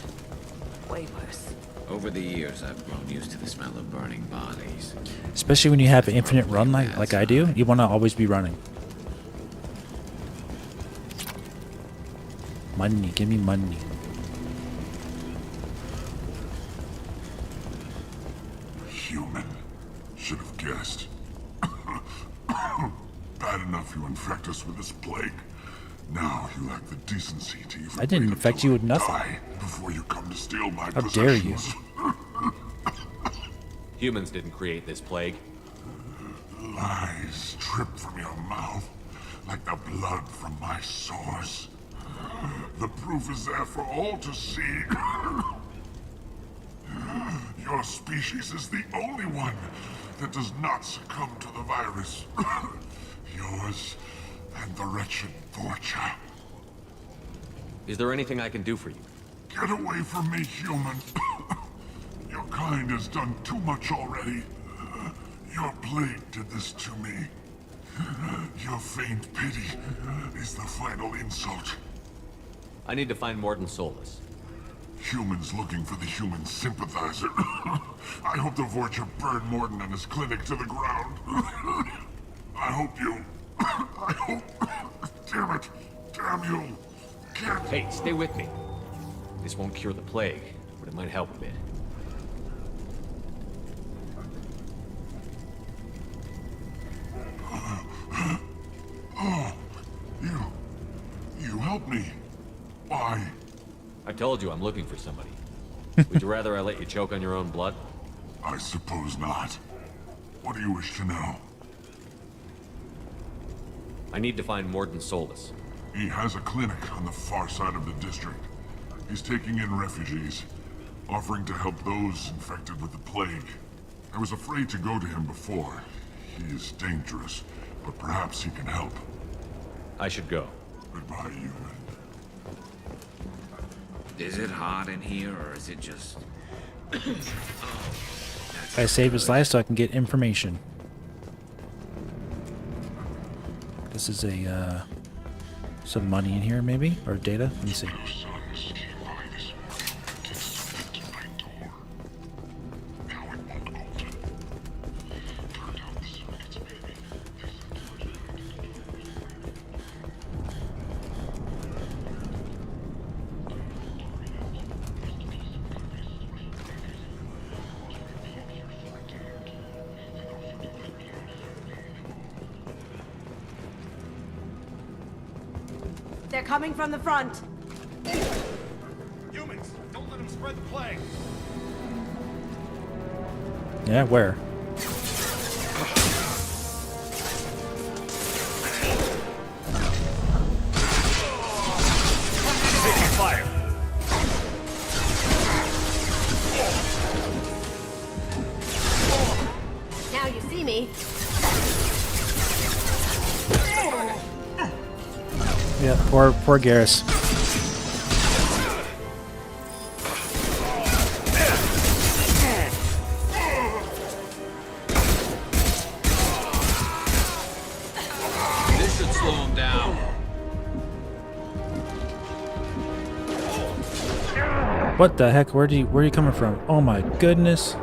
Way worse. Over the years, I've grown used to the smell of burning bodies. Especially when you have an infinite run like I do, you want to always be running. Money, give me money. Human. Should have guessed. Bad enough you infect us with this plague. Now you lack the decency to even I didn't infect you with nothing. die before you come to steal my How dare you? possessions. Humans didn't create this plague. Lies drip from your mouth like the blood from my sores. The proof is there for all to see. Your species is the only one that does not succumb to the virus. Yours and the wretched Vorcha. Is there anything I can do for you? Get away from me, human. Your kind has done too much already. Your plague did this to me. Your faint pity is the final insult. I need to find Mordin Solus. Humans looking for the human sympathizer. I hope the Vorcha burn Mordin and his clinic to the ground. I hope you... I hope... Damn it! Damn you! Can't... Hey, stay with me. This won't cure the plague, but it might help a bit. Oh, you helped me. Why? I told you I'm looking for somebody. Would you rather I let you choke on your own blood? I suppose not. What do you wish to know? I need to find Mordin Solus. He has a clinic on the far side of the district. He's taking in refugees, offering to help those infected with the plague. I was afraid to go to him before. He is dangerous, but perhaps he can help. I should go. Goodbye, human. Is it hot in here, or is it just... I saved his life so I can get information. This is a, some money in here, maybe? Or data? Let me see. They're coming from the front. Humans, don't let them spread the plague. Yeah, where? Taking fire. Now you see me. Yeah, poor Garrus. This should slow him down. What the heck? Where are you coming from? Oh my goodness.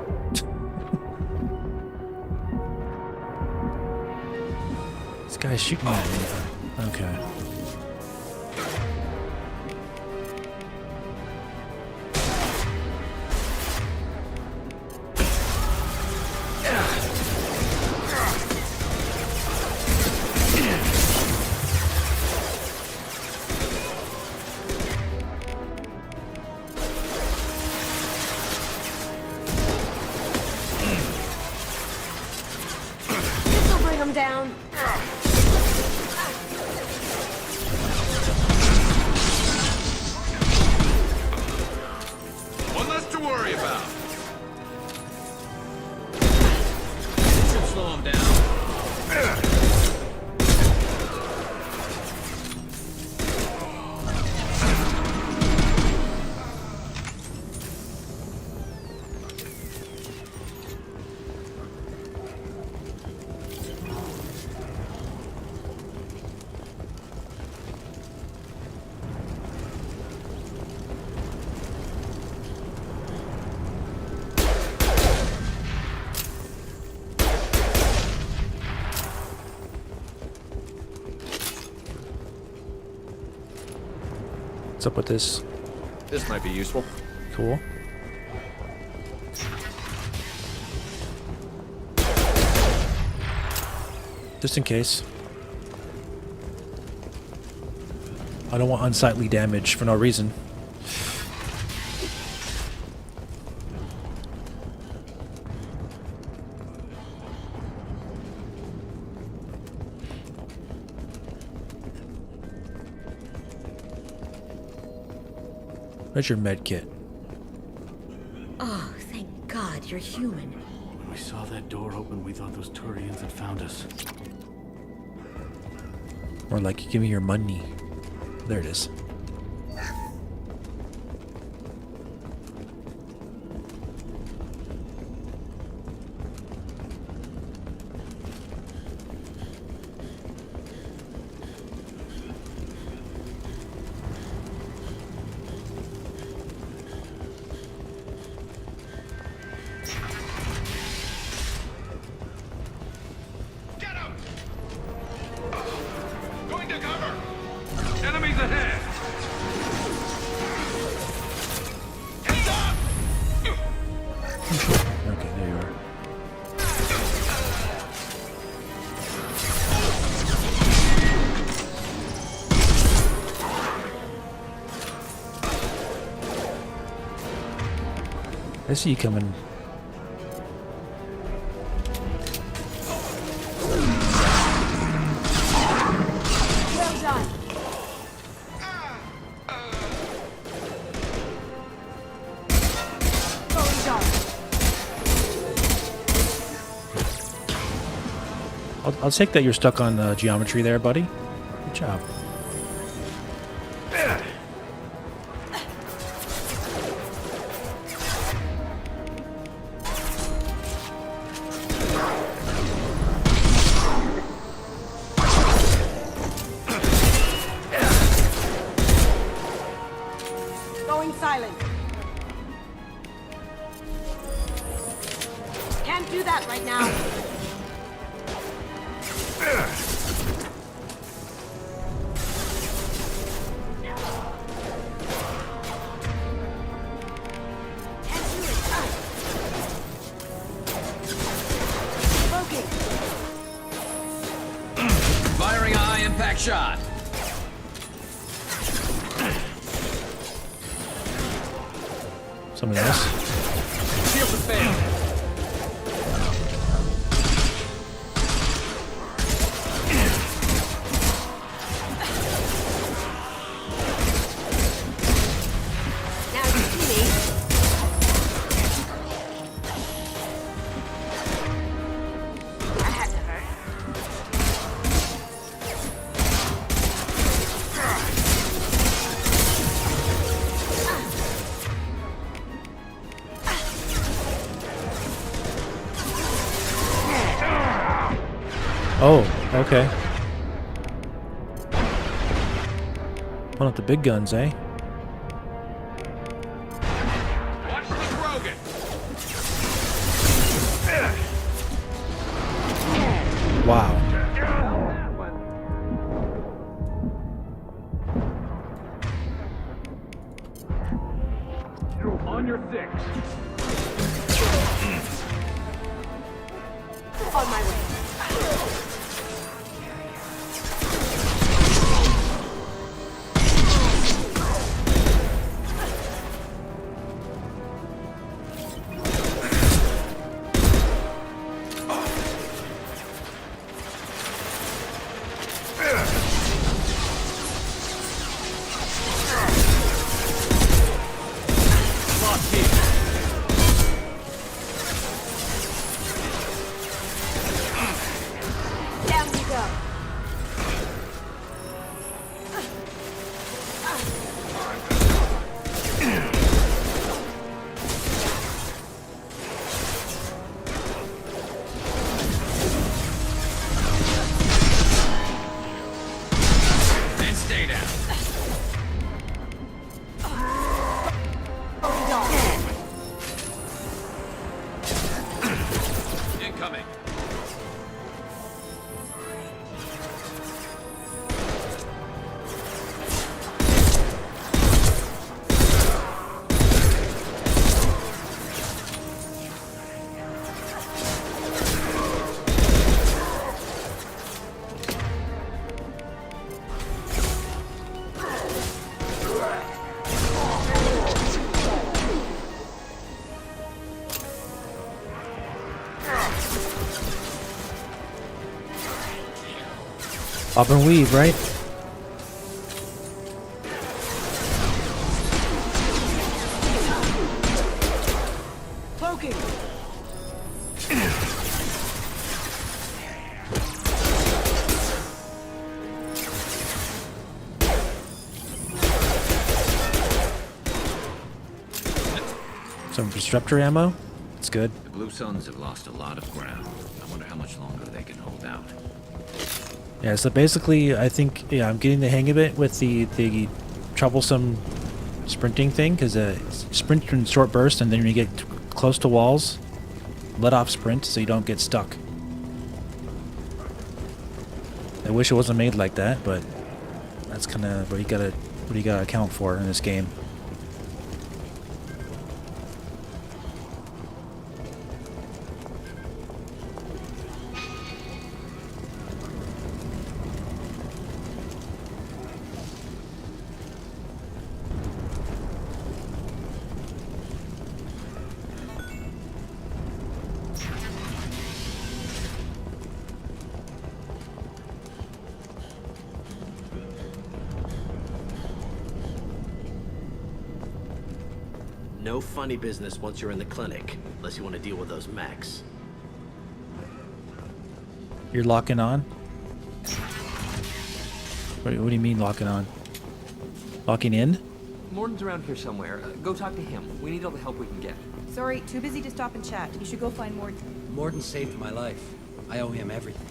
This guy's shooting at me. Okay. This'll bring them down. One less to worry about. This should slow him down. What's up with this? This might be useful. Cool. Just in case. I don't want unsightly damage for no reason. Where's your med kit? Oh, thank God you're human. When we saw that door open, we thought those Turians had found us. Or like, give me your money. There it is. Going to cover! Enemies ahead! Heads up! Okay, there you are. I see you coming. Well done. Going dark. I'll take that you're stuck on geometry there, buddy. Good job. Going silent. Can't do that right now. Firing a high-impact shot. Something else. Shield to fail. Now you see me. I had to hurt. Oh, okay. One of the big guns, eh? Watch the Krogan. Wow. On your six. On my way. Down you go. And stay down. Incoming. Up and weave, right? Cloaking. Some disruptor ammo. It's good. The Blue Suns have lost a lot of ground. I wonder how much longer they can hold out. Yeah, so basically, I think, yeah, I'm getting the hang of it with the troublesome sprinting thing, because sprint in short bursts, and then when you get close to walls, let off sprint so you don't get stuck. I wish it wasn't made like that, but that's kind of what you gotta account for in this game. No funny business once you're in the clinic, unless you want to deal with those mechs. You're locking on? What do you mean locking on? Locking in? Mordin's around here somewhere. Go talk to him. We need all the help we can get. Sorry, too busy to stop and chat. You should go find Mordin. Mordin saved my life. I owe him everything.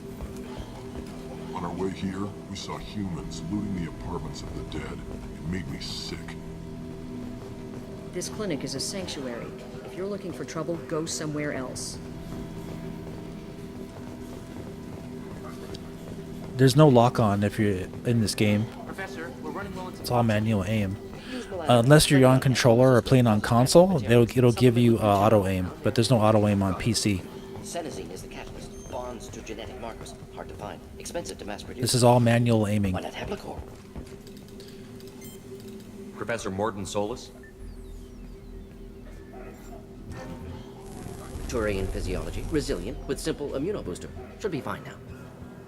On our way here, we saw humans looting the apartments of the dead. It made me sick. This clinic is a sanctuary. If you're looking for trouble, go somewhere else. There's no lock on if you're in this game. Professor, we're running low on It's all manual aim. Unless you're on controller or playing on console, it'll give you auto aim, but there's no auto aim on PC. Senescene is the catalyst. Bonds to genetic markers. Hard to find. Expensive to mass produce. This is all manual aiming. Why not Heplicor? Professor Mordin Solus? Turian physiology. Resilient with simple immunobooster. Should be fine now.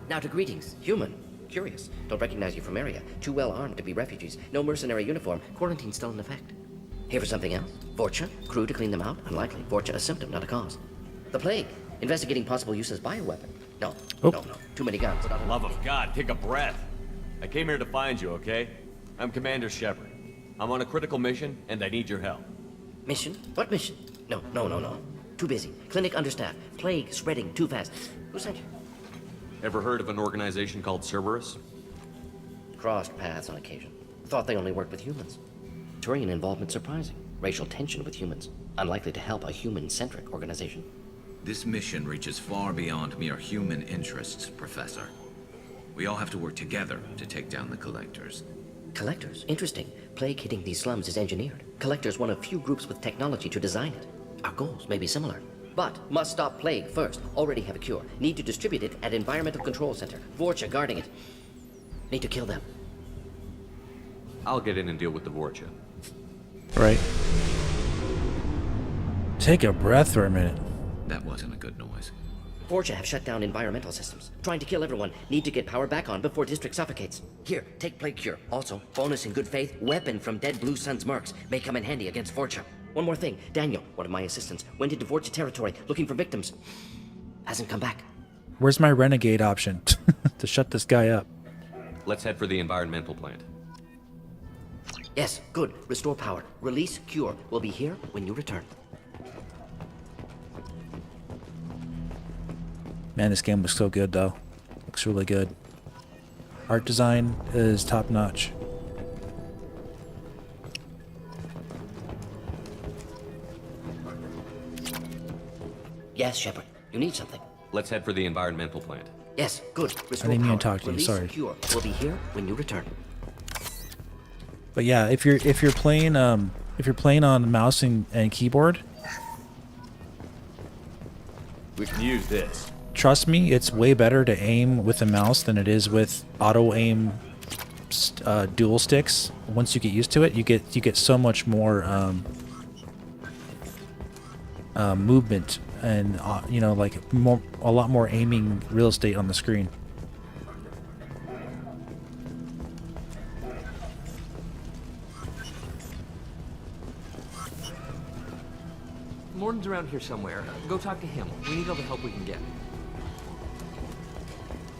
Now to greetings. Human. Curious. Don't recognize you from area. Too well armed to be refugees. No mercenary uniform. Quarantine still in effect. Here for something else? Vorcha? Crew to clean them out? Unlikely. Vorcha a symptom, not a cause. The plague. Investigating possible use as bioweapon. No. Oh. No. Too many guns. For the love of God, take a breath. I came here to find you, okay? I'm Commander Shepard. I'm on a critical mission, and I need your help. Mission? What mission? No. Too busy. Clinic understaffed. Plague spreading too fast. Who sent you? Ever heard of an organization called Cerberus? Crossed paths on occasion. Thought they only worked with humans. Turian involvement surprising. Racial tension with humans. Unlikely to help a human-centric organization. This mission reaches far beyond mere human interests, Professor. We all have to work together to take down the Collectors. Collectors? Interesting. Plague hitting these slums is engineered. Collectors one of few groups with technology to design it. Our goals may be similar. But must stop plague first. Already have a cure. Need to distribute it at Environmental Control Center. Vorcha guarding it. Need to kill them. I'll get in and deal with the Vorcha. Right. Take a breath for a minute. That wasn't a good noise. Vorcha have shut down environmental systems. Trying to kill everyone. Need to get power back on before district suffocates. Here, take plague cure. Also, bonus in good faith, weapon from dead Blue Sun's mercs. May come in handy against Vorcha. One more thing. Daniel, one of my assistants, went into Vorcha territory looking for victims. Hasn't come back. Where's my renegade option to shut this guy up? Let's head for the environmental plant. Yes, good. Restore power. Release cure. We'll be here when you return. Man, this game looks so good, though. Looks really good. Art design is top notch. Yes, Shepard. You need something. Let's head for the environmental plant. Yes, good. Restore I didn't even power. talk to you. Release Sorry. Cure. We'll be here when you return. But yeah, if you're playing on the mouse and keyboard, We can use this. trust me, it's way better to aim with the mouse than it is with auto aim dual sticks. Once you get used to it, you get so much more movement and like a lot more aiming real estate on the screen. Mordin's around here somewhere. Go talk to him. We need all the help we can get.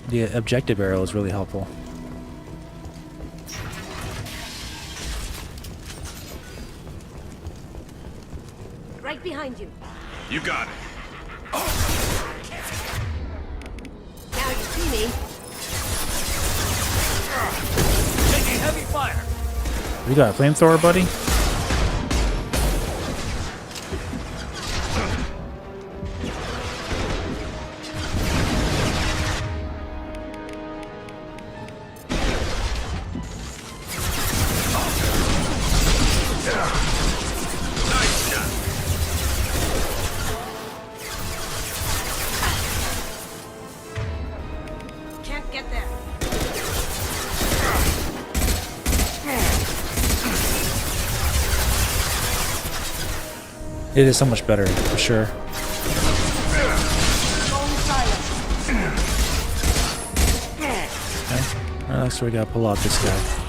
The objective arrow is really helpful. Right behind you. You got it. Now you see me. Taking heavy fire. You got a flamethrower, buddy? Can't get there. It is so much better, for sure. Okay. So we gotta pull out this guy.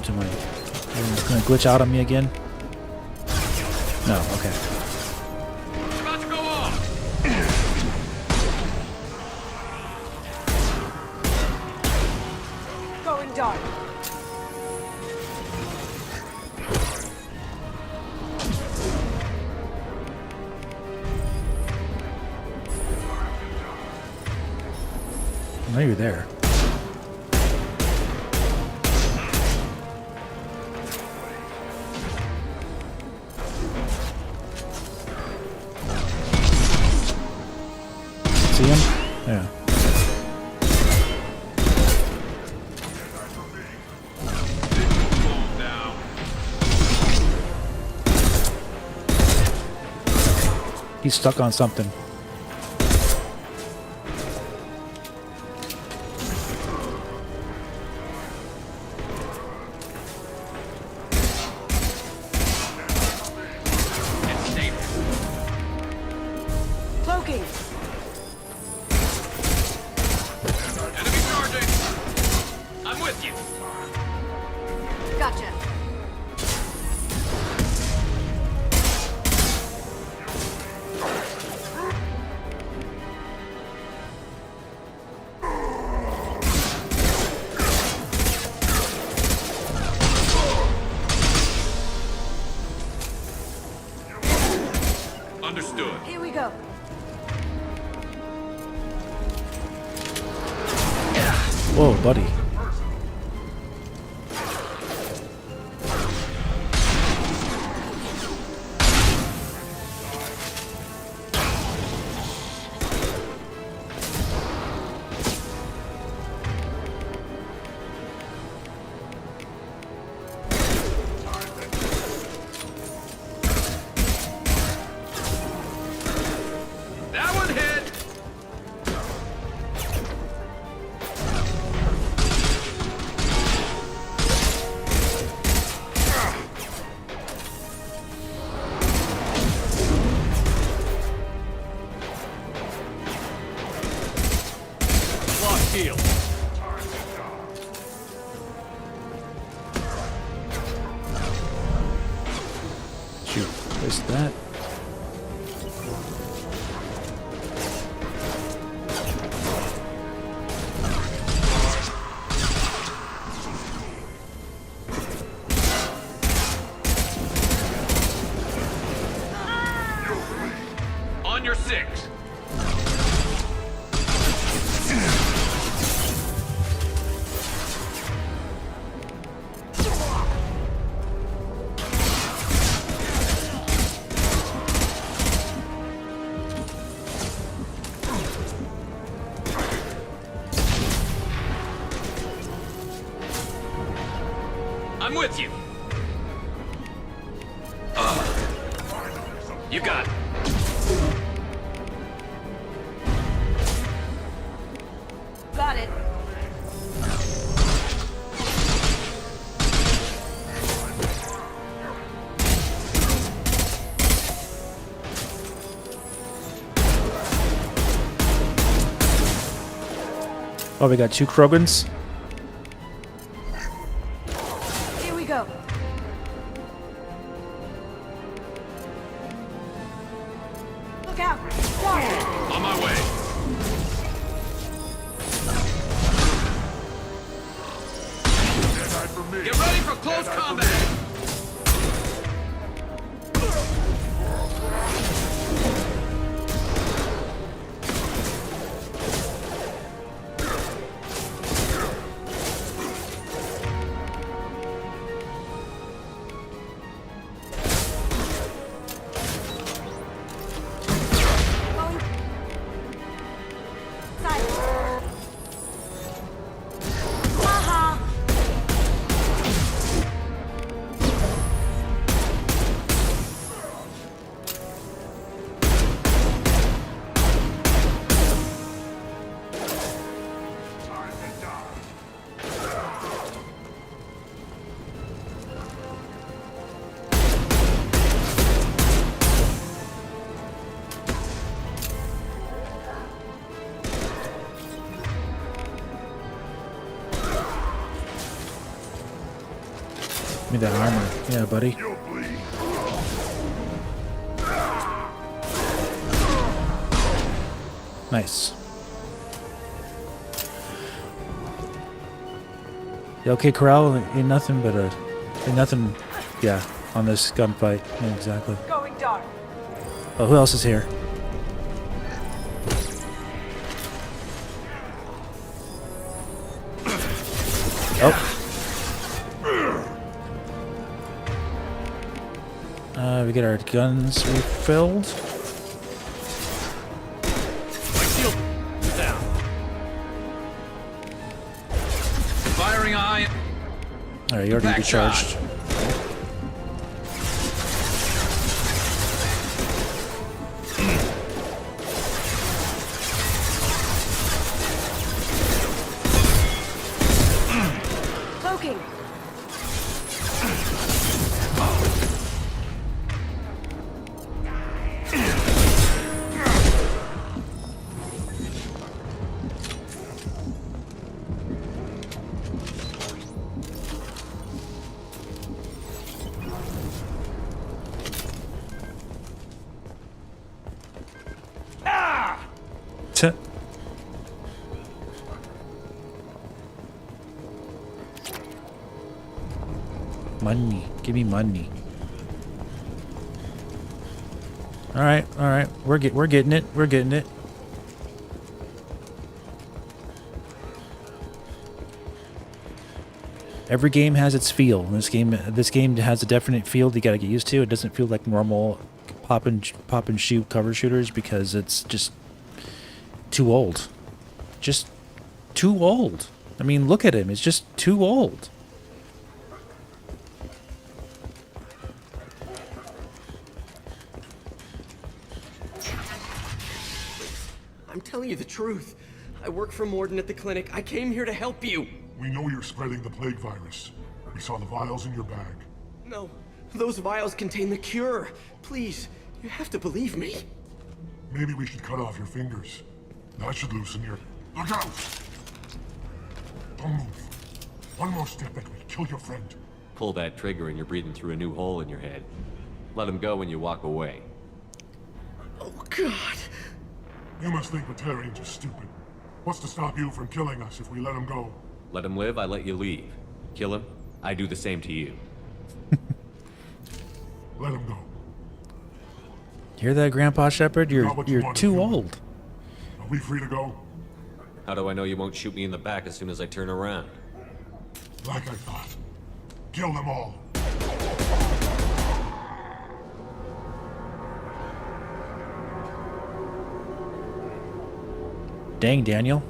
happened to my... It's gonna glitch out on me again? No, okay. About to go off. Going dark. I know you're there. See him? Yeah. He's stuck on something. Cloaking. Enemy charging. I'm with you. Gotcha. Understood. Here we go. Whoa, buddy. That one hit. Lock shield. Shoot. Where's that? On your six. I'm with you. You got it. Got it. Oh, we got two Krogans. Here we go. Look out. Dark. On my way. Get ready for close combat. Going. Silent. Haha. Give me that armor. Yeah, buddy. Nice. Yeah, okay, Corral, ain't nothing but ain't nothing, yeah, on this gunfight. Yeah, exactly. Going dark. Oh, who else is here? Oh. We get our guns refilled. Down. Firing eye. Alright, you already Back recharged. Cloaking. Tch. Money. Give me money. Alright, alright. We're getting it. We're getting it. Every game has its feel. This game has a definite feel you gotta get used to. It doesn't feel like normal pop and shoot cover shooters because it's just too old. Just too old. I mean, look at him. It's just too old. I'm telling you the truth. I work for Mordin at the clinic. I came here to help you. We know you're spreading the plague virus. We saw the vials in your bag. No, those vials contain the cure. Please, you have to believe me. Maybe we should cut off your fingers. That should loosen your... Look out! Don't move. One more step and we kill your friend. Pull that trigger and you're breathing through a new hole in your head. Let him go when you walk away. Oh, God. You must think Batarians are stupid. What's to stop you from killing us if we let him go? Let him live, I let you leave. Kill him, I do the same to you. Let him go. Hear that, Grandpa Shepard? You're too old. Are we free to go? How do I know you won't shoot me in the back as soon as I turn around? Like I thought. Kill them all. Dang, Daniel.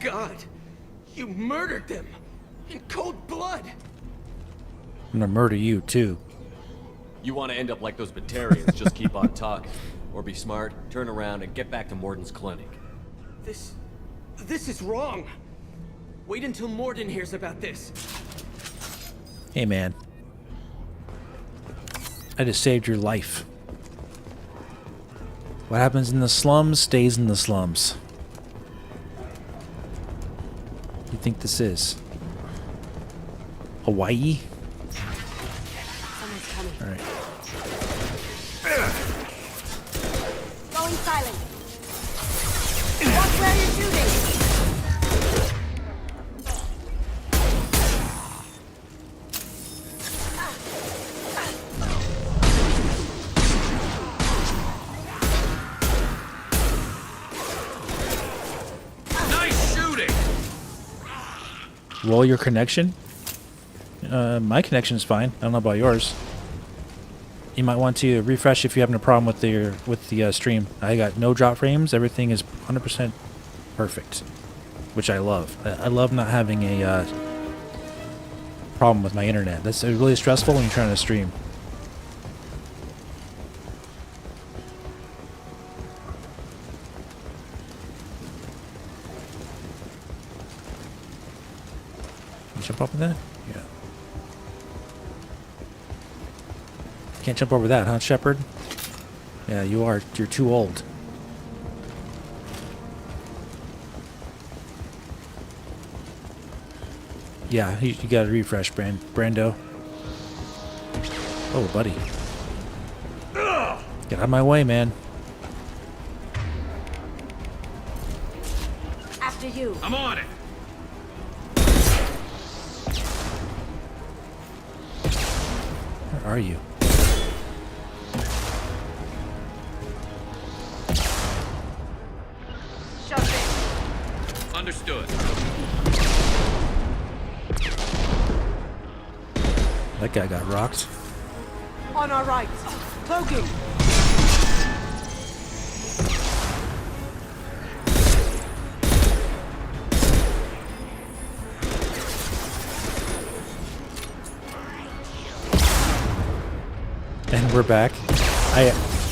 God, you murdered them in cold blood. I'm gonna murder you, too. You want to end up like those Batarians, just keep on talking. Or be smart, turn around, and get back to Mordin's clinic. This is wrong. Wait until Mordin hears about this. Hey, man. I just saved your life. What happens in the slums stays in the slums. What do you think this is? Hawaii? Someone's coming. Alright. Going silent. Watch where you're shooting. Nice shooting. Roll your connection? My connection's fine. I don't know about yours. You might want to refresh if you're having a problem with the stream. I got no drop frames. Everything is 100% perfect, which I love. I love not having a problem with my internet. That's really stressful when you're trying to stream. Can you jump up with that? Yeah. Can't jump over that, huh, Shepard? Yeah, you are. You're too old. Yeah, you got to refresh, Brando. Oh, buddy. Get out of my way, man. After you. I'm on it. Where are you? Understood. That guy got rocked. On our right. Cloaking. And we're back.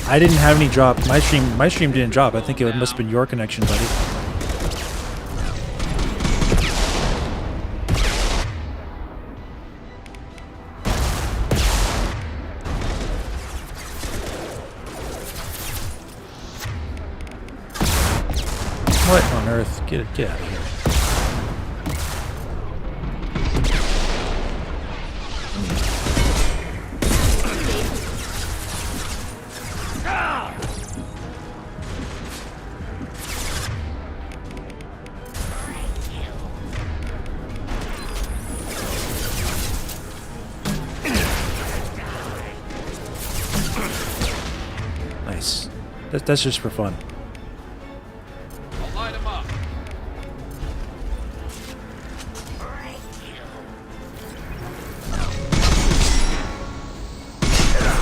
I didn't have any drop. My stream didn't drop. I think it must have been your connection, buddy. What on earth? Get out of here. Nice. That's just for fun. I'll light him up.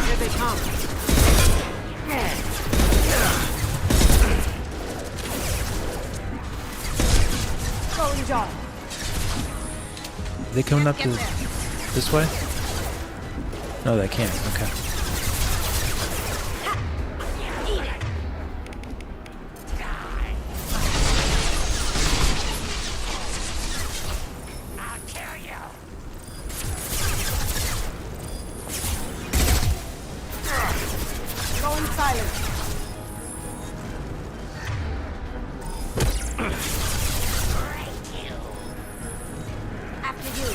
Here they come. Going job. Are they coming up to this way? No, they can't. Okay. Going silent. After you.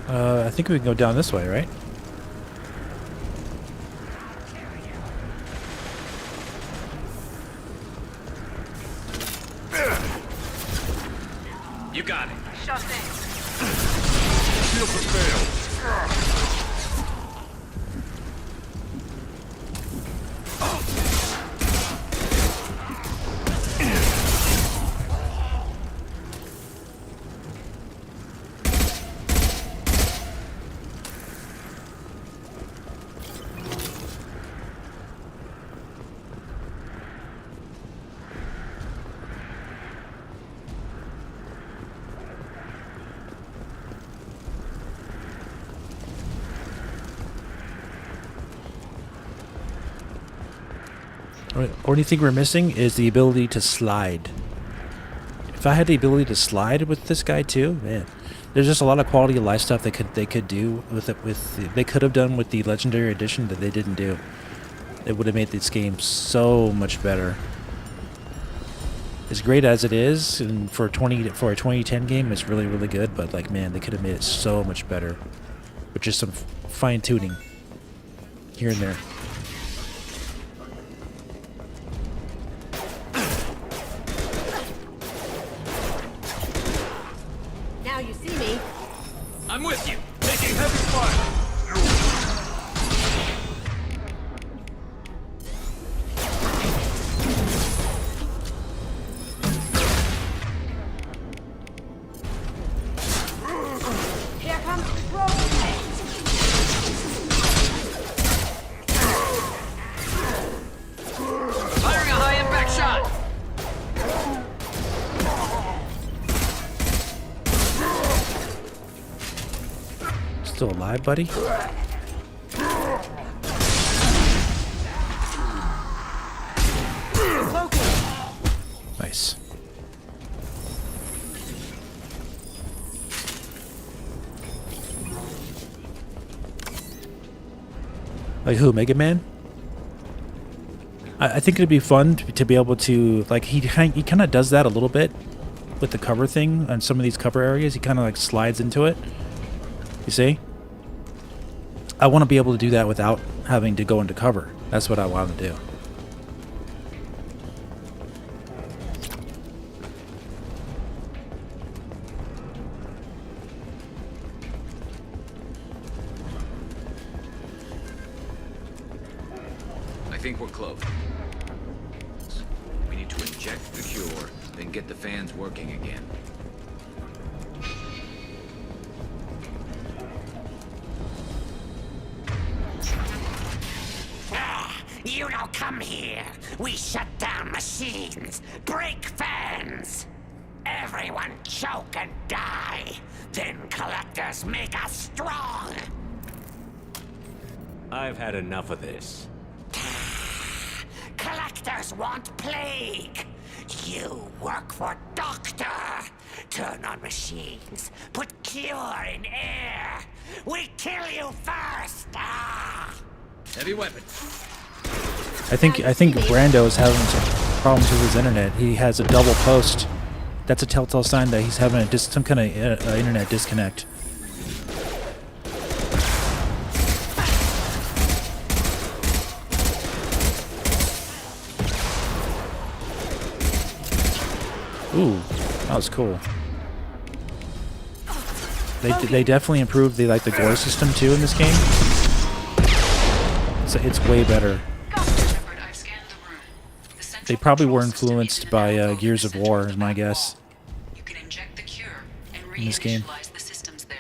I think we can go down this way, right? You got it. Shut in. Shields have failed. Only thing we're missing is the ability to slide. If I had the ability to slide with this guy too, man, there's just a lot of quality of life stuff they could do with it. They could have done with the Legendary Edition that they didn't do. It would have made this game so much better. As great as it is, and for a 2010 game, it's really good. But like, man, they could have made it so much better, with just some fine tuning here and there. Now you see me. I'm with you. Taking heavy fire. Here comes Prologue. Firing a high impact shot. Still alive, buddy? Nice. Like who? Mega Man? I think it'd be fun to be able to, like, he kind of does that a little bit with the cover thing on some of these cover areas. He kind of like slides into it. You see? I want to be able to do that without having to go into cover. That's what I want to do. I think we're close. We need to inject the cure, then get the fans working again. You don't come here. We shut down machines, break fans. Everyone choke and die. Then collectors make us strong. I've had enough of this. Collectors want plague. You work for Doctor. Turn on machines. Put cure in air. We kill you first. Heavy weapons. I think Brando is having some problems with his internet. He has a double post. That's a telltale sign that he's having some kind of internet disconnect. Ooh, that was cool. They definitely improved the gore system too in this game. So it's way better. They probably were influenced by Gears of War, is my guess. You can inject the cure and In this game. reinitialize the systems there.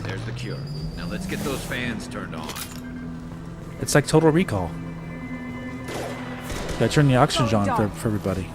There's the cure. Now let's get those fans turned on. It's like Total Recall. Gotta turn the oxygen on for everybody.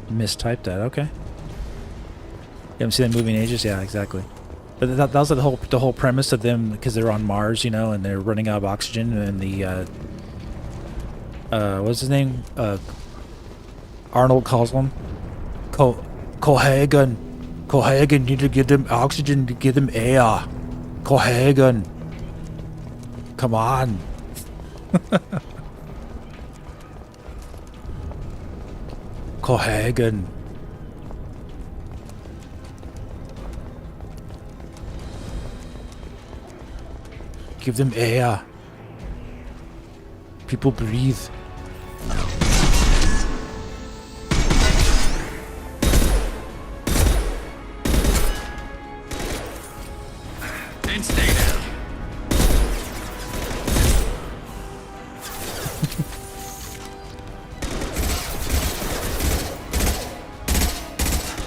Mistyped that, okay. You haven't seen that movie in ages? Yeah, exactly. But that was the whole premise of them, because they're on Mars, you know, and they're running out of oxygen, and the what's his name? Arnold calls him Cohagen. Cohagen, need to give them oxygen, to give them air. Cohagen. Come on. Cohagen. Give them air. People breathe. And stay down.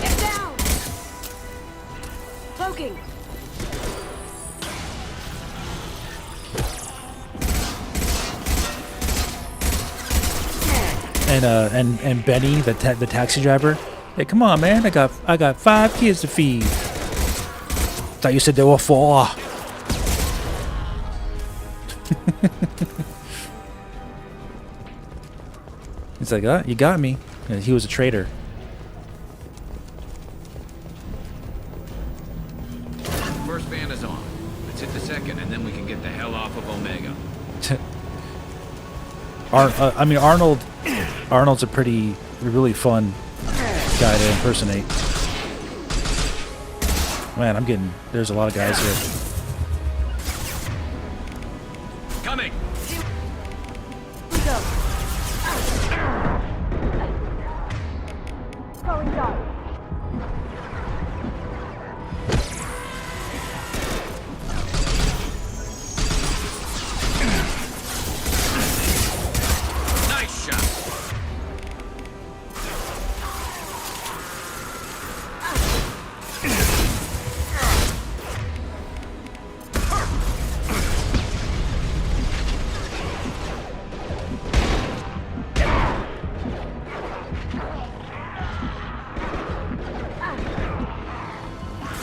Get down! Cloaking! And Benny, the taxi driver. Hey, come on, man! I got 5 kids to feed. Thought you said there were 4. He's like, you got me. And he was a traitor. First fan is on. Let's hit the second, and then we can get the hell off of Omega. I mean, Arnold's a really fun guy to impersonate. Man, I'm getting... There's a lot of guys here. Coming! Going dark. Nice shot!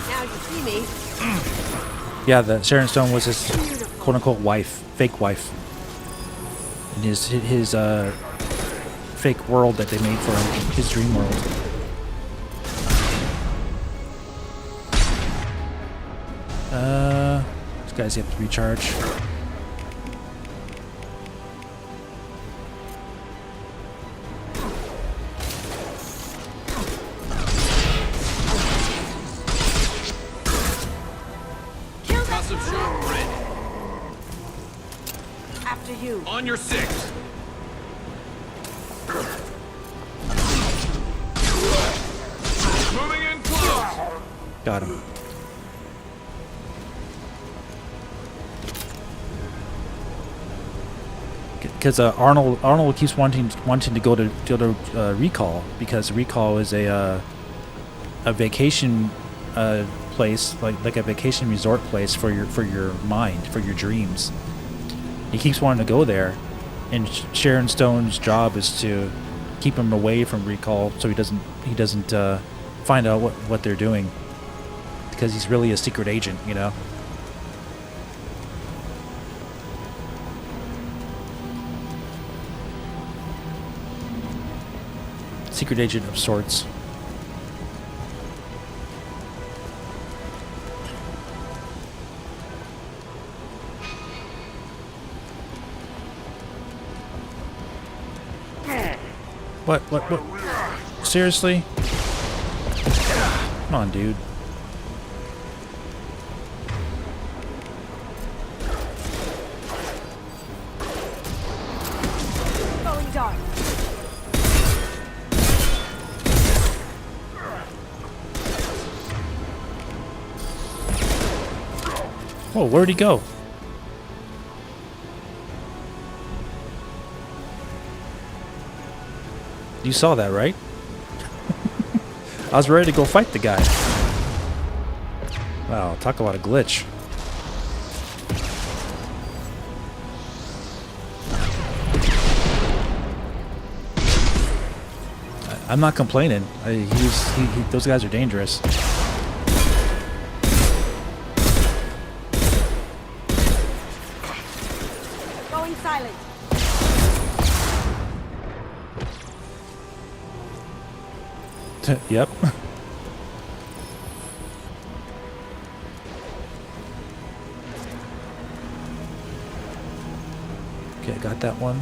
Now you see me. Yeah, the Sharon Stone was his quote-unquote wife, fake wife. In his fake world that they made for him, his dream world. These guys have to recharge. Got some sharp grit. After you. On your six. Moving in close. Got him. Because Arnold keeps wanting to go to Recall, because Recall is a vacation place, like a vacation resort place for your mind, for your dreams. He keeps wanting to go there, and Sharon Stone's job is to keep him away from Recall so he doesn't find out what they're doing, because he's really a secret agent, you know. Secret agent of sorts. What? Seriously? Come on, dude. Going dark. Whoa, where'd he go? You saw that, right? I was ready to go fight the guy. Wow, talk about a glitch. I'm not complaining. Those guys are dangerous. Going silent. Yep. Okay, I got that one.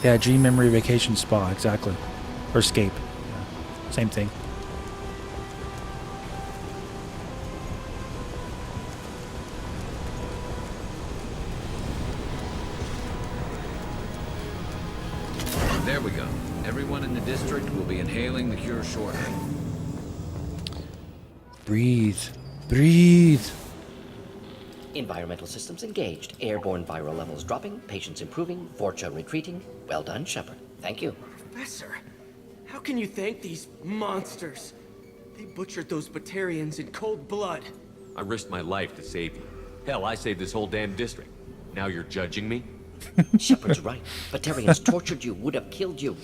Yeah, dream memory vacation spa, exactly. Or escape. Yeah, same thing. There we go. Everyone in the district will be inhaling the cure shortly. Breathe. Breathe. Environmental systems engaged. Airborne viral levels dropping. Patients improving. Fortune retreating. Well done, Shepard. Thank you. Professor, how can you thank these monsters? They butchered those Batarians in cold blood. I risked my life to save you. Hell, I saved this whole damn district. Now you're judging me? Shepard's right. Batarians tortured you, would have killed you.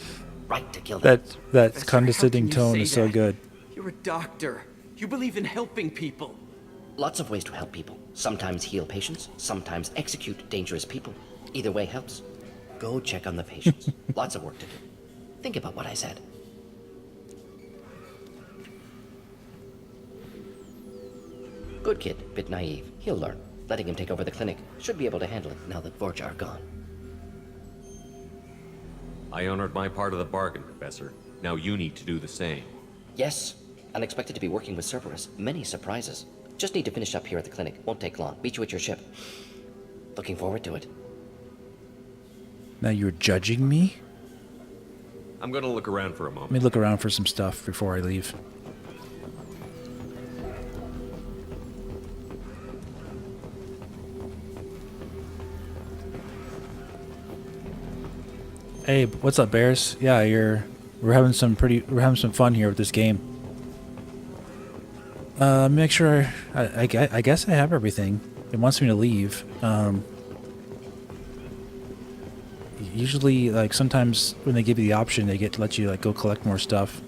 Right to kill them. That condescending tone is so good. You're a doctor. You believe in helping people. Lots of ways to help people. Sometimes heal patients, sometimes execute dangerous people. Either way helps. Go check on the patients. Lots of work to do. Think about what I said. Good kid, bit naive. He'll learn. Letting him take over the clinic should be able to handle it now that Vorja are gone. I honored my part of the bargain, Professor. Now you need to do the same. Yes. Unexpected to be working with Cerberus. Many surprises. Just need to finish up here at the clinic. Won't take long. Meet you at your ship. Looking forward to it. Now you're judging me? I'm gonna look around for a Let moment. me look around for some stuff before I leave. Hey, what's up, Bears? Yeah, we're having some fun here with this game. Make sure I guess I have everything. It wants me to leave. Usually, like, sometimes when they give you the option, they get to let you, like, go collect more stuff.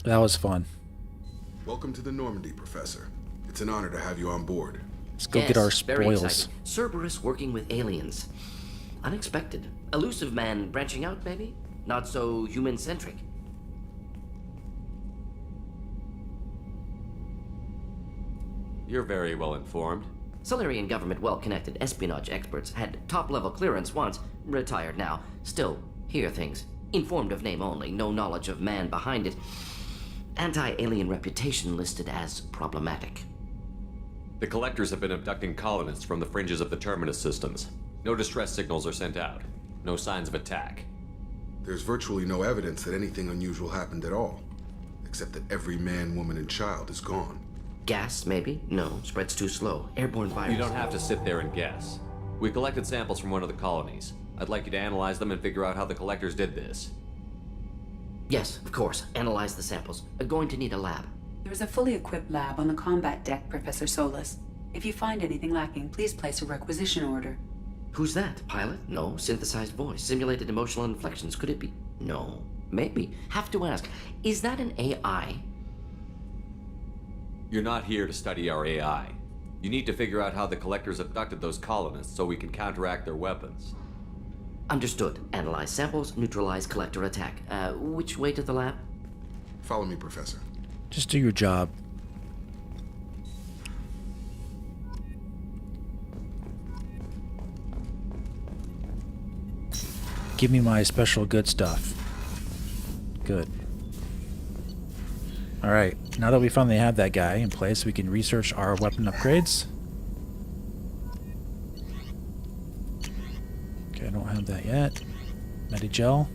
That was fun. Welcome to the Normandy, Professor. It's an honor to have you on board. Let's go get our spoils. Cerberus working with aliens. Unexpected. Illusive man branching out, maybe? Not so human-centric. You're very well informed. Solarian government well-connected espionage experts had top-level clearance once, retired now. Still, hear things. Informed of name only, no knowledge of man behind it. Anti-alien reputation listed as problematic. The collectors have been abducting colonists from the fringes of the Terminus systems. No distress signals are sent out. No signs of attack. There's virtually no evidence that anything unusual happened at all. Except that every man, woman, and child is gone. Gas, maybe? No, spreads too slow. Airborne virus. You don't have to sit there and guess. We collected samples from one of the colonies. I'd like you to analyze them and figure out how the collectors did this. Yes, of course. Analyze the samples. Going to need a lab. There's a fully equipped lab on the combat deck, Professor Solus. If you find anything lacking, please place a requisition order. Who's that? Pilot? No. Synthesized voice. Simulated emotional inflections. Could it be? No. Maybe. Have to ask. Is that an AI? You're not here to study our AI. You need to figure out how the collectors abducted those colonists so we can counteract their weapons. Understood. Analyze samples, neutralize collector attack. Which way to the lab? Follow me, Professor. Just do your job. Give me my special good stuff. Good. Alright, now that we finally have that guy in place, we can research our weapon upgrades. Okay, I don't have that yet. Medigel.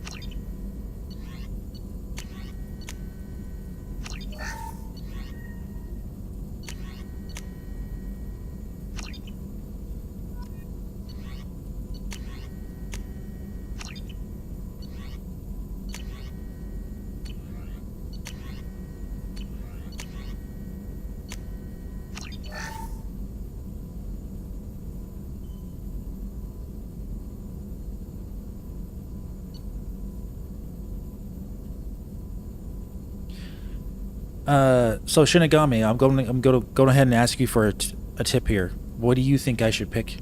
So Shinigami, I'm going to go ahead and ask you for a tip here. What do you think I should pick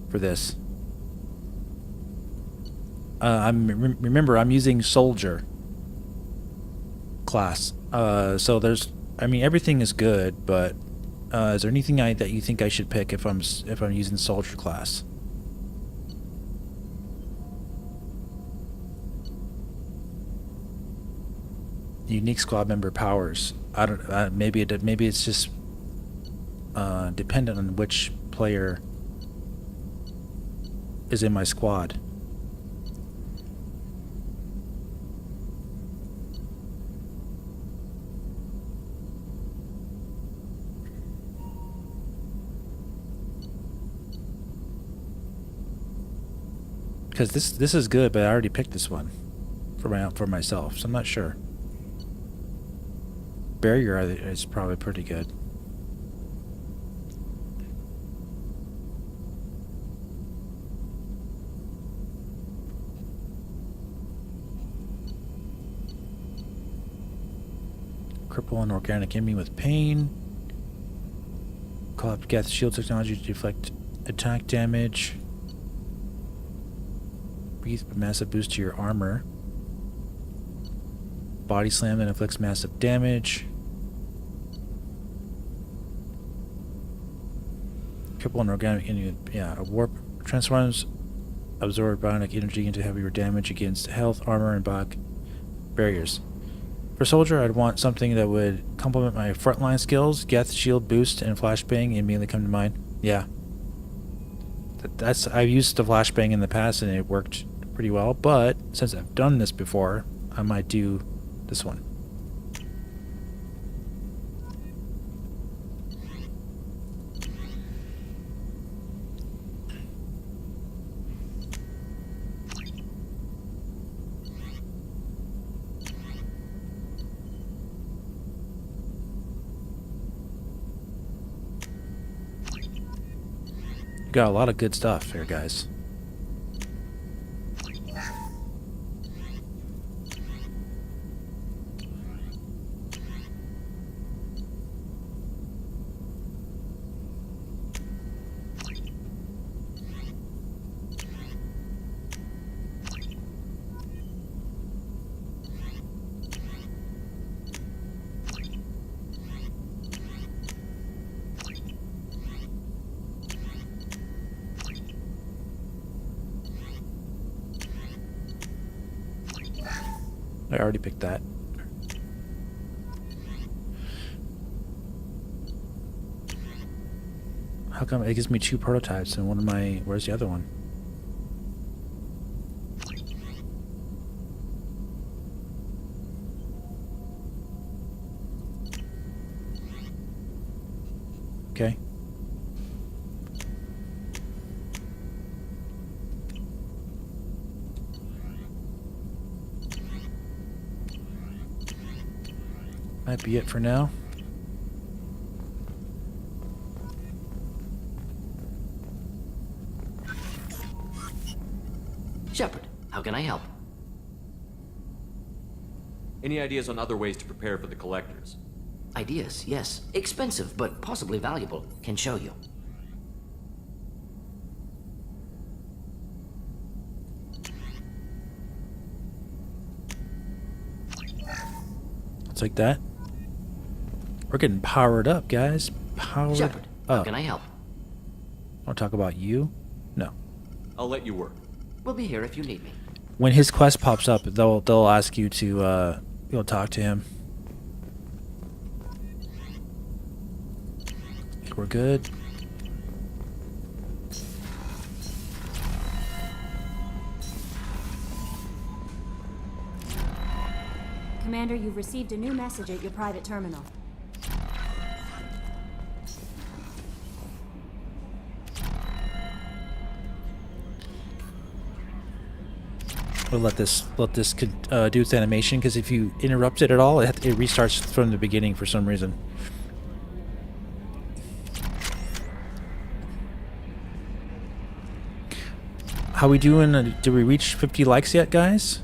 for this? Remember, I'm using Soldier class. So there's, I mean, everything is good, but is there anything that you think I should pick if I'm using Soldier class? Unique squad member powers. I don't. Maybe it's just dependent on which player is in my squad. Because this is good, but I already picked this one for myself, so I'm not sure. Barrier is probably pretty good. Cripple an organic enemy with pain. Call up Geth shield technology to deflect attack damage. Breathe a massive boost to your armor. Body slam that inflicts massive damage. Cripple an organic enemy. Yeah, a warp transforms absorb bionic energy into heavier damage against health, armor, and bug barriers. For soldier, I'd want something that would complement my frontline skills. Geth, shield boost, and flashbang immediately come to mind. Yeah. I've used the flashbang in the past and it worked pretty well, but since I've done this before, I might do this one. Got a lot of good stuff here, guys. I already picked that. How come it gives me 2 prototypes and one of my... Where's the other one? Okay. Might be it for now. Shepard, how can I help? Any ideas on other ways to prepare for the collectors? Ideas, yes. Expensive, but possibly valuable. Can show you. It's like that. We're getting powered up, guys. Powered Shepard, up. how can I help? Want to talk about you? No. I'll let you work. We'll be here if you need me. When his quest pops up, they'll ask you to you'll talk to him. We're good. Commander, you've received a new message at your private terminal. We'll let this do its animation, because if you interrupt it at all, it restarts from the beginning for some reason. How we doing? Did we reach 50 likes yet, guys?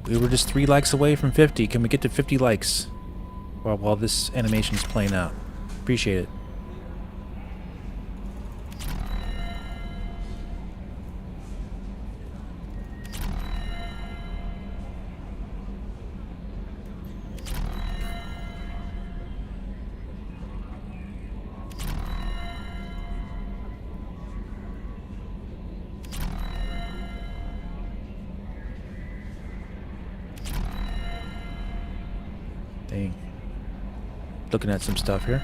We were just 3 likes away from 50. Can we get to 50 likes while this animation is playing out? Appreciate it. Dang. Looking at some stuff here.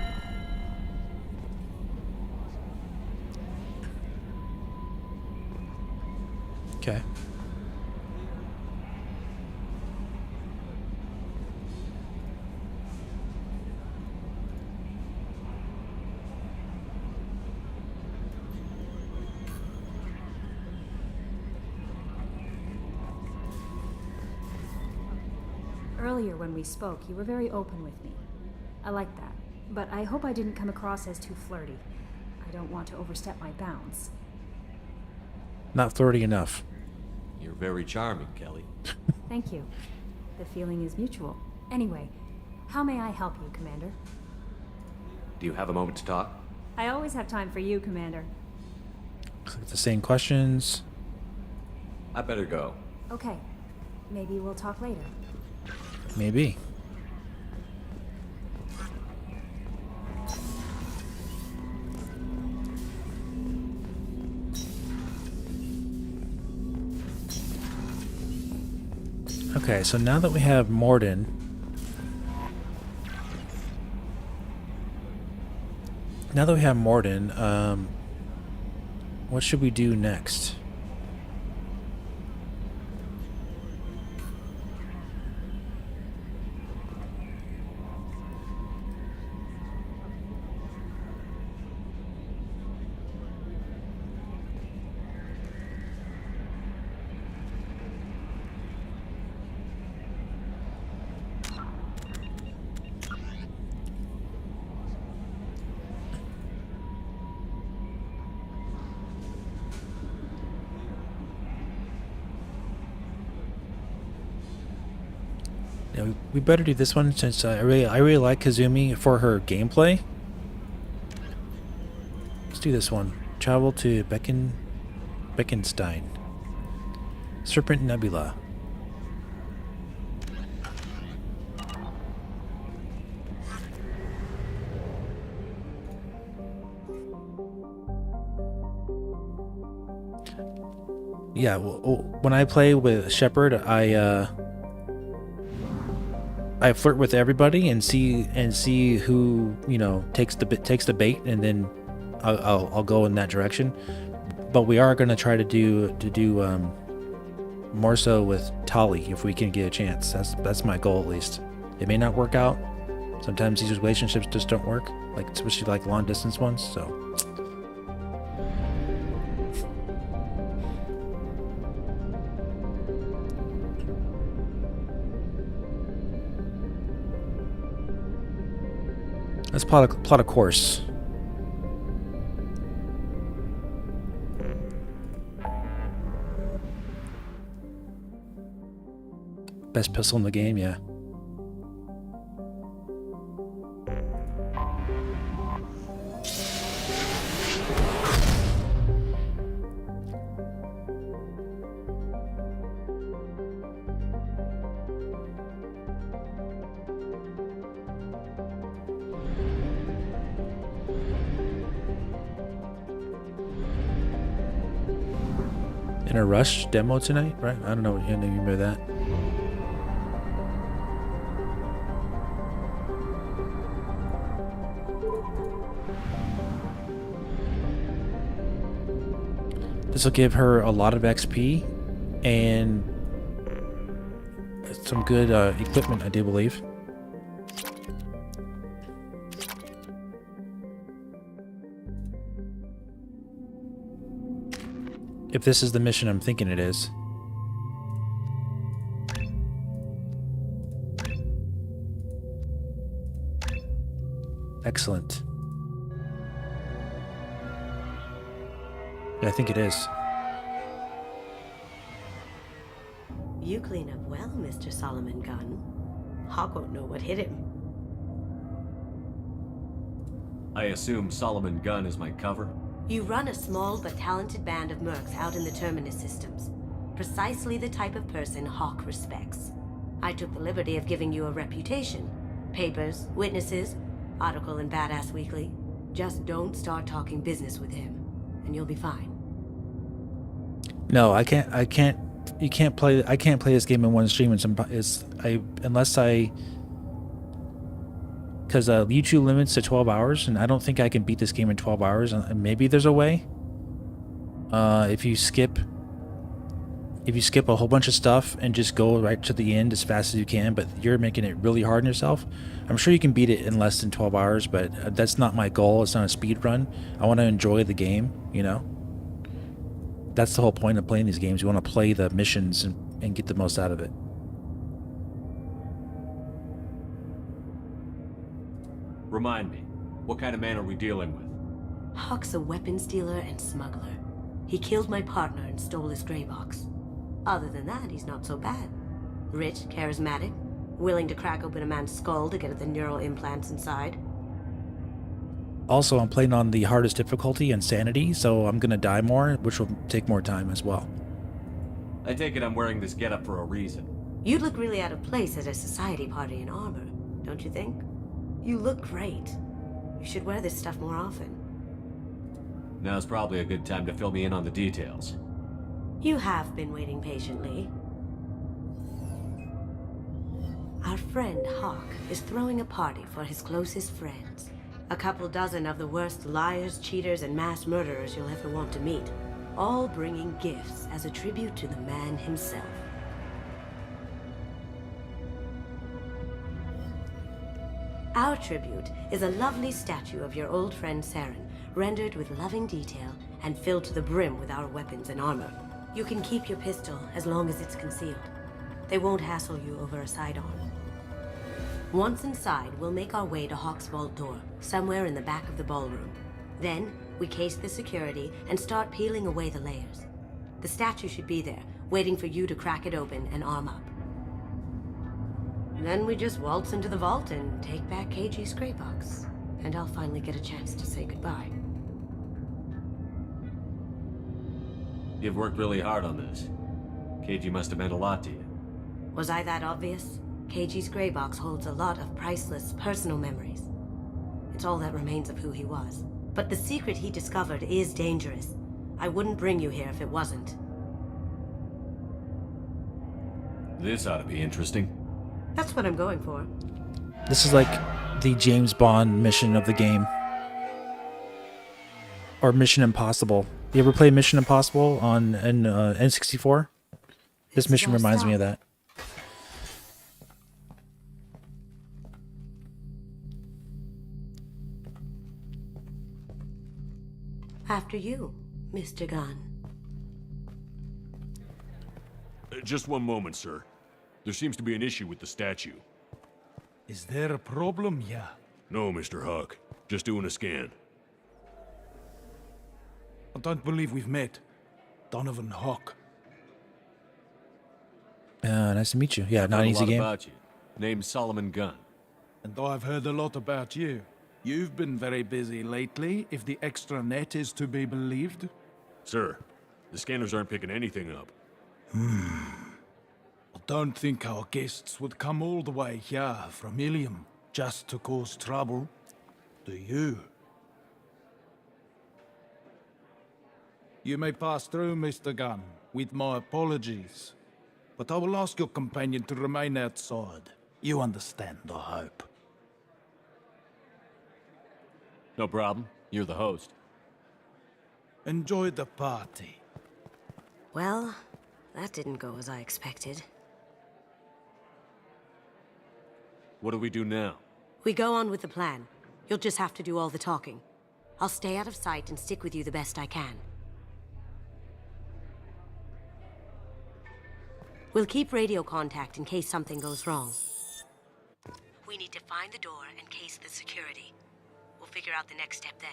Okay. Earlier when we spoke, you were very open with me. I like that, but I hope I didn't come across as too flirty. I don't want to overstep my bounds. Not flirty enough. You're very charming, Kelly. Thank you. The feeling is mutual. Anyway, How may I help you, Commander? Do you have a moment to talk? I always have time for you, Commander. Looks like the same questions. I better go. Okay. Maybe we'll talk later. Maybe. Okay, so now that we have Mordin, what should we do next? Yeah, we better do this one since I really like Kasumi for her gameplay. Let's do this one. Travel to Beckenstein. Serpent Nebula. Yeah, when I play with Shepard, I flirt with everybody and see who, you know, takes the bait, and then I'll go in that direction. But we are going to try to do more so with Tali if we can get a chance. That's my goal, at least. It may not work out. Sometimes these relationships just don't work, like especially like long distance ones. So. Let's plot a course. Best pistol in the game, yeah. In a Rush demo tonight, right? I don't know. You remember that? This will give her a lot of XP and some good equipment, I do believe. If this is the mission I'm thinking it is. Excellent. Yeah, I think it is. You clean up well, Mr. Solomon Gunn. Hawk won't know what hit him. I assume Solomon Gunn is my cover? You run a small but talented band of mercs out in the Terminus systems. Precisely the type of person Hawk respects. I took the liberty of giving you a reputation. Papers, witnesses, article in Badass Weekly. Just don't start talking business with him, and you'll be fine. No, I can't. I can't play this game in one stream. Because YouTube limits to 12 hours, and I don't think I can beat this game in 12 hours. Maybe there's a way. If you skip a whole bunch of stuff and just go right to the end as fast as you can, but you're making it really hard on yourself. I'm sure you can beat it in less than 12 hours, but that's not my goal. It's not a speed run. I want to enjoy the game, you know? That's the whole point of playing these games. You want to play the missions and get the most out of it. Remind me, what kind of man are we dealing with? Hawk's a weapons dealer and smuggler. He killed my partner and stole his gray box. Other than that, he's not so bad. Rich, charismatic, Willing to crack open a man's skull to get at the neural implants inside? Also, I'm playing on the hardest difficulty, Insanity, so I'm gonna die more, which will take more time as well. I take it I'm wearing this getup for a reason. You'd look really out of place at a society party in armor, don't you think? You look great. You should wear this stuff more often. Now's probably a good time to fill me in on the details. You have been waiting patiently. Our friend Hawk is throwing a party for his closest friends. A couple dozen of the worst liars, cheaters, and mass murderers you'll ever want to meet. All bringing gifts as a tribute to the man himself. Our tribute is a lovely statue of your old friend Saren, rendered with loving detail and filled to the brim with our weapons and armor. You can keep your pistol as long as it's concealed. They won't hassle you over a sidearm. Once inside, we'll make our way to Hawk's vault door, somewhere in the back of the ballroom. Then, we case the security and start peeling away the layers. The statue should be there, waiting for you to crack it open and arm up. Then we just waltz into the vault and take back KG's gray box. And I'll finally get a chance to say goodbye. You've worked really hard on this. KG must have meant a lot to you. Was I that obvious? KG's gray box holds a lot of priceless personal memories. It's all that remains of who he was. But the secret he discovered is dangerous. I wouldn't bring you here if it wasn't. This ought to be interesting. That's what I'm going for. This is like the James Bond mission of the game. Or Mission Impossible. You ever play Mission Impossible on N64? This mission reminds me of that. After you, Mr. Gunn. Just one moment, sir. There seems to be an issue with the statue. Is there a problem here? No, Mr. Huck. Just doing a scan. I don't believe we've met. Donovan Hawk. Nice to meet you. Yeah, I've not heard an a easy lot game. about you. Name's Solomon Gunn. And I've heard a lot about you. You've been very busy lately, if the extra net is to be believed. Sir, the scanners aren't picking anything up. I don't think our guests would come all the way here from Ilium just to cause trouble. Do you? You may pass through, Mr. Gunn, with my apologies. But I will ask your companion to remain outside. You understand, I hope. No problem. You're the host. Enjoy the party. Well, that didn't go as I expected. What do we do now? We go on with the plan. You'll just have to do all the talking. I'll stay out of sight and stick with you the best I can. We'll keep radio contact in case something goes wrong. We need to find the door and case the security. We'll figure out the next step then.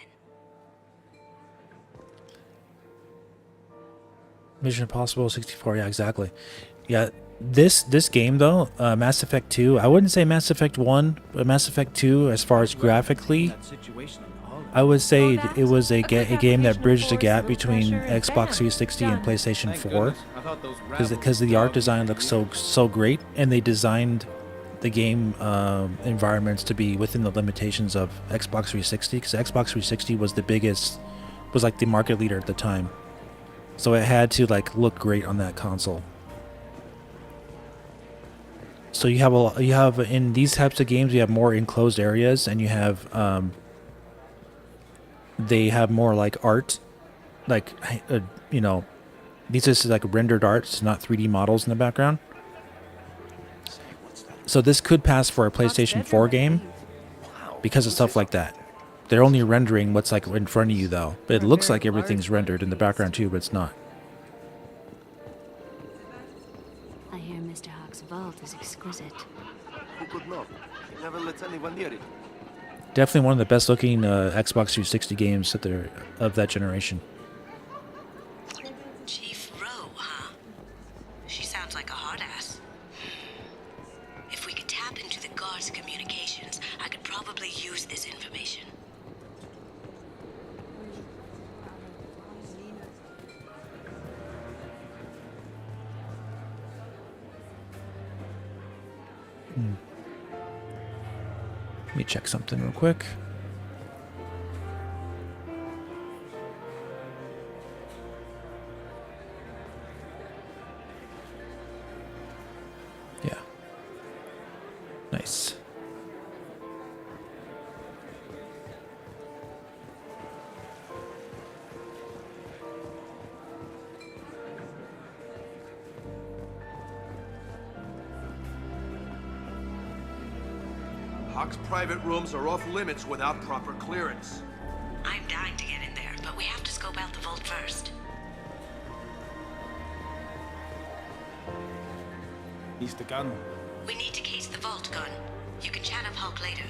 Mission Impossible 64, yeah, exactly. Yeah, this game though, Mass Effect 2, I wouldn't say Mass Effect 1, but Mass Effect 2, as far as graphically, I would say it was a game that bridged the gap between Xbox 360 and PlayStation 4, because the art design looks so great, and they designed the game environments to be within the limitations of Xbox 360, because Xbox 360 was was like the market leader at the time. So it had to like look great on that console. So you have in these types of games you have more enclosed areas, and you have they have more like art, like you know, these are just like rendered art, not 3D models in the background. So this could pass for a PlayStation 4 game because of stuff like that. They're only rendering what's like in front of you though. But it looks like everything's rendered in the background too, but it's not. I hear Mr. Hawk's vault is exquisite. Who could know? He never lets anyone near it. Definitely one of the best looking Xbox 360 games of that generation. Chief Rowe, huh? She sounds like a hard ass. If we could tap into the guards' communications, I could probably use this information. Let me check something real quick. Yeah. Nice. Hawk's private rooms are off limits without proper clearance. I'm dying to get in there, but we have to scope out the vault first. Mr. Gunn. We need to case the vault, Gun. You can chat up Hawk later.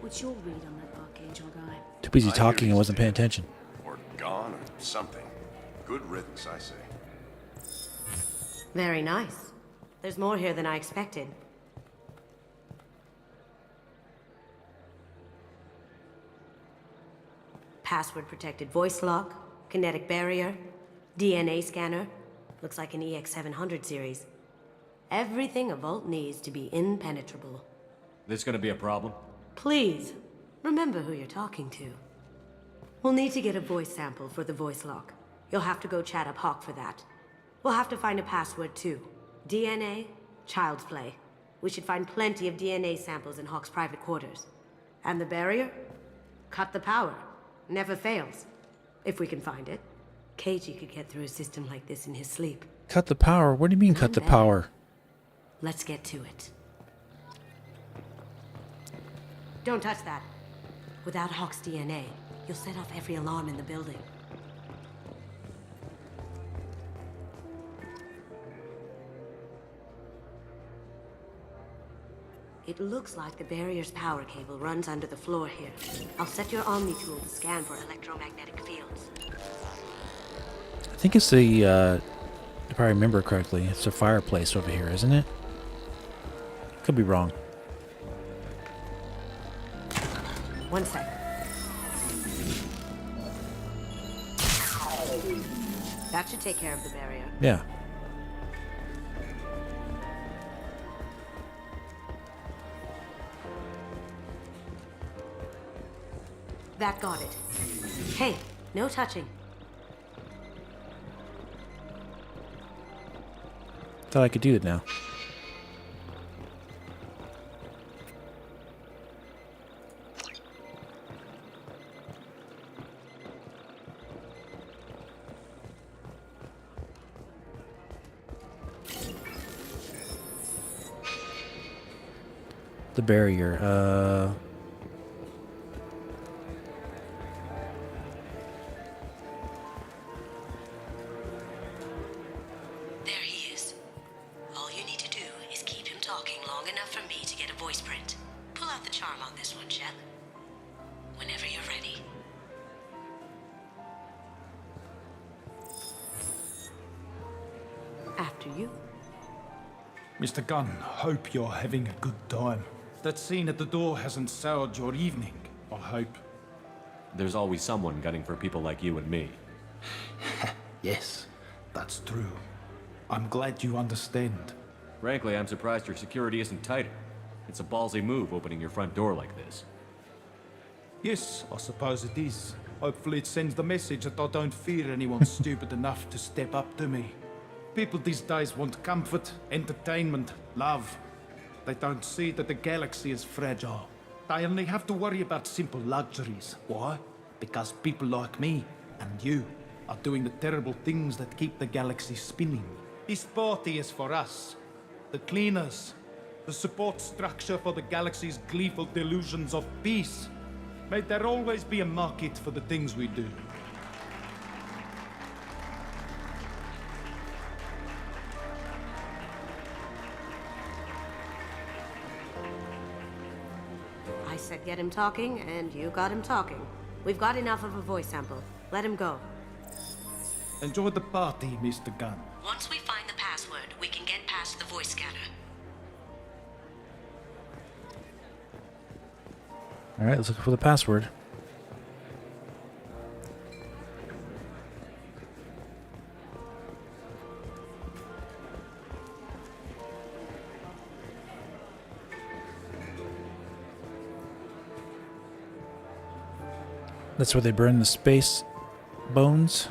What's your read on that Archangel guy? Too busy talking, I wasn't paying attention. Or gone, or something. Good riddance, I say. Very nice. There's more here than I expected. Password-protected voice lock, kinetic barrier, DNA scanner. Looks like an EX700 series. Everything a vault needs to be impenetrable. This gonna be a problem? Please, remember who you're talking to. We'll need to get a voice sample for the voice lock. You'll have to go chat up Hawk for that. We'll have to find a password too. DNA, child's play. We should find plenty of DNA samples in Hawk's private quarters. And the barrier? Cut the power. Never fails. If we can find it. KG could get through a system like this in his sleep. Cut the power? What do you mean cut the power? Let's get to it. Don't touch that. Without Hawk's DNA, you'll set off every alarm in the building. It looks like the barrier's power cable runs under the floor here. I'll set your Omni tool to scan for electromagnetic fields. I think it's the, if I remember correctly, it's a fireplace over here, isn't it? Could be wrong. One sec. That should take care of the barrier. Yeah. That got it. Hey, no touching. Thought I could do it now. The barrier, There he is. All you need to do is keep him talking long enough for me to get a voice print. Pull out the charm on this one, Shep. Whenever you're ready. After you. Mr. Gunn, hope you're having a good time. That scene at the door hasn't soured your evening, I hope. There's always someone gunning for people like you and me. Yes, that's true. I'm glad you understand. Frankly, I'm surprised your security isn't tighter. It's a ballsy move opening your front door like this. Yes, I suppose it is. Hopefully it sends the message that I don't fear anyone stupid enough to step up to me. People these days want comfort, entertainment, love. They don't see that the galaxy is fragile. They only have to worry about simple luxuries. Why? Because people like me and you are doing the terrible things that keep the galaxy spinning. This party is for us, the cleaners, the support structure for the galaxy's gleeful delusions of peace. May there always be a market for the things we do. I said get him talking, and you got him talking. We've got enough of a voice sample. Let him go. Enjoy the party, Mr. Gunn. Once we find the password, we can get past the voice scanner. Alright, let's look for the password. That's where they burn the space bones.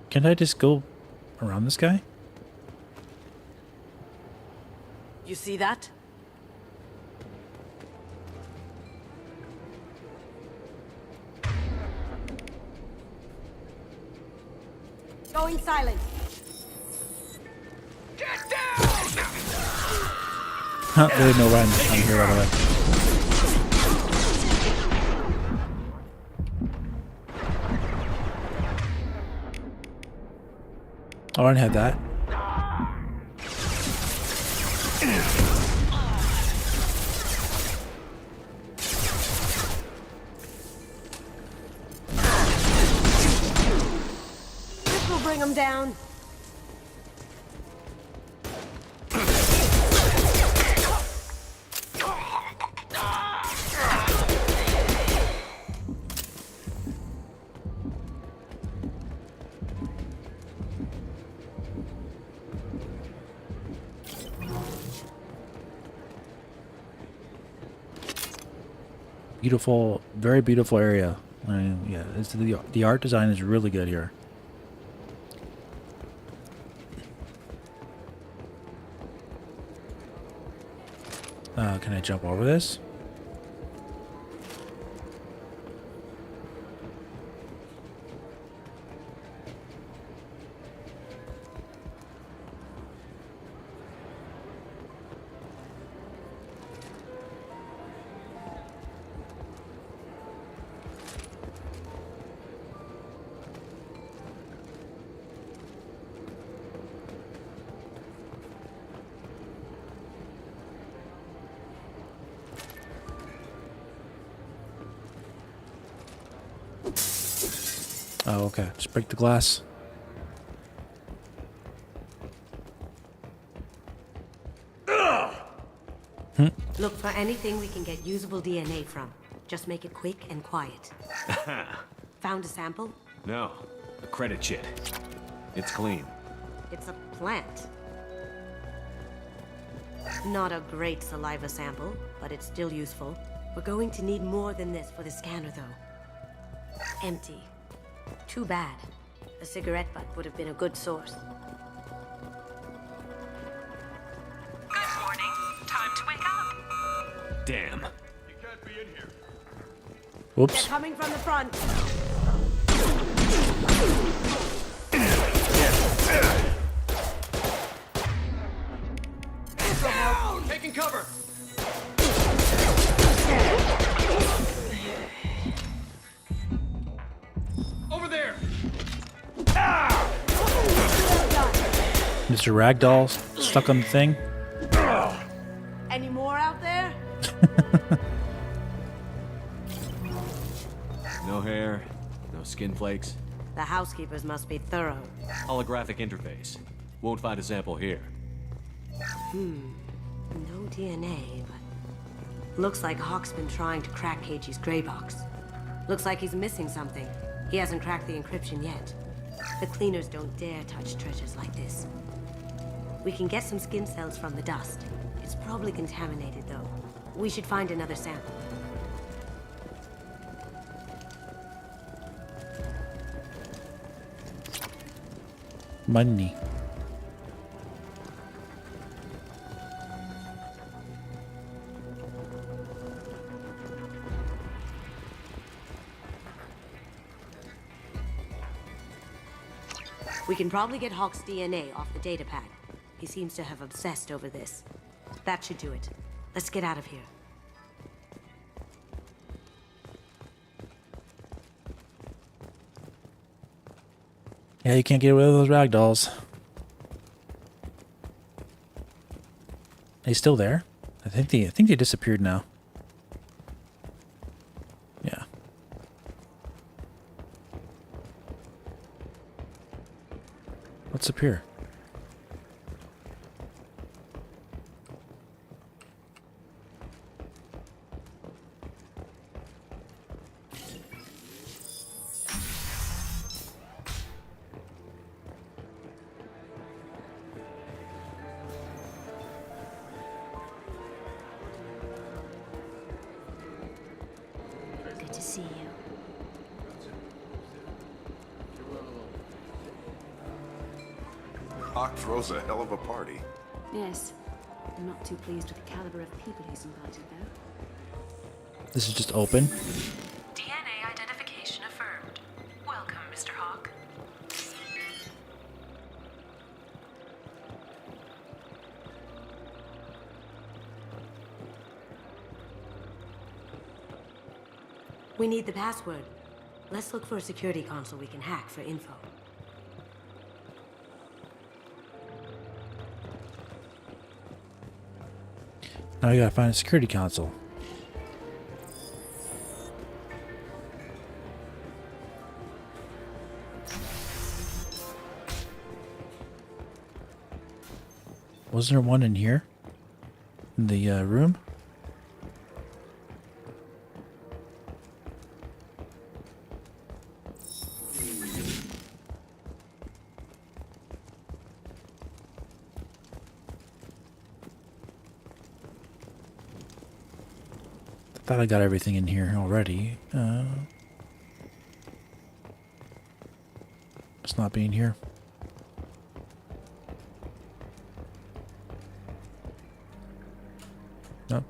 Can't I just go around this guy? You see that? Going silent. Get down! They didn't know I'm here right away. Oh, I didn't have that. This will bring him down. Beautiful, very beautiful area. I mean, yeah, the art design is really good here. Can I jump over this? Oh, okay. Just break the glass. Look for anything we can get usable DNA from. Just make it quick and quiet. Found a sample? No, a credit chit. It's clean. It's a plant. Not a great saliva sample, but it's still useful. We're going to need more than this for the scanner, though. Empty. Too bad. A cigarette butt would have been a good source. Good morning. Time to wake up. Damn. You can't be in here. Whoops. They're coming from the front. Taking cover. Over there. Mr. Ragdoll stuck on the thing. Any more out there? No hair, no skin flakes. The housekeepers must be thorough. Holographic interface. Won't find a sample here. No DNA, but... Looks like Hawk's been trying to crack KG's gray box. Looks like he's missing something. He hasn't cracked the encryption yet. The cleaners don't dare touch treasures like this. We can get some skin cells from the dust. It's probably contaminated, though. We should find another sample. Money. can probably get Hawk's DNA off the datapad. He seems to have obsessed over this. That should do it. Let's get out of here. Yeah, you can't get away with those ragdolls. Are they still there? I think they disappeared now. Yeah. What's up here? Good to see you. Hawk throws a hell of a party. Yes. I'm not too pleased with the caliber of people he's invited, though. This is just open. DNA identification affirmed. Welcome, Mr. Hawk. We need the password. Let's look for a security console we can hack for info. Now you gotta find a security console. Wasn't there one in here? In the room? Thought I got everything in here already. It's not being here. Nope.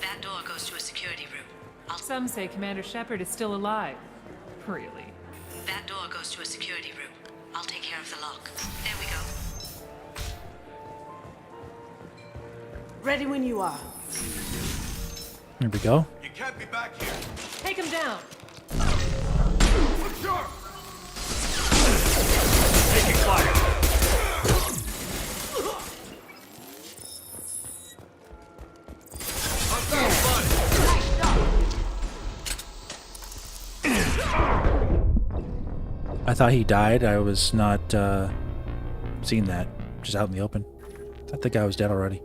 That door goes to a security room. Some say Commander Shepard is still alive. Really? That door goes to a security room. I'll take care of the lock. There we go. Ready when you are. Here we go. You can't be back here. Take him down! Look sharp! Taking fire! I thought he died. I was not seeing that. Just out in the open. I thought the guy was dead already.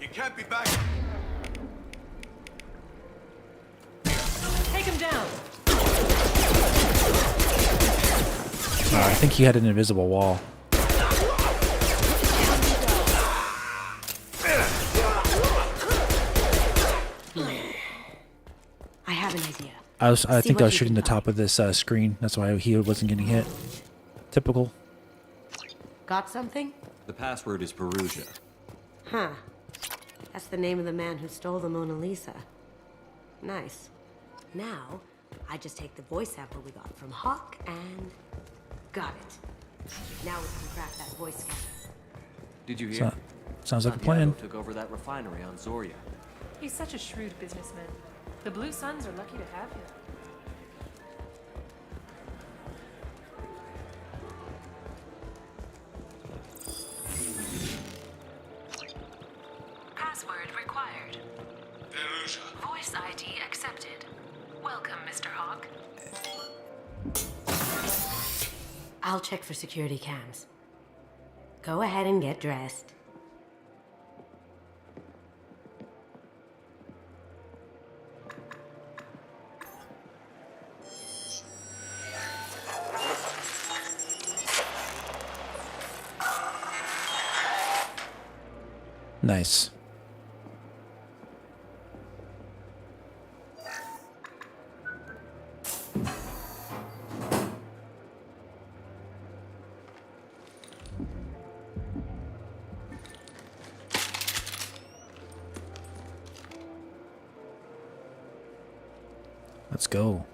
You can't be back. Take him down! I think he had an invisible wall. I have an idea. I think I was shooting the top of this screen. That's why he wasn't getting hit. Typical. Got something? The password is Perugia. Huh. That's the name of the man who stole the Mona Lisa. Nice. Now, I just take the voice sample we got from Hawk and... got it. Now we can crack that voice scanner. Did you hear? Sounds like a plan. Took over that refinery on Zoria. He's such a shrewd businessman. The Blue Suns are lucky to have him. Password required. Voice ID accepted. Welcome, Mr. Hawk. I'll check for security cams. Go ahead and get dressed. Nice. Let's go.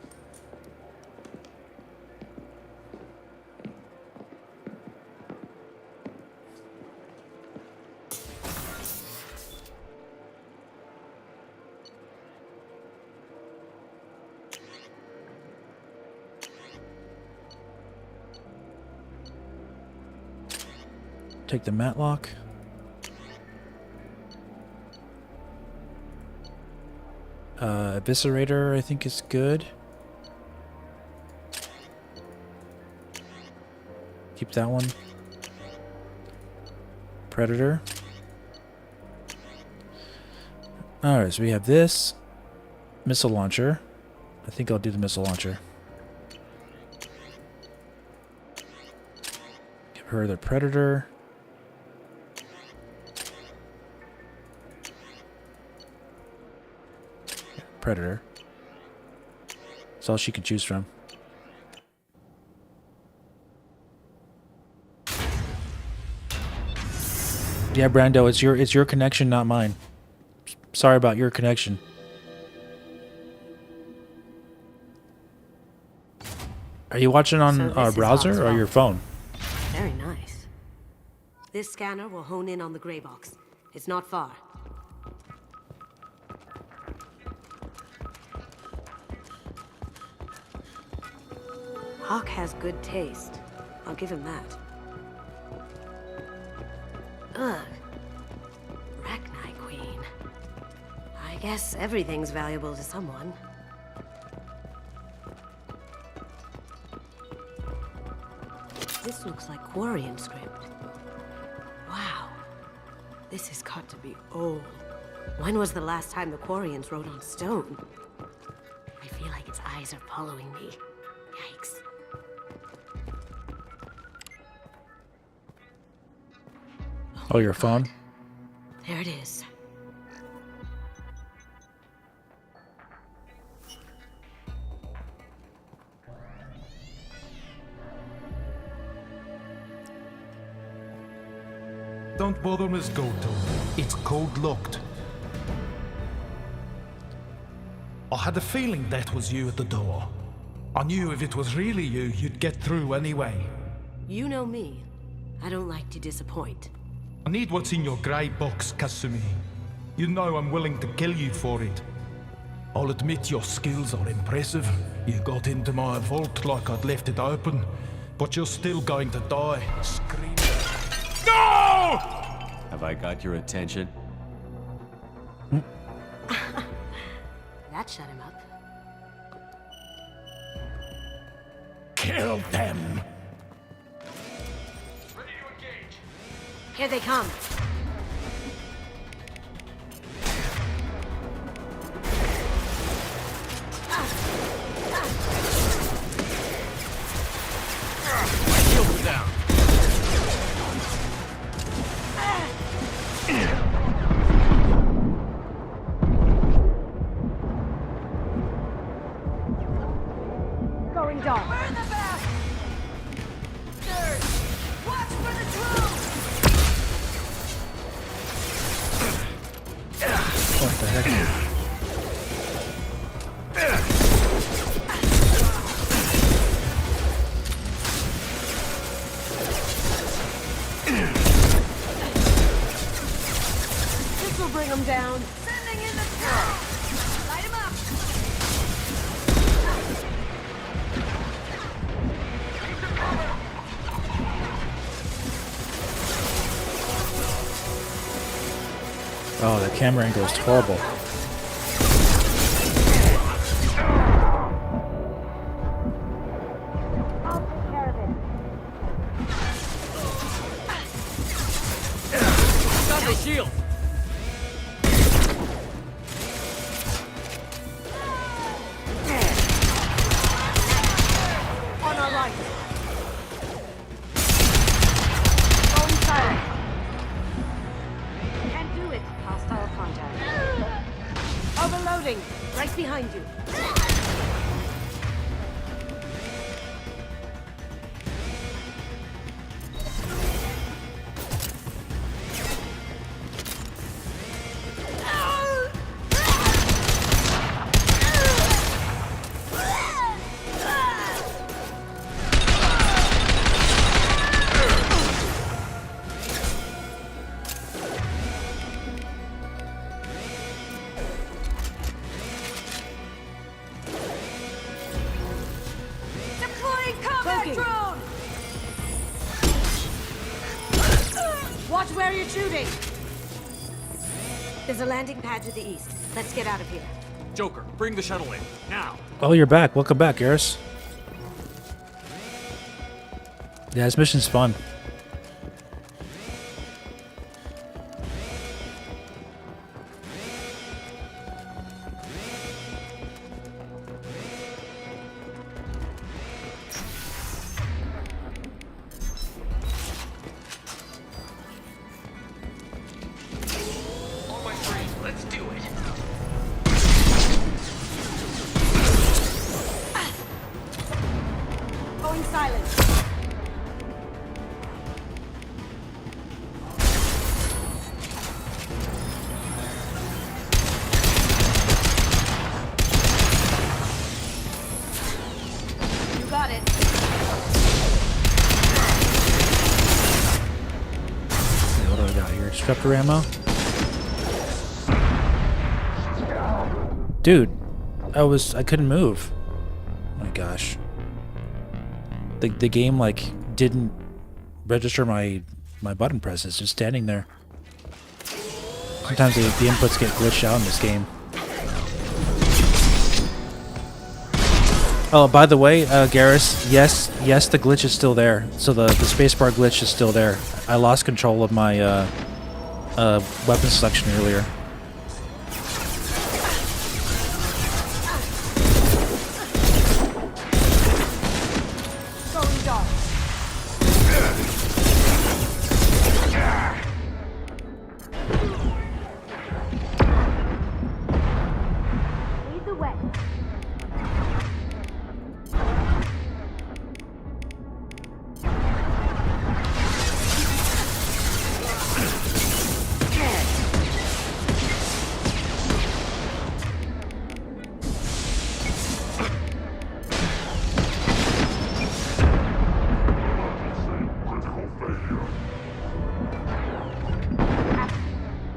Take the matlock. Eviscerator, I think, is good. Keep that one. Predator. Alright, so we have this. Missile launcher. I think I'll do the missile launcher. Give her the Predator. Predator. That's all she can choose from. Yeah, Brando, it's your connection, not mine. Sorry about your connection. Are you watching on our browser or your phone? Very nice. This scanner will hone in on the gray box. It's not far. Hawk has good taste. I'll give him that. Ugh. Arachnite Queen. I guess everything's valuable to someone. This looks like Quarian script. Wow. This has got to be old. When was the last time the Quarians wrote on stone? I feel like its eyes are following me. Yikes. Oh, your phone? There it is. Don't bother, Miss Goto. It's code locked. I had a feeling that was you at the door. I knew if it was really you, you'd get through anyway. You know me. I don't like to disappoint. I need what's in your grey box, Kasumi. You know I'm willing to kill you for it. I'll admit your skills are impressive. You got into my vault like I'd left it open, but you're still going to die. Scream. No! Have I got your attention? That shut him up. Kill them! Here they come. Shields down. Going dark. Burn the back! Third, watch for the drone! What the heck? This will bring them down. Sending in the drone! Light him up! Oh, the camera angle is horrible. I'll take care of it. Got the shield! On our right. Going silent. Can't do it. Hostile contact. Overloading. Right behind you. Watch where you're shooting! There's a landing pad to the east. Let's get out of here. Joker, bring the shuttle in, now. Oh, you're back. Welcome back, Garrus. Yeah, this mission's fun. On my three, let's do it. Going silent. You got it. Okay, what do I got here? Disruptor ammo? Dude, I couldn't move. Oh my gosh. The game like didn't register my button presses, just standing there. Sometimes the inputs get glitched out in this game. Oh, by the way, Garrus, yes, the glitch is still there. So the spacebar glitch is still there. I lost control of my weapon selection earlier. Going dark. Lead the way.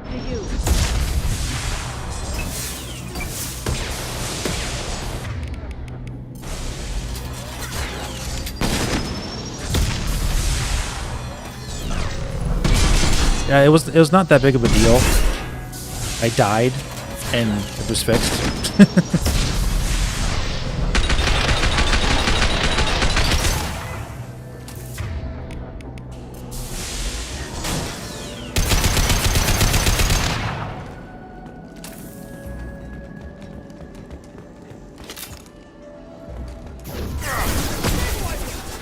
To you. Yeah, it was not that big of a deal. I died, and it was fixed.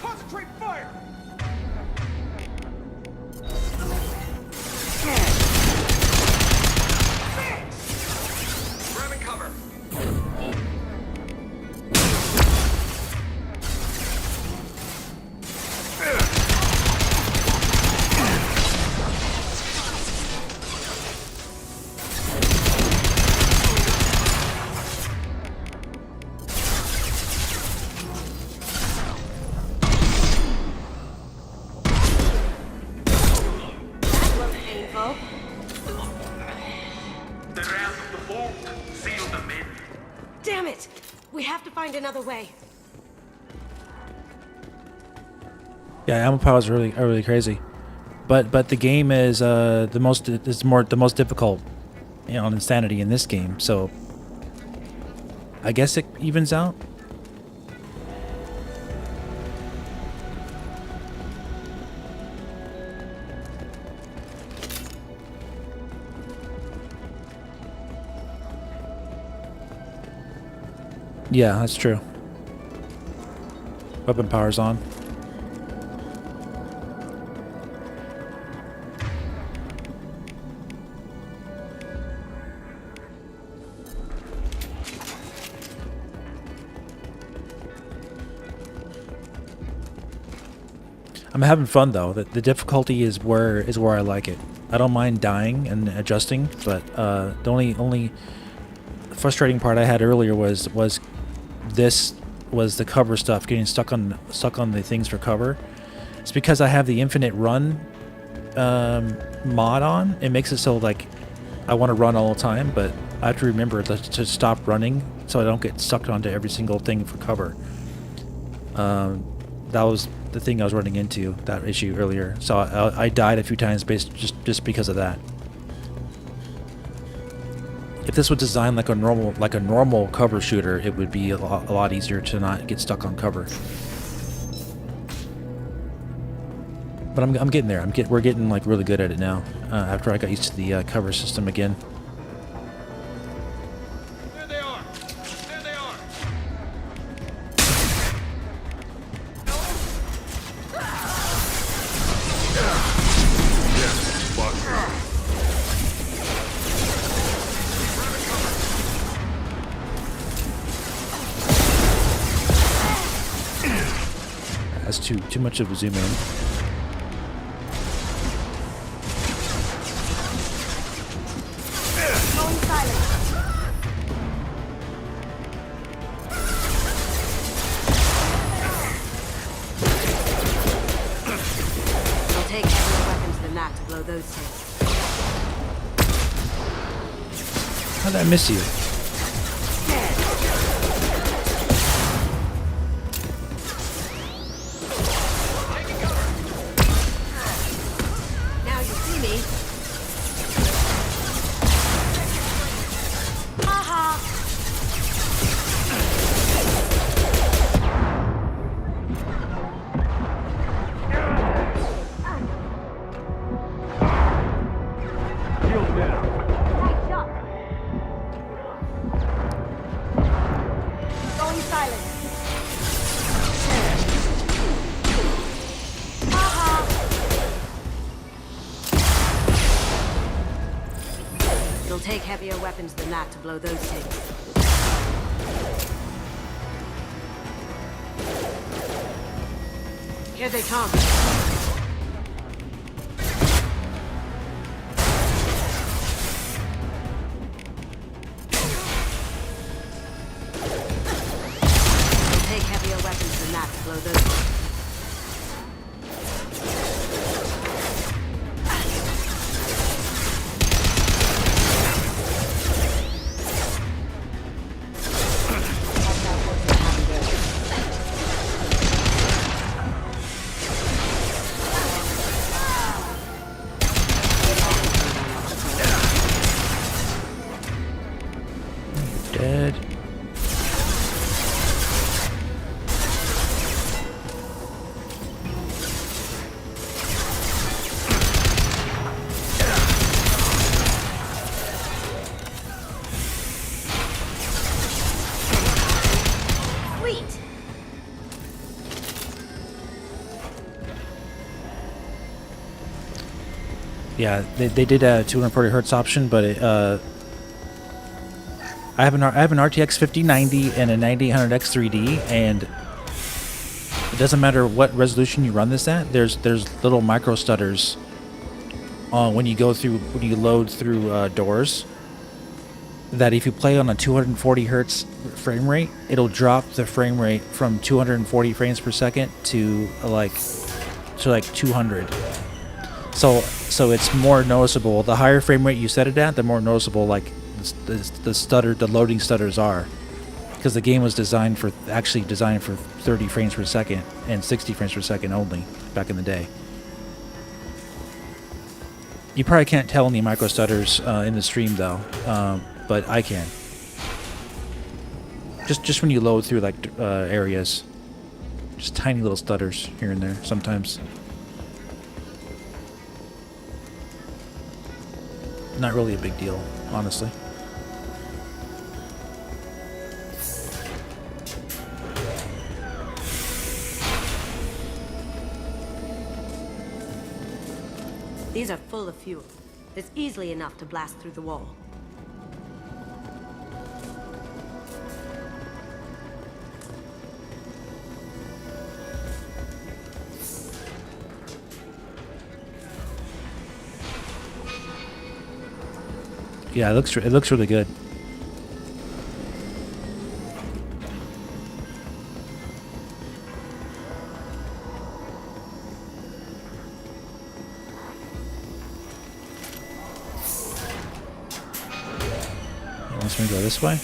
Concentrate fire! Grabbing cover. That was painful. The ramp of the vault. Seal them in. Damn it! We have to find another way. Yeah, ammo powers are really crazy, but the game is the most difficult, you know, on insanity in this game. So I guess it evens out. Yeah, that's true. Weapon power's on. I'm having fun though. The difficulty is where I like it. I don't mind dying and adjusting, but the only frustrating part I had earlier was the cover stuff, getting stuck on the things for cover. It's because I have the infinite run mod on. It makes it so like I want to run all the time, but I have to remember to stop running so I don't get sucked onto every single thing for cover. that was the thing I was running into, that issue earlier. So I died a few times just because of that. If this was designed like a normal cover shooter, it would be a lot easier to not get stuck on cover. But I'm getting there. We're getting like really good at it now. After I got used to the cover system again. There they are! There they are! That's too much of a zoom in. How did I miss you? Now you see me. Haha. It'll take heavier weapons than that to blow those things. Here they come. It'll take heavier weapons than that to blow those things. Dead. Sweet. Yeah, they did a 240 hertz option, but it, I have an RTX 5090 and a 9800X 3D, and it doesn't matter what resolution you run this at. There's little micro stutters when you load through doors. That if you play on a 240 hertz frame rate, it'll drop the frame rate from 240 frames per second to like 200. So it's more noticeable. The higher frame rate you set it at, the more noticeable like the loading stutters are, because the game was actually designed for 30 frames per second and 60 frames per second only back in the day. You probably can't tell any micro stutters in the stream though, but I can. Just when you load through like areas, just tiny little stutters here and there sometimes. Not really a big deal, honestly. These are full of fuel. It's easily enough to blast through the wall. Yeah, it looks really good. Wants me to go this way?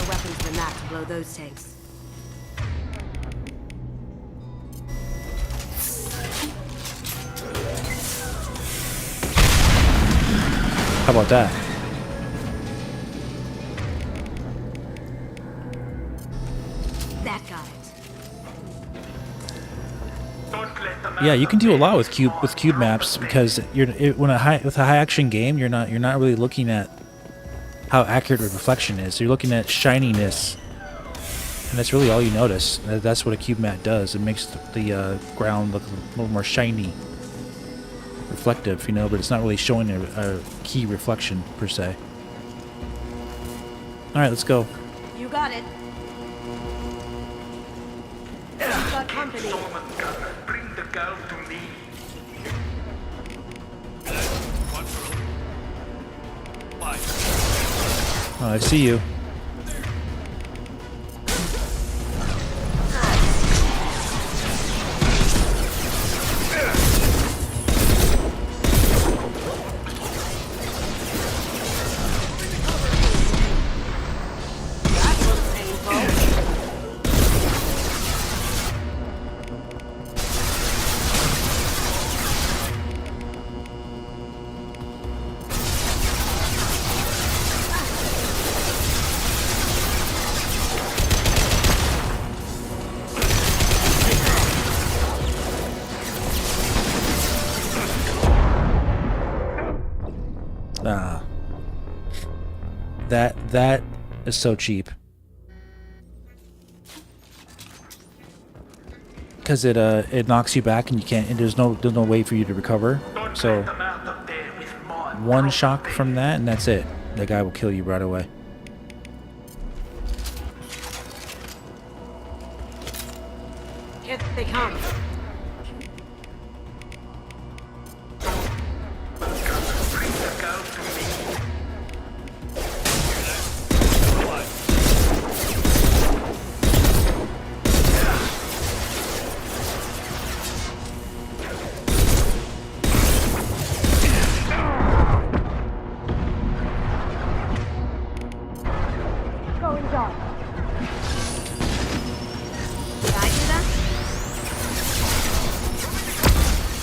better weapons than that to blow those tanks. How about that? That got it. Yeah, you can do a lot with cube maps because with a high action game, you're not really looking at how accurate reflection is. You're looking at shininess, and that's really all you notice. That's what a cube map does. It makes the ground look a little more shiny, reflective, you know, but it's not really showing a key reflection per se. All right, let's go. You got it. You got company. Bring the girl to me. Oh, I see you. That is so cheap. Because it knocks you back and you can't, and there's no way for you to recover. So one shock from that and that's it. That guy will kill you right away. Here they come.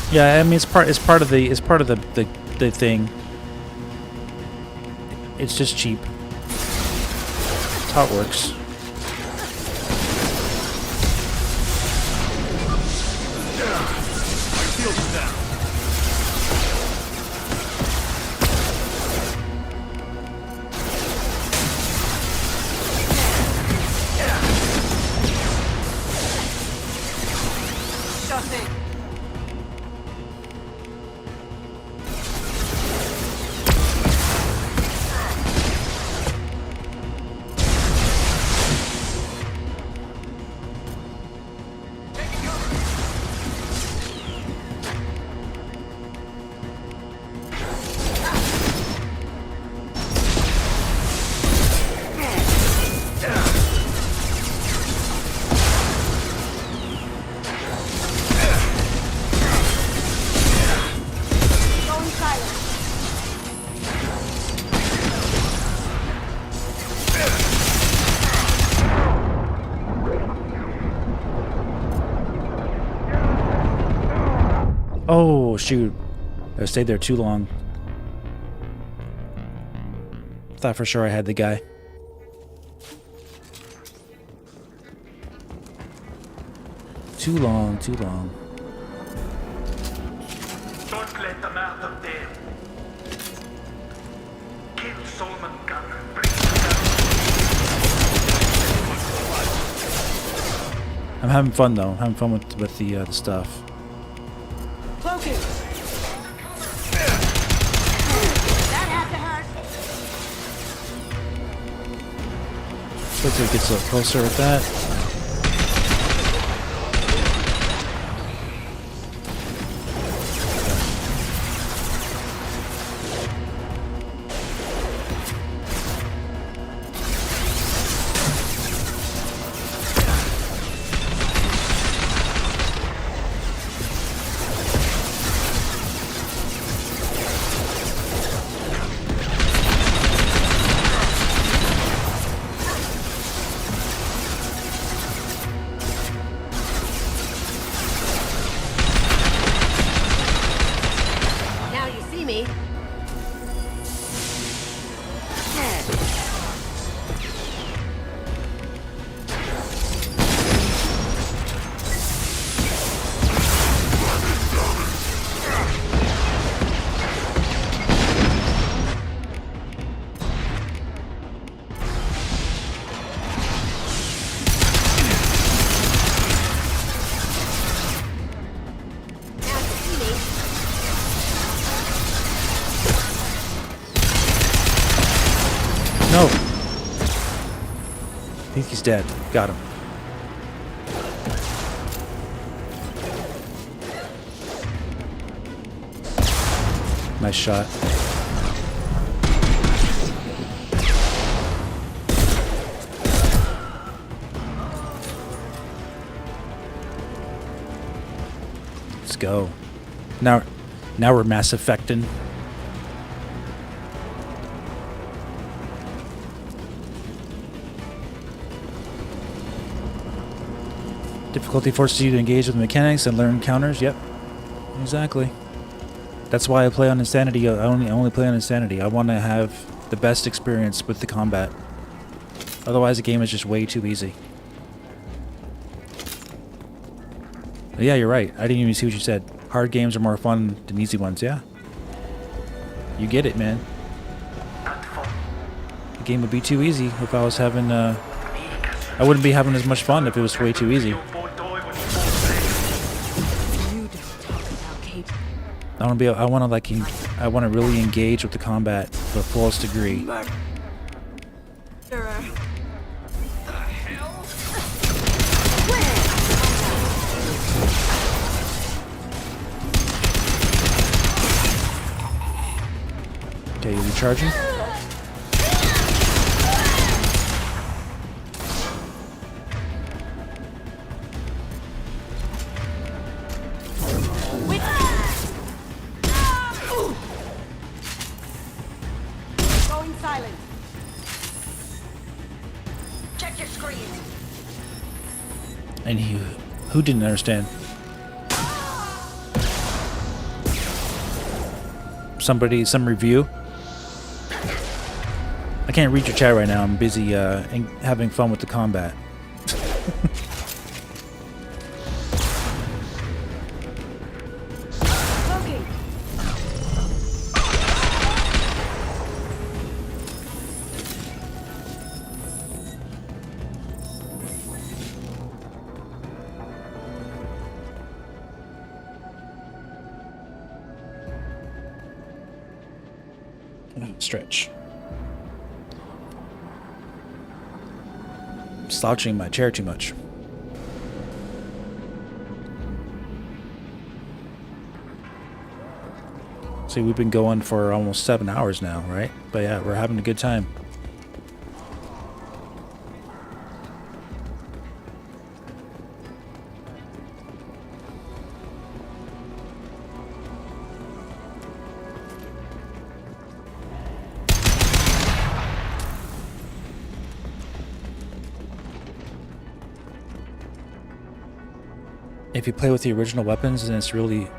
Yeah, I mean it's part of the thing. It's just cheap. That's how it works. Oh, shoot. I stayed there too long. Thought for sure I had the guy. Too long, too long. Don't let them out of there. Kill Solomon Gunner. Bring I'm having fun though. I'm having fun with the stuff. Cloaking. That had to hurt. Hopefully it gets a little closer with that. me. No. I think he's dead. Got him. Nice shot. Let's go. Now we're Mass Effecting. Difficulty forces you to engage with mechanics and learn counters. Yep, exactly. That's why I play on Insanity. I only play on Insanity. I want to have the best experience with the combat. Otherwise, the game is just way too easy. But yeah, you're right. I didn't even see what you said. Hard games are more fun than easy ones. Yeah, you get it, man. The game would be too easy if I was having. I wouldn't be having as much fun if it was way too easy. I want to really engage with the combat to the fullest degree. Okay, you recharging? And who didn't understand? Some review? I can't read your chat right now. I'm busy having fun with the combat. Stretch. Slouching in my chair too much. See, we've been going for almost 7 hours now, right? But yeah, we're having a good time. If you play with the original weapons, then it's really,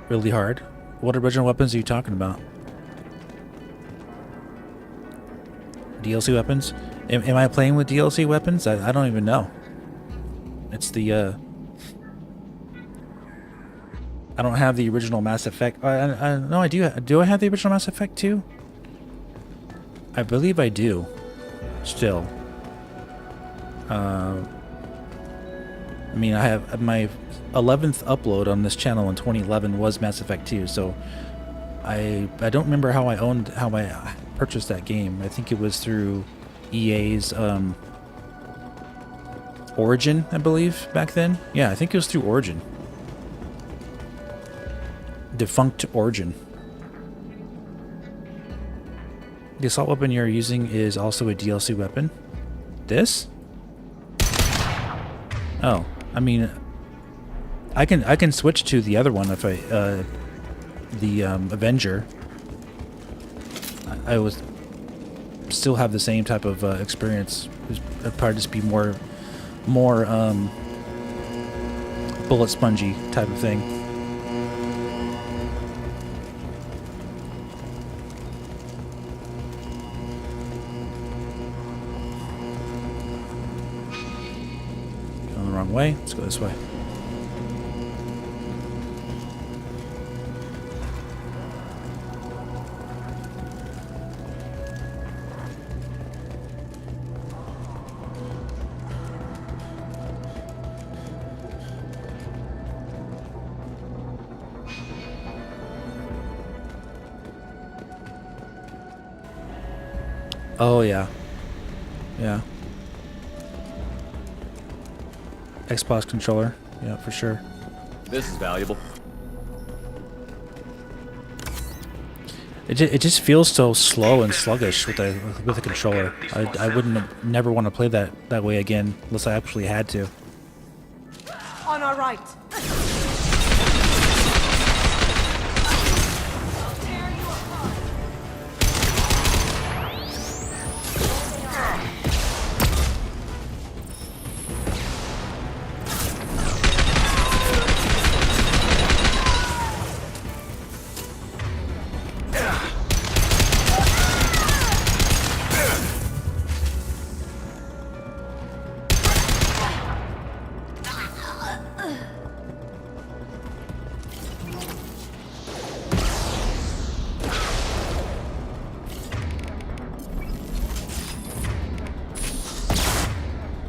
really hard. What original weapons are you talking about? DLC weapons? Am I playing with DLC weapons? I don't even know. It's the, I don't have the original Mass Effect. No, I do. Do I have the original Mass Effect 2? I believe I do. Still. I mean, I have my 11th upload on this channel in 2011 was Mass Effect 2, so I don't remember how I purchased that game. I think it was through EA's Origin, I believe, back then. Yeah, I think it was through Origin. Defunct Origin. The assault weapon you're using is also a DLC weapon. This? Oh, I mean, I can switch to the other one if I the Avenger. I would still have the same type of experience. It'd probably just be more bullet spongy type of thing. way. Let's go this way. Oh yeah. Yeah. Xbox controller. Yeah, for sure. This is valuable. It just feels so slow and sluggish with the controller. I wouldn't never want to play that way again unless I actually had to. On our right.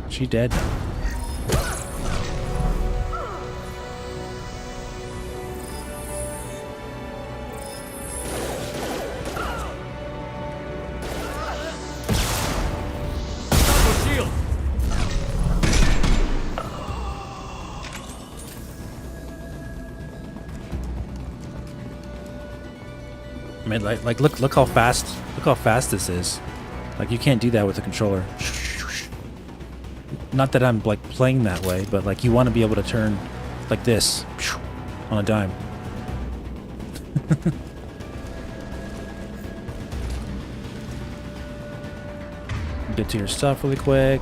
She dead. Shield. I mean, like look how fast this is. Like you can't do that with a controller. Not that I'm like playing that way, but like you want to be able to turn like this on a dime. Get to your stuff really quick.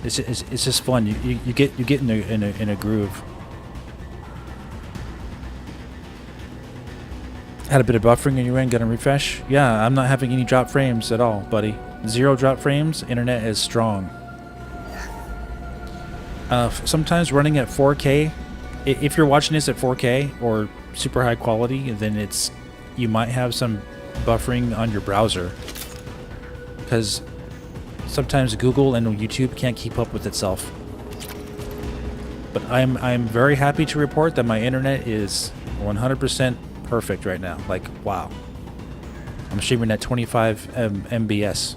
It's just fun. You get in a groove. Had a bit of buffering in your end, gonna refresh? Yeah, I'm not having any drop frames at all, buddy. 0 drop frames, internet is strong. Sometimes running at 4K, if you're watching this at 4K or super high quality, then you might have some buffering on your browser. Because sometimes Google and YouTube can't keep up with itself. But I'm very happy to report that my internet is 100% perfect right now. Like, wow. I'm streaming at 25 MBS.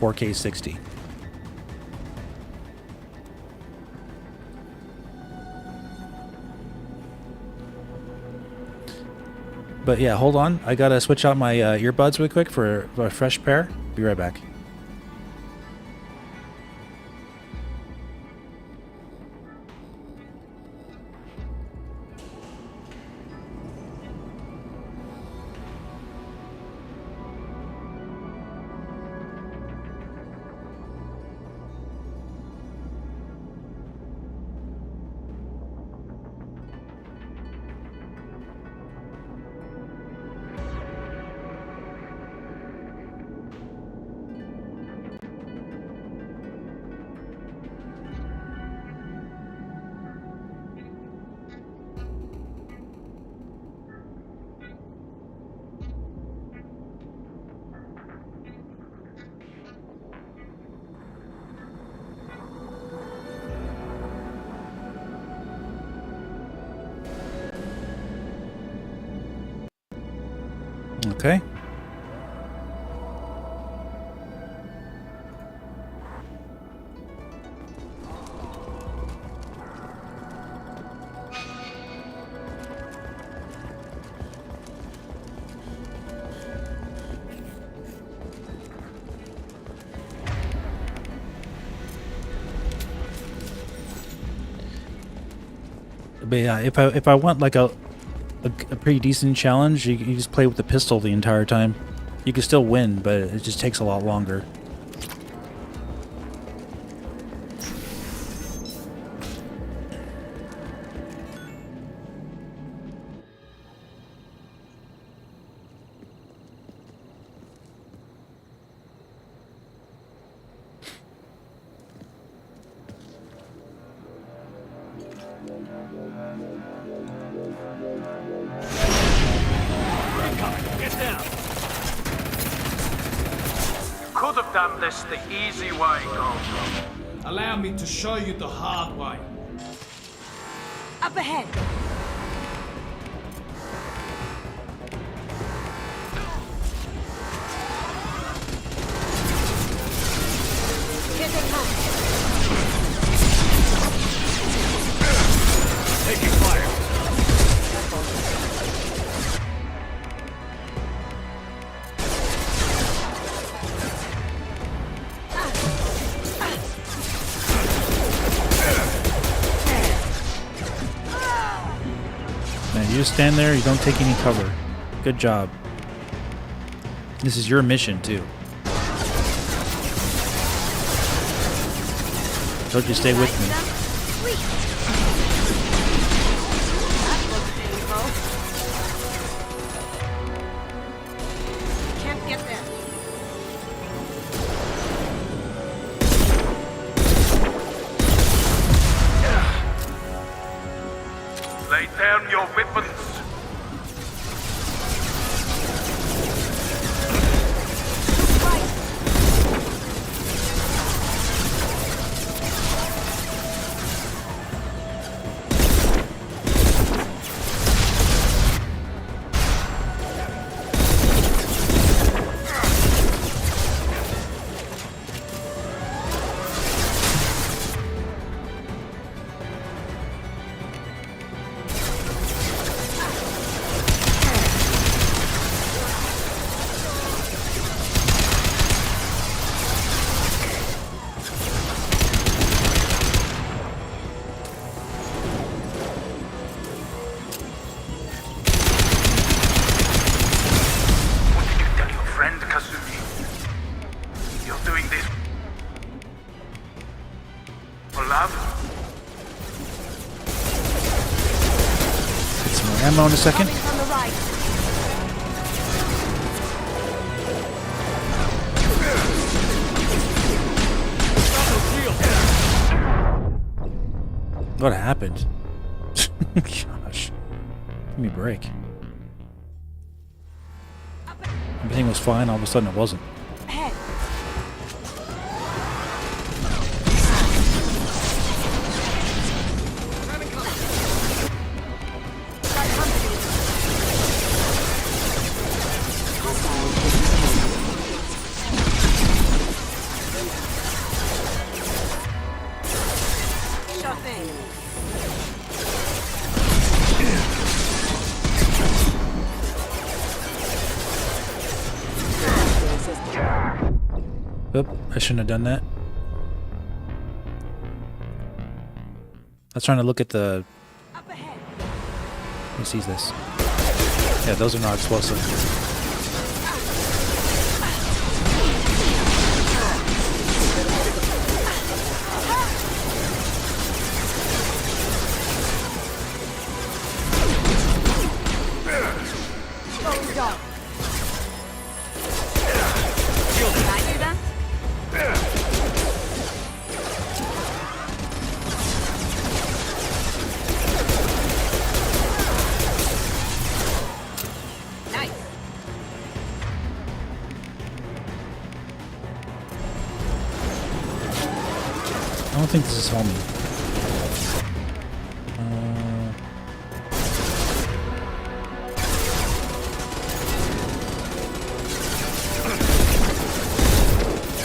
4K 60. But yeah, hold on. I gotta switch out my earbuds really quick for a fresh pair. Be right back. Okay. But yeah, if I want like a pretty decent challenge, you just play with the pistol the entire time. You can still win, but it just takes a lot longer. lot of them this the easy way, Gold. Allow me to show you the hard way. Up ahead. Here they come. Taking fire. Man, you just stand there, you don't take any cover. Good job. This is your mission, too. Told you stay with me. Can't get there. Lay down your weapons. Friend Kasumi, you're doing this for love? Get some more ammo in a second. Coming from the right. What happened? Gosh. Give me a break. Everything was fine, all of a sudden it wasn't. Ahead. Sure thing. Oop, I shouldn't have done that. I was trying to look at the... Who sees this? Yeah, those are not explosive. I don't think this is homing.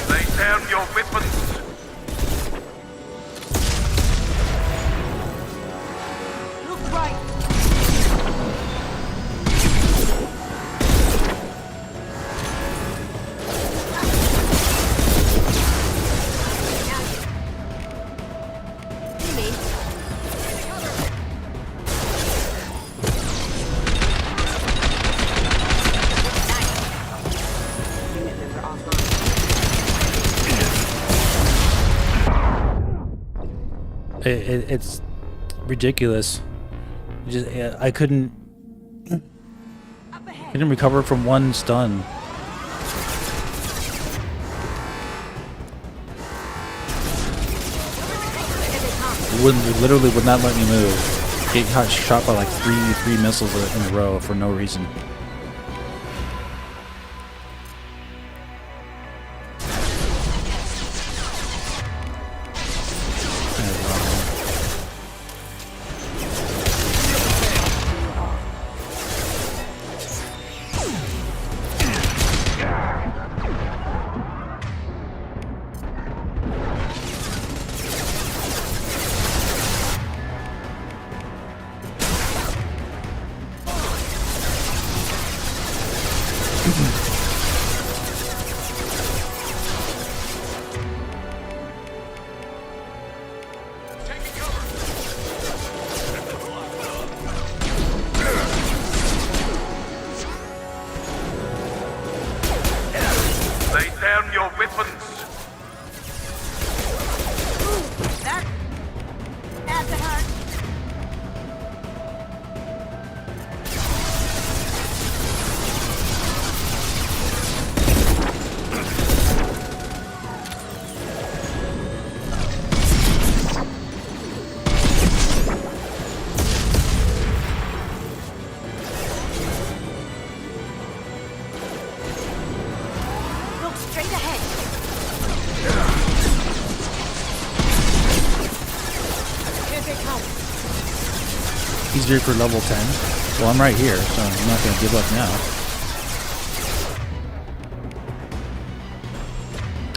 Lay down your weapons. Look right. It's ridiculous. I couldn't recover from one stun. It literally would not let me move. Get shot by like three missiles in a row for no reason. Lay down your weapons. That adds a hurt. Look straight ahead. Here they come. Easier for level 10. Well, I'm right here, so I'm not going to give up now.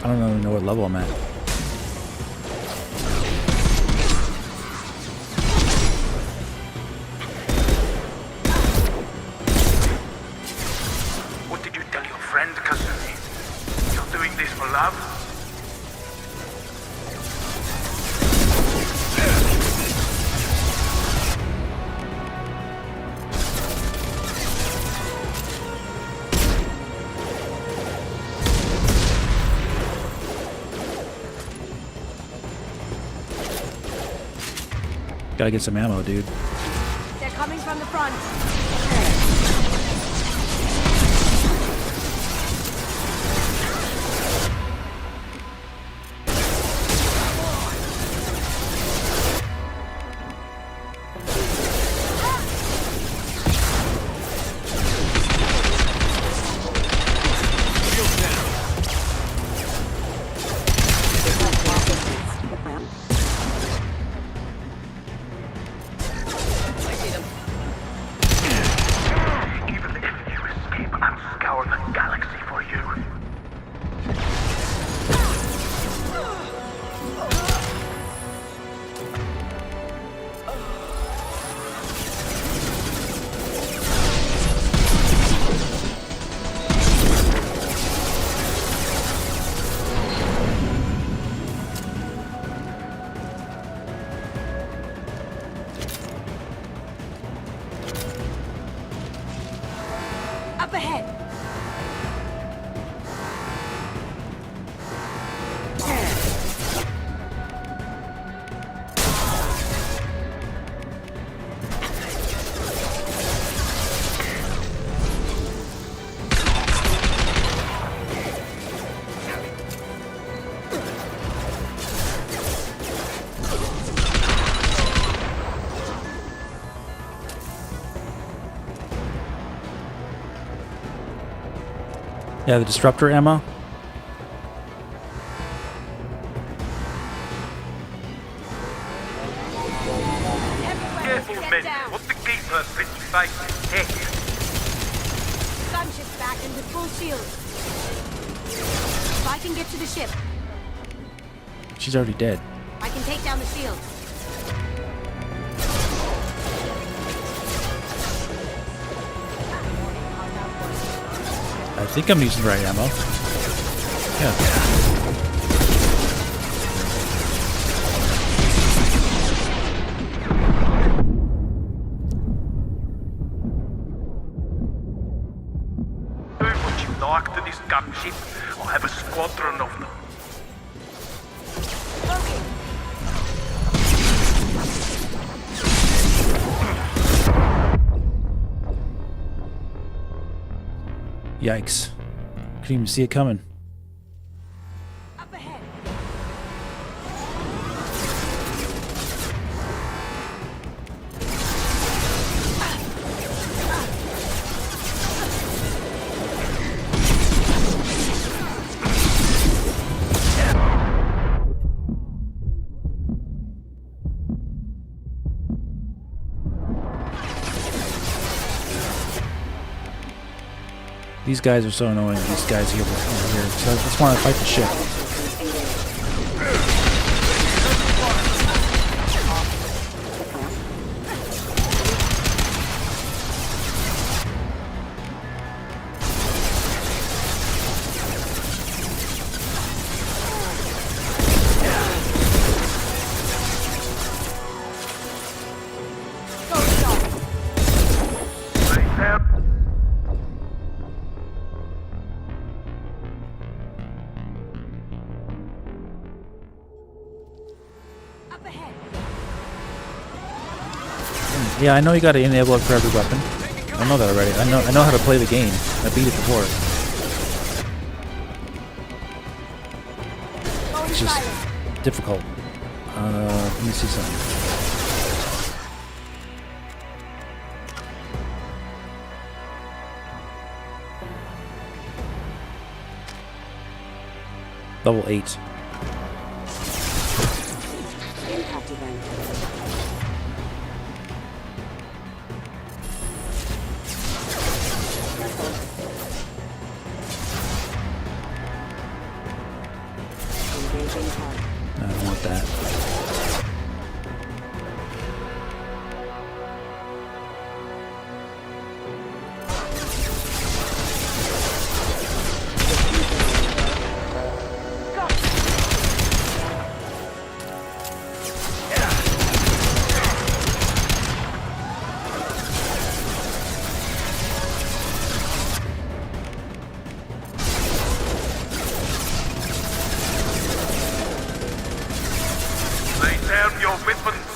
I don't even know what level I'm at. What did you tell your friend, Kasumi? You're doing this for love? Gotta get some ammo, dude. They're coming from the front. Up ahead. Yeah, the disruptor ammo. Careful, men. What's the keeper pretty face head? Gunship's back and with full shield. If I can get to the ship, She's already dead. I can take down the shield. I think I'm using the right ammo. Yeah. Do what you like to this gunship. I'll have a squadron of them. Yikes. Couldn't even see it coming. Up ahead. These guys are so annoying. These guys here over here. So I just want to fight the ship. down. Up ahead. Yeah, I know you gotta enable it for every weapon. I know that already. I know how to play the game. I beat it before. It's just difficult. Let me see something. Level 8. Impact event. I don't want that. Lay down your weapons.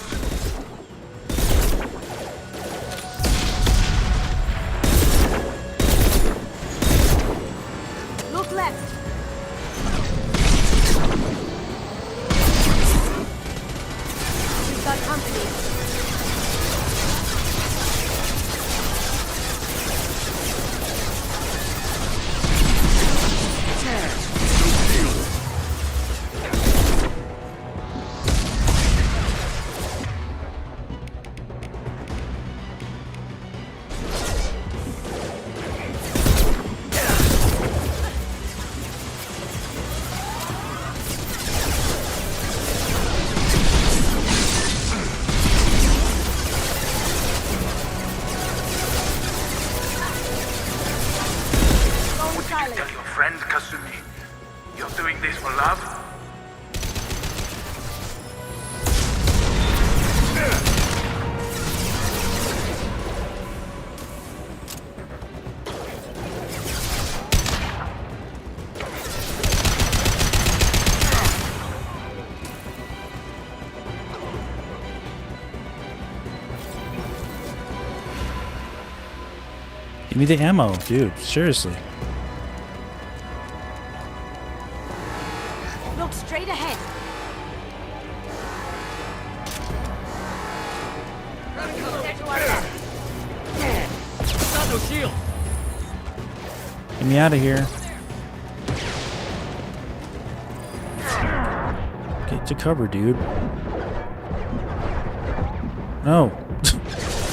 Look left. We've got company. What did you tell your friend, Kasumi? You're doing this for love? Give me the ammo, dude. Seriously. Look straight ahead. Got no shield. Get me out of here. Get to cover, dude. No.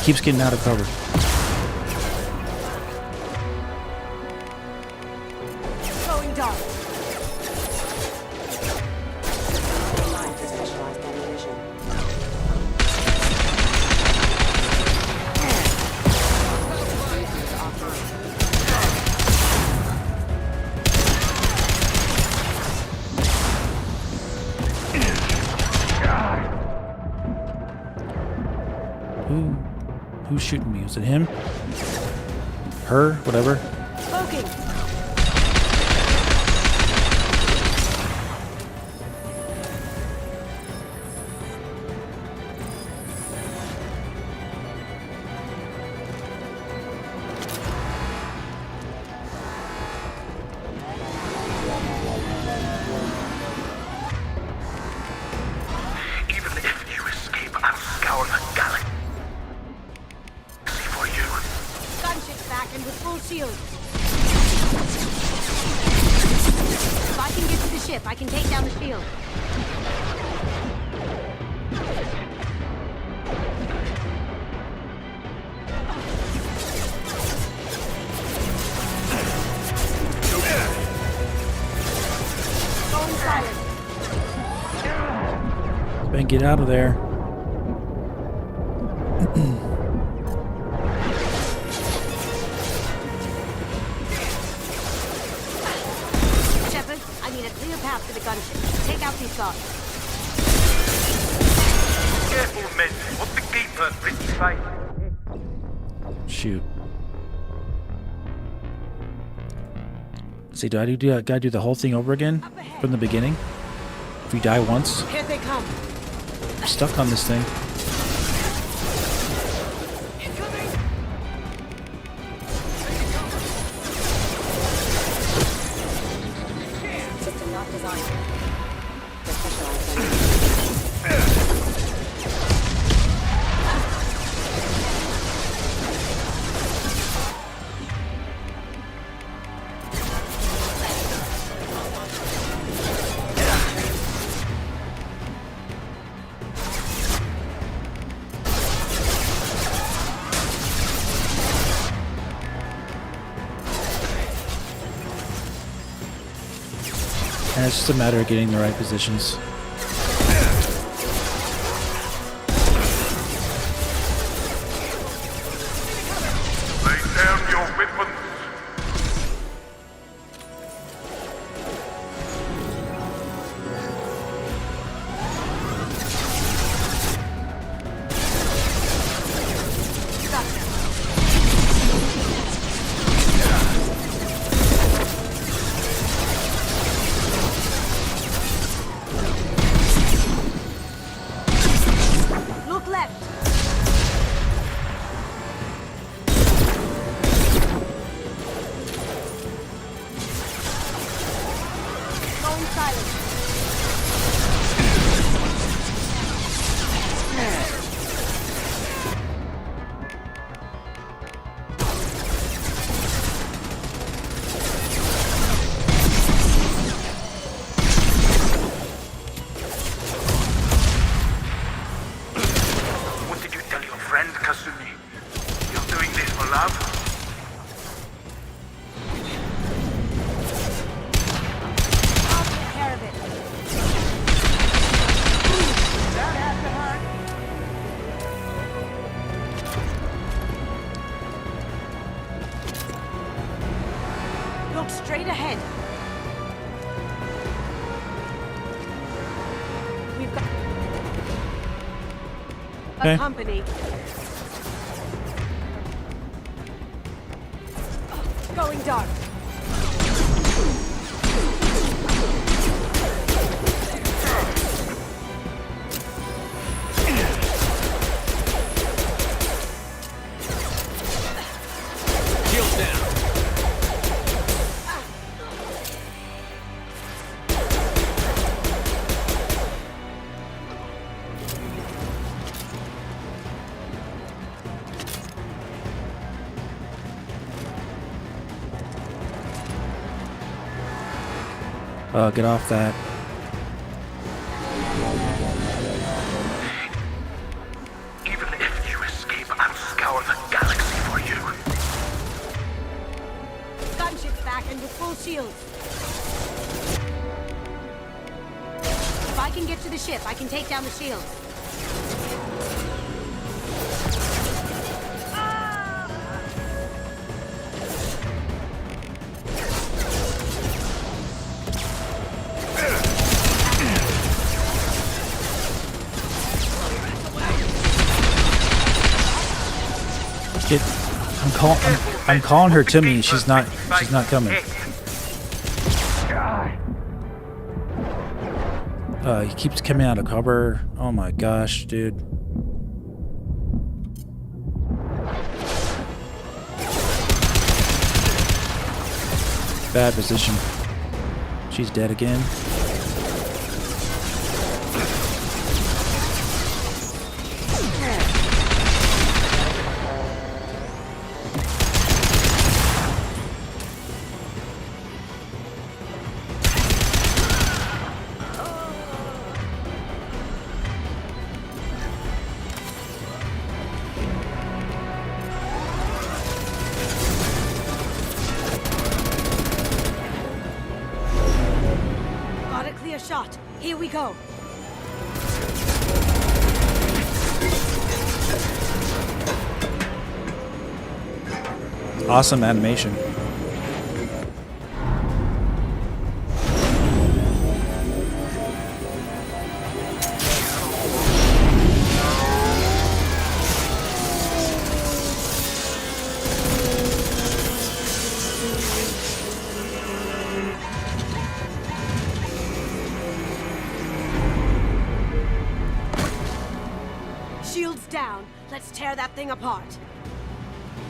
Keeps getting out of cover. Going dark. Line for specialized ammunition. Who's shooting me? Was it him? Her? Whatever. Smoking. Even if you escape, I'll scour the galaxy for you. Gunship's back and with full shield. If I can get to the ship, I can take down the shield. Going silent. Ben, get out of there. Shepard, I need a clear path to the gunship. Take out these guards. Careful, men. What the gate's pretty fight. Shoot. See, gotta do the whole thing over again from the beginning? If you die once? Here they come. I'm stuck on this thing. System not designed. They're specialized on And it's just a matter of getting the right positions. Lay down your weapons. Look left. Going silent. What did you tell your friend, Kasumi? You're doing this for love? I'll take care of it. That had to hurt. Look straight ahead. We've got Okay. a company. Going dark. Shields down. Get off that. Even if you escape, I'll scour the galaxy for you. Gunship's back and with full shields. If I can get to the ship, I can take down the shields. Get, I'm calling her to me. She's not coming. He keeps coming out of cover. Oh my gosh, dude. Bad position. She's dead again. Got a clear shot. Here we go. Awesome animation. tear that thing apart.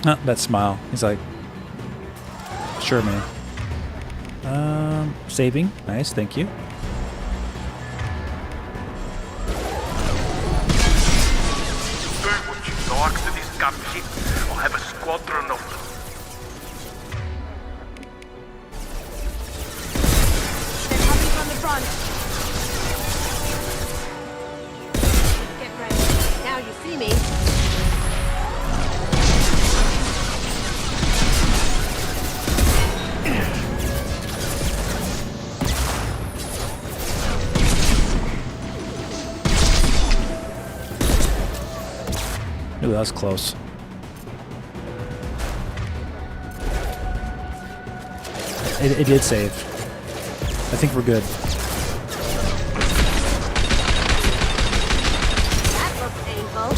That smile. He's like, sure, man. Saving. Nice, thank you. Do what you like to this gunship. I'll have a squadron of them. They're coming from the front. Get ready. Now you see me. Ooh, that was close. It did save. I think we're good. That looks painful.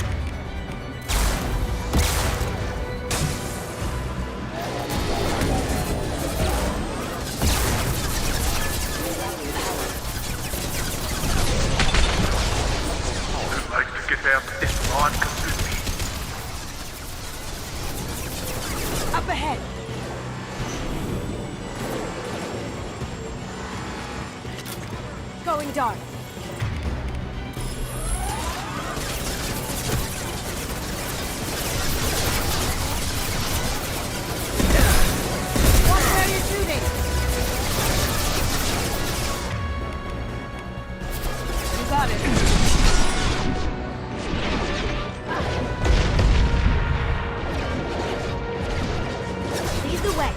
I'd like to get out of this line, Kasumi. Up ahead. Going dark. Watch where you're shooting. You got it. Lead the way.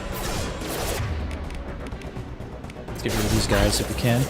Let's get rid of these guys if we can.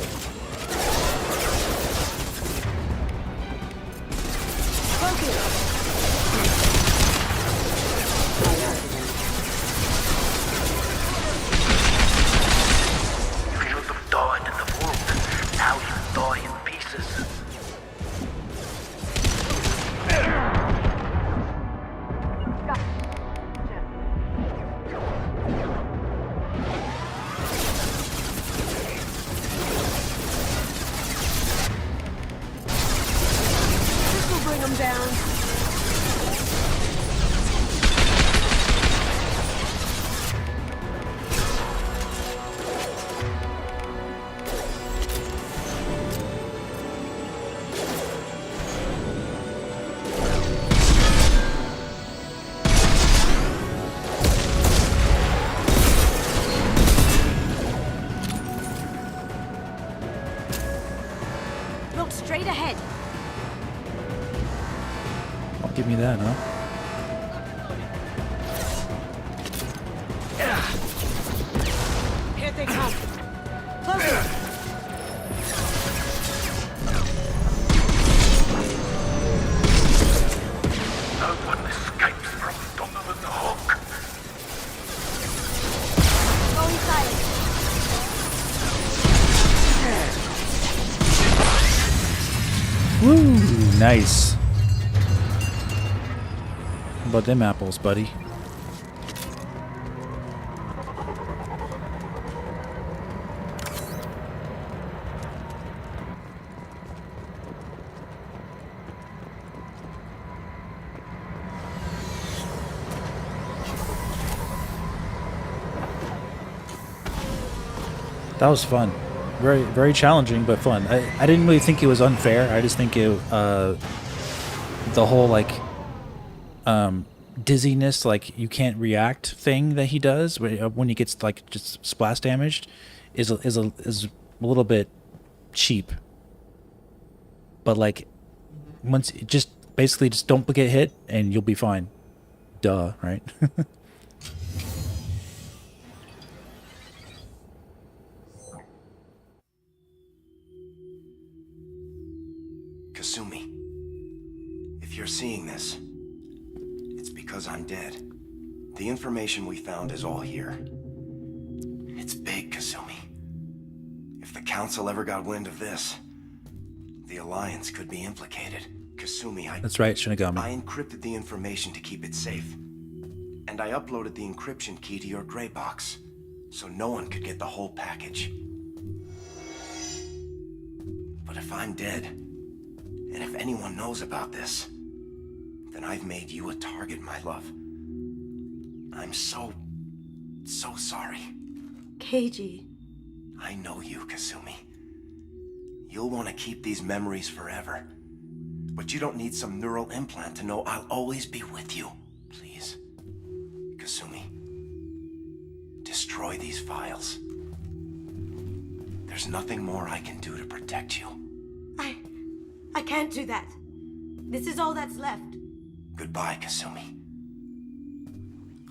Straight ahead. I'll give me that, huh? Here they come. Closer. No one escapes from Donovan the Hawk. Going silent. Woo! Nice. How about them apples, buddy? That was fun. Very, very challenging, but fun. I didn't really think it was unfair. I just think it, the whole like, dizziness, like you can't react thing that he does when he gets like just splash damaged, is a little bit cheap. But like, once just basically just don't get hit and you'll be fine. Duh, right? Kasumi, if you're seeing this, it's because I'm dead. The information we found is all here. It's big, Kasumi. If the Council ever got wind of this, the Alliance could be implicated. Kasumi, That's right, Shinigami. I encrypted the information to keep it safe. And I uploaded the encryption key to your gray box, so no one could get the whole package. But if I'm dead, and if anyone knows about this, then I've made you a target, my love. I'm so sorry. Keiji. I know you, Kasumi. You'll want to keep these memories forever. But you don't need some neural implant to know I'll always be with you. Please, Kasumi, destroy these files. There's nothing more I can do to protect you. I can't do that. This is all that's left. Goodbye, Kasumi.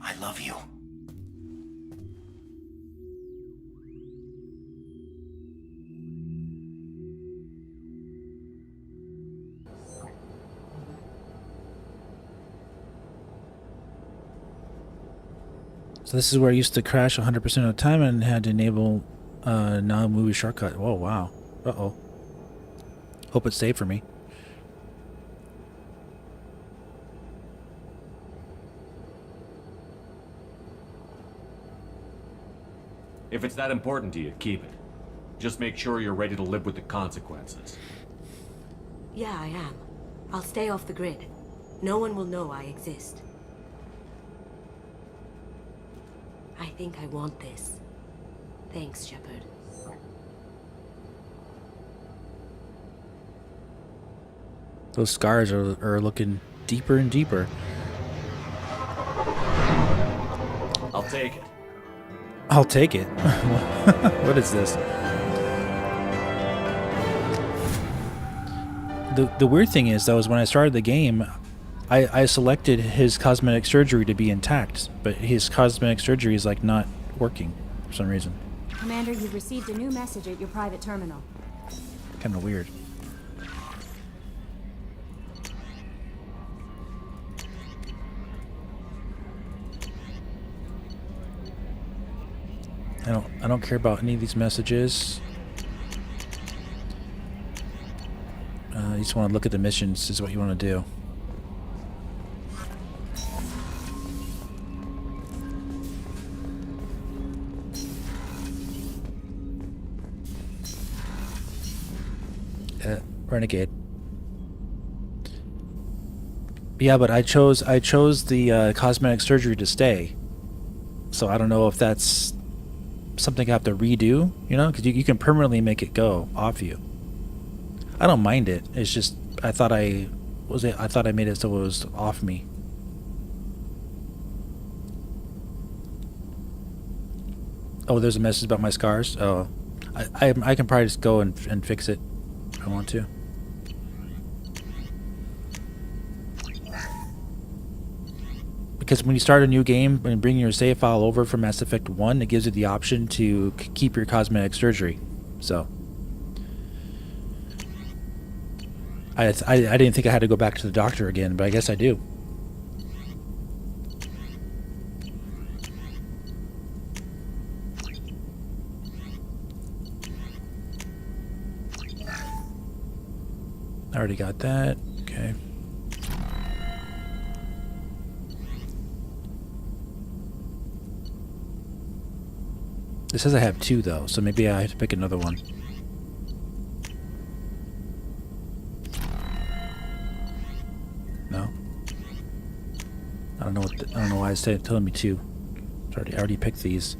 I love you. So this is where I used to crash 100% of the time and had to enable non-movie shortcut. Oh, wow. Uh-oh. Hope it's saved for me. If it's that important to you, keep it. Just make sure you're ready to live with the consequences. Yeah, I am. I'll stay off the grid. No one will know I exist. I think I want this. Thanks, Shepard. Those scars are looking deeper and deeper. I'll take it. I'll take it. What is this? The weird thing is, though, is when I started the game, I selected his cosmetic surgery to be intact, but his cosmetic surgery is like not working for some reason. Commander, you've received a new message at your private terminal. Kind of weird. I don't care about any of these messages. You just want to look at the missions is what you want to do. Renegade. Yeah, but I chose the cosmetic surgery to stay. So I don't know if that's something I have to redo, you know, because you can permanently make it go off you. I don't mind it. It's just I thought I made it so it was off me. Oh, there's a message about my scars. Oh, I can probably just go and fix it if I want to. Because when you start a new game and bring your save file over from Mass Effect 1, it gives you the option to keep your cosmetic surgery. So I didn't think I had to go back to the doctor again, but I guess I do. I already got that. Okay. It says I have 2 though, so maybe I have to pick another one. No. I don't know why it's telling me 2. I already picked these.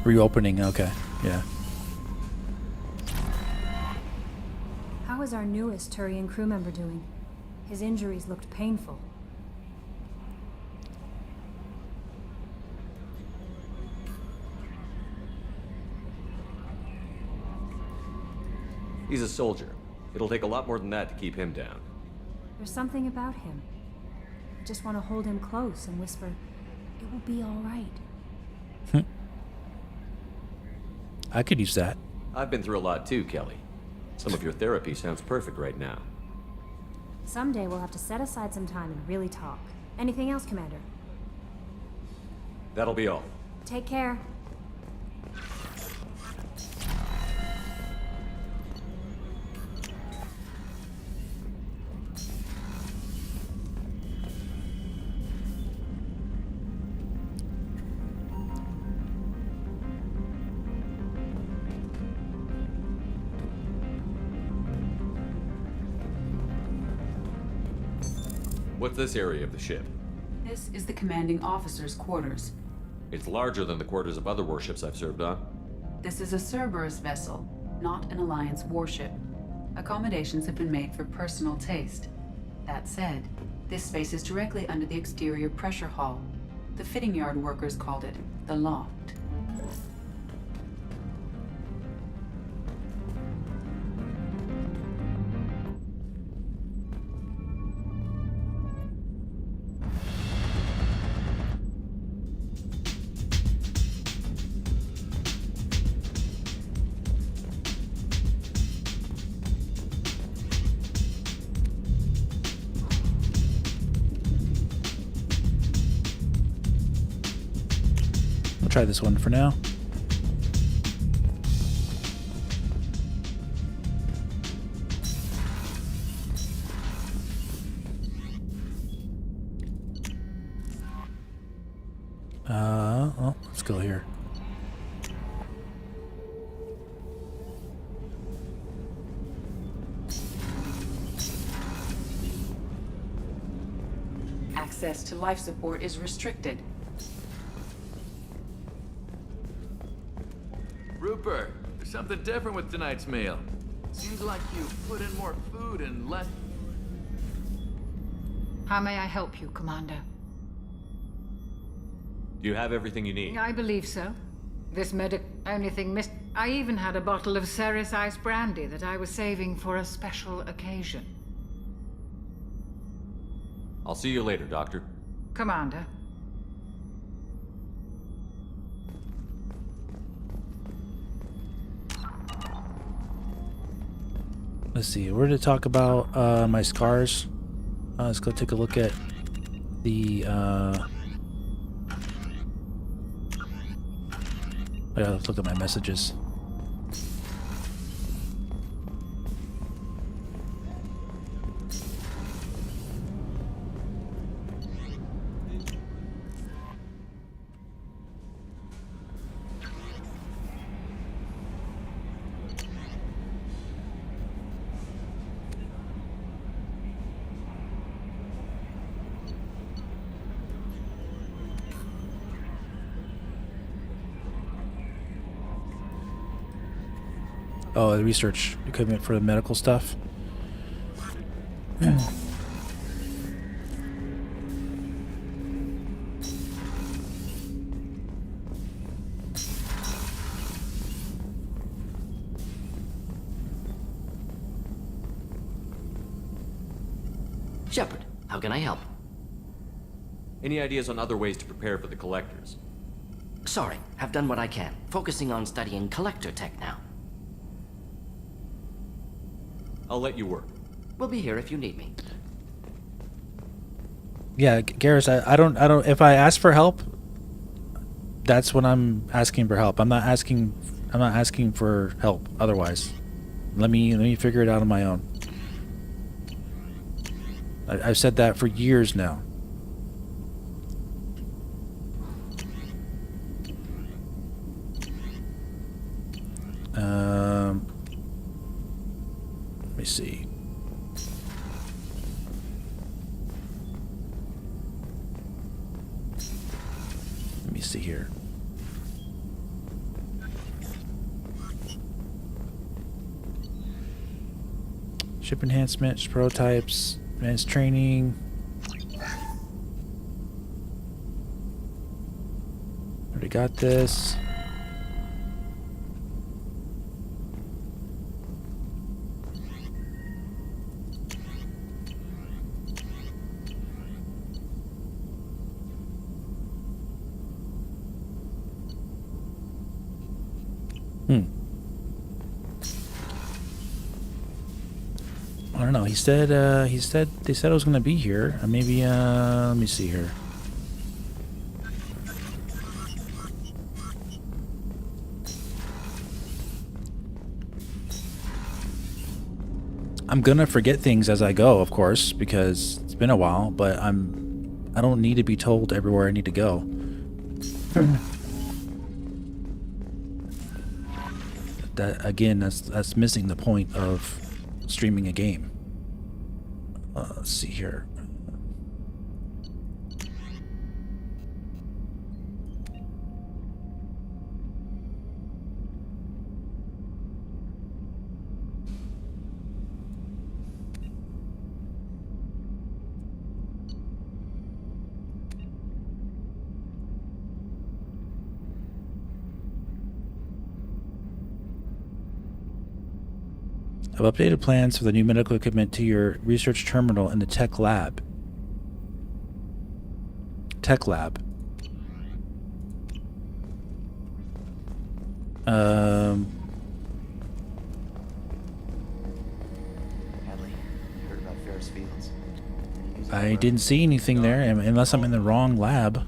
Reopening. Okay. Yeah. How is our newest Turian crew member doing? His injuries looked painful. He's a soldier. It'll take a lot more than that to keep him down. There's something about him. I just want to hold him close and whisper, "It will be all right." I could use that. I've been through a lot too, Kelly. Some of your therapy sounds perfect right now. Someday we'll have to set aside some time and really talk. Anything else, Commander? That'll be all. Take care. What's this area of the ship? This is the commanding officer's quarters. It's larger than the quarters of other warships I've served on. This is a Cerberus vessel, not an Alliance warship. Accommodations have been made for personal taste. That said, this space is directly under the exterior pressure hull. The fitting yard workers called it the loft. I'll try this one for now. Well, let's go here. Access to life support is restricted. Rupert, there's something different with tonight's meal. Seems like you put in more food and less... How may I help you, Commander? Do you have everything you need? I believe so. This only thing missed. I even had a bottle of Ceres Ice brandy that I was saving for a special occasion. I'll see you later, Doctor. Commander. Let's see. We're to talk about my scars. Let's go take a look at the. Yeah, let's look at my messages. Oh, the research equipment for the medical stuff. Shepard, how can I help? Any ideas on other ways to prepare for the collectors? Sorry, have done what I can. Focusing on studying collector tech now. I'll let you work. We'll be here if you need me. Yeah, Garrus, I don't. If I ask for help, that's when I'm asking for help. I'm not asking for help. Otherwise, let me figure it out on my own. I've said that for years now. Let me see. Let me see here. Ship enhancements, prototypes, advanced training. Already got this. I don't know. He said they said it was gonna be here. Maybe let me see here. I'm gonna forget things as I go, of course, because it's been a while, but I don't need to be told everywhere I need to go. That again, that's missing the point of streaming a game. Let's see here. I've updated plans for the new medical equipment to your research terminal in the tech lab. Tech lab. Hadley, heard about Ferris Fields? I didn't see anything there, unless I'm in the wrong lab.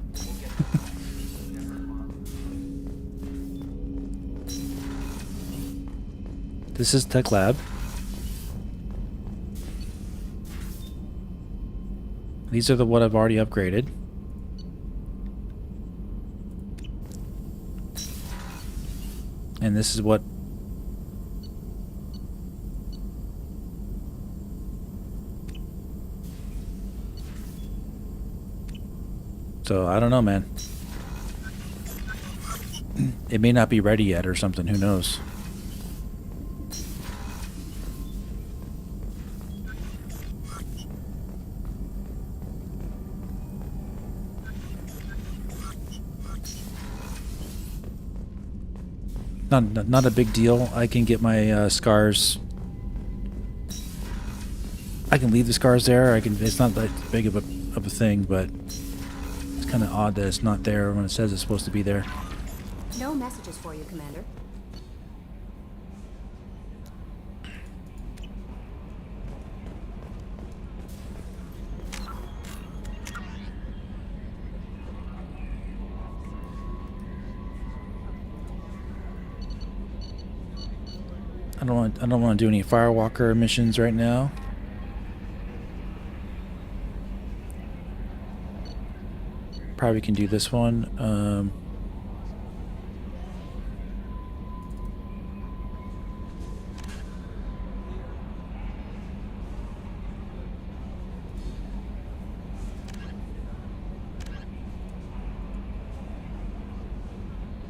This is Tech Lab. These are the what I've already upgraded. And this is what so I don't know, man. It may not be ready yet or something, who knows. Not a big deal. I can get my scars. I can leave the scars there. It's not that big of a thing, but it's kind of odd that it's not there when it says it's supposed to be there. No messages for you, Commander. I don't want to do any Firewalker missions right now. Probably can do this one.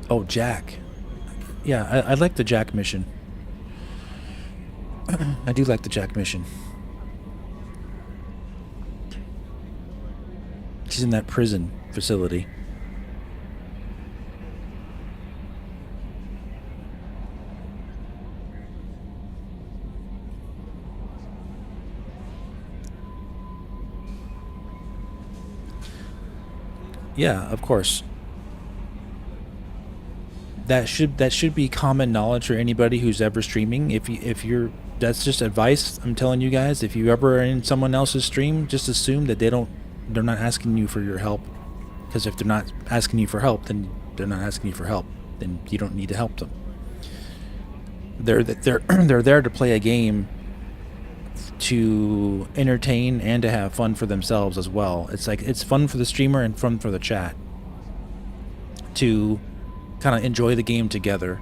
Oh, Jack. Yeah, I like the Jack mission. I do like the Jack mission. She's in that prison facility. Yeah, of course. That should be common knowledge for anybody who's ever streaming. If you're that's just advice I'm telling you guys. If you ever are in someone else's stream, just assume that they're not asking you for your help. Because if they're not asking you for help, then they're not asking you for help. Then you don't need to help them. They're there to play a game, to entertain and to have fun for themselves as well. It's like it's fun for the streamer and fun for the chat. To kind of enjoy the game together.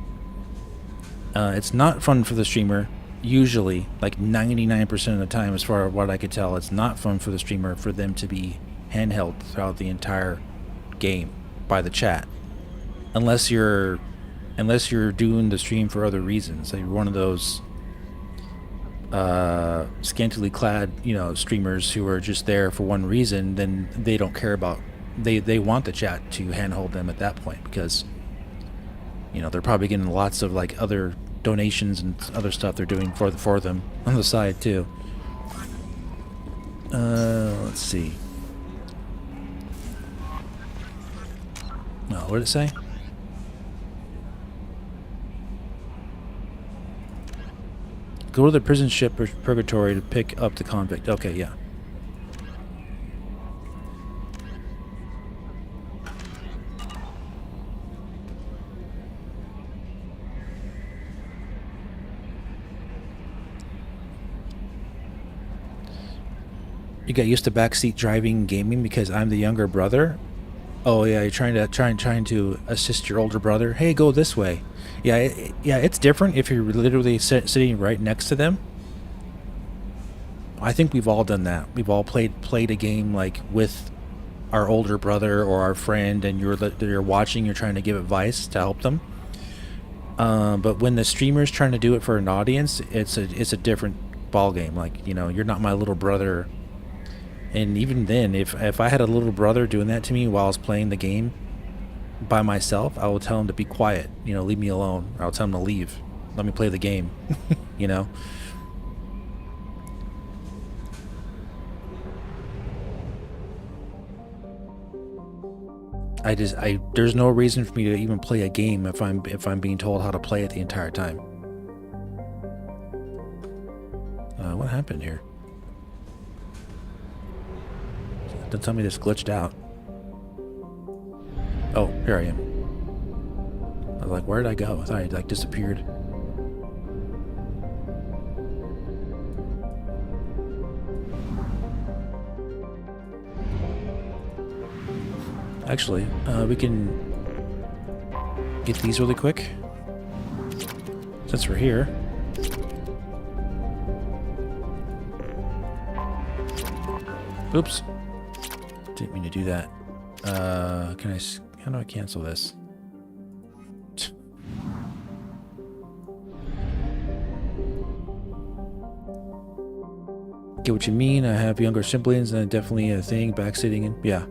It's not fun for the streamer. Usually, like 99% of the time, as far as what I could tell, it's not fun for the streamer for them to be handheld throughout the entire game by the chat, unless you're doing the stream for other reasons. Like you're one of those scantily clad, streamers who are just there for one reason. Then they don't care about they want the chat to handhold them at that point because they're probably getting lots of like other donations and other stuff they're doing for them on the side too. Let's see. What did it say? Go to the prison ship or purgatory to pick up the convict. Okay, yeah. You got used to backseat driving gaming because I'm the younger brother. Oh yeah, you're trying to assist your older brother. Hey, go this way. Yeah, it's different if you're literally sitting right next to them. I think we've all done that. We've all played a game like with our older brother or our friend, and you're watching. You're trying to give advice to help them. But when the streamer's trying to do it for an audience, it's a different ball game. Like you're not my little brother. And even then, if I had a little brother doing that to me while I was playing the game by myself, I would tell him to be quiet, leave me alone. Or I'll tell him to leave. Let me play the game, there's no reason for me to even play a game if I'm being told how to play it the entire time. What happened here? Don't tell me this glitched out. Oh, here I am. I was like, where did I go? I thought I like disappeared. Actually, we can get these really quick. Since we're here. Oops. Didn't mean to do that. How do I cancel this? Get what you mean. I have younger siblings and definitely a thing backseating and yeah.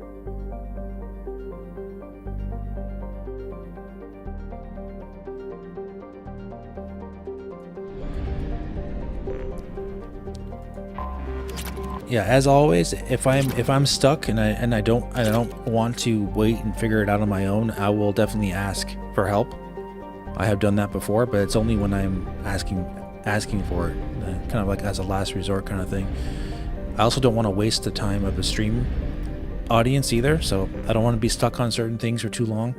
Yeah, as always, if I'm stuck and I don't want to wait and figure it out on my own, I will definitely ask for help. I have done that before, but it's only when I'm asking for it, kind of like as a last resort kind of thing. I also don't want to waste the time of the stream audience either, so I don't want to be stuck on certain things for too long.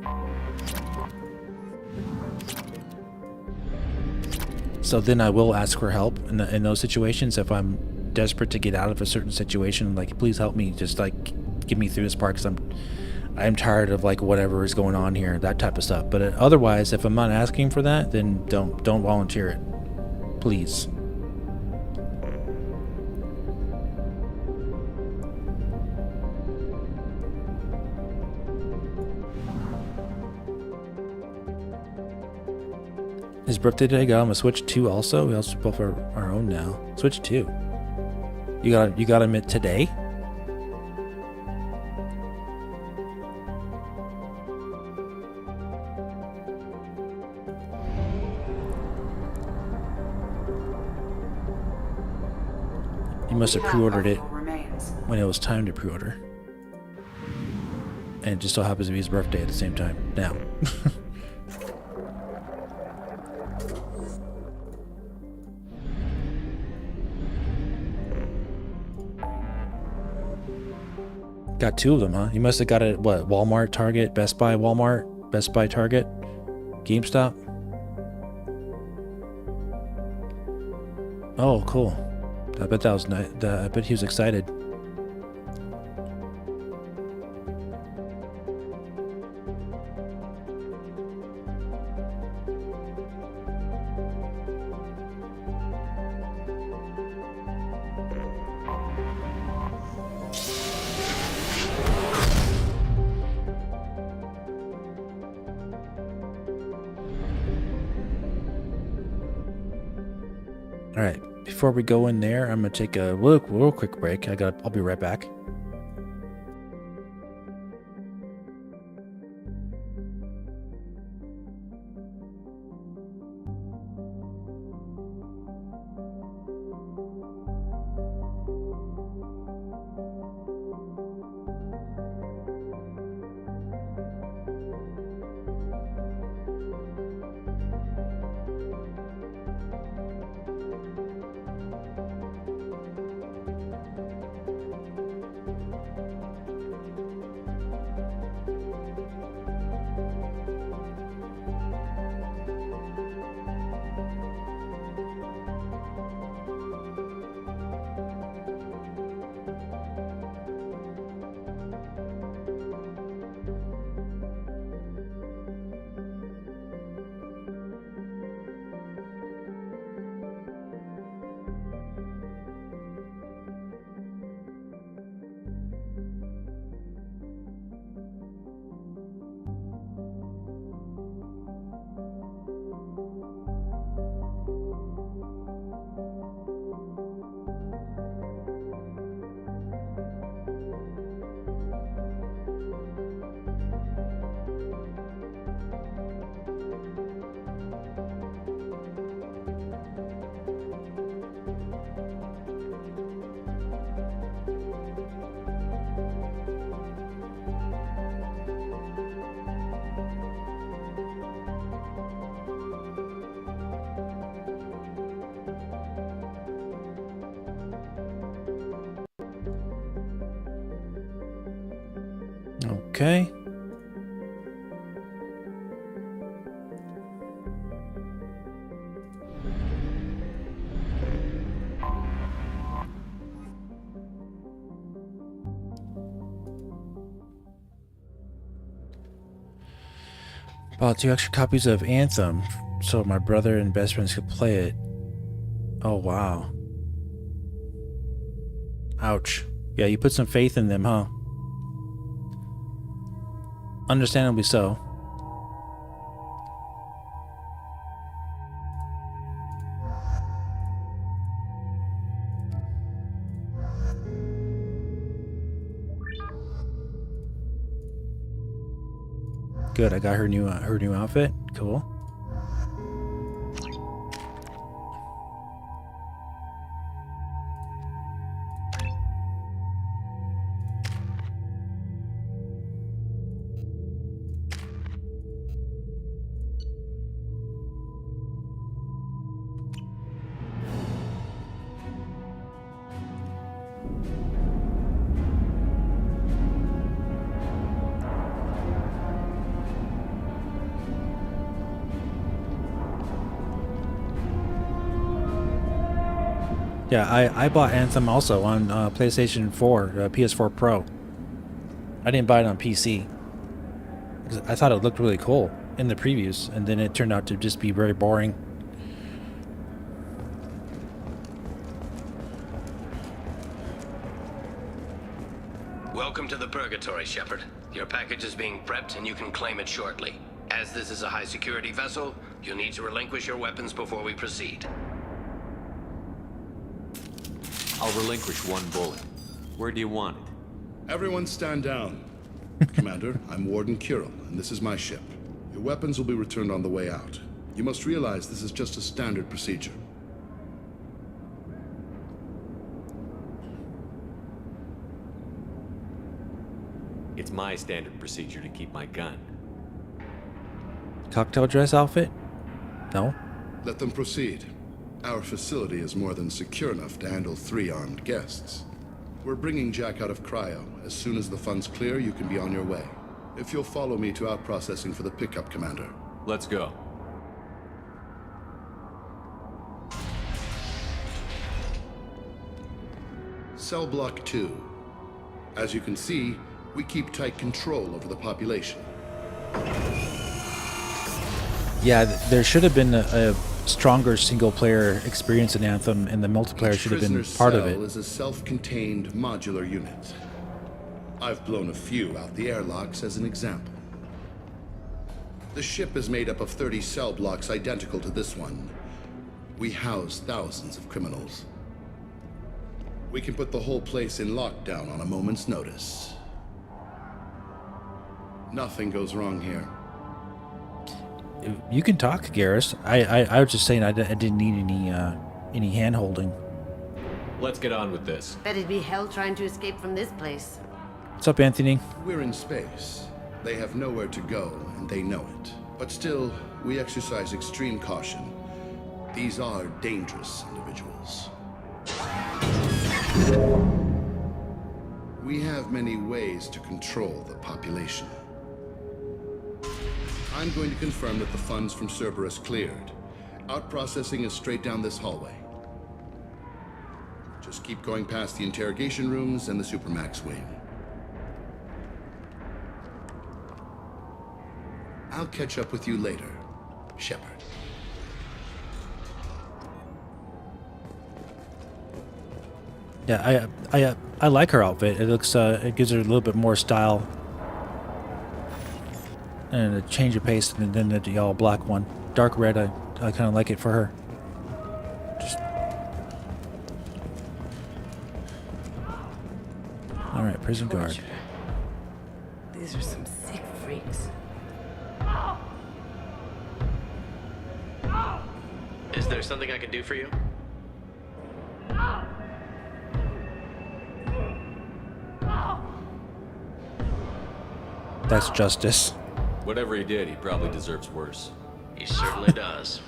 So then I will ask for help in those situations if I'm desperate to get out of a certain situation, like please help me, just like get me through this part because I'm tired of like whatever is going on here, that type of stuff. But otherwise, if I'm not asking for that, then don't volunteer it, please. His birthday today, got him a Switch 2 also. We also both are our own now. Switch 2. You got him today? You must have pre-ordered it when it was time to pre-order. And it just so happens to be his birthday at the same time. Now. Got two of them, huh? You must have got it at what? Walmart, Target, Best Buy, Walmart, Best Buy, Target, GameStop. Oh, cool. I bet that was nice. I bet he was excited. All right, before we go in there, I'm gonna take a real quick break. I'll be right back. Okay. Bought 2 extra copies of Anthem so my brother and best friends could play it. Oh, wow. Ouch. Yeah, you put some faith in them, huh? Understandably so. Good, I got her new outfit. Cool. Yeah, I bought Anthem also on PlayStation 4, PS4 Pro. I didn't buy it on PC. Because I thought it looked really cool in the previews, and then it turned out to just be very boring. Welcome to the Purgatory, Shepard. Your package is being prepped, and you can claim it shortly. As this is a high-security vessel, you'll need to relinquish your weapons before we proceed. I'll relinquish one bullet. Where do you want it? Everyone stand down. Commander, I'm Warden Kirill, and this is my ship. Your weapons will be returned on the way out. You must realize this is just a standard procedure. It's my standard procedure to keep my gun. Cocktail dress outfit? No. Let them proceed. Our facility is more than secure enough to handle 3 armed guests. We're bringing Jack out of cryo. As soon as the funds clear, you can be on your way. If you'll follow me to out-processing for the pickup, Commander. Let's go. Cell Block 2. As you can see, we keep tight control over the population. Yeah, there should have been a stronger single-player experience in Anthem, and the multiplayer should have been part of it. Cell is a self-contained modular unit. I've blown a few out the airlocks as an example. The ship is made up of 30 cell blocks identical to this one. We house thousands of criminals. We can put the whole place in lockdown on a moment's notice. Nothing goes wrong here. You can talk, Garrus. I was just saying I didn't need any hand-holding. Let's get on with this. Bet it'd be hell trying to escape from this place. What's up, Anthony? We're in space. They have nowhere to go, and they know it. But still, we exercise extreme caution. These are dangerous individuals. We have many ways to control the population. I'm going to confirm that the funds from Cerberus cleared. Out-processing is straight down this hallway. Just keep going past the interrogation rooms and the Supermax wing. I'll catch up with you later, Shepard. Yeah, I like her outfit. It looks it gives her a little bit more style and a change of pace than the all black one. Dark red, I kind of like it for her. All right, prison guard. These are some sick freaks. Is there something I can do for you? That's justice. Whatever he did, he probably deserves worse. He certainly does.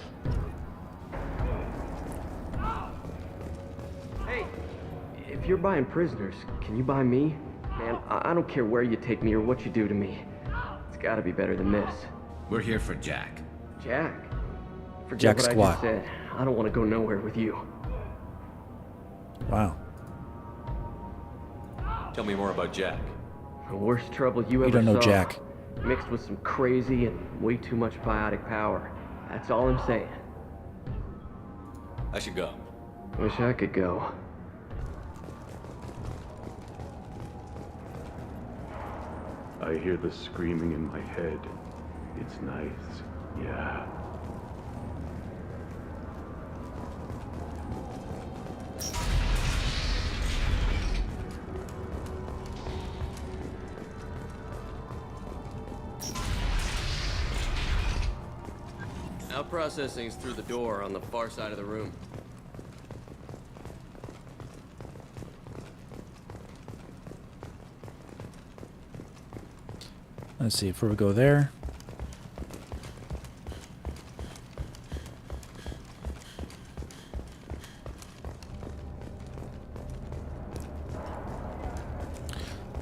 Hey, if you're buying prisoners, can you buy me? Man, I don't care where you take me or what you do to me. It's gotta be better than this. We're here for Jack. Jack? Forget Jack what I Squat. just said. I don't want to go nowhere with you. Wow. Tell me more about Jack. The worst trouble you ever don't know saw. Jack. Mixed with some crazy and way too much biotic power. That's all I'm saying. I should go. Wish I could go. I hear the screaming in my head. It's nice, yeah. Now processing's through the door on the far side of the room. Let's see if we go there.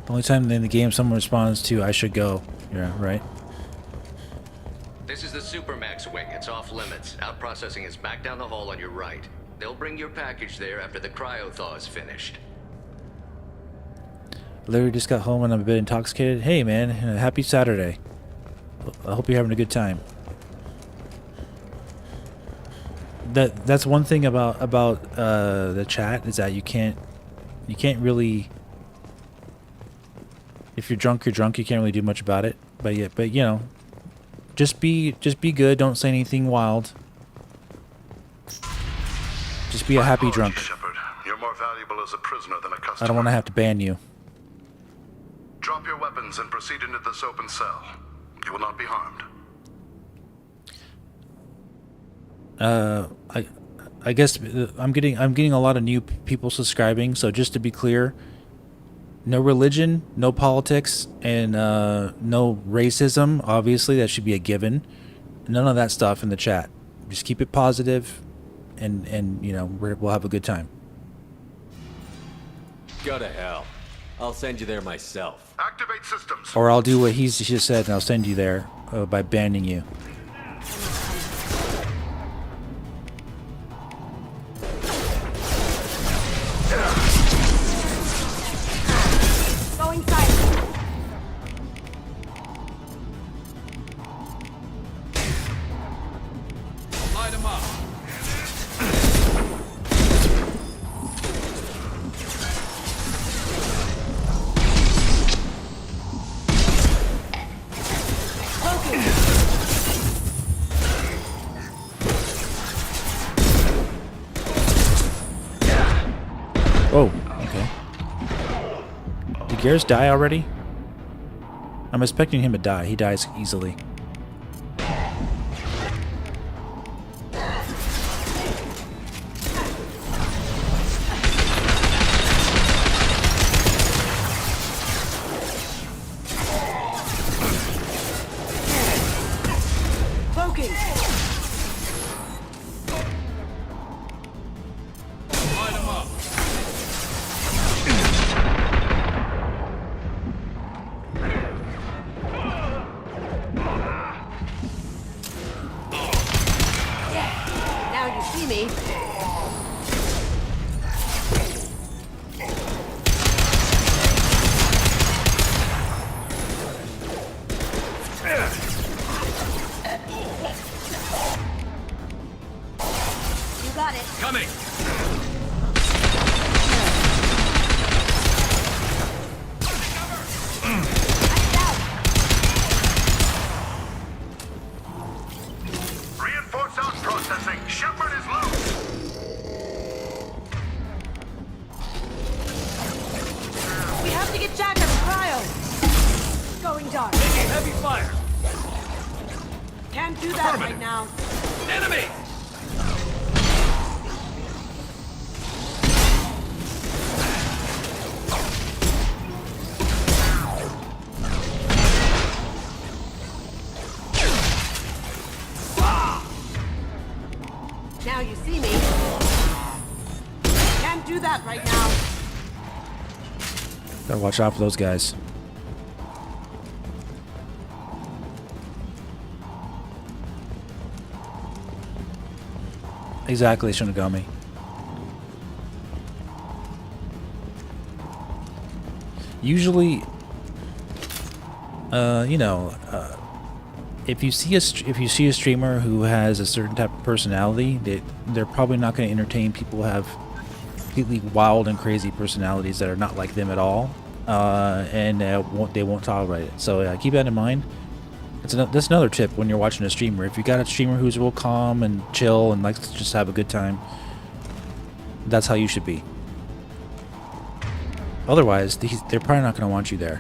The only time in the game someone responds to "I should go," yeah, right. This is the Supermax wing. It's off limits. Out processing is back down the hall on your right. They'll bring your package there after the cryo-thaw is finished. Larry just got home and I'm a bit intoxicated. Hey man, happy Saturday. I hope you're having a good time. That's one thing about the chat is that you can't really, if you're drunk, you're drunk. You can't really do much about it. But you know, just be good. Don't say anything wild. Just be a happy drunk. Shepard. You're more valuable as a prisoner than a customer. I don't want to have to ban you. Drop your weapons and proceed into this open cell. You will not be harmed. I guess I'm getting a lot of new people subscribing. So just to be clear, no religion, no politics, and no racism. Obviously, that should be a given. None of that stuff in the chat. Just keep it positive, and you know we'll have a good time. Go to hell. I'll send you there myself. Activate systems. Or I'll do what he's just said, and I'll send you there by banning you. Go inside. Light him up. Oh, okay. Did Garrus die already? I'm expecting him to die. He dies easily. Cloaking. Light him up. Now you see me. You got it. Coming. Reinforce out processing. Shepard is loose. We have to get Jack out of cryo. Going dark. Taking heavy fire. Can't do that right now. Enemy. Now you see me. Can't do that right now. Gotta watch out for those guys. Exactly, Shinigami. Usually, if you see a streamer who has a certain type of personality, they're probably not going to entertain people who have completely wild and crazy personalities that are not like them at all, and they won't tolerate it. So keep that in mind. That's another tip when you're watching a streamer. If you got a streamer who's real calm and chill and likes to just have a good time, that's how you should be. Otherwise, they're probably not going to want you there.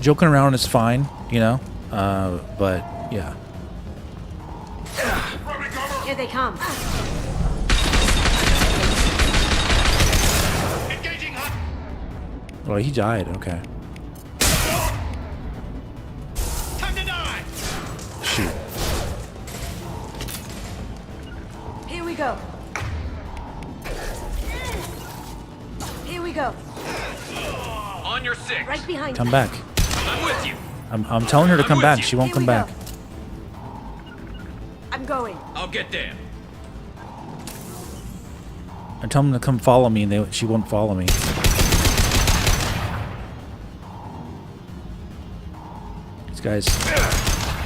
Joking around is fine, but yeah. Here they come. Well, he died. Okay. Time to die. Shoot. Here we go. Here we go. On your six. Right behind Come you. back. I'm with you. I'm telling her to come back. She won't come back. I'm going. I'll get there. I tell them to come follow me, and she won't follow me. These guys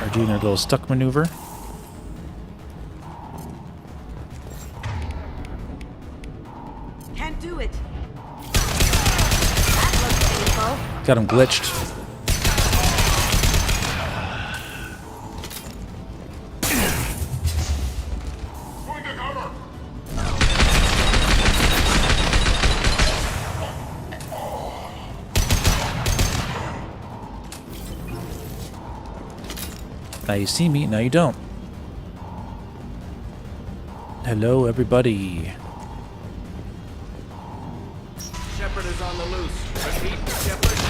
are doing their little stuck maneuver. Can't do it. That looks painful. Got him glitched. Now you see me, now you don't. Hello, everybody. Shepard is on the loose. Repeat, Shepard is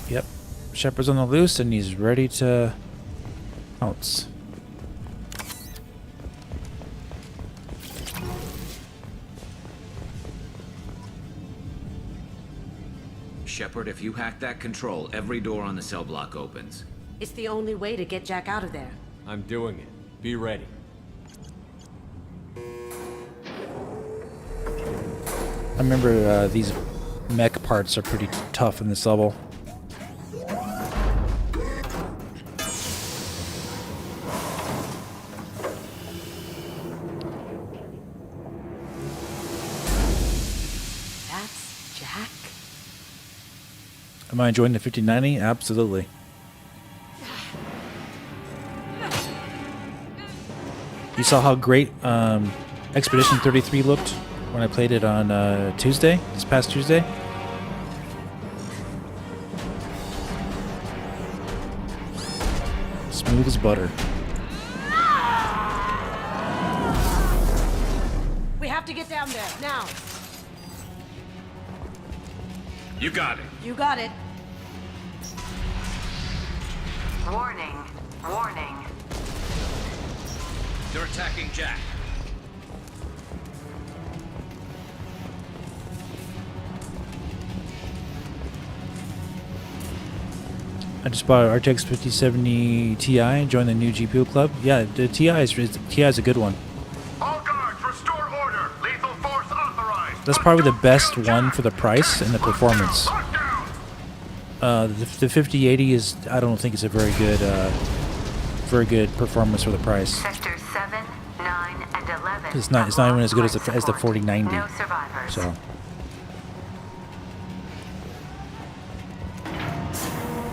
loose. Yep. Shepard's on the loose and he's ready to pounce. Shepard, if you hack that control, every door on the cell block opens. It's the only way to get Jack out of there. I'm doing it. Be ready. I remember these mech parts are pretty tough in this level. That's Jack? Am I enjoying the 5090? Absolutely. You saw how great Expedition 33 looked when I played it on Tuesday, this past Tuesday. Smooth as butter. We have to get down there, now. You got it. You got it. Warning. Warning. They're attacking Jack. I just bought an RTX 5070 Ti, joined the new GPU club. Yeah, the Ti is a good one. All guards, restore order. Lethal force authorized. That's probably the best one for the price and the performance. The 5080 is, I don't think it's a very good performance for the price. Sectors 7, 9, and 11. It's not even as good as the 4090. No survivors. So.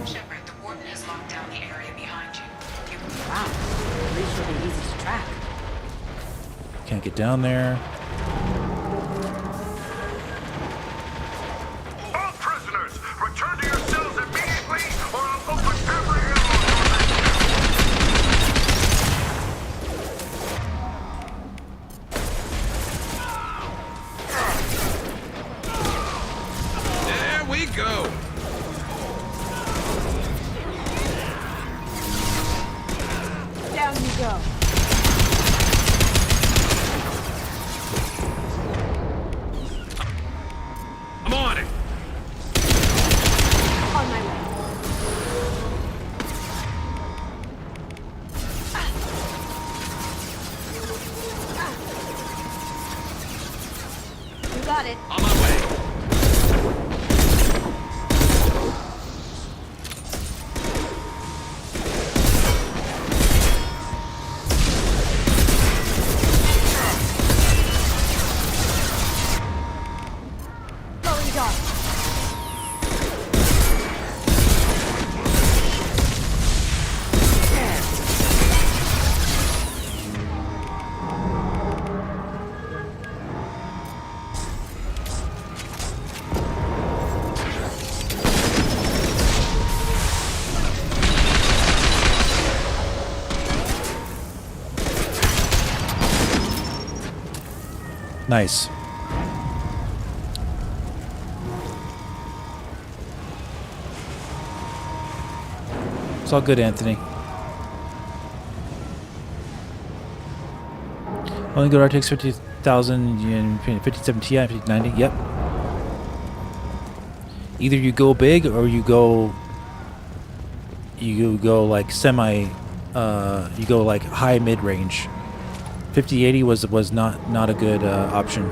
Shepard, the warden has locked down the area behind you. Wow. At least it'll be easy to track. Can't get down there. All prisoners, return to your cells immediately, or I'll open every There we go. Down you go. Got it. On my way. Going dark. Nice. It's all good, Anthony. Only good RTX 50,000 and 57 Ti, 5090. Yep. Either you go big or you go like semi. You go like high mid range. 5080 was not a good option.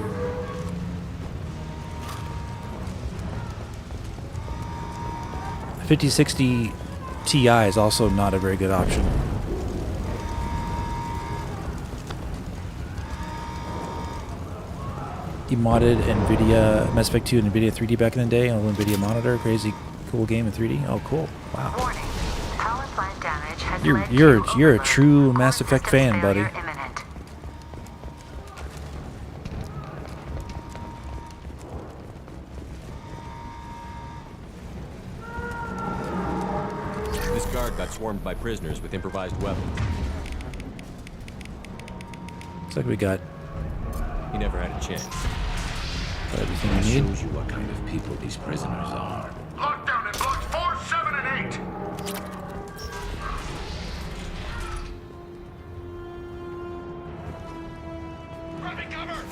The 5060 Ti is also not a very good option. He modded NVIDIA Mass Effect 2 and NVIDIA 3D back in the day on NVIDIA monitor. Crazy cool game in 3D. Oh, cool! Wow. Warning. Power plant damage has You're a true Mass Effect fan, buddy. This guard got swarmed by prisoners with improvised weapons. Looks like we got He never had a chance. everything we need. Shows you what kind of people these prisoners are. Lockdown in blocks 4, 7, and 8. Grabbing cover.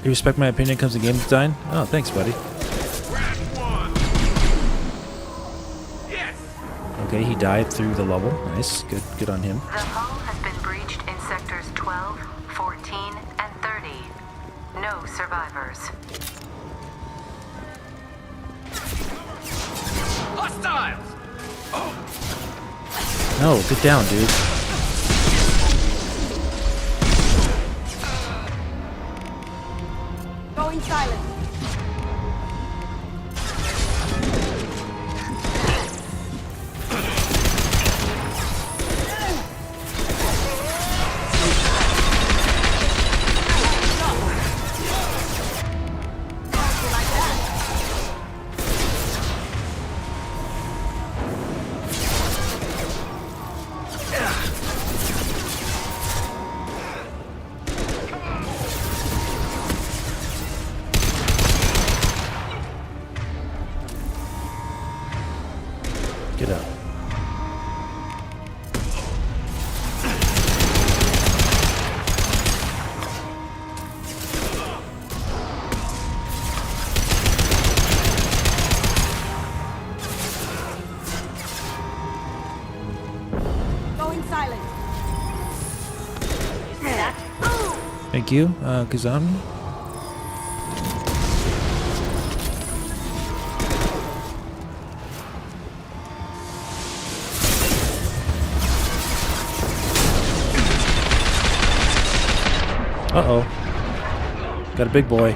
You respect my opinion comes to game design? Oh, thanks, buddy. Okay, he died through the level. Nice. Good on him. The hull has been breached in sectors 12, 14, and 30. No survivors. Hostiles! No, get down, dude. Going silent. Get up. Going silent. Thank you, Kasumi. Uh-oh. Got a big boy.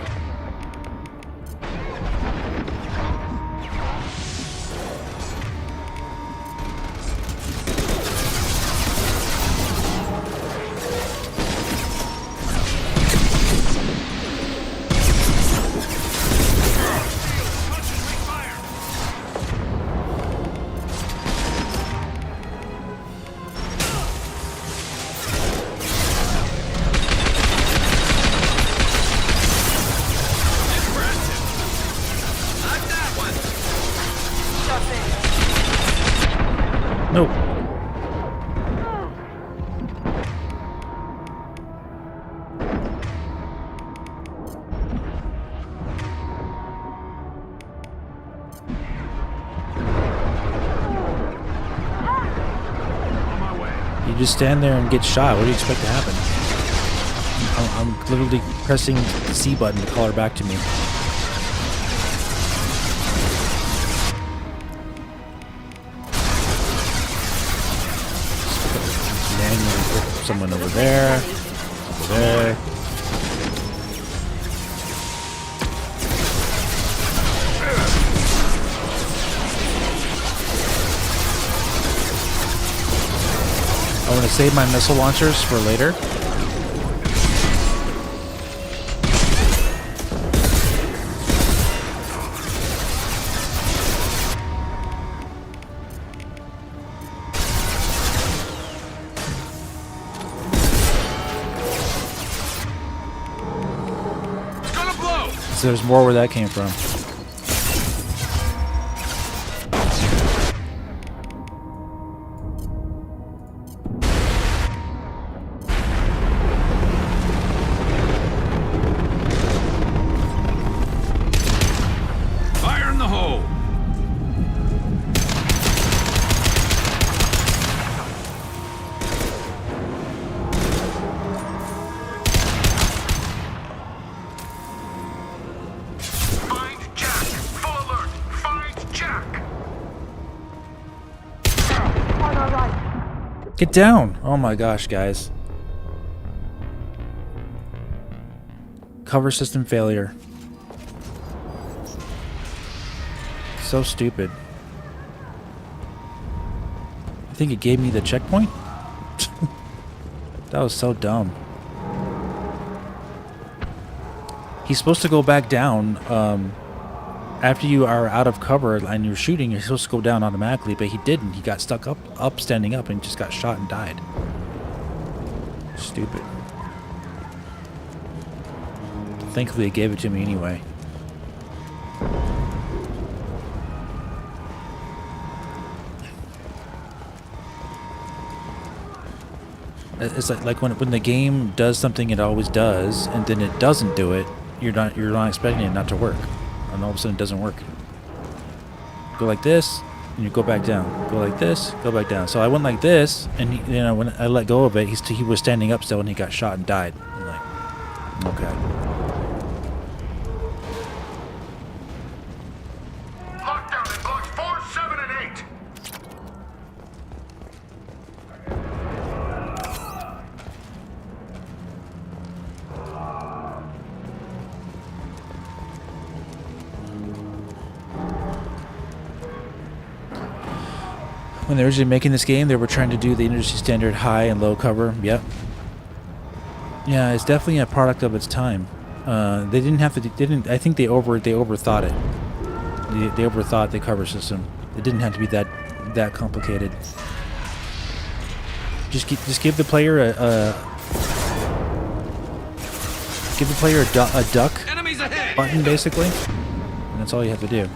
No. You just stand there and get shot. What do you expect to happen? I'm literally pressing the C button to call her back to me. Manually put someone over there. Over there. I want to save my missile launchers for later. It's gonna blow. So there's more where that came from. Fire in the hole. Find Jack. Full alert. Find Jack. Get down! Oh my gosh, guys. Cover system failure. So stupid. I think it gave me the checkpoint? That was so dumb. He's supposed to go back down after you are out of cover and you're shooting. You're supposed to go down automatically, but he didn't. He got stuck up standing up, and just got shot and died. Stupid. Thankfully, it gave it to me anyway. It's like when the game does something it always does, and then it doesn't do it. You're not expecting it not to work, and all of a sudden it doesn't work. Go like this, and you go back down. Go like this, go back down. So I went like this, and he, when I let go of it, he was standing up still, and he got shot and died. I'm like, okay. Lockdown in blocks 4, 7, and 8. When they were originally making this game, they were trying to do the industry standard high and low cover. Yep. Yeah, it's definitely a product of its time. They didn't have to. I think they overthought it. They overthought the cover system. It didn't have to be that complicated. Just give the player a duck button, basically, and that's all you have to do.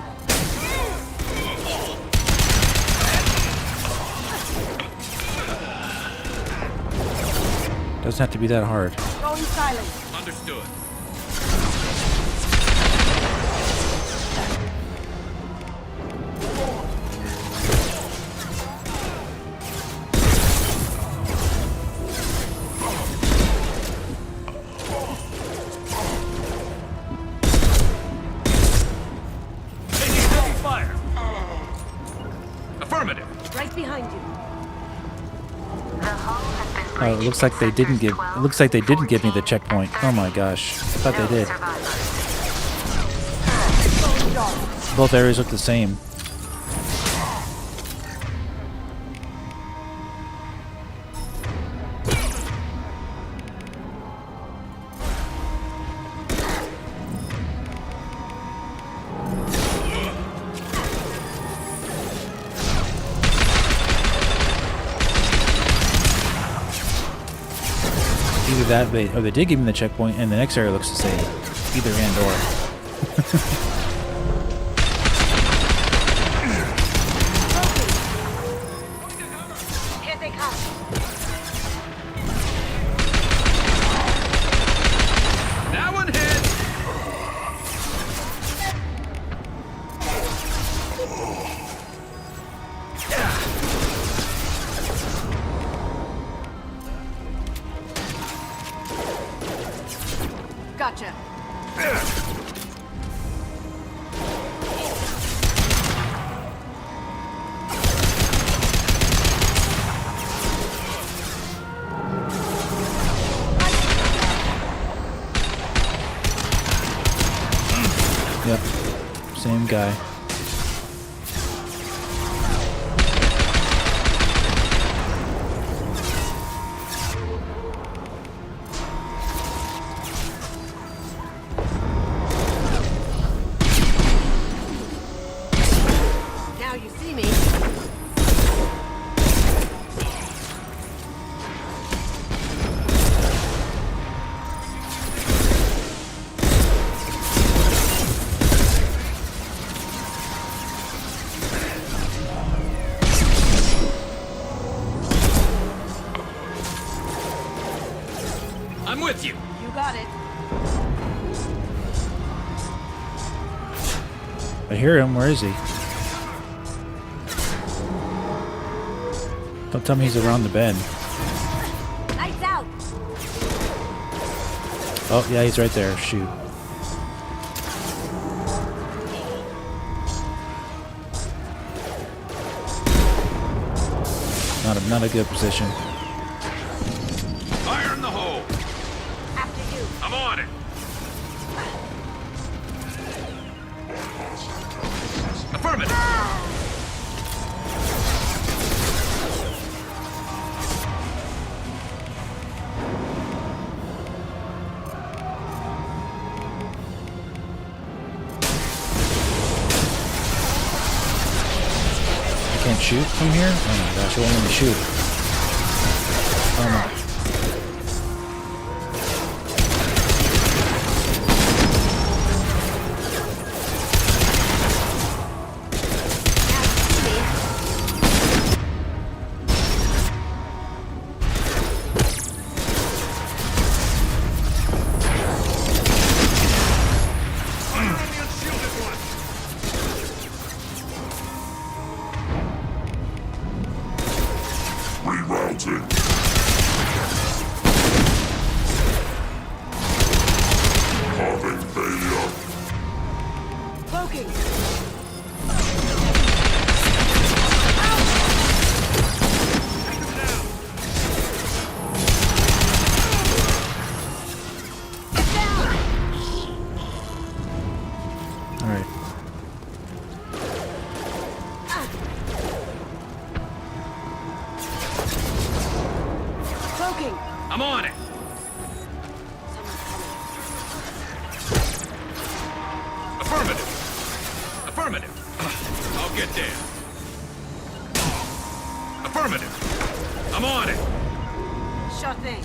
Doesn't have to be that hard. Going silent. Understood. Taking heavy fire. Affirmative. Right behind you. Oh, it looks like they didn't give. It looks like they didn't give me the checkpoint. Oh my gosh! I thought they did. Both areas look the same. Either that, or they did give me the checkpoint, and the next area looks the same. Either and or. Same guy. Now you see me. I'm with you. You got it. I hear him. Where is he? Don't tell me he's around the bend. Lights out. Oh, yeah, he's right there. Shoot. Not a good position. Fire in the hole. After you. I'm on it. Affirmative. I can't shoot from here? Oh my gosh, it won't let me shoot. Oh no. Cloaking. All right. Cloaking. I'm on it. Affirmative. Affirmative. I'll get there. Affirmative. I'm on it. Sure thing.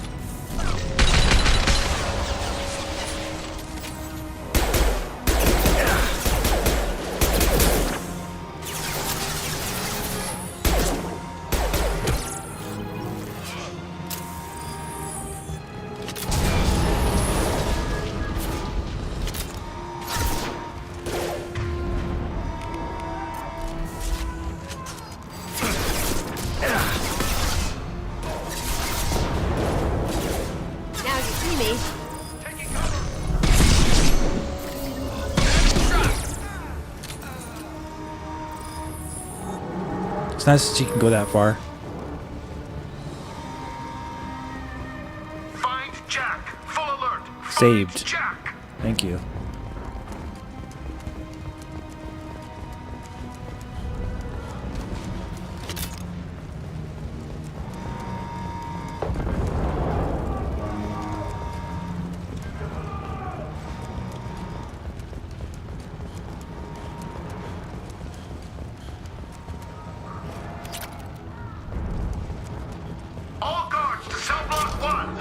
Now you see me. It's nice that you can go that far. Find Jack. Full alert. Saved. Jack. Thank you. All guards to cell block 1.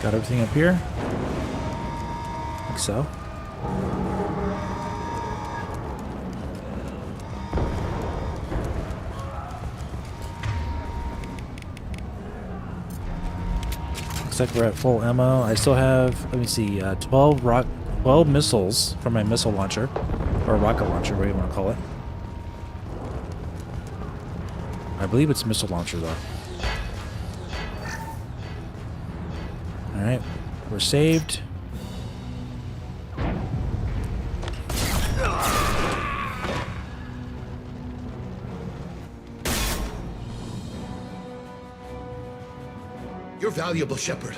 Got everything up here? I think so. Looks like we're at full ammo. I still have, let me see, 12 missiles from my missile launcher, or rocket launcher, whatever you want to call it. I believe it's missile launcher though. Alright, we're saved. You're valuable, Shepard.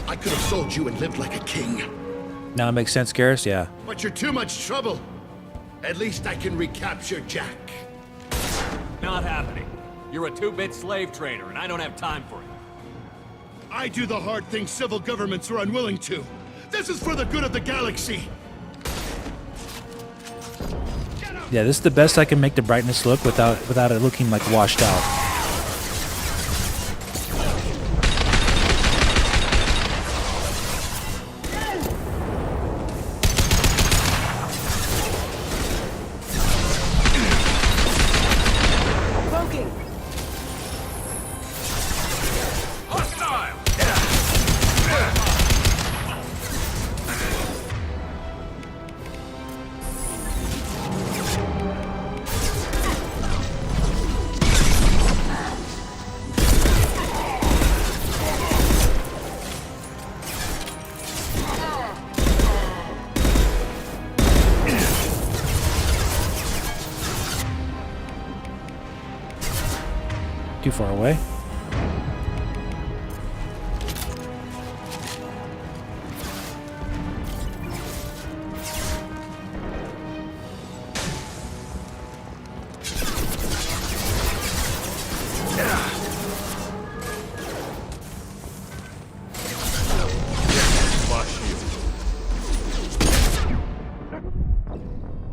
I could have sold you and lived like a king. Now it makes sense, Garrus? Yeah. But you're too much trouble. At least I can recapture Jack. Not happening. You're a two-bit slave trader, and I don't have time for it. I do the hard things civil governments are unwilling to. This is for the good of the galaxy. Yeah, this is the best I can make the brightness look without it looking like washed out. Too far away.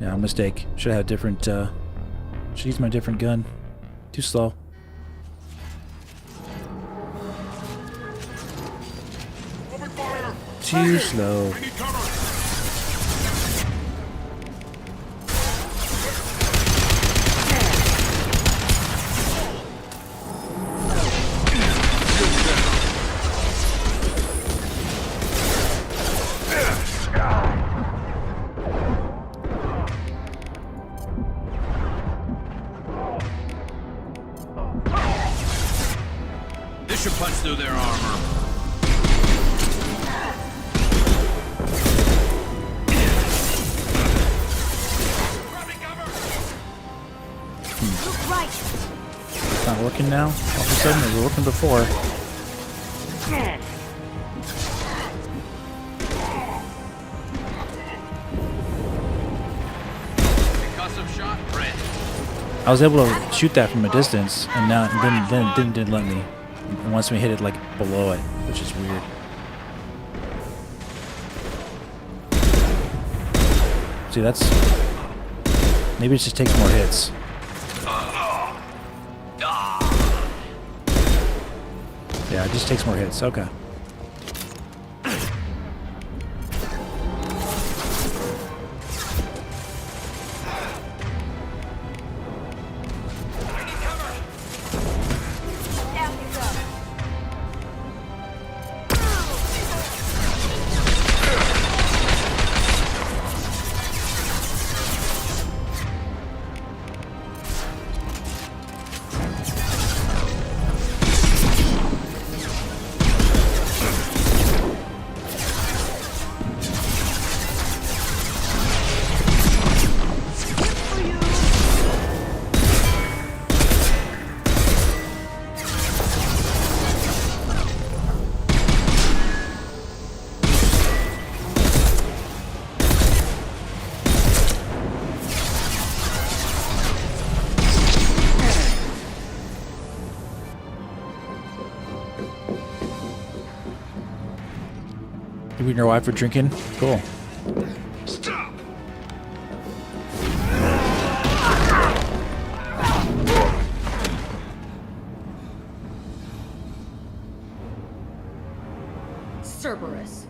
Yeah, mistake. Should have a different, should use my different gun. Too slow. Too slow. This should punch through their armor. It's not working now? All of a sudden, it was working before. I was able to shoot that from a distance, and now then it didn't let me. It wants me to hit it like below it, which is weird. See, that's maybe it just takes more hits. Yeah, it just takes more hits. Okay. You and your wife are drinking? Cool. Stop! Cerberus.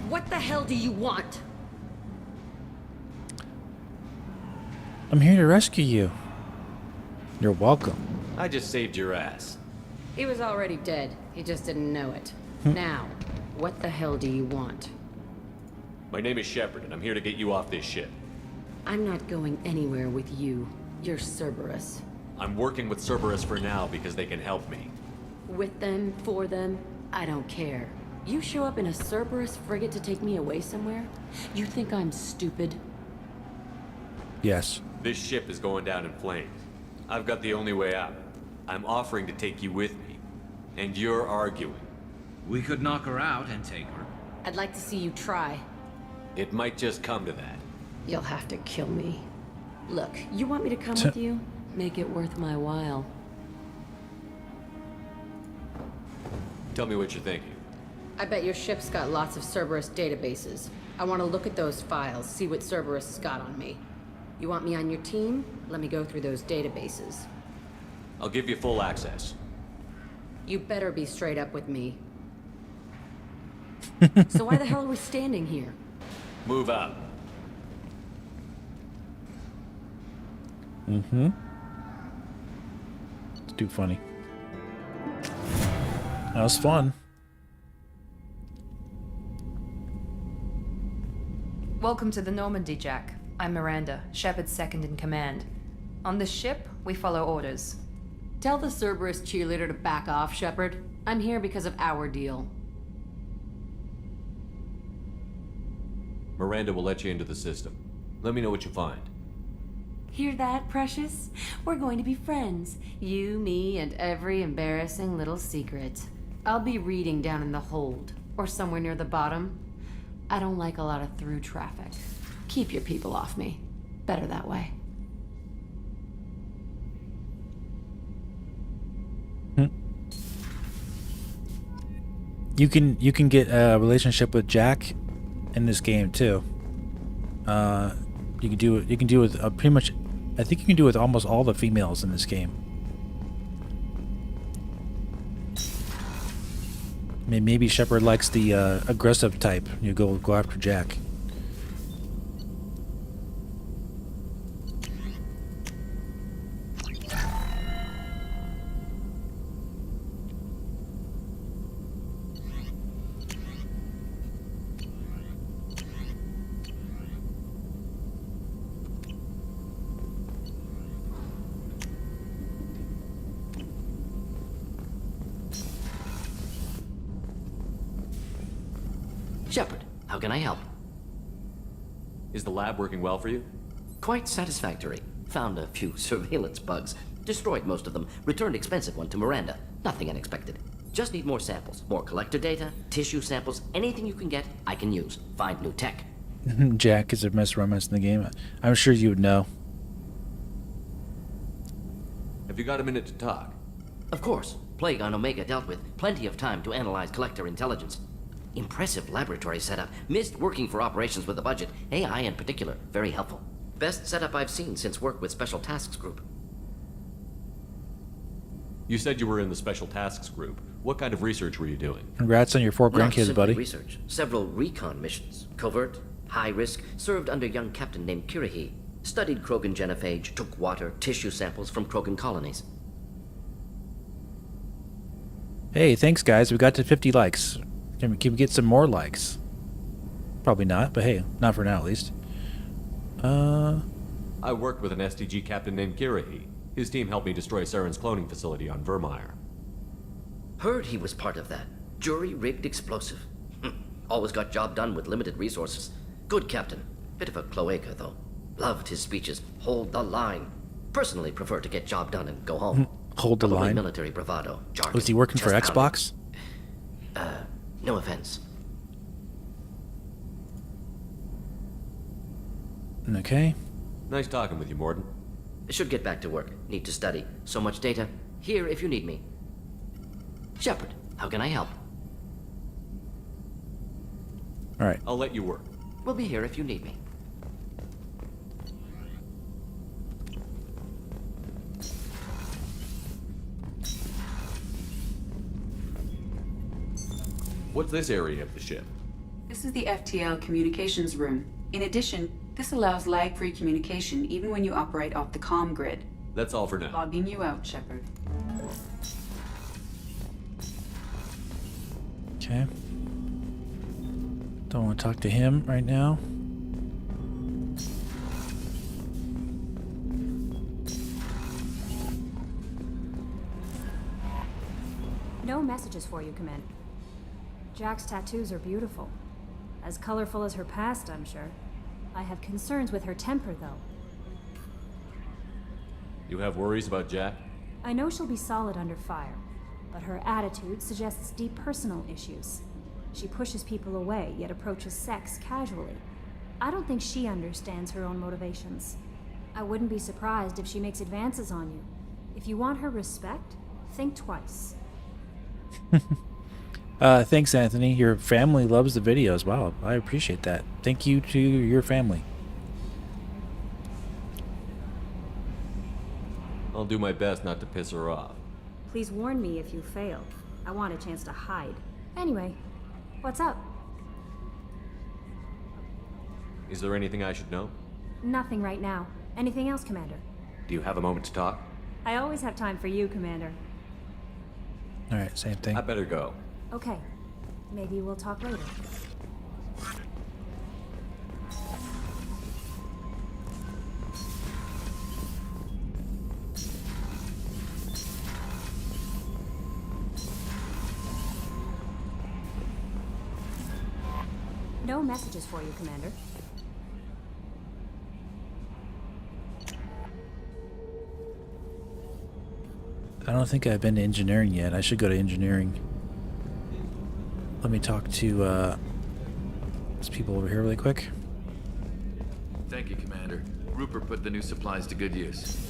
What the hell do you want? I'm here to rescue you. You're welcome. I just saved your ass. He was already dead. He just didn't know it. Now, what the hell do you want? My name is Shepard, and I'm here to get you off this ship. I'm not going anywhere with you. You're Cerberus. I'm working with Cerberus for now because they can help me. With them, for them, I don't care. You show up in a Cerberus frigate to take me away somewhere? You think I'm stupid? Yes. This ship is going down in flames. I've got the only way out. I'm offering to take you with me. And you're arguing. We could knock her out and take her. I'd like to see you try. It might just come to that. You'll have to kill me. Look, you want me to come with you? Make it worth my while. Tell me what you're thinking. I bet your ship's got lots of Cerberus databases. I want to look at those files, see what Cerberus has got on me. You want me on your team? Let me go through those databases. I'll give you full access. You better be straight up with me. So why the hell are we standing here? Move out. Mm-hmm. It's too funny. That was fun. Welcome to the Normandy, Jack. I'm Miranda, Shepard's second in command. On this ship, we follow orders. Tell the Cerberus cheerleader to back off, Shepard. I'm here because of our deal. Miranda will let you into the system. Let me know what you find. Hear that, Precious? We're going to be friends. You, me, and every embarrassing little secret. I'll be reading down in the hold, or somewhere near the bottom. I don't like a lot of through traffic. Keep your people off me. Better that way. You can get a relationship with Jack in this game too. You can do it. You can do it with pretty much. I think you can do it with almost all the females in this game. Maybe Shepard likes the aggressive type. You go after Jack. Shepard, how can I help? Is the lab working well for you? Quite satisfactory. Found a few surveillance bugs. Destroyed most of them. Returned expensive one to Miranda. Nothing unexpected. Just need more samples. More collector data, tissue samples, anything you can get, I can use. Find new tech. Jack is a best romance in the game. I'm sure you would know. Have you got a minute to talk? Of course. Plague on Omega dealt with. Plenty of time to analyze collector intelligence. Impressive laboratory setup. Missed working for operations with a budget. AI in particular. Very helpful. Best setup I've seen since work with Special Tasks Group. You said you were in the Special Tasks Group. What kind of research were you doing? Congrats on your 4 Not grandkids, simply buddy. Research. Several recon missions. Covert, high risk. Served under a young captain named Kirihi. Studied Krogan genophage. Took water, tissue samples from Krogan colonies. Hey, thanks guys. We got to 50 likes. Can we get some more likes? Probably not, but hey, not for now at least. I worked with an STG captain named Kirihi. His team helped me destroy Saren's cloning facility on Vermeer. Heard he was part of that. Jury-rigged explosive. Always got job done with limited resources. Good captain. Bit of a cloaca, though. Loved his speeches. Hold the line. Personally prefer to get job done and go home. Hold the Probably line? military bravado. Jargon. Was he working for Chest Xbox? pounding. No offense. Okay. Nice talking with you, Mordin. Should get back to work. Need to study. So much data. Here if you need me. Shepard, how can I help? All right. I'll let you work. We'll be here if you need me. What's this area of the ship? This is the FTL communications room. In addition, this allows lag-free communication even when you operate off the comm grid. That's all for now. Logging you out, Shepard. Okay. Don't want to talk to him right now. No messages for you, Commander. Jack's tattoos are beautiful. As colorful as her past, I'm sure. I have concerns with her temper, though. You have worries about Jack? I know she'll be solid under fire, but her attitude suggests deep personal issues. She pushes people away, yet approaches sex casually. I don't think she understands her own motivations. I wouldn't be surprised if she makes advances on you. If you want her respect, think twice. Thanks, Anthony. Your family loves the videos. Wow, I appreciate that. Thank you to your family. I'll do my best not to piss her off. Please warn me if you fail. I want a chance to hide. Anyway, what's up? Is there anything I should know? Nothing right now. Anything else, Commander? Do you have a moment to talk? I always have time for you, Commander. Alright, same thing. I better go. Okay. Maybe we'll talk later. No messages for you, Commander. I don't think I've been to engineering yet. I should go to engineering. Let me talk to these people over here really quick. Thank you, Commander. Rupert put the new supplies to good use.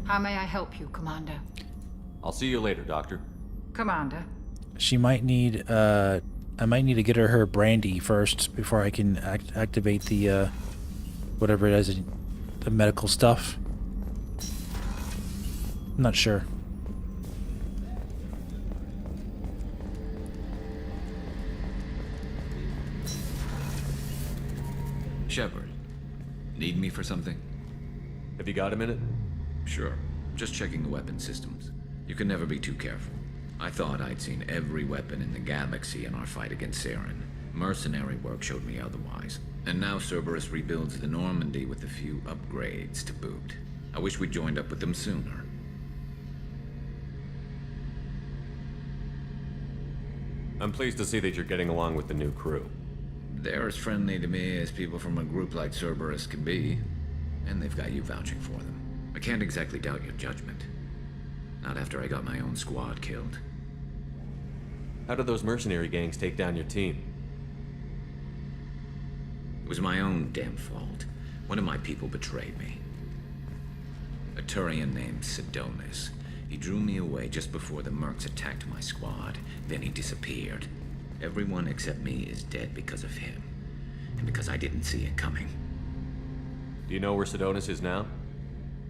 How may I help you, Commander? I'll see you later, Doctor. Commander? She might need, I might need to get her brandy first before I can activate the, whatever it is, the medical stuff. I'm not sure. Shepard, need me for something? Have you got a minute? Sure. Just checking the weapon systems. You can never be too careful. I thought I'd seen every weapon in the galaxy in our fight against Saren. Mercenary work showed me otherwise. And now Cerberus rebuilds the Normandy with a few upgrades to boot. I wish we'd joined up with them sooner. I'm pleased to see that you're getting along with the new crew. They're as friendly to me as people from a group like Cerberus can be. And they've got you vouching for them. I can't exactly doubt your judgment. Not after I got my own squad killed. How did those mercenary gangs take down your team? It was my own damn fault. One of my people betrayed me. A Turian named Sidonis. He drew me away just before the mercs attacked my squad. Then he disappeared. Everyone except me is dead because of him. And because I didn't see it coming. Do you know where Sidonis is now?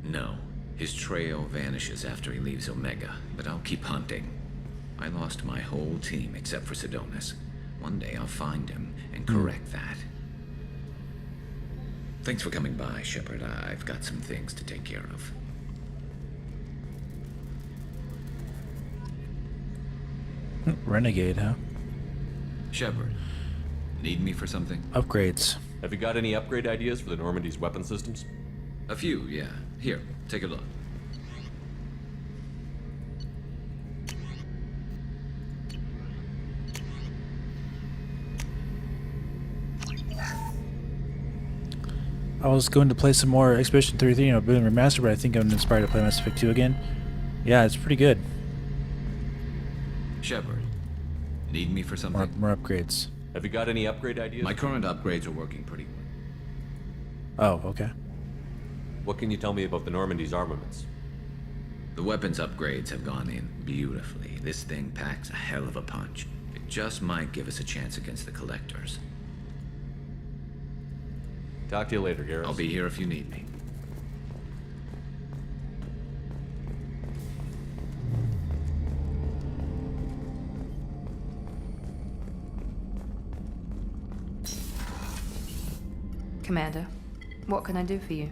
No. His trail vanishes after he leaves Omega, but I'll keep hunting. I lost my whole team except for Sidonis. One day I'll find him and correct that. Thanks for coming by, Shepard. I've got some things to take care of. Renegade, huh? Shepard, need me for something? Upgrades. Have you got any upgrade ideas for the Normandy's weapon systems? A few, yeah. Here, take a look. I was going to play some more Expedition 33, you know, Boom Remastered, but I think I'm inspired to play Mass Effect 2 again. Yeah, it's pretty good. Shepard, need me for something? More upgrades. Have you got any upgrade ideas? My current upgrades are working pretty well. Oh, okay. What can you tell me about the Normandy's armaments? The weapons upgrades have gone in beautifully. This thing packs a hell of a punch. It just might give us a chance against the Collectors. Talk to you later, Garrus. I'll be here if you need me. Commander, what can I do for you?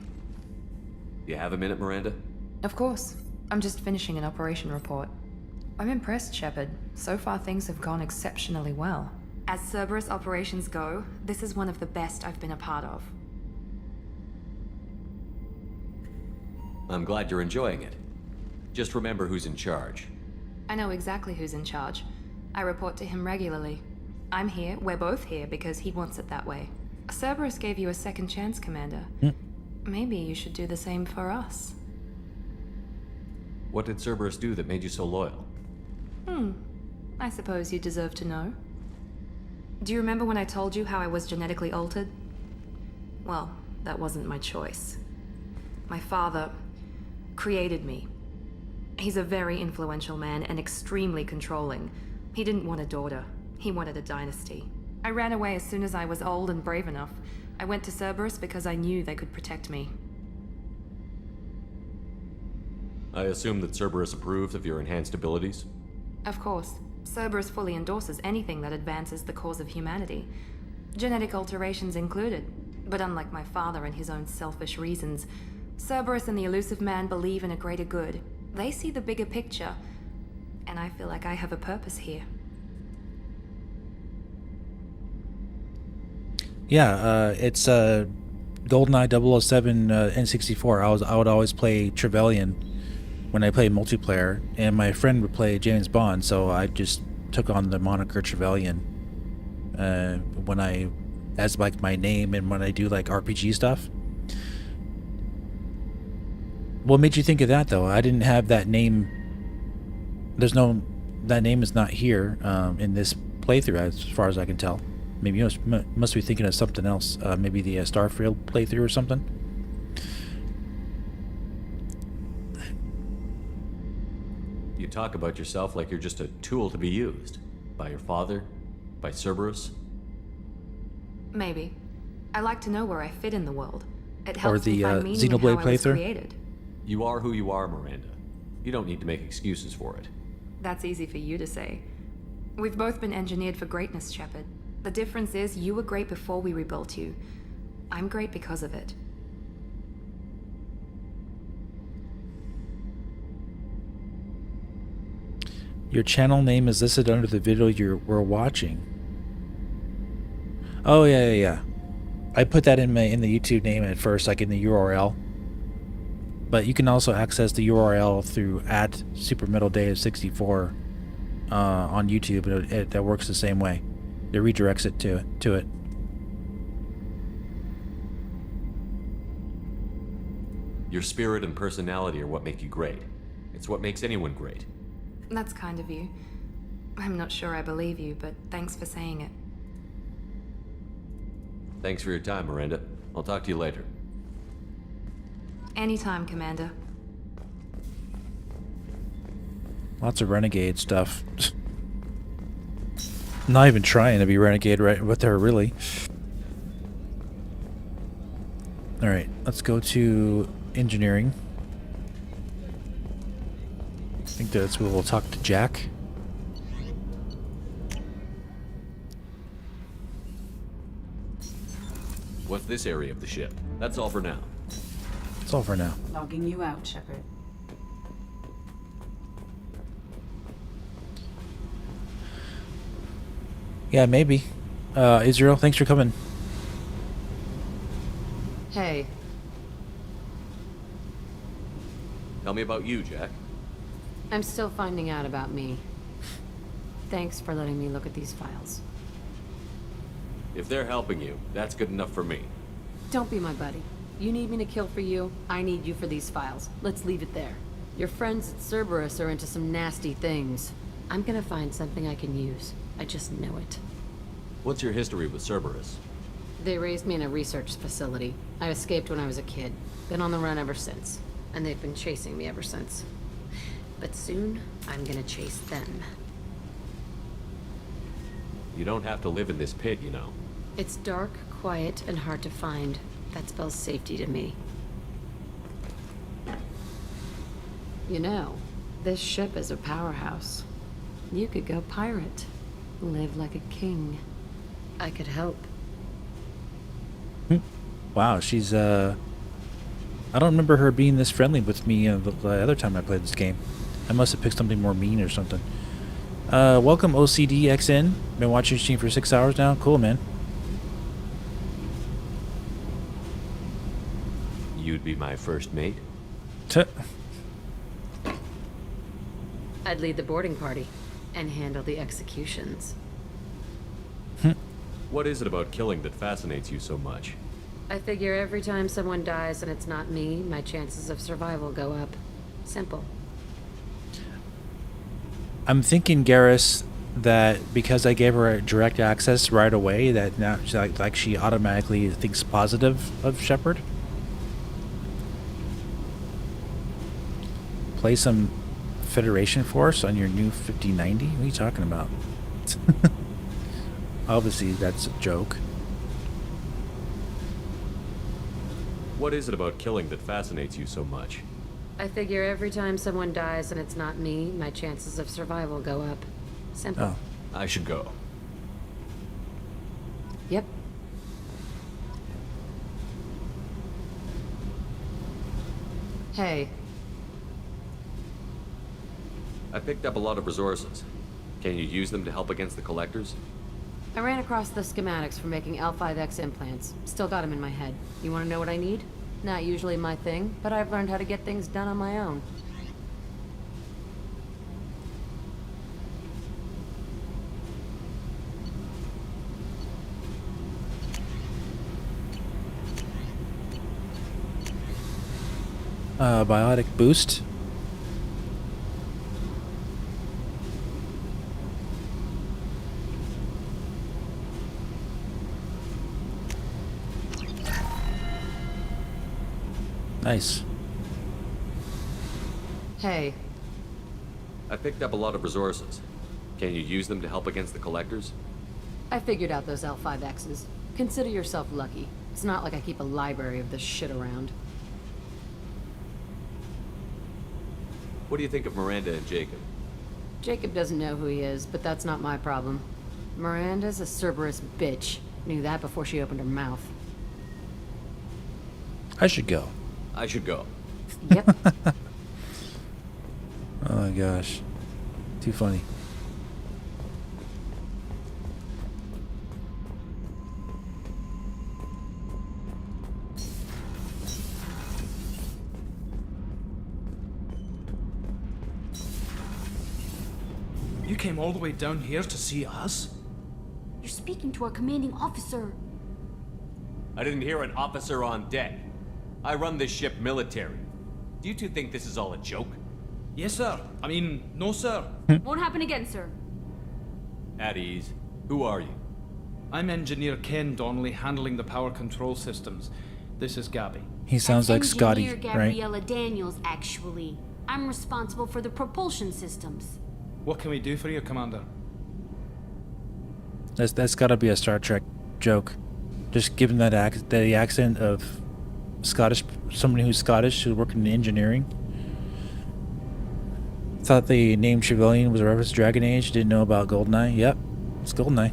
You have a minute, Miranda? Of course. I'm just finishing an operation report. I'm impressed, Shepard. So far things have gone exceptionally well. As Cerberus operations go, this is one of the best I've been a part of. I'm glad you're enjoying it. Just remember who's in charge. I know exactly who's in charge. I report to him regularly. I'm here, we're both here, because he wants it that way. Cerberus gave you a second chance, Commander. Maybe you should do the same for us. What did Cerberus do that made you so loyal? I suppose you deserve to know. Do you remember when I told you how I was genetically altered? Well, that wasn't my choice. My father created me. He's a very influential man and extremely controlling. He didn't want a daughter. He wanted a dynasty. I ran away as soon as I was old and brave enough. I went to Cerberus because I knew they could protect me. I assume that Cerberus approved of your enhanced abilities? Of course. Cerberus fully endorses anything that advances the cause of humanity. Genetic alterations included. But unlike my father and his own selfish reasons, Cerberus and the Illusive Man believe in a greater good. They see the bigger picture, and I feel like I have a purpose here. Yeah, it's GoldenEye 007 N64. I would always play Trevelyan when I played multiplayer, and my friend would play James Bond, so I just took on the moniker Trevelyan as like my name, and when I do like RPG stuff. What made you think of that, though? I didn't have that name. That name is not here in this playthrough, as far as I can tell. Maybe you must be thinking of something else. Maybe the Starfield playthrough or something. You talk about yourself like you're just a tool to be used. By your father? By Cerberus? Maybe. I like to know where I fit in the world. It Or helps the me find meaning in Xenoblade how I was playthrough? created. You are who you are, Miranda. You don't need to make excuses for it. That's easy for you to say. We've both been engineered for greatness, Shepard. The difference is you were great before we rebuilt you. I'm great because of it. Your channel name is listed under the video we're watching. Oh yeah. I put that in the YouTube name at first, like in the URL. But you can also access the URL through @SuperMetalDave64 on YouTube. That works the same way. It redirects it to it. Your spirit and personality are what make you great. It's what makes anyone great. That's kind of you. I'm not sure I believe you, but thanks for saying it. Thanks for your time, Miranda. I'll talk to you later. Anytime, Commander. Lots of renegade stuff. Not even trying to be renegade right with her, really. Alright, let's go to engineering. I think that's where we'll talk to Jack. What's this area of the ship? That's all for now. That's all for now. Logging you out, Shepard. Yeah, maybe. Israel, thanks for coming. Hey. Tell me about you, Jack. I'm still finding out about me. Thanks for letting me look at these files. If they're helping you, that's good enough for me. Don't be my buddy. You need me to kill for you, I need you for these files. Let's leave it there. Your friends at Cerberus are into some nasty things. I'm gonna find something I can use. I just know it. What's your history with Cerberus? They raised me in a research facility. I escaped when I was a kid. Been on the run ever since. And they've been chasing me ever since. But soon, I'm gonna chase them. You don't have to live in this pit, you know. It's dark, quiet, and hard to find. That spells safety to me. You know, this ship is a powerhouse. You could go pirate. Live like a king. I could help. Wow, she's I don't remember her being this friendly with me the other time I played this game. I must have picked something more mean or something. Welcome OCDXN. Been watching your stream for 6 hours now. Cool, man. You'd be my first mate? I'd lead the boarding party and handle the executions. What is it about killing that fascinates you so much? I figure every time someone dies and it's not me, my chances of survival go up. Simple. I'm thinking, Garrus, that because I gave her direct access right away, that now she's like she automatically thinks positive of Shepard. Play some Federation force on your new 5090? What are you talking about? Obviously, that's a joke. What is it about killing that fascinates you so much? I figure every time someone dies and it's not me, my chances of survival go up. Simple. Oh. I should go. Yep. Hey. I picked up a lot of resources. Can you use them to help against the Collectors? I ran across the schematics for making L5X implants. Still got them in my head. You want to know what I need? Not usually my thing, but I've learned how to get things done on my own. Biotic boost. Nice. Hey. I picked up a lot of resources. Can you use them to help against the Collectors? I figured out those L5Xs. Consider yourself lucky. It's not like I keep a library of this shit around. What do you think of Miranda and Jacob? Jacob doesn't know who he is, but that's not my problem. Miranda's a Cerberus bitch. Knew that before she opened her mouth. I should go. I should go. Yep. Oh my gosh. Too funny. You came all the way down here to see us? You're speaking to our commanding officer. I didn't hear an officer on deck. I run this ship military. Do you two think this is all a joke? Yes, sir. I mean, no, sir. Won't happen again, sir. At ease. Who are you? I'm Engineer Ken Donnelly, handling the power control systems. This is Gabby. He sounds like Scotty, Engineer right? Gabriella Daniels, actually. I'm responsible for the propulsion systems. What can we do for you, Commander? That's got to be a Star Trek joke. Just given that the accent of Scottish, somebody who's Scottish who's working in engineering. Thought the name Trevelyan was a reference to Dragon Age. Didn't know about GoldenEye. Yep, it's GoldenEye.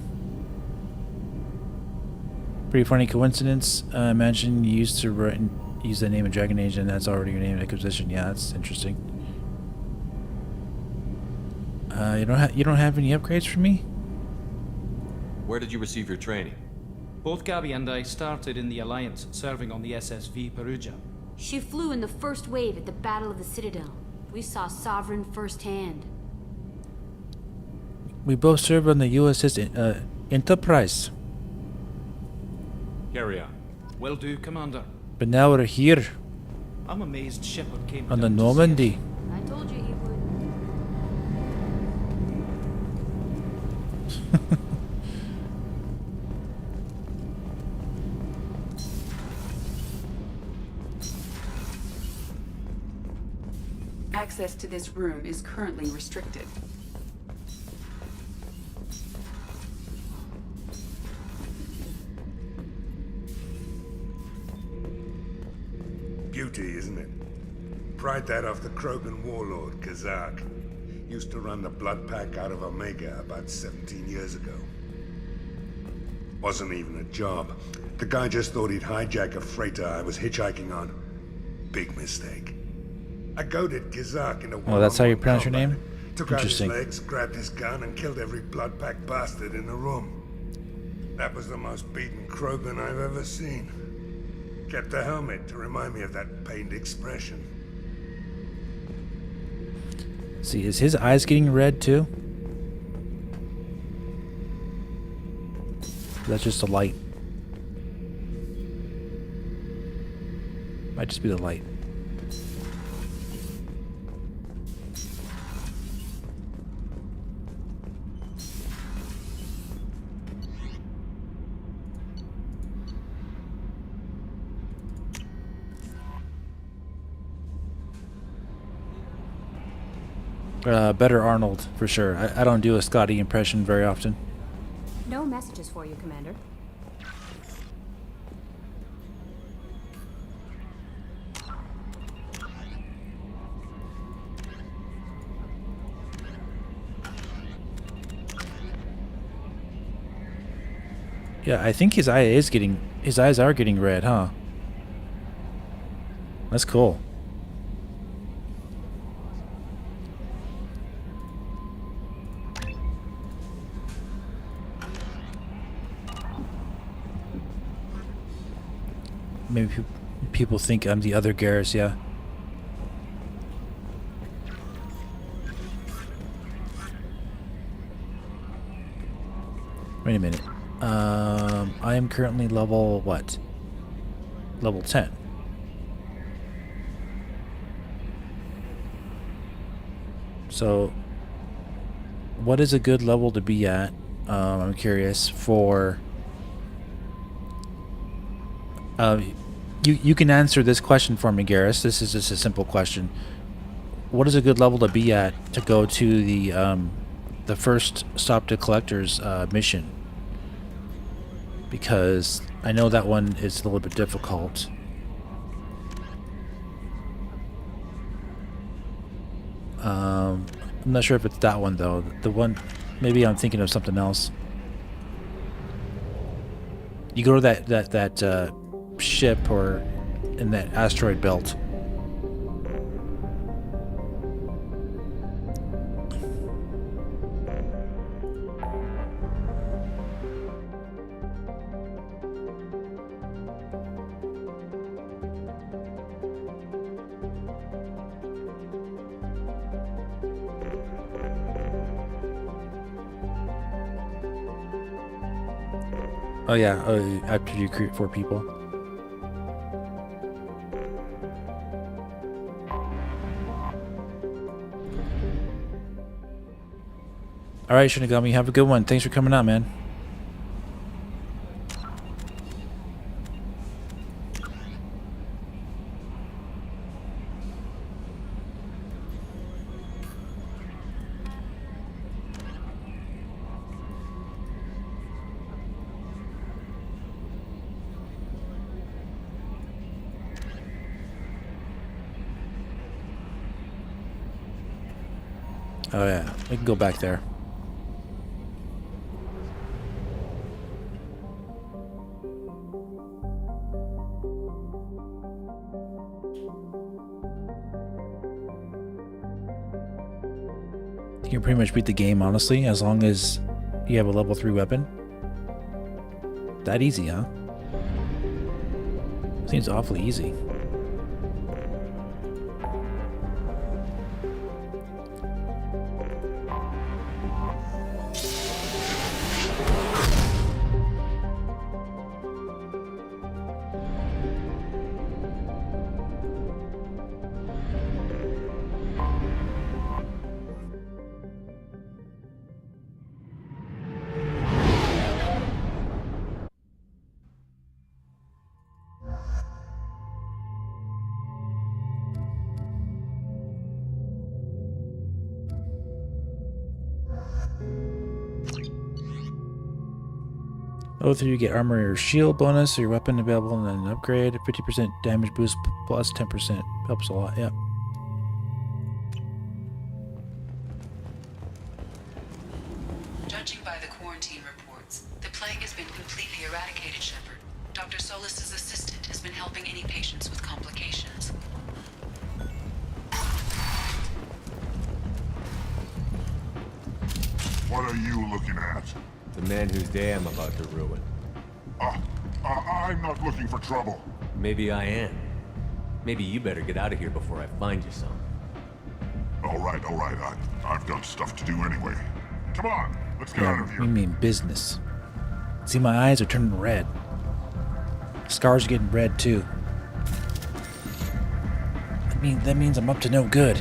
Pretty funny coincidence. Imagine you used to use the name of Dragon Age, and that's already your name in acquisition. Yeah, that's interesting. You don't have any upgrades for me? Where did you receive your training? Both Gabby and I started in the Alliance, serving on the SSV Perugia. She flew in the first wave at the Battle of the Citadel. We saw Sovereign firsthand. We both served on the USS Enterprise. Carry on. Will do, Commander. But now we're here. I'm amazed Shepard came On the down to Normandy. see us. I told you he would. Access to this room is currently restricted. Beauty, isn't it? Pried that off the Krogan warlord, Kazak. Used to run the blood pack out of Omega about 17 years ago. Wasn't even a job. The guy just thought he'd hijack a freighter I was hitchhiking on. Big mistake. I goaded Kazak into Oh, that's how you pronounce your combat. name? Took out his Interesting. legs, grabbed his gun, and killed every blood pack bastard in the room. That was the most beaten Krogan I've ever seen. Kept a helmet to remind me of that pained expression. Let's see, is his eyes getting red too? That's just the light. Might just be the light. Better Arnold, for sure. I don't do a Scotty impression very often. No messages for you, Commander. Yeah, I think his eyes are getting red, huh? That's cool. Maybe people think I'm the other Garrus, yeah. Wait a minute. I am currently level what? Level 10. So, what is a good level to be at? I'm curious for... you can answer this question for me, Garrus. This is just a simple question. What is a good level to be at to go to the first Stop to Collectors mission? Because I know that one is a little bit difficult. I'm not sure if it's that one though. The one, maybe I'm thinking of something else. You go to that ship or in that asteroid belt. Oh yeah, after you create 4 people. Alright, Shinigami, have a good one. Thanks for coming out, man. Oh yeah, we can go back there. You can pretty much beat the game, honestly, as long as you have a level 3 weapon. That easy, huh? Seems awfully easy. Both of you get armor or shield bonus, or your weapon available and an upgrade. 50% damage boost plus 10%. Helps a lot, yeah. Judging by the quarantine reports, the plague has been completely eradicated, Shepard. Dr. Solis's assistant has been helping any patients with complications. What are you looking at? The man whose day I'm about to ruin. I'm not looking for trouble. Maybe I am. Maybe you better get out of here before I find you some. All right. I've got stuff to do anyway. Come on, let's get out of here. You mean business. See, my eyes are turning red. Scars are getting red, too. That means I'm up to no good.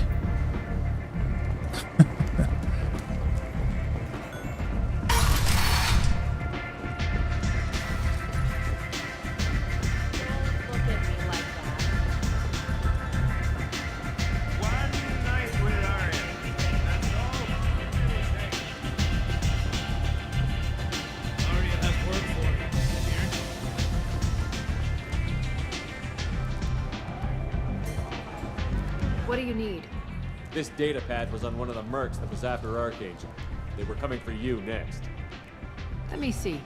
What do you need? This data pad was on one of the mercs that was after Archangel. They were coming for you next. Let me see.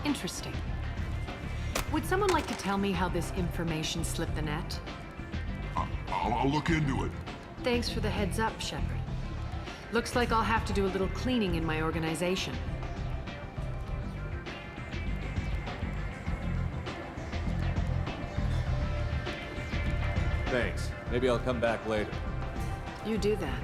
Interesting. Would someone like to tell me how this information slipped the net? I'll look into it. Thanks for the heads up, Shepard. Looks like I'll have to do a little cleaning in my organization. Thanks. Maybe I'll come back later. You do that.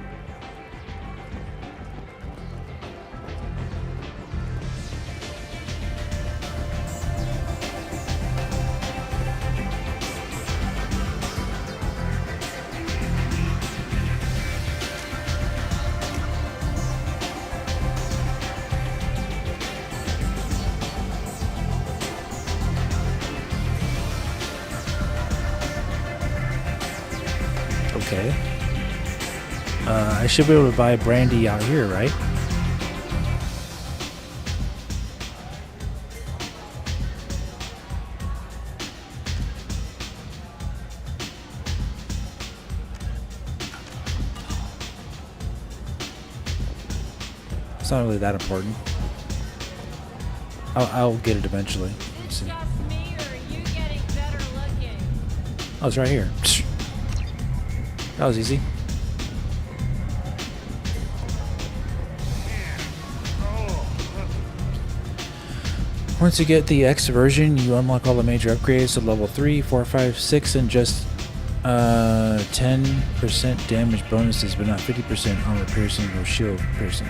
Okay. I should be able to buy brandy out here, right? It's not really that important. I'll get it eventually. Let's see. Oh, it's right here. That was easy. Once you get the X version, you unlock all the major upgrades to level 3, 4, 5, 6, and just 10% damage bonuses, but not 50% armor piercing or shield piercing.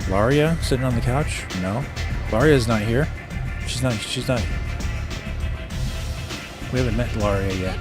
Laria sitting on the couch? No. Laria's not here. She's not. We haven't met Laria yet.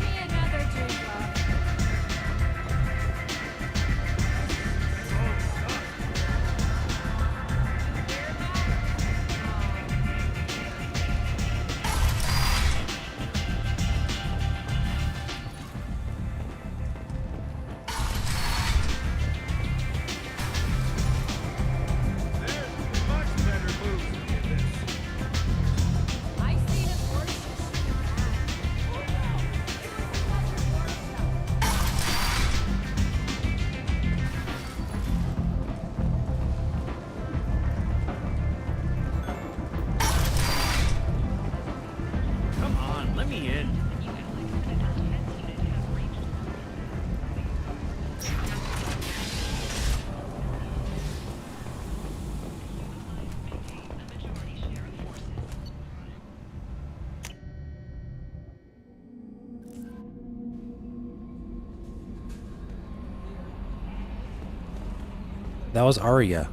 That was Aria.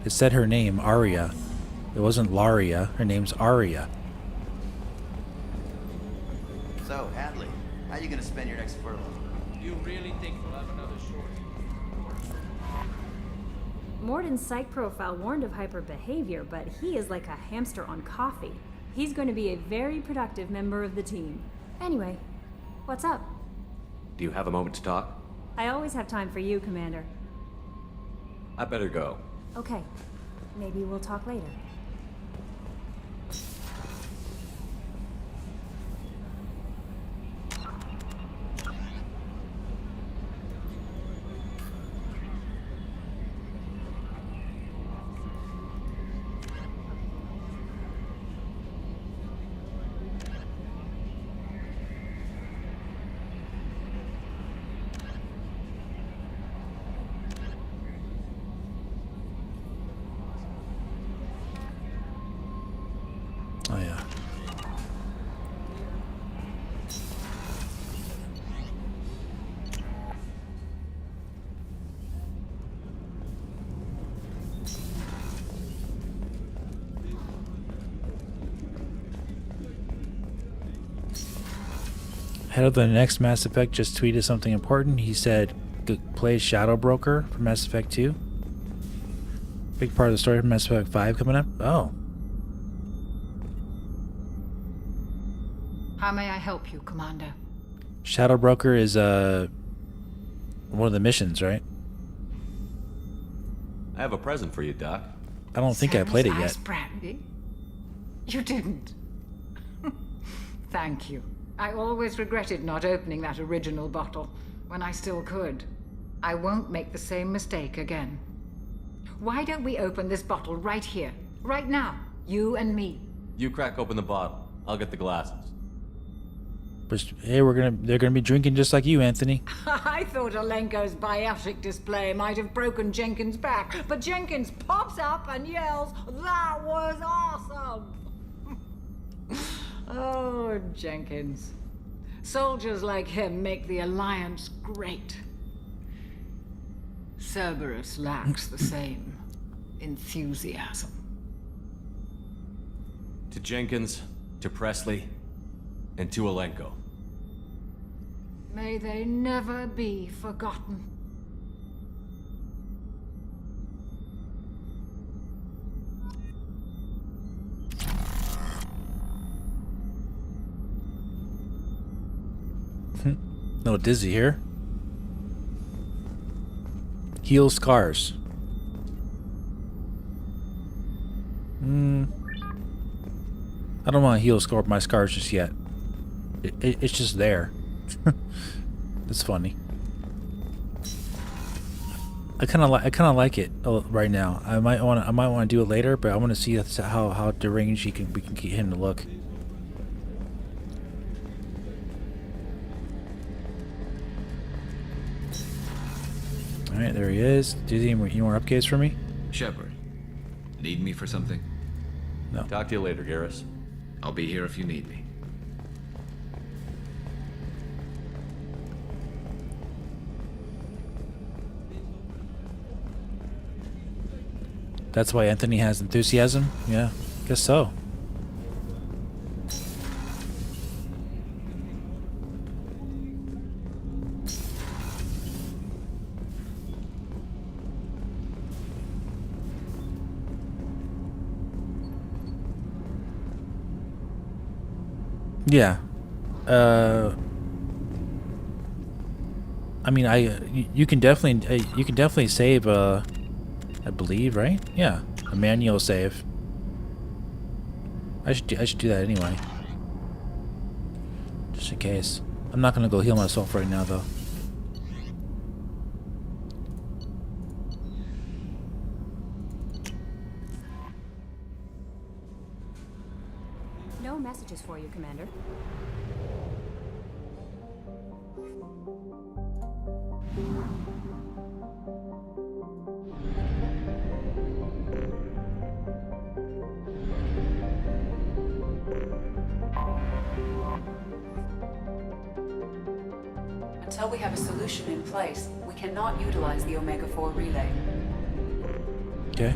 It said her name, Aria. It wasn't Laria. Her name's Aria. So, Hadley, how you gonna spend your next furlough? You really think we'll have another short? Mordin's psych profile warned of hyper behavior, but he is like a hamster on coffee. He's going to be a very productive member of the team. Anyway, what's up? Do you have a moment to talk? I always have time for you, Commander. I better go. Okay. Maybe we'll talk later. Head of the next Mass Effect just tweeted something important. He said, play Shadow Broker for Mass Effect 2. Big part of the story from Mass Effect 5 coming up. Oh. How may I help you, Commander? Shadow Broker is one of the missions, right? I have a present for you, Doc. I don't think I played it yet. Ice brandy? You didn't. Thank you. I always regretted not opening that original bottle when I still could. I won't make the same mistake again. Why don't we open this bottle right here, right now, you and me? You crack open the bottle. I'll get the glasses. But, hey, they're gonna be drinking just like you, Anthony. I thought Alenko's biotic display might have broken Jenkins' back, but Jenkins pops up and yells, "That was awesome!" Oh, Jenkins. Soldiers like him make the Alliance great. Cerberus lacks the same enthusiasm. To Jenkins, to Presley, and to Alenko. May they never be forgotten. No dizzy here. Heal scars. I don't want to heal my scars just yet. It's just there. It's funny. I kind of like it right now. I might want to do it later, but I want to see how deranged we can get him to look. All right, there he is. Do you have any more updates for me? Shepard, need me for something? No. Talk to you later, Garrus. I'll be here if you need me. That's why Anthony has enthusiasm? Yeah, guess so. Yeah. I mean, you can definitely save I believe, right? Yeah, a manual save. I should do that anyway. Just in case. I'm not gonna go heal myself right now though. No messages for you, Commander. Until we have a solution in place, we cannot utilize the Omega-4 relay. Okay.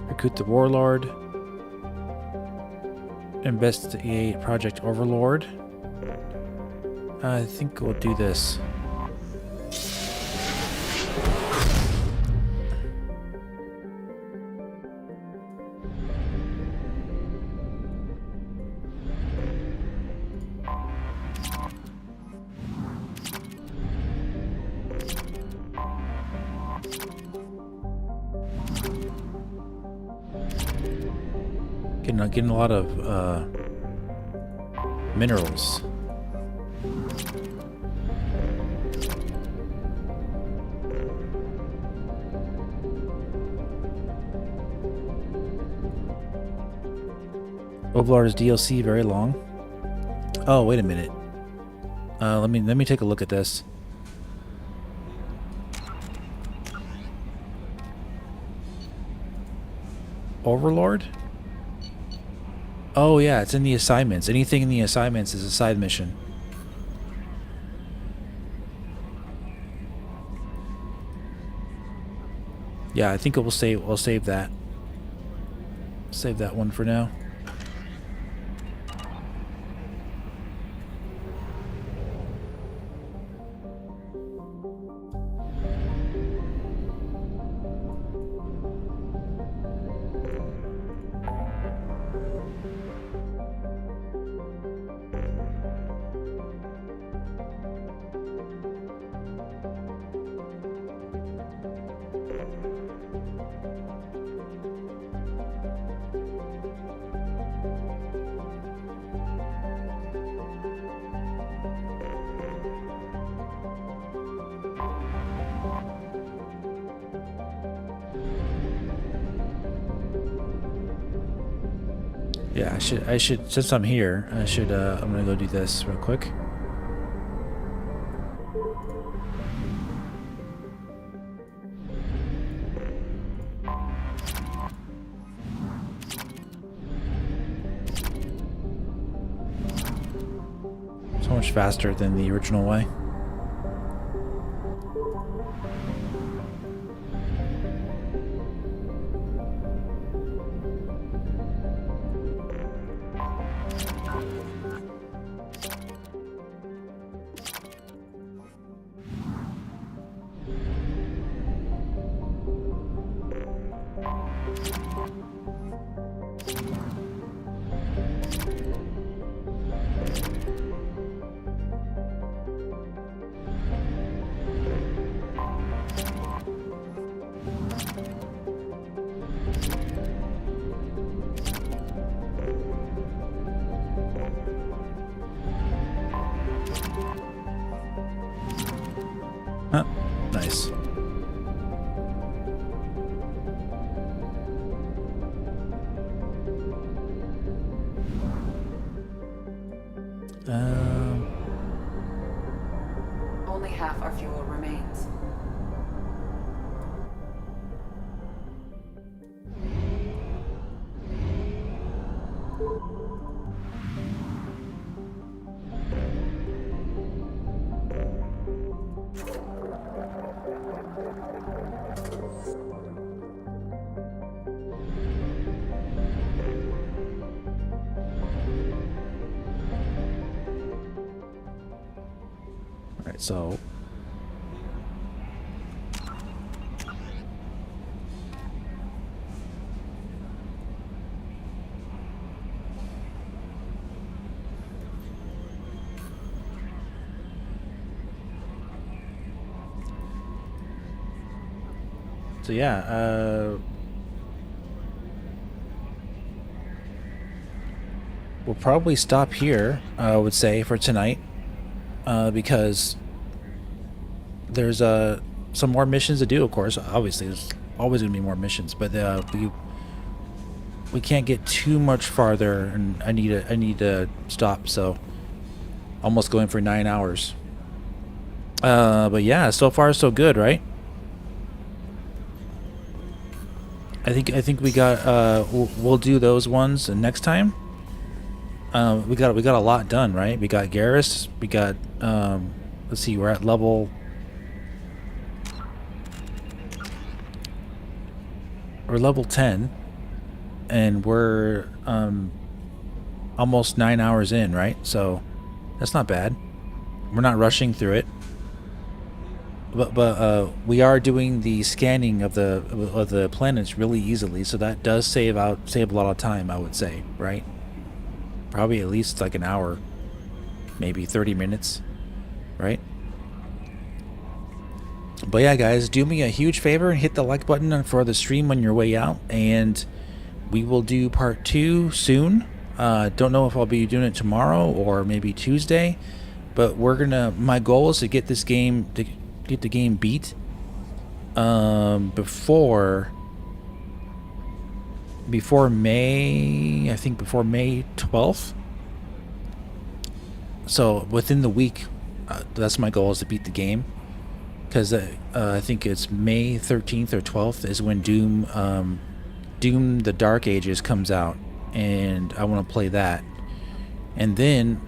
Recruit the Warlord. Investigate Project Overlord. I think we'll do this. Getting a lot of minerals. Overlord's DLC very long. Oh, wait a minute. Let me take a look at this. Overlord? Oh yeah, it's in the assignments. Anything in the assignments is a side mission. Yeah, I think we'll save that. Save that one for now. Yeah, I should, since I'm here, I'm gonna go do this real quick. So much faster than the original way. Huh, nice. Only half our fuel remains. Alright, so yeah, we'll probably stop here, I would say, for tonight, because there's some more missions to do, of course. Obviously, there's always going to be more missions, but we can't get too much farther, and I need to stop, so almost going for 9 hours. But yeah, so far so good, right? I think we got we'll do those ones next time. We got a lot done, right? We got Garrus, we got let's see, we're at level we're level 10, and we're almost 9 hours in, right? So that's not bad. We're not rushing through it. But we are doing the scanning of the planets really easily, so that does save a lot of time, I would say, right? Probably at least like an hour, maybe 30 minutes, right? But yeah, guys, do me a huge favor and hit the like button for the stream on your way out, and we will do part 2 soon. Don't know if I'll be doing it tomorrow or maybe Tuesday, but my goal is to get this game get the game beat before May, I think before May 12th. So within the week, that's my goal, is to beat the game, because I think it's May 13th or 12th is when Doom the Dark Ages comes out, and I want to play that. And then,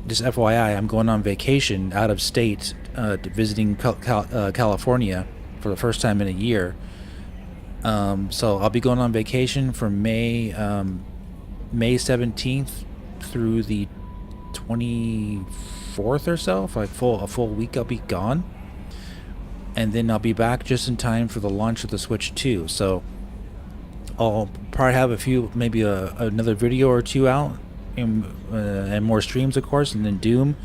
just FYI, I'm going on vacation out of state, visiting California for the first time in a year. So I'll be going on vacation from May 17th through the 24th or so. For a full week I'll be gone, and then I'll be back just in time for the launch of the Switch 2. So I'll probably have a few, maybe another video or two out, and more streams, of course, and then Doom.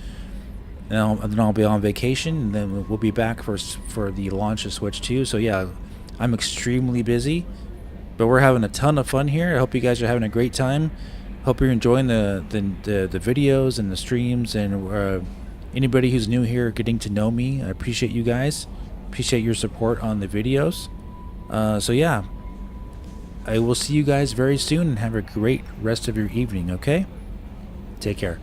And then I'll be on vacation, and then we'll be back for the launch of Switch 2. So yeah, I'm extremely busy, but we're having a ton of fun here. I hope you guys are having a great time. Hope you're enjoying the videos and the streams, and anybody who's new here getting to know me. I appreciate you guys. Appreciate your support on the videos. So yeah, I will see you guys very soon, and have a great rest of your evening, okay? Take care.